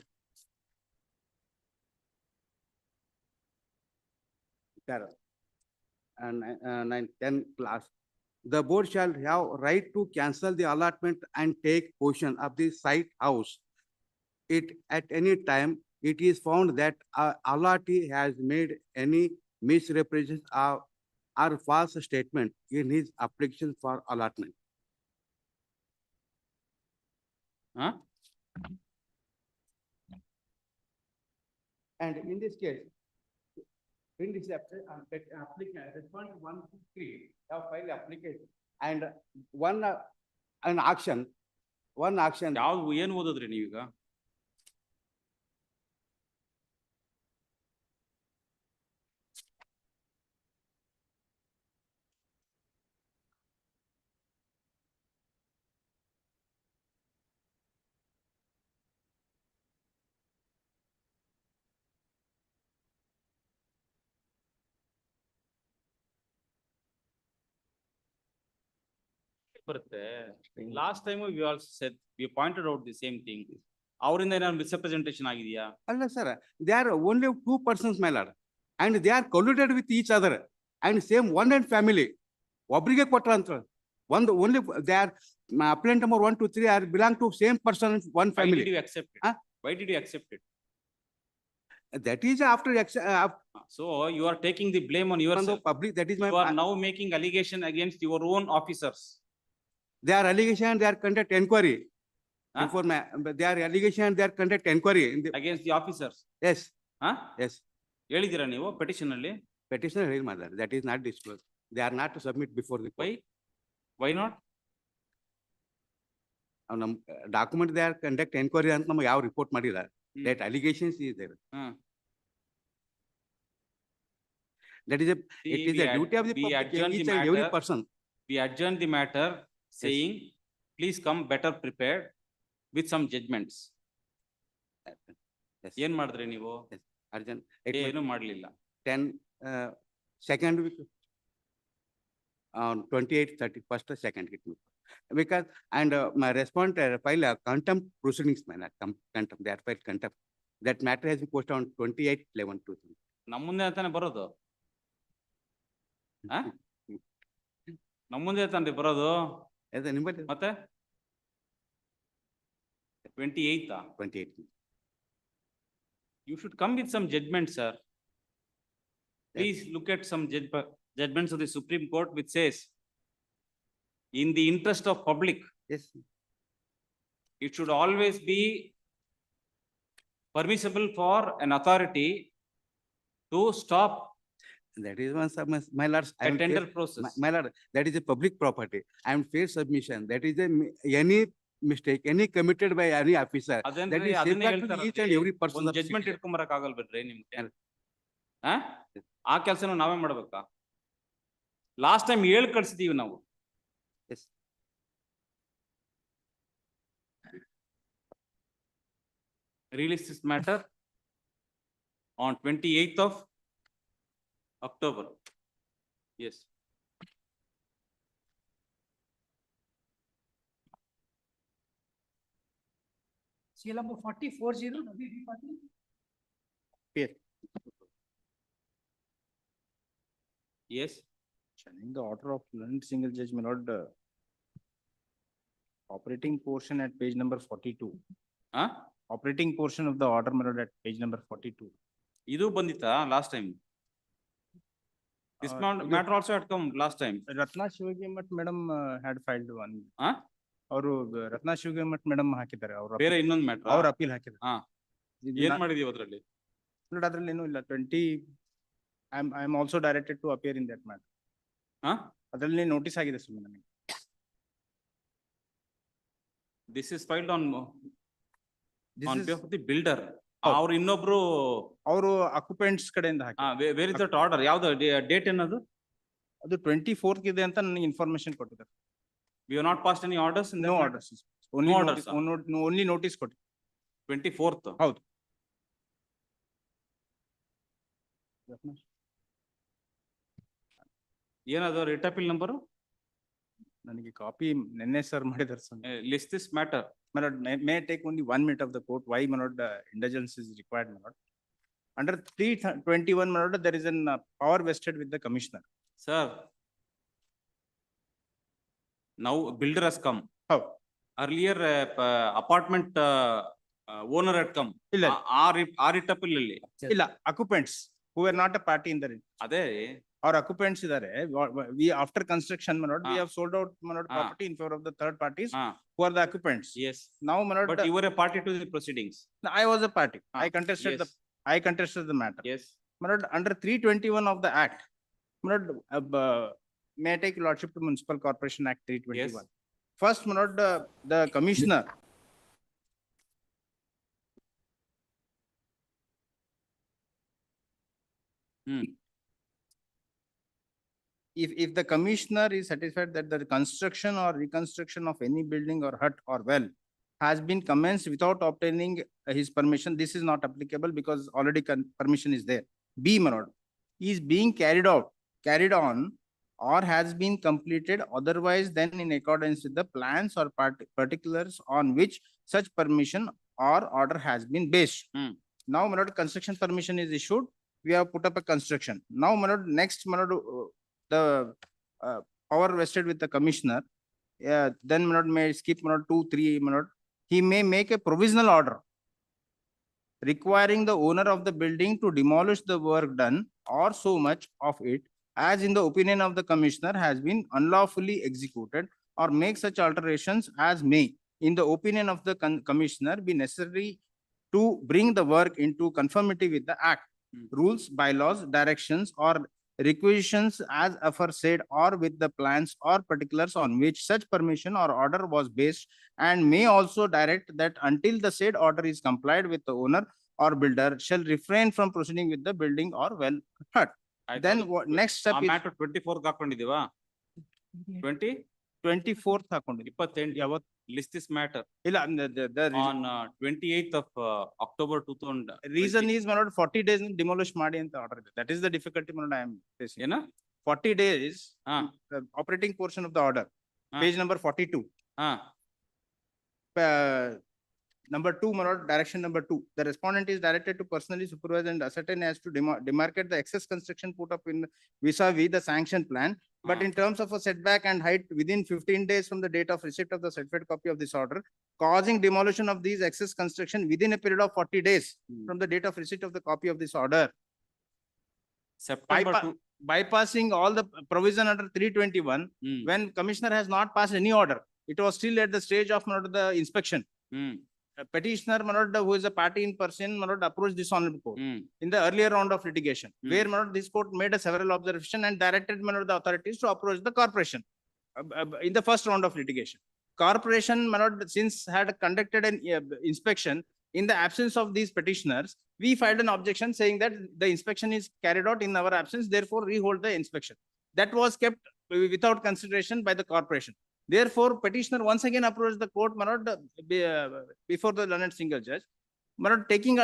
And 9-10 class, the board shall have right to cancel the allotment and take possession of the site house. It at any time it is found that allottee has made any misrepresentation or false statement in his application for allotment. And in this case, in this applicant, respond 1 to 3, have filed application and an action. ಯಾವ್ದು ಏನ್ ಓದಿದ್ರಿ ನೀವೀಗ? ಬರುತ್ತೆ. Last time we also said, we pointed out the same thing. ಅವರಿಂದ ಏನಾದ್ರು ಮಿಸ್ರೆಪ್ರೆಸೆಂಟೇಷನ್ ಆಗಿದೆಯಾ? ಅಲ್ಲ sir, they are only 2 persons, my lord, and they are colluded with each other and same one and family. ಒಬ್ರಿಗೆ ಕೊಟ್ರ ಅಂತ only they are appellant number 1 to 3 are belong to same person, one Why family. did you accept it? Why did you accept it? That is after So you are taking the blame on yourself. public, that is my. You are now making allegation against your own officers. They are allegation, they are conduct inquiry. Before they are allegation, they are conduct inquiry in the. Against the officers. Yes. Yes. ಹೇಳಿದ್ದೀರಾ ನೀವು petition ಅಲ್ಲಿ? Petitioner ಹೇಳಿದ mother, that is not disclosed. They are not to submit before the. Why not? ನಮ್ document they are conduct inquiry ಅಂತ ನಮಗೆ ಯಾವ report ಮಾಡಿಲ್ಲ. That allegations is there. That is it is a duty of the public, each and every person. We adjourn the matter saying, please come better prepared with some judgments. ಏನ್ ಮಾಡಿದ್ರಿ ನೀವು? Arjun. ಏನು ಮಾಡ್ಲಿಲ್ಲ. 10 second week on 28, 31st, second hit me. Because and my respondent file contempt proceedings, man, contempt, they are filed contempt. That matter has been posted on 28/11/2000. ನಮ್ಮ ಮುಂದೆ ತಾನೇ ಬರೋದು? ನಮ್ಮ ಮುಂದೆ ತಾನೇ ಬರೋದು? ಮತ್ತೆ 28th. 28. You should come with some judgment, sir. Please look at some judgments of the Supreme Court which says, in the interest of public, yes, it should always be permissible for an authority to stop that is one my lords, a tender process. My lord, that is a public property. I am fair submission. That is any mistake, any committed by any officer. That is safeguard to each and every person. Judgment ಇಟ್ಕೊಂಬರಕ್ ಆಗಲ್ಬೇಡ್ರಿ ನಿಮ್ಗೆ? ಆ ಕೆಲಸನ ನಾವೇ ಮಾಡ್ಬೇಕಾ? Last time ಹೇಳಿ ಕಳ್ಸಿದೀವಿ ನಾವು. Release this matter on 28th of October. Yes. CL number 4040 Ravi B. Patil. Yes. In the order of learned single judge, my lord, operating portion at page number 42. Huh? Operating portion of the order, my lord, at page number 42. Idu bandita last time. This matter also had come last time. Ratna Shivagamat madam had filed one. Huh? ಅವರು ರತ್ನಾ ಶಿವಗಮಠ್ madam ಹಾಕಿದ್ದಾರೆ ಅವ್ರ ಬೇರೆ ಇನ್ನೊಂದು matter ಅವ್ರ appeal ಹಾಕಿದ್ದಾರೆ. ಹಾ ಏನ್ ಮಾಡಿದೀವಿ ಅದ್ರಲ್ಲಿ? ಅದ್ರಲ್ಲಿ ಏನೂ ಇಲ್ಲ. 20 I am also directed to appear in that matter. ಹಾ ಅದ್ರಲ್ಲಿ ನೋಟಿಸ್ ಆಗಿದೆ ಸುಮ್ಮನೆ ನನಗೆ. This is filed on behalf of the builder. ಅವ್ರು ಇನ್ನೊಬ್ರು ಅವರು ಅಕ್ಯುಪೆಂಟ್ಸ್ ಕಡೆಯಿಂದ ಹಾಕಿ. Where is that order? ಯಾವ್ದು ಡೇಟ್ ಏನದು? ಅದು 24th ಇದೆ ಅಂತ ನನಗೆ ಇನ್ಫಾರ್ಮೇಶನ್ ಕೊಟ್ಟಿದ್ದಾರೆ. We have not passed any orders? No orders. Only notice, only notice ಕೊಟ್ಟಿ. 24th? ಹೌದು. ಏನದು ರಿಟ್ ಅಪೀಲ್ ನಂಬರು? ನನಗೆ ಕಾಪಿ ನಿನ್ನೆ ಸರ್ ಮಾಡಿದ್ದಾರೆ sir. List this matter. My lord, may I take only 1 minute of the court? Why, my lord, indulgence is required, my lord? Under 321, my lord, there is an power vested with the commissioner. Sir, now builder has come. How? Earlier apartment owner had come. ಇಲ್ಲ. ಆ writ appeal ಅಲ್ಲಿ ಇಲ್ಲ, occupants who were not a party in the writ. ಅದೇ Our occupants ಇದಾರೆ. We after construction, my lord, we have sold out, my lord, property in favor of the third parties who are the occupants. Yes. Now, my lord, But you were a party to the proceedings. I was a party. I contested Yes. I contested the matter. Yes. My lord, under 321 of the act, my lord, may I take lordship to Municipal Corporation Act 321? First, my lord, the commissioner. If the commissioner is satisfied that the construction or reconstruction of any building or hut or well has been commenced without obtaining his permission, this is not applicable because already permission is there. B, my lord, is being carried on or has been completed otherwise than in accordance with the plans or particulars on which such permission or order has been based. Now, my lord, construction permission is issued. We have put up a construction. Now, my lord, next, my lord, the power vested with the commissioner. Then, my lord, may skip, my lord, 2, 3, my lord. He may make a provisional order requiring the owner of the building to demolish the work done or so much of it as in the opinion of the commissioner has been unlawfully executed, or make such alterations as may, in the opinion of the commissioner, be necessary to bring the work into conformity with the act, rules, bylaws, directions, or requisitions as aforesaid, or with the plans or particulars on which such permission or order was based, and may also direct that until the said order is complied with, the owner or builder shall refrain from proceeding with the building or well hut. Then what next step is matter 24th ಹಾಕೊಂಡಿದೀವಾ? 24th ಹಾಕೊಂಡಿದ್ದೀವಿ. 28 ಯಾವತ್ತು list this matter? ಇಲ್ಲ, on 28th of October 2000. Reason is, my lord, 40 days demolish ಮಾಡಿ ಅಂತ order ಇದೆ. That is the difficulty, my lord, I am facing. ಏನ? 40 days, the operating portion of the order, page number 42. Number 2, my lord, direction number 2. The respondent is directed to personally supervise and ascertain as to demarcate the excess construction put up in vis-a-vis the sanction plan. But in terms of a setback and height within 15 days from the date of receipt of the certified copy of this order, causing demolition of these excess construction within a period of 40 days from the date of receipt of the copy of this order. Bypassing all the provision under 321, when commissioner has not passed any order, it was still at the stage of, my lord, the inspection. Petitioner, my lord, who is a party in person, my lord, approached this honorable court in the earlier round of litigation, where, my lord, this court made a several observation and directed, my lord, the authorities to approach the corporation in the first round of litigation. Corporation, my lord, since had conducted an inspection, in the absence of these petitioners, we filed an objection saying that the inspection is carried out in our absence, therefore we hold the inspection. That was kept without consideration by the corporation. Therefore, petitioner once again approached the court, my lord, before the learned single judge. My lord, taking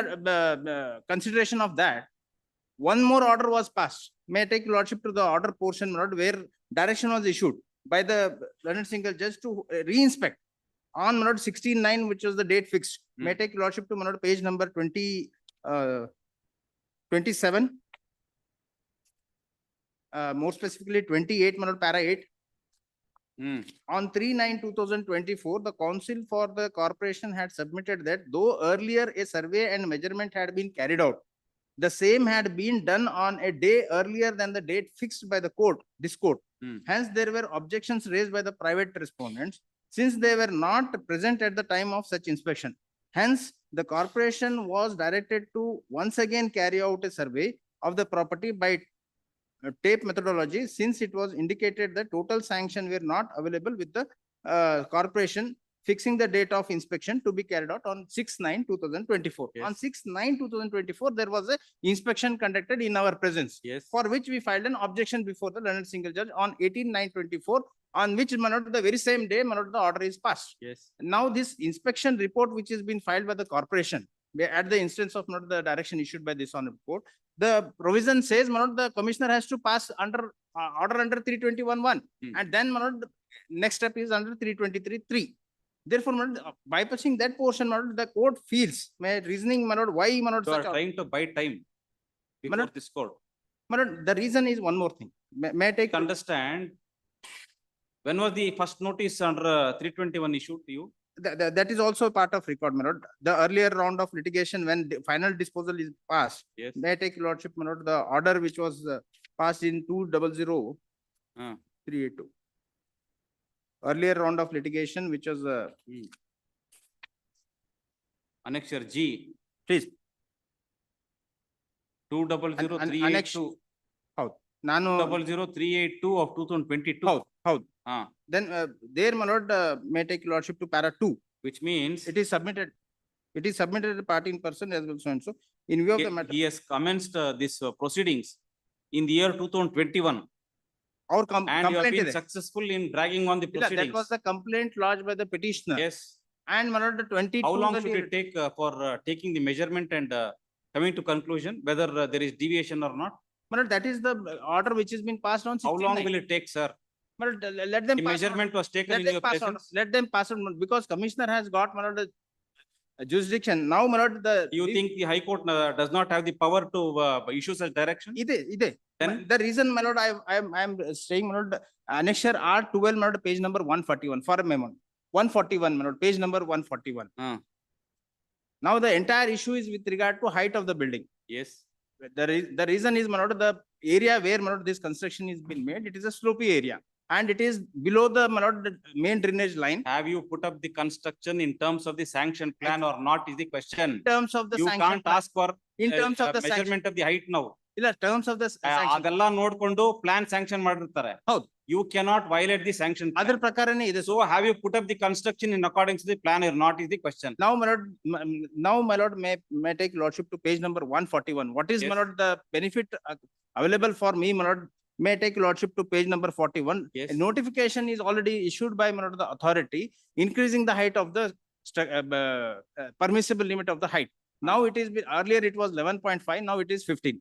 consideration of that, one more order was passed. May I take lordship to the order portion, my lord, where direction was issued by the learned single judge to re-inspect on my lord 16/9, which was the date fixed. May I take your lordship to my lord page number 27. More specifically 28, my lord, para 8. On 3/9/2024, the council for the corporation had submitted that though earlier a survey and measurement had been carried out, the same had been done on a day earlier than the date fixed by the court, this court. Hence, there were objections raised by the private respondents since they were not present at the time of such inspection. Hence, the corporation was directed to once again carry out a survey of the property by tape methodology, since it was indicated that total sanction were not available with the corporation, fixing the date of inspection to be carried out on 6/9/2024. On 6/9/2024, there was a inspection conducted in our presence, for which we filed an objection before the learned single judge on 18/9/24, on which the very same day the order is passed. Now this inspection report, which has been filed by the corporation at the instance of the direction issued by this honorable court, the provision says the commissioner has to pass under order under 321(1), and then next step is under 323(3). Therefore, bypassing that portion, the court feels, my reasoning, why You are such trying to buy time before this court. the reason is one more thing. May I take Understand, when was the first notice under 321 issued to you? that is also a part of record, my lord. The earlier round of litigation, when the final disposal is passed, may I take your lordship, my lord, the order which was passed in 200-382. Earlier round of litigation, which was Annexure G. Please. 200-382. Howd. Nano 200-382 of 2022. Howd. Then there, my lord, may take your lordship to para 2. Which means it is submitted. It is submitted to party in person as well, so and so. In view of the matter, he has commenced this proceedings in the year 2021. Our and you have complaint been is successful in dragging on the proceedings. that was the complaint lodged by the petitioner. Yes. And my lord, the 22. How long should it take for taking the measurement and coming to conclusion whether there is deviation or not? My lord, that is the order which has been passed on. How long will it take, sir? My lord, let them The pass measurement on. was taken Let in them your pass on. presence. Let them pass on, because commissioner has got, my lord, the jurisdiction. Now, my lord, You think the High Court does not have the power to issue such direction? Then the reason, my lord, I am saying, my lord, annexure R12, my lord, page number 141 for a memo. 141, my lord, page number 141. Now the entire issue is with regard to height of the building. Yes. The reason is, my lord, the area where, my lord, this construction is being made, it is a slopey area. And it is below the, my lord, the main drainage line. Have you put up the construction in terms of the sanction plan or not is the question. In terms of the you sanction can't plan. ask for In terms of the measurement of the height now. In terms of the sanction. ಅದೆಲ್ಲ ನೋಡ್ಕೊಂಡು plan sanction ಮಾಡಿರ್ತಾರೆ. You cannot violate the sanction plan. Other ಪ್ರಕಾರನೇ ಇದೆ. So have you put up the construction in accordance to the plan or not is the question. Now, my lord, may take lordship to page number 141. What is, my lord, the benefit available for me, my lord? May take lordship to page number 41. A notification is already issued by, my lord, the authority, increasing the height of the permissible limit of the height. Now it is earlier it was 11.5. Now it is 15.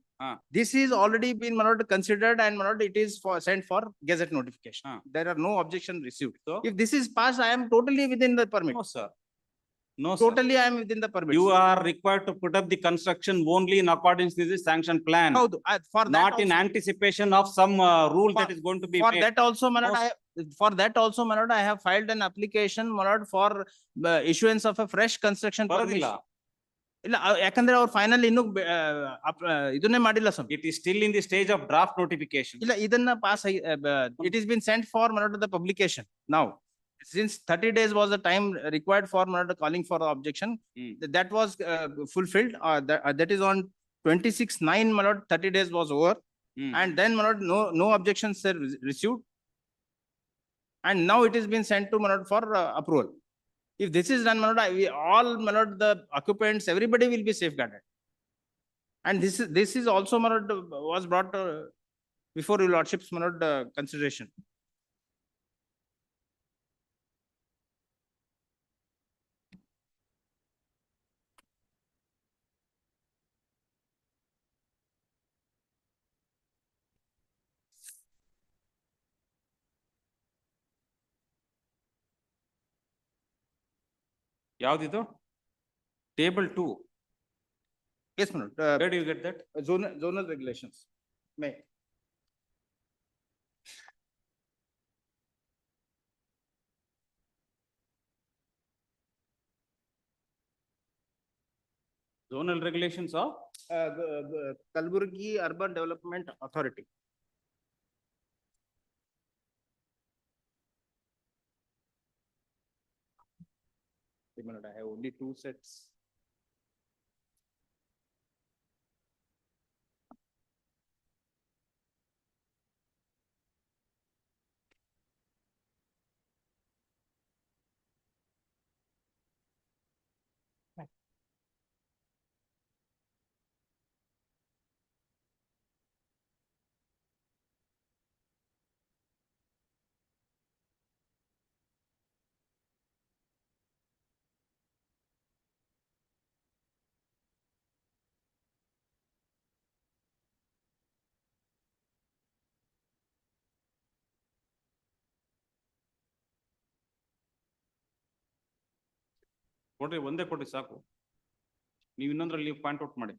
This is already been, my lord, considered, and, my lord, it is sent for gazette notification. There are no objection received. So, if this is passed, I am totally within the permit. No, sir. No, totally, sir. I am within the permit. You are required to put up the construction only in accordance with the sanction plan. For that not in also, anticipation of some rule that is going to be for made. that also, my lord, for that also, my lord, I have filed an application, my lord, for issuance of a fresh construction permit. ಇಲ್ಲ ಯಾಕಂದ್ರೆ ಅವ್ರು final ಇನ್ನು ಇದನ್ನೇ ಮಾಡಿಲ್ಲ sir. It is still in the stage of draft notification. ಇಲ್ಲ ಇದನ್ನ pass it is been sent for the publication now. Since 30 days was the time required for calling for the objection, that was fulfilled. That is on 26/9, my lord, 30 days was over, and then, my lord, no objections are received, and now it is been sent to, my lord, for approval. If this is done, my lord, all, my lord, the occupants, everybody will be safeguarded. And this is also, my lord, was brought before your lordship's, my lord, consideration. ಯಾವ್ದಿದು? Table 2. Yes, my lord. Where do you get that? Zonal regulations. May. Zonal regulations of? The Kalaburagi Urban Development Authority. My lord, I have only two sets. ಕೊಡ್ರಿ, ಒಂದೇ ಕೊಡ್ರಿ ಸಾಕು. ನೀವು ಇನ್ನೊಂದ್ರಲ್ಲಿ point out ಮಾಡಿ.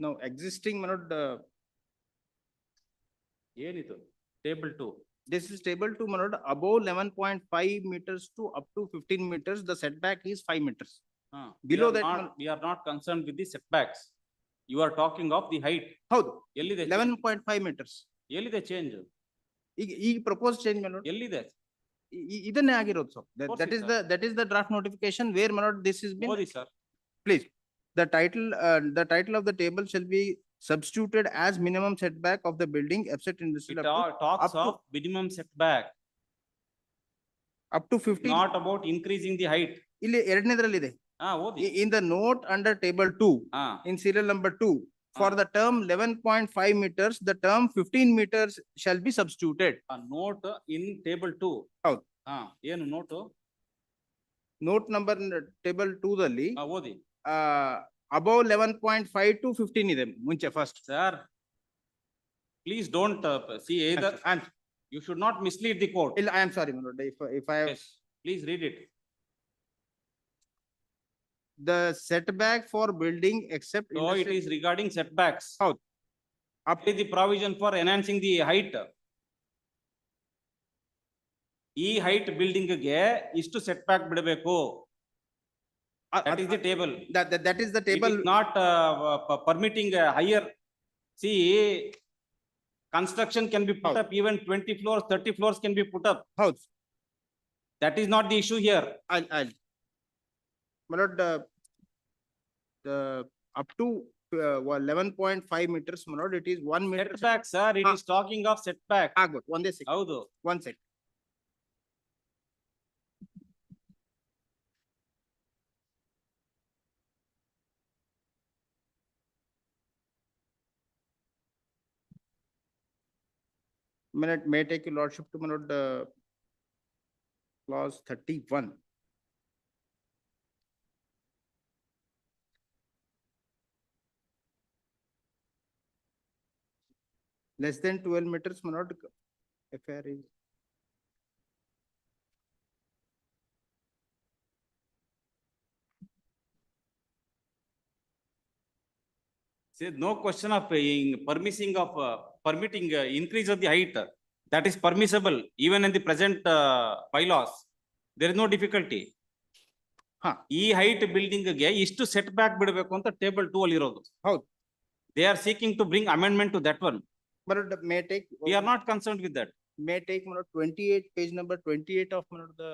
Now existing, my lord, ಏನಿದು? Table 2. this is table 2, my lord, above 11.5 meters to up to 15 meters, the setback is 5 meters. Below that, We are not concerned with the setbacks. You are talking of the height. ಹೌದು, ಎಲ್ಲಿದೆ? 11.5 meters. ಎಲ್ಲಿದೆ change? ಈಗ propose change, my lord. ಎಲ್ಲಿದೆ? ಇದನ್ನೇ ಆಗಿರೋದು sir. ತೋರ್ಸಿ That is sir. that is the draft notification where, my lord, this is been. ಓದಿ sir. Please, the title of the table shall be substituted as minimum setback of the building except in this It talks up to- of minimum setback, up to 15. not about increasing the height. ಇಲ್ಲಿ ಎರಡನೇದ್ರಲ್ಲಿ ಇದೆ. ಓದಿ. In the note under table 2, in serial number 2, for the term 11.5 meters, the term 15 meters shall be substituted. A note in table 2. ಹೌದು. ಏನು note? Note number table 2 ದಲ್ಲಿ ಓದಿ. above 11.5 to 15 ಇದೆ ಮುಂಚೆ first. Sir, please don't see either. You should not mislead the court. I am sorry, my lord, if I have. Yes, please read it. The setback for building except. So it is regarding setbacks. ಹೌದು. Up to the provision for enhancing the height. ಈ height building ಗೆ ಇಷ್ಟು setback ಬಿಡಬೇಕು. That is the table. That is the table. It is not permitting a higher. See, construction can be put up, even 20 floors, 30 floors can be put up. ಹೌದು. That is not the issue here. I'll. My lord, the up to 11.5 meters, my lord, it is 1 meter. Setback, sir, it is talking of setback. ಆಗ್ಬೋದು, ಒಂದೇ second. ಹೌದು. One second. Minute may take your lordship to, my lord, clause 31. Less than 12 meters, my lord, affair is. See, no question of permitting increase of the height. That is permissible even in the present bylaws. There is no difficulty. ಈ height building ಗೆ ಇಷ್ಟು set back ಬಿಡಬೇಕು ಅಂತ table 2 ಅಲ್ಲಿ ಇರೋದು. ಹೌದು. They are seeking to bring amendment to that one. But may take. We are not concerned with that. May take, my lord, 28, page number 28 of, my lord, the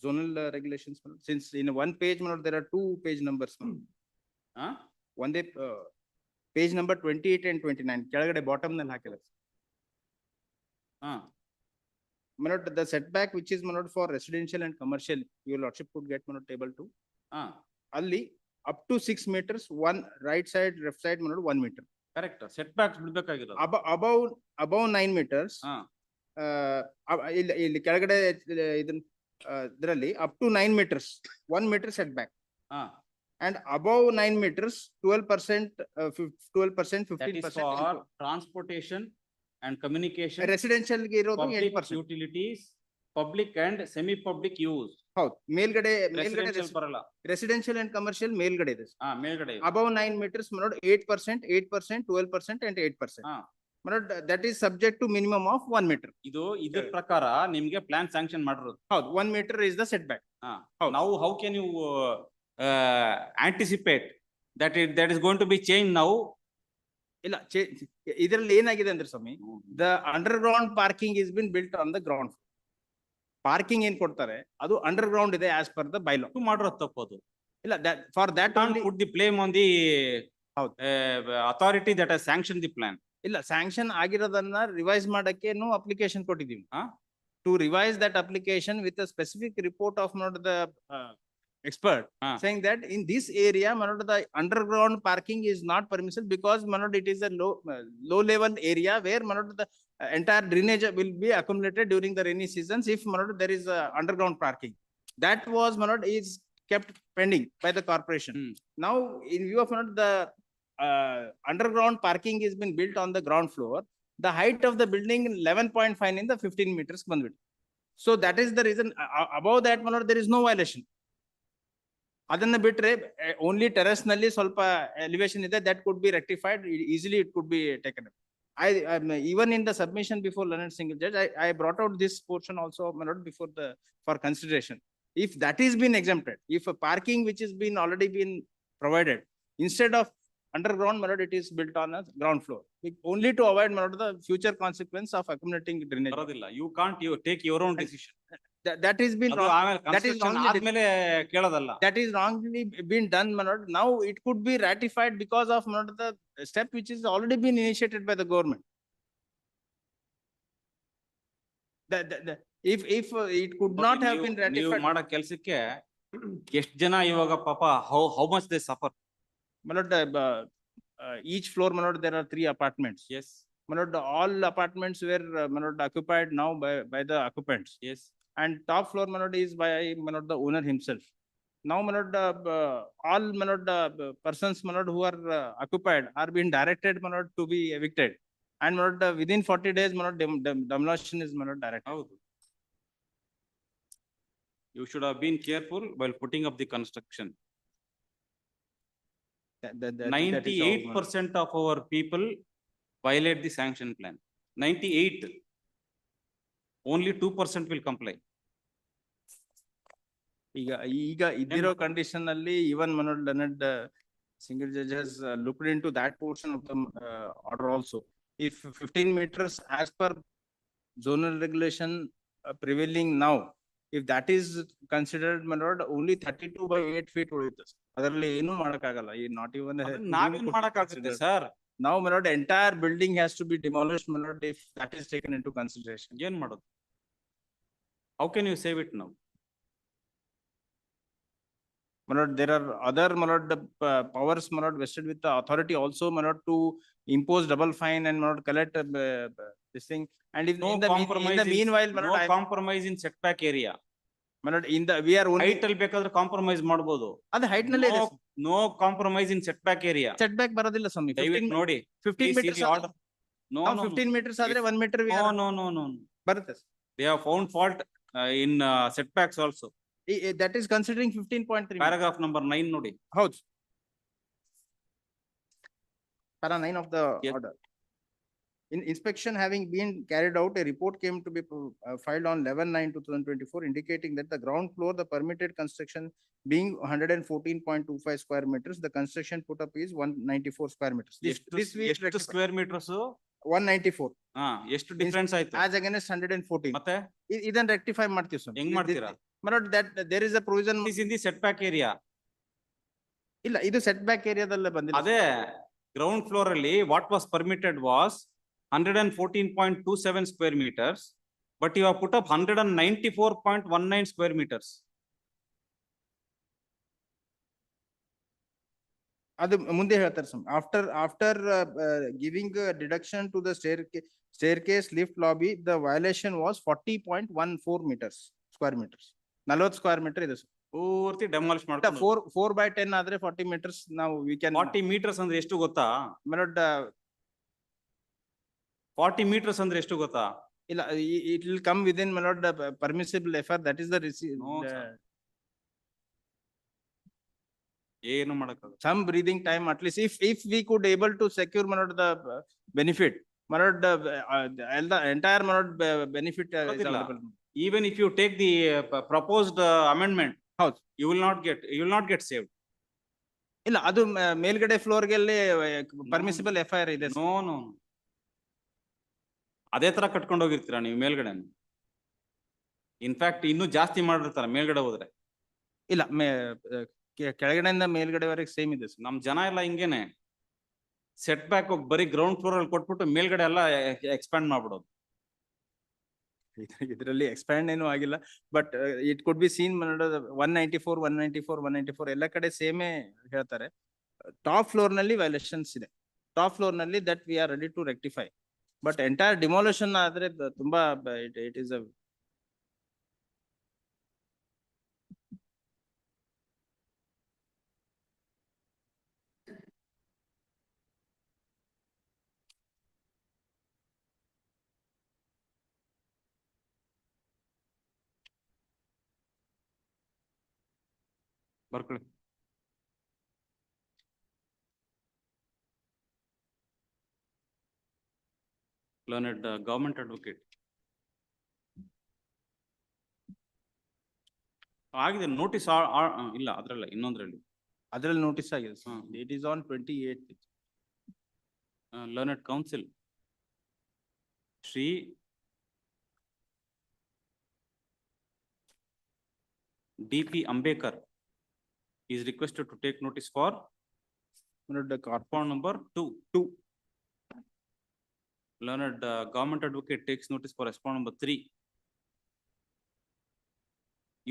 zonal regulations, my lord. Since in one page, my lord, there are 2 page numbers. One day, page number 28 and 29, ಕೆಳಗಡೆ bottom ನಲ್ಲಿ ಹಾಕಿಲ್ಲ. My lord, the setback which is, my lord, for residential and commercial, your lordship could get, my lord, table 2. ಅಲ್ಲಿ up to 6 meters, one right side, left side, my lord, 1 meter. Correct. Setbacks ಬಿಡಬೇಕಾಗಿರೋದು. Above 9 meters. ಇಲ್ಲಿ ಕೆಳಗಡೆ ಇದರಲ್ಲಿ up to 9 meters, 1 meter setback. And above 9 meters, 12%, 12%, That 15%. is for transportation and communication, Residential ಗೆ ಇರೋದು public 8%. utilities, public and semi-public use. ಹೌದು, ಮೇಲ್ಗಡೆ Residential ಬರಲ್ಲ. residential and commercial ಮೇಲ್ಗಡೆ ಇದೆ. ಮೇಲ್ಗಡೆ. Above 9 meters, ನೋಡಿ 8%, 8%, 12% and 8%. That is subject to minimum of 1 meter. ಇದ್ರ ಪ್ರಕಾರ ನಿಮ್ಗೆ ಪ್ಲಾನ್ ಸ್ಯಾಂಕ್ಷನ್ ಮಾಡಿರೋದು. ಹೌದು, 1 meter is the setback. Now how can you anticipate that that is going to be changed now? ಇಲ್ಲ, ಇದರಲ್ಲಿ ಏನಾಗಿದೆ ಅಂದ್ರೆ ಸ್ವಾಮಿ, the underground parking is been built on the ground. Parking ಏನ್ ಕೊಡ್ತಾರೆ ಅದು ಅಂಡರ್ ಗ್ರೌಂಡ್ ಇದೆ ಆಸ್ ಪರ್ ದ ಬೈಲಾ. ಮಾಡಿರೋದು ತಪ್ಪೋದು. ಇಲ್ಲ, for that only put the blame on the authority that has sanctioned the plan. ಇಲ್ಲ, ಸ್ಯಾಂಕ್ಷನ್ ಆಗಿರೋದನ್ನ revise ಮಾಡಕ್ಕೆ application ಕೊಟ್ಟಿದ್ದೀವಿ. To revise that application with a specific report of the expert saying that in this area the underground parking is not permissible because it is a low level area where the entire drainage will be accumulated during the rainy seasons if there is underground parking. That was is kept pending by the corporation. Now in view of the underground parking is been built on the ground floor, the height of the building 11.5 in the 15 meters bandwidth. So that is the reason. Above that there is no violation. ಅದನ್ನ ಬಿಟ್ರೆ only terrace ನಲ್ಲಿ ಸ್ವಲ್ಪ elevation ಇದೆ, that could be rectified easily, it could be taken up. Even in the submission before learned single judge, I brought out this portion also before for consideration. If that is been exempted, if a parking which has been already been provided instead of underground, it is built on a ground floor, only to avoid the future consequence of accumulating drainage. You can't take your own decision. That is been wrong. That is wrongly been done. Now it could be ratified because of the step which is already been initiated by the government. If it could not have been ratified. ಮಾಡೋ ಕೆಲಸಕ್ಕೆ ಎಷ್ಟು ಜನ ಇವಾಗ ಪಾಪ how much they suffer. Each floor there are 3 apartments. Yes. All apartments were occupied now by the occupants. Yes. And top floor is by the owner himself. Now all persons who are occupied are being directed to be evicted, and within 40 days demolition is directed. You should have been careful while putting up the construction. 98% of our people violate the sanction plan. 98. Only 2% will comply. ಈಗ ಇದ್ದಿರೋ condition ಅಲ್ಲಿ even Leonard single judge has looked into that portion of the order also. If 15 meters as per zonal regulation prevailing now, if that is considered only 32 by 8 feet ಉಳಿಯುತ್ತೆ. ಅದರಲ್ಲಿ ಏನು ಮಾಡಕ್ಕಾಗಲ್ಲ. not even ನಾವೇನ್ ಮಾಡಕ್ಕಾಗುತ್ತೆ sir? Now the entire building has to be demolished if that is taken into consideration. ಏನ್ ಮಾಡೋದು? How can you save it now? There are other powers vested with the authority also to impose double fine and collect this thing. And in the meanwhile, no compromise in setback area. We are only height ಅಲ್ಲಿ ಬೇಕಾದ್ರೆ compromise ಮಾಡಬಹುದು. ಅದು height ನಲ್ಲಿ ಇದೆ. No compromise in setback area. Setback ಬರೋದಿಲ್ಲ ಸ್ವಾಮಿ. 15 ನೋಡಿ. 15 meters. No, 15 meters ಆದ್ರೆ 1 meter. No. ಬರುತ್ತೆ. They have found fault in setbacks also. That is considering 15.3. Paragraph number 9 nodi. How's para 9 of the order. In inspection having been carried out, a report came to be filed on 11/9/2024 indicating that the ground floor, the permitted construction being 114.25 square meters, the construction put up is 194 square meters. This week ಎಷ್ಟು square meters? 194. ಎಷ್ಟು difference ಆಯ್ತು? As against 114. ಮತ್ತೆ ಇದನ್ನ rectify ಮಾಡ್ತೀವಿ sir. ಹೆಂಗ್ ಮಾಡ್ತೀರಾ? that there is a provision is in the setback area. ಇಲ್ಲ, ಇದು setback area ದಲ್ಲೇ ಬಂದಿಲ್ಲ. ಅದೇ ground floor ಅಲ್ಲಿ what was permitted was 114.27 square meters, but you have put up 194.19 square meters. ಅದು ಮುಂದೆ ಹೇಳ್ತಾರೆ sir. After giving deduction to the staircase lift lobby, the violation was 40.14 meters square meters. 40 square meter ಇದೆ sir. ಪೂರ್ತಿ demolish ಮಾಡ್ಕೊಂಡು 4 by 10 ಆದ್ರೆ 40 meters ನಾವು we can 40 meters ಅಂದ್ರೆ ಎಷ್ಟು ಗೊತ್ತಾ? my lord, 40 meters ಅಂದ್ರೆ ಎಷ್ಟು ಗೊತ್ತಾ? ಇಲ್ಲ, it will come within my lord permissible FR, that is the No, sir. ಏನು ಮಾಡಕ್ಕಾಗಲ್ಲ. some breathing time at least, if we could able to secure my lord the benefit, my lord, the entire my lord benefit is ಗೊತ್ತಿಲ್ಲ. available. Even if you take the proposed amendment, ಹೌದು, you will not get saved. ಇಲ್ಲ ಅದು ಮೇಲ್ಗಡೆ floor ಗೆಲ್ಲಿ permissible FIR ಇದೆ. No ಅದೇ ತರ ಕಟ್ಕೊಂಡು ಹೋಗಿರ್ತೀರಾ ನೀವು ಮೇಲ್ಗಡೆ. ಇನ್ಫ್ಯಾಕ್ಟ್ ಇನ್ನೂ ಜಾಸ್ತಿ ಮಾಡಿರ್ತಾರ ಮೇಲ್ಗಡೆ ಹೋದ್ರೆ. ಇಲ್ಲ, ಕೆಳಗಡೆಯಿಂದ ಮೇಲ್ಗಡೆವರೆಗೆ ಸೇಮ್ ಇದೆ. ನಮ್ ಜನ ಎಲ್ಲ ಹಿಂಗೇನೆ ಸೆಟ್ ಬ್ಯಾಕ್ ಹೋಗಿ ಬರೀ ಗ್ರೌಂಡ್ ಫ್ಲೋರ್ ಅಲ್ಲಿ ಕೊಟ್ಬಿಟ್ಟು ಮೇಲ್ಗಡೆ ಎಲ್ಲ ಎಕ್ಸ್ಪ್ಯಾಂಡ್ ಮಾಡ್ಬಿಡೋದು. ಇದರಲ್ಲಿ ಎಕ್ಸ್ಪ್ಯಾಂಡ್ ಏನೂ ಆಗಿಲ್ಲ, but it could be seen 194 ಎಲ್ಲ ಕಡೆ ಸೇಮೇ ಹೇಳ್ತಾರೆ. ಟಾಪ್ ಫ್ಲೋರ್ ನಲ್ಲಿ ವೈಲೇಷನ್ಸ್ ಇದೆ. ಟಾಪ್ ಫ್ಲೋರ್ ನಲ್ಲಿ that we are ready to rectify, but entire demolition ಆದ್ರೆ ತುಂಬಾ ಇಟ್ ಈಸ್ ಅ ಬರ್ಕೊಳ್ಳಿ. Learned government advocate. ಆಗಿದೆ ನೋಟಿಸ್ ಇಲ್ಲ ಅದ್ರಲ್ಲ ಇನ್ನೊಂದ್ರಲ್ಲಿ. ಅದ್ರಲ್ಲಿ ನೋಟಿಸ್ ಆಗಿದೆ. It is on 28th. Learned counsel Shri DP Ambekar is requested to take notice for the corpon number 2. Learned government advocate takes notice for respond number 3.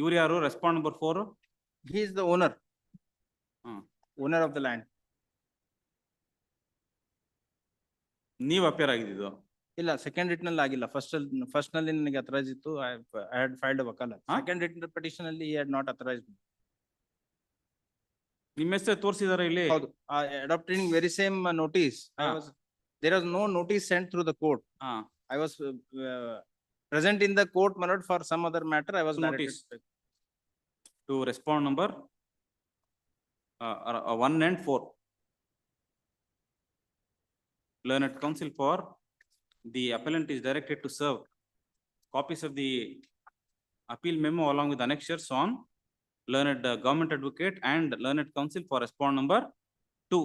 ಇವ್ರು ಯಾರು? Respond number 4. He is the owner. Owner of the land. ನೀವು appear ಆಗಿದ್ದು? ಇಲ್ಲ, second writ ನಲ್ಲಿ ಆಗಿಲ್ಲ. First ನಲ್ಲಿ ನನಗೆ authorise ಇತ್ತು. I had filed a ವಕಾಲ. ಸೆಕೆಂಡ್ ರಿಟ್ ಪೆಟಿಷನ್ ಅಲ್ಲಿ he had not authorized. ನಿಮ್ಮ ಹೆಸರು ತೋರಿಸಿದಾರೆ ಇಲ್ಲಿ? ಹೌದು, adopting very same notice. There was no notice sent through the court. I was present in the court, my lord, for some other matter. I was notice to respond number 1 and 4. Learned counsel for the appellant is directed to serve copies of the appeal memo along with annexures on learned government advocate and learned counsel for respond number 2.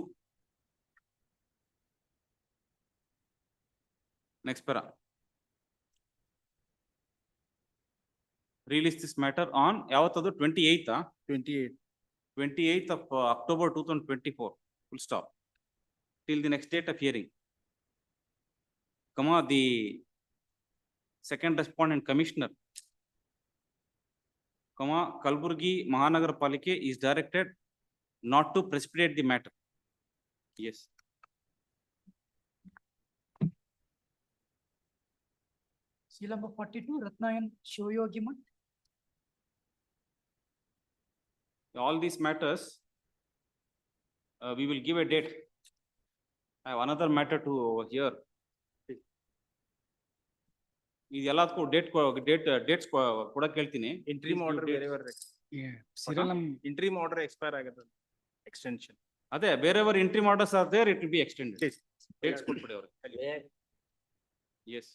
Next para. Release this matter on yavatadu 28th 28th of October 2024. Full stop. Till the next date of hearing. The second respondent commissioner, Kalaburagi Mahanagar Palike is directed not to precipitate the matter. Yes. Seal number 42, Ratnayan Shoyogiman. All these matters, we will give a date. I have another matter to hear. ಇದೆಲ್ಲದಕ್ಕೂ dates ಕೊಡಕ್ ಹೇಳ್ತೀನಿ. Interim order interim order expire ಆಗುತ್ತೆ. Extension ಅದೇ ಬೇರೆಯವರು interim orders are there, it will be extended. Dates ಕೊಟ್ಬಿಡಿ ಅವ್ರಿಗೆ. Yes.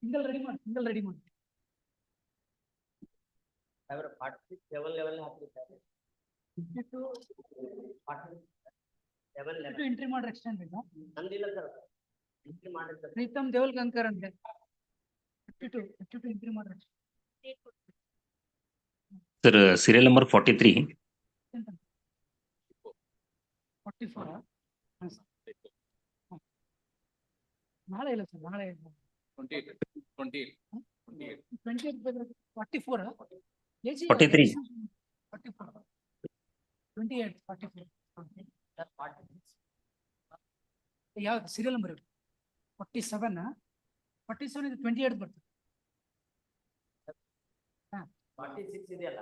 Single ready ಮಾಡಿ. Entry ಮಾಡ್ರೆ ಎಕ್ಸ್ಟೆಂಡ್ ಬೇಕಾ? ಪ್ರೀತಮ್ ದೇವಲ್ ಕಂಕರ್ ಅಂತೆ 52 entry ಮಾಡ್ರೆ. Sir, serial number 43. 44. ನಾಳೆ ಇಲ್ಲ ಸರ್, ನಾಳೆ 28. 28. 44. 43. 44. 28, 44. Yeah, serial number 47. 47 is 28 birth. 46 ಇದೆಯಲ್ಲ.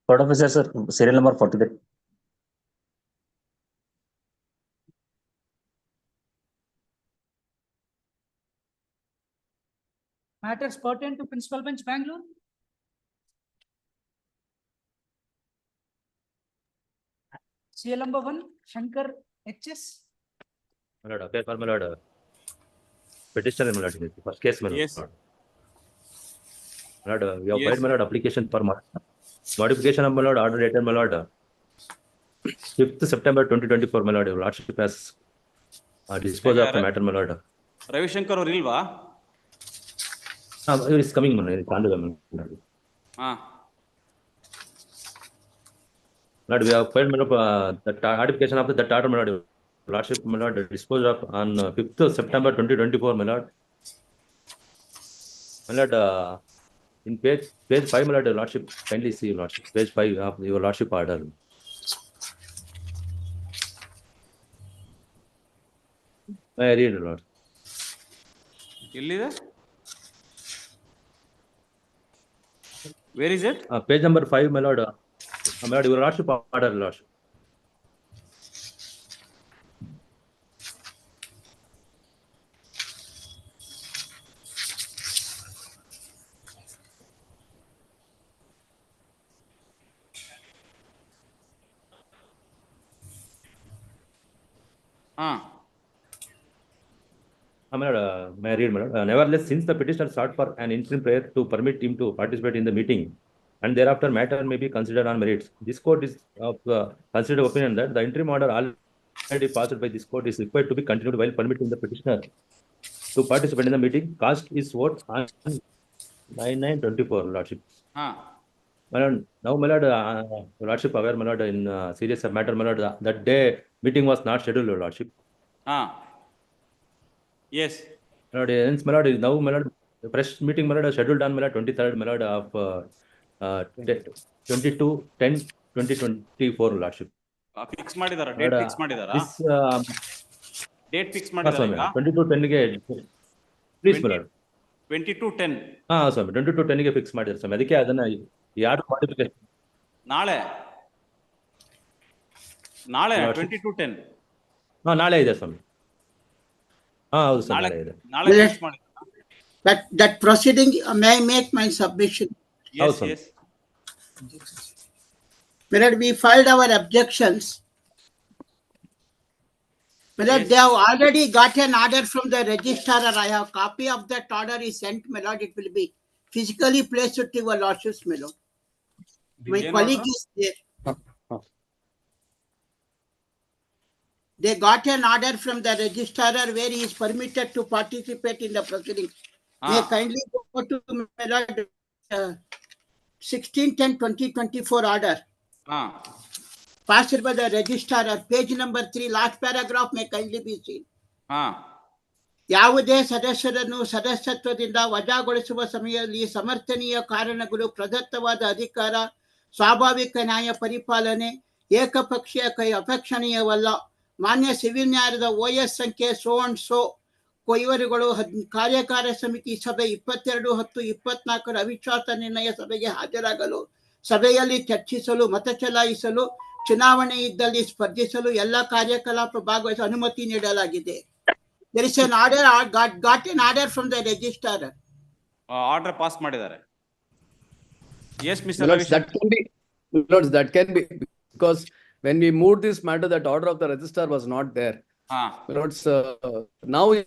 Court officer, sir, serial number 43. Matters pertinent to Principal Bench, Bangalore. CL number 1, Shankar HS. My lord, appear for my lord. Petitioner, my lord, first case, my lord. Yes. My lord, we have Yes. filed, my lord, application for modification of my lord, order dated, my lord, 5th September 2024, my lord, your lordship has disposed of the matter, my lord. Ravi Shankar or Ilva? It is coming, my lord. Lord, we have filed, my lord, the modification of that order, my lord, your lordship, my lord, disposed of on 5th September 2024, my lord. My lord, in page 5, my lord, your lordship, kindly see your lordship, page 5 of your lordship order. May I read, Lord? Where is it? Page number 5, my lord. My lord, your lordship order, lordship. My lord, may I read, my lord? Nevertheless, since the petitioner sought for an interim prayer to permit him to participate in the meeting, and thereafter matter may be considered on merits, this court is of considered opinion that the interim order already passed by this court is required to be continued while permitting the petitioner to participate in the meeting. Cast his vote on 9/9/24, lordship. My lord, now, my lord, your lordship aware, my lord, in serious matter, my lord, that day meeting was not scheduled, your lordship. Yes. My lord, hence, my lord, is now, my lord, the fresh meeting, my lord, is scheduled on, my lord, 23rd, my lord, of 22/10/2024, lordship. Fix ಮಾಡಿದಾರಾ? Date fix ಮಾಡಿದಾರಾ? This Date fix ಮಾಡಿದಾರಾ ಈಗ? 22/10 ಗೆ please, my lord. 22/10. ಸ್ವಾಮಿ 22/10 ಗೆ fix ಮಾಡಿದ್ರು ಸ್ವಾಮಿ. ಅದಕ್ಕೆ ಅದನ್ನ ಯಾರು modification ನಾಳೆ 22/10. ನಾಳೆ ಇದೆ ಸ್ವಾಮಿ. ಹೌದು ಸರ್, ನಾಳೆ ಇದೆ. ನಾಳೆ fix ಮಾಡಿದಾರಾ? That proceeding, may I make my submission? Yes, yes. Whether we filed our objections, whether they have already got an order from the registrar, I have copy of that order is sent, my lord, it will be physically placed to your lordships, my lord. My colleague is there. They got an order from the registrar where he is permitted to participate in the proceedings. May kindly go to my lord, 16/10/2024 order. Passed by the registrar, page number 3, last paragraph may kindly be seen. ಯಾವುದೇ ಸದಸ್ಯರನ್ನು ಸದಸ್ಯತ್ವದಿಂದ ವಜಾಗೊಳಿಸುವ ಸಮಯದಲ್ಲಿ ಸಮರ್ಥನೀಯ ಕಾರಣಗಳು, ಪ್ರದತ್ತವಾದ ಅಧಿಕಾರ, ಸ್ವಾಭಾವಿಕ ನ್ಯಾಯ ಪರಿಪಾಲನೆ, ಏಕಪಕ್ಷೀಯ ಅಪೇಕ್ಷಣೀಯವಲ್ಲ. ಮಾನ್ಯ ಸಿವಿಲ್ ನ್ಯಾಯಾಲಯದ OS ಸಂಖ್ಯೆ ಸೋ ಅಂಡ್ ಸೋ ಇವರುಗಳು ಕಾರ್ಯಕಾರಿ ಸಮಿತಿ ಸಭೆ 22/10/24 ಅವಿಶ್ವಾಸ ನಿರ್ಣಯ ಸಭೆಗೆ ಹಾಜರಾಗಲು, ಸಭೆಯಲ್ಲಿ ಚರ್ಚಿಸಲು, ಮತ ಚಲಾಯಿಸಲು, ಚುನಾವಣೆ ಇದ್ದಲ್ಲಿ ಸ್ಪರ್ಧಿಸಲು ಎಲ್ಲ ಕಾರ್ಯಕಲಾಪ ಭಾಗವಹಿಸಲು ಅನುಮತಿ ನೀಡಲಾಗಿದೆ. There is an order, got an order from the registrar. Order pass ಮಾಡಿದ್ದಾರೆ. Yes, Mr. Lords, that can be, Lords, that can be, because when we moved this matter, that order of the registrar was not there. Lords, now your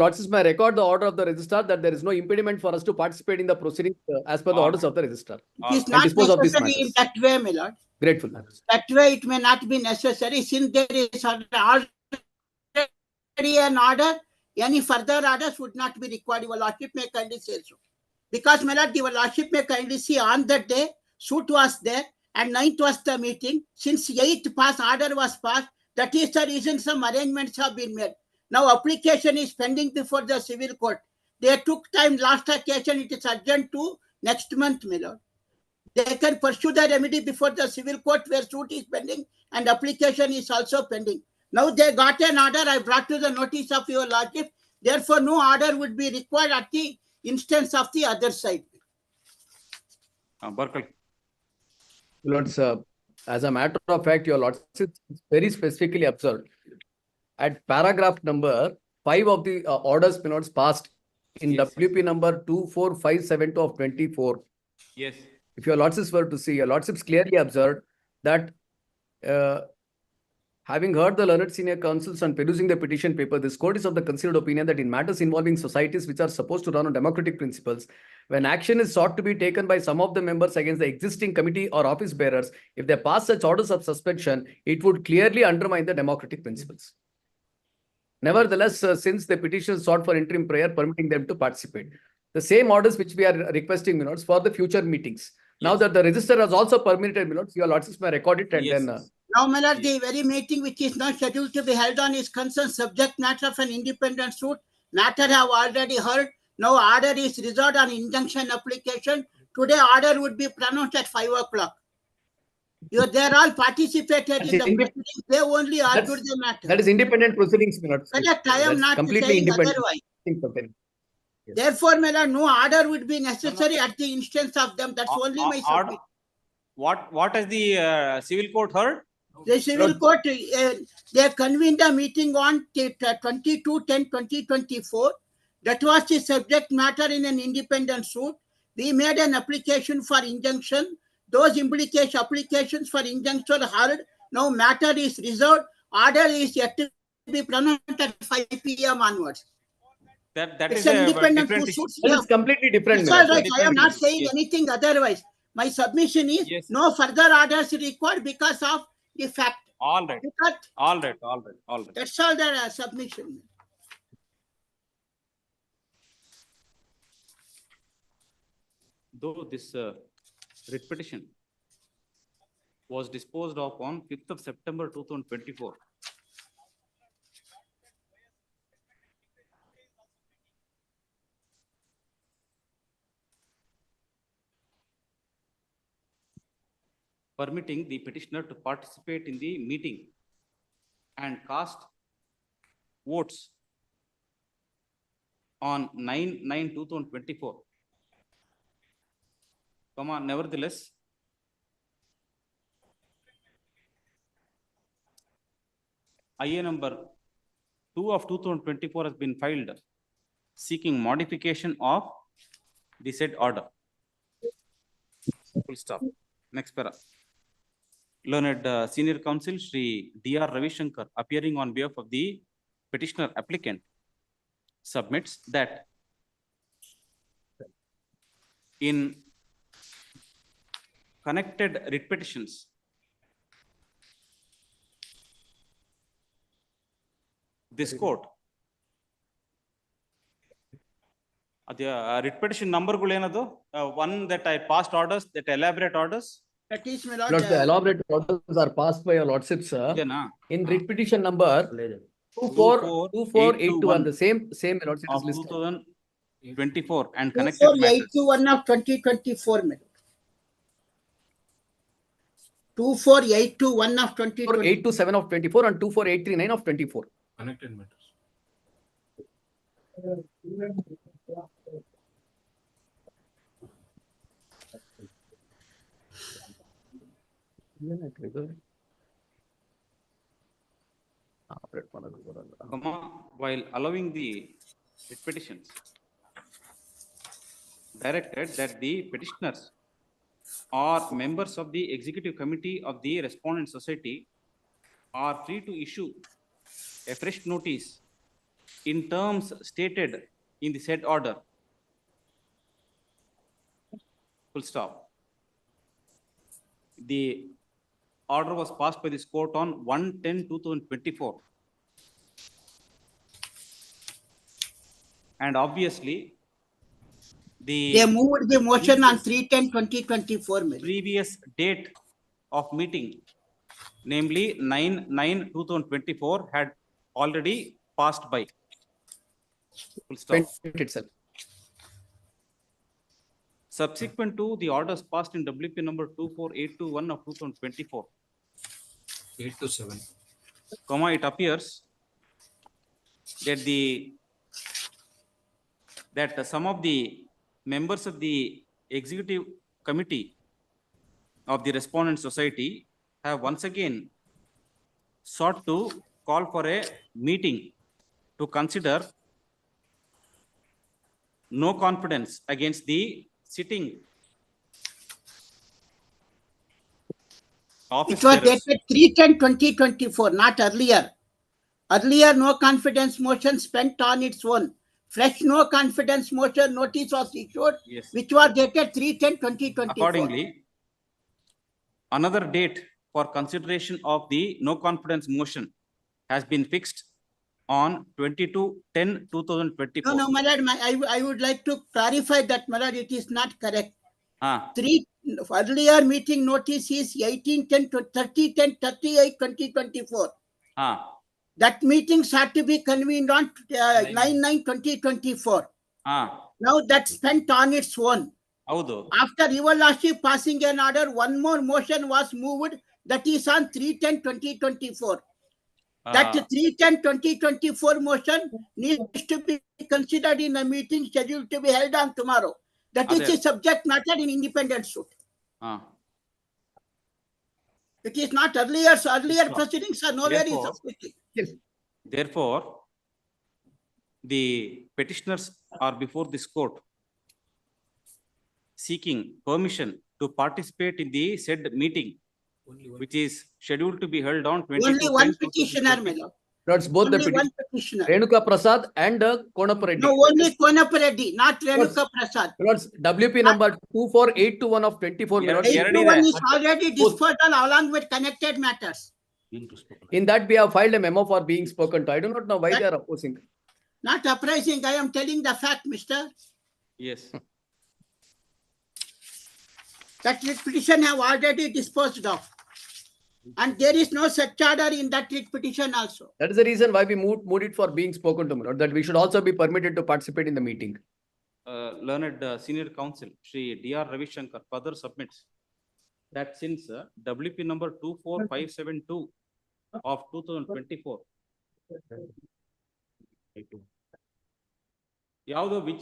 Lordships may record the order of the registrar that there is no impediment for us to participate in the proceedings as per the orders of the registrar. It is not necessary in that way, my lord. Grateful. That way it may not be necessary, since there is already an order. Any further orders would not be required. Your lordship may kindly say so. Because, my lord, your lordship may kindly see on that day, suit was there and 9th was the meeting. Since 8th order was passed, That is the reason some arrangements have been made. Now application is pending before the civil court. They took time last occasion, it is urgent to next month, my lord. They can pursue the remedy before the civil court where suit is pending and application is also pending. Now they got an order, I brought to the notice of your lordship. Therefore, no order would be required at the instance of the other side. Barkal. Lords, as a matter of fact, your lordship very specifically observed at paragraph number 5 of the orders minutes passed in Yes. WP number 24572 of 24. Yes. If your lordships were to see, your lordships clearly observed that having heard the learned senior counsels and perusing the petition paper, this court is of the considered opinion that in matters involving societies which are supposed to run on democratic principles, when action is sought to be taken by some of the members against the existing committee or office bearers, if they pass such orders of suspension, it would clearly undermine the democratic principles. Nevertheless, since the petition sought for interim prayer permitting them to participate, the same orders which we are requesting, minutes for the future meetings. Now that the register has also permitted, minutes, your lordships may record it and then. Now, my lord, the very meeting which is not scheduled to be held on is concerned subject matter of an independent suit. Matter have already heard. Now order is reserved on injunction application. Today order would be pronounced at 5 o'clock. They're all participated in the proceedings. They only argued the matter. That is independent proceedings, minutes. Correct. I am not completely saying independent. otherwise. Therefore, my lord, no order would be necessary at the instance of them. That's only my submission. What has the civil court heard? The civil court, they convened a meeting on 22/10/2024. That was the subject matter in an independent suit. We made an application for injunction. Those applications for injunction are heard. Now matter is reserved. Order is yet to be pronounced at 5 p.m. onwards. That It's is an a independent different suit. It's completely different. It's all right. I am not Different saying issue. anything otherwise. My submission is Yes. no further orders required because of the fact. All right. Because All right. that's all the submission. Though this writ petition was disposed of on 5th of September 2024. Permitting the petitioner to participate in the meeting and cast votes on 9/9/2024. Nevertheless, IA number 2 of 2024 has been filed seeking modification of the said order. Full stop. Next para. Learned Senior Counsel Shri D.R. Ravishankar, appearing on behalf of the petitioner applicant, submits that in connected writ petitions, this court, writ petition number one that I passed orders, that elaborate orders. That is, my lord. Lord, the elaborate orders are passed by your lordships, sir. In writ petition number 24821, the same lordship is listed. 2024 and connected matters. 2481 of 2024, my lord. 24821 of 2024. 827 of 24 and 24839 of 24. Connected matters. While allowing the writ petitions, directed that the petitioners or members of the executive committee of the respondent society are free to issue a fresh notice in terms stated in the said order. Full stop. The order was passed by this court on 1/10/2024. And obviously, They moved the motion on 3/10/2024. previous date of meeting namely 9/9/2024 had already passed by. Full stop. Itself. Subsequent to the orders passed in WP number 24821 of 2024, 8 to 7. comma, it appears that some of the members of the executive committee of the respondent society have once again sought to call for a meeting to consider no confidence against the sitting office It was bearers. dated 3/10/2024, not earlier. Earlier, no confidence motion spent on its own. Fresh no confidence motion notice was issued, Yes. which was dated 3/10/2024. Accordingly, another date for consideration of the no confidence motion has been fixed on 22/10/2024. No, my lord, I would like to clarify that, my lord, it is not correct. Ah. Earlier meeting notice is 18/10 to 30/10/38/2024. Ah. That meetings had to be convened on 9/9/2024. Ah. Now that's spent on its own. Howdo. After your lordship passing an order, one more motion was moved, that is on 3/10/2024. That 3/10/2024 motion needs to be considered in a meeting scheduled to be held on tomorrow. That is a subject matter in independent suit. It is not earlier, so earlier proceedings are nowhere in substitute. Therefore, the petitioners are before this court seeking permission to participate in the said meeting, which is scheduled to be held on 22. Only one petitioner, my lord. That's both Only the one petitioner. Renuka Prasad and Konappa Reddy. No, only Konappa Reddy, not Renuka Prasad. Lords, WP number 24821 of 24. Lords. 821 is already disposal along with connected matters. In that we have filed a memo for being spoken to. I do not know why they are opposing. Not uprising, I am telling the fact, mister. Yes. That petition have already disposed of. And there is no such order in that petition also. That is the reason why we moved it for being spoken to, Lord, that we should also be permitted to participate in the meeting. Learned senior counsel, Shri D.R. Ravishankar, further submits that since WP number 24572 of 2024,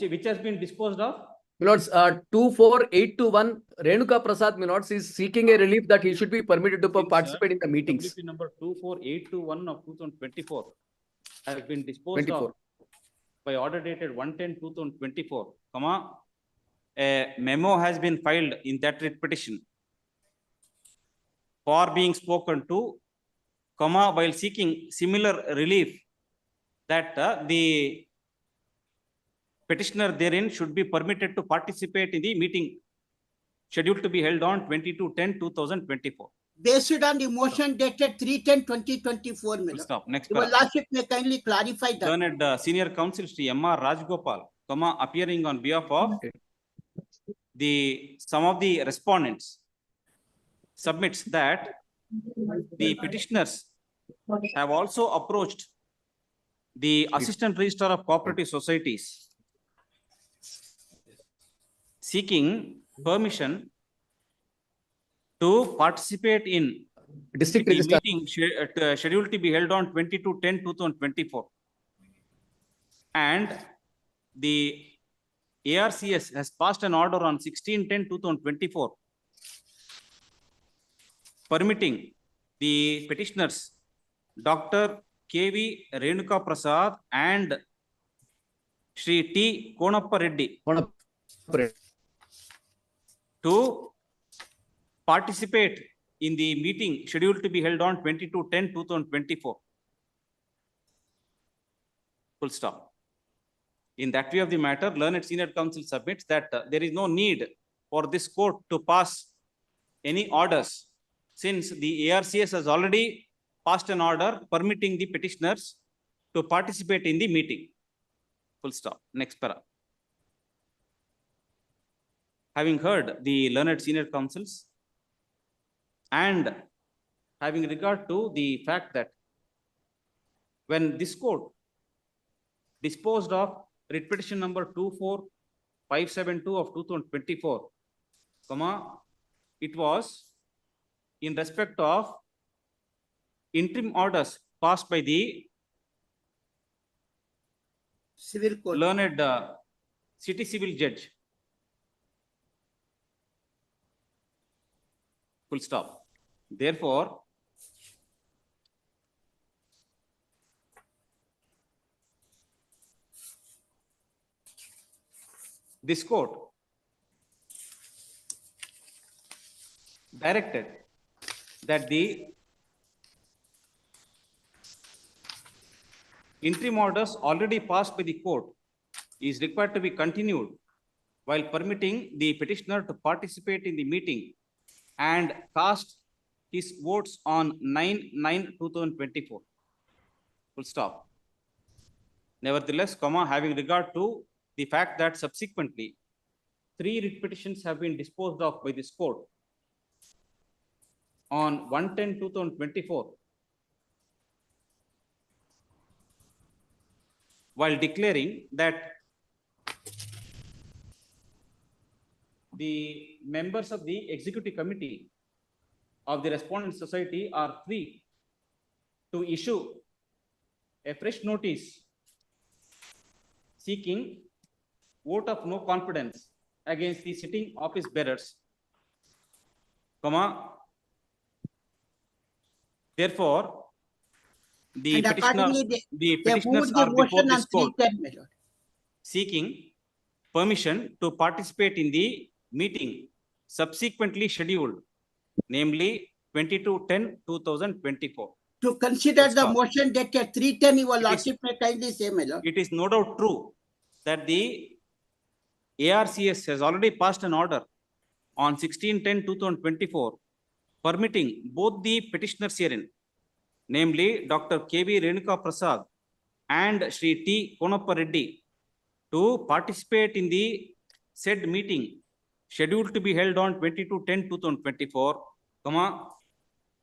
which has been disposed of? Lords, 24821 Renuka Prasad, Lords, is seeking a relief that he should be permitted to participate in the meetings. WP number 24821 of 2024 has been disposed of by order dated 1/10/2024, a memo has been filed in that writ petition for being spoken to, while seeking similar relief that the petitioner therein should be permitted to participate in the meeting scheduled to be held on 22/10/2024. Based on the motion dated 3/10/2024. Stop. Next Your lordship may kindly clarify that. Learned senior counsel Shri M.R. Rajgopal, appearing on behalf of some of the respondents, submits that the petitioners have also approached the Assistant Registrar of Cooperative Societies seeking permission to participate in district the meeting scheduled to be held on 22/10/2024. And the ARCS has passed an order on 16/10/2024 permitting the petitioners Dr. K.V. Renuka Prasad and Shri T. Konappa Reddy to participate in the meeting scheduled to be held on 22/10/2024. Full stop. In that view of the matter, learned senior counsel submits that there is no need for this court to pass any orders, since the ARCS has already passed an order permitting the petitioners to participate in the meeting. Full stop. Next para. Having heard the learned senior counsels and having regard to the fact that when this court disposed of writ petition number 24572 of 2024, it was in respect of interim orders passed by the Civil court. learned city civil judge. Full stop. Therefore, this court directed that the interim orders already passed by the court is required to be continued while permitting the petitioner to participate in the meeting and cast his votes on 9/9/2024. Full stop. Nevertheless, having regard to the fact that subsequently 3 writ petitions have been disposed of by this court on 1/10/2024, while declaring that the members of the executive committee of the respondent society are free to issue a fresh notice seeking vote of no confidence against the sitting office bearers, therefore, the And petitioners, accordingly, the they petitioners moved the are before motion on this court 310, my lord. seeking permission to participate in the meeting subsequently scheduled, namely 22/10/2024. To consider the Stop. motion dated 310, your It is- lordship may kindly say, my lord. It is no doubt true that the ARCS has already passed an order on 16/10/2024 permitting both the petitioners herein, namely Dr. K.V. Renuka Prasad and Shri T. Konappa Reddy, to participate in the said meeting scheduled to be held on 22/10/2024,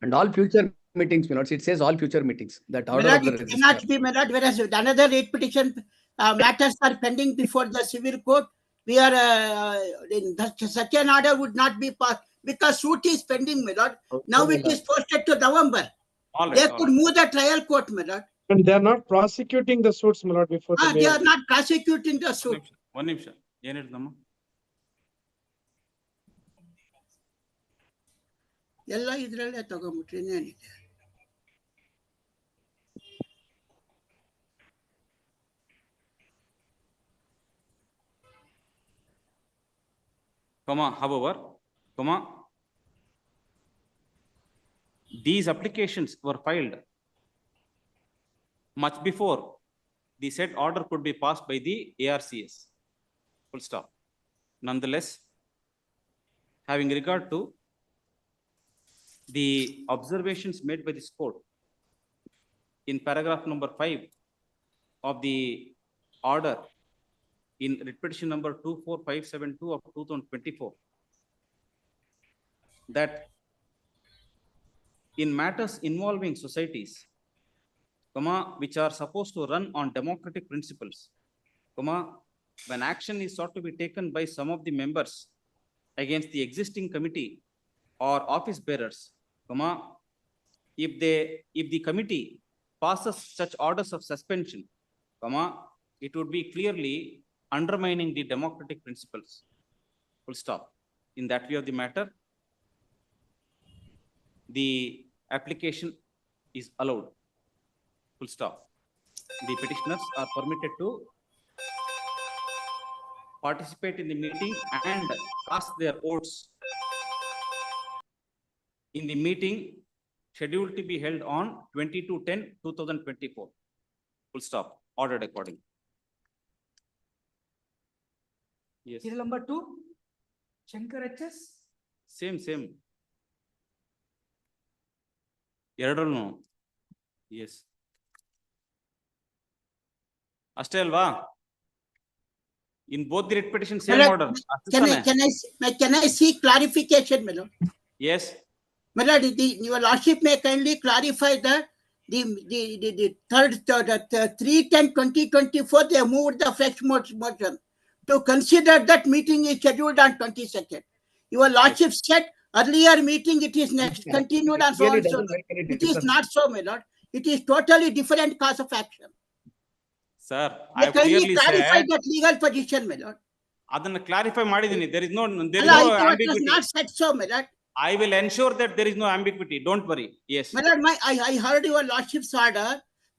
And all future meetings, my lords, it says all future meetings, that My order lord, of the it cannot registrar. be, my lord, whereas another writ petition matters are pending before the civil court. We are, such an order would not be passed because suit is pending, my lord. Now it is posted to November. They could move the trial court, my lord. And they are not prosecuting the suits, my lord, before the They mayor. are not prosecuting the suit. One ನಿಮಿಷ ಏನ್ ಹೇಳಿದ್ನಮ್ಮ? ಎಲ್ಲ ಇದ್ರಲ್ಲೇ ತಗೊಂಬಿಟ್ರಿ ಇನ್ನೇನಿದೆ. However, these applications were filed much before the said order could be passed by the ARCS. Full stop. Nonetheless, having regard to the observations made by this court in paragraph number 5 of the order in writ petition number 24572 of 2024, that in matters involving societies, which are supposed to run on democratic principles, when action is sought to be taken by some of the members against the existing committee or office bearers, if the committee passes such orders of suspension, it would be clearly undermining the democratic principles. Full stop. In that view of the matter, the application is allowed. Full stop. The petitioners are permitted to participate in the meeting and cast their votes in the meeting scheduled to be held on 22/10/2024. Full stop. Ordered accordingly. Yes. Serial number 2, Shankar HS. Same. ಎರಡರಲ್ಲೂ S ಅಷ್ಟೇ ಅಲ್ವಾ? In both the writ petition same order. Can I seek clarification, my lord? Yes. My lord, your lordship may kindly clarify that the third, 3/10/2024, they moved the fresh motion to consider that meeting is scheduled on 22nd. Your lordship said earlier meeting, it is next continued and so on. Really So doesn't make any it is difference. not so, my lord. It is totally different cause of action. Sir, They I kindly clearly clarify said, that legal position, my lord. ಅದನ್ನ clarify ಮಾಡಿದೀನಿ. There is no Allah, it was ambiguity. not said so, my lord. I will ensure that there is no ambiguity. Don't worry. Yes. My lord, I heard your lordship's order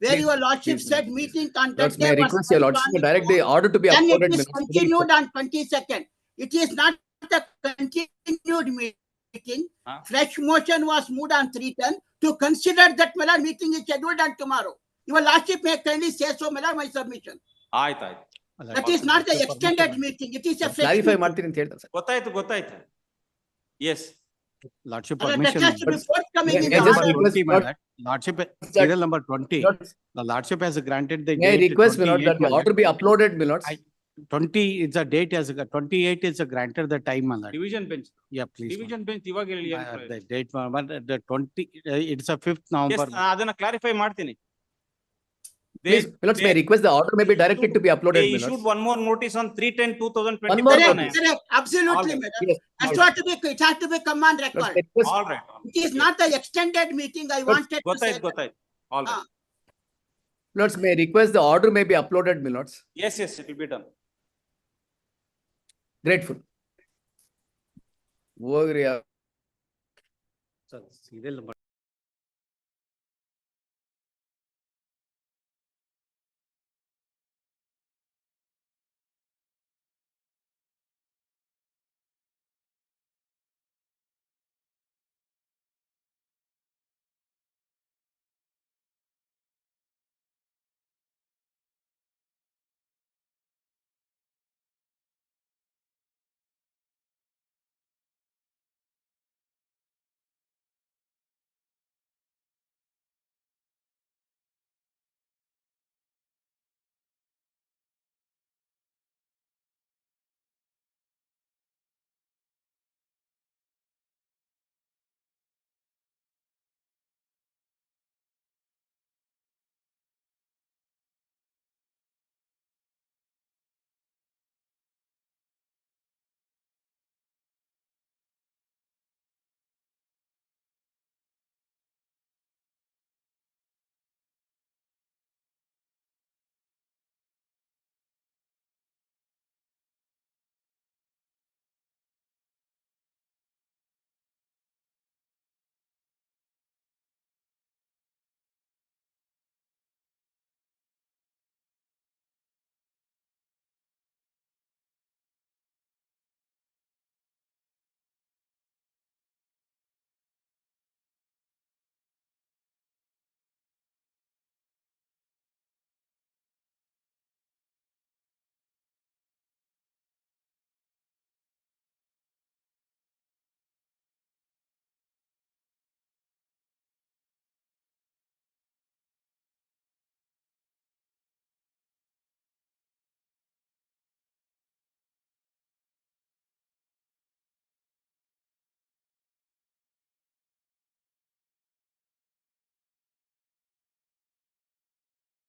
where Please, your lordship please, said please. meeting on that Lords, day may I was request your lordship to direct the order to be then it uploaded. is continued on 22nd. It is not the continued meeting. Fresh motion was moved on 3/10 to consider that my lord meeting is scheduled on tomorrow. Your lordship may kindly say so, my lord, my submission. ಆಯ್ತು. That is not the extended meeting. It is a fresh Clarify meeting. ಮಾಡ್ತೀನಿ ಅಂತ ಹೇಳ್ತಾರೆ sir. ಗೊತ್ತಾಯ್ತು. Yes. Lordship Allah, that permission. has to be forthcoming in May I the just order. request, 20, my Lord, lord. Lordship, that- serial number 20. Lords, The lordship has granted the may I date request, my lord, 28, that the my lord. order be uploaded, my lords? 20 is the date as 28 is granted the time, my lord. Division bench. Yeah, please. my Division bench ಇವಾಗ ಹೇಳಿ ಏನು lord. ಪ್ರಯೋಜನ? The date, but the 20, it's a 5th Yes, November. ಅದನ್ನ clarify ಮಾಡ್ತೀನಿ. Please, my lords, may I request the order may be directed to be uploaded, They my issued lords? one more notice on 3/10/2024. One more Correct, notice. correct, absolutely, All madam. Yes, That's lords. what it has to be come on Lords, record. may I request- All right. It is not the extended meeting I wanted to say. ಗೊತ್ತಾಯ್ತು. All right. Lords, may I request the order may be uploaded, my lords? Yes, it will be done. Grateful. ಹೋಗ್ರಿ Sir, serial number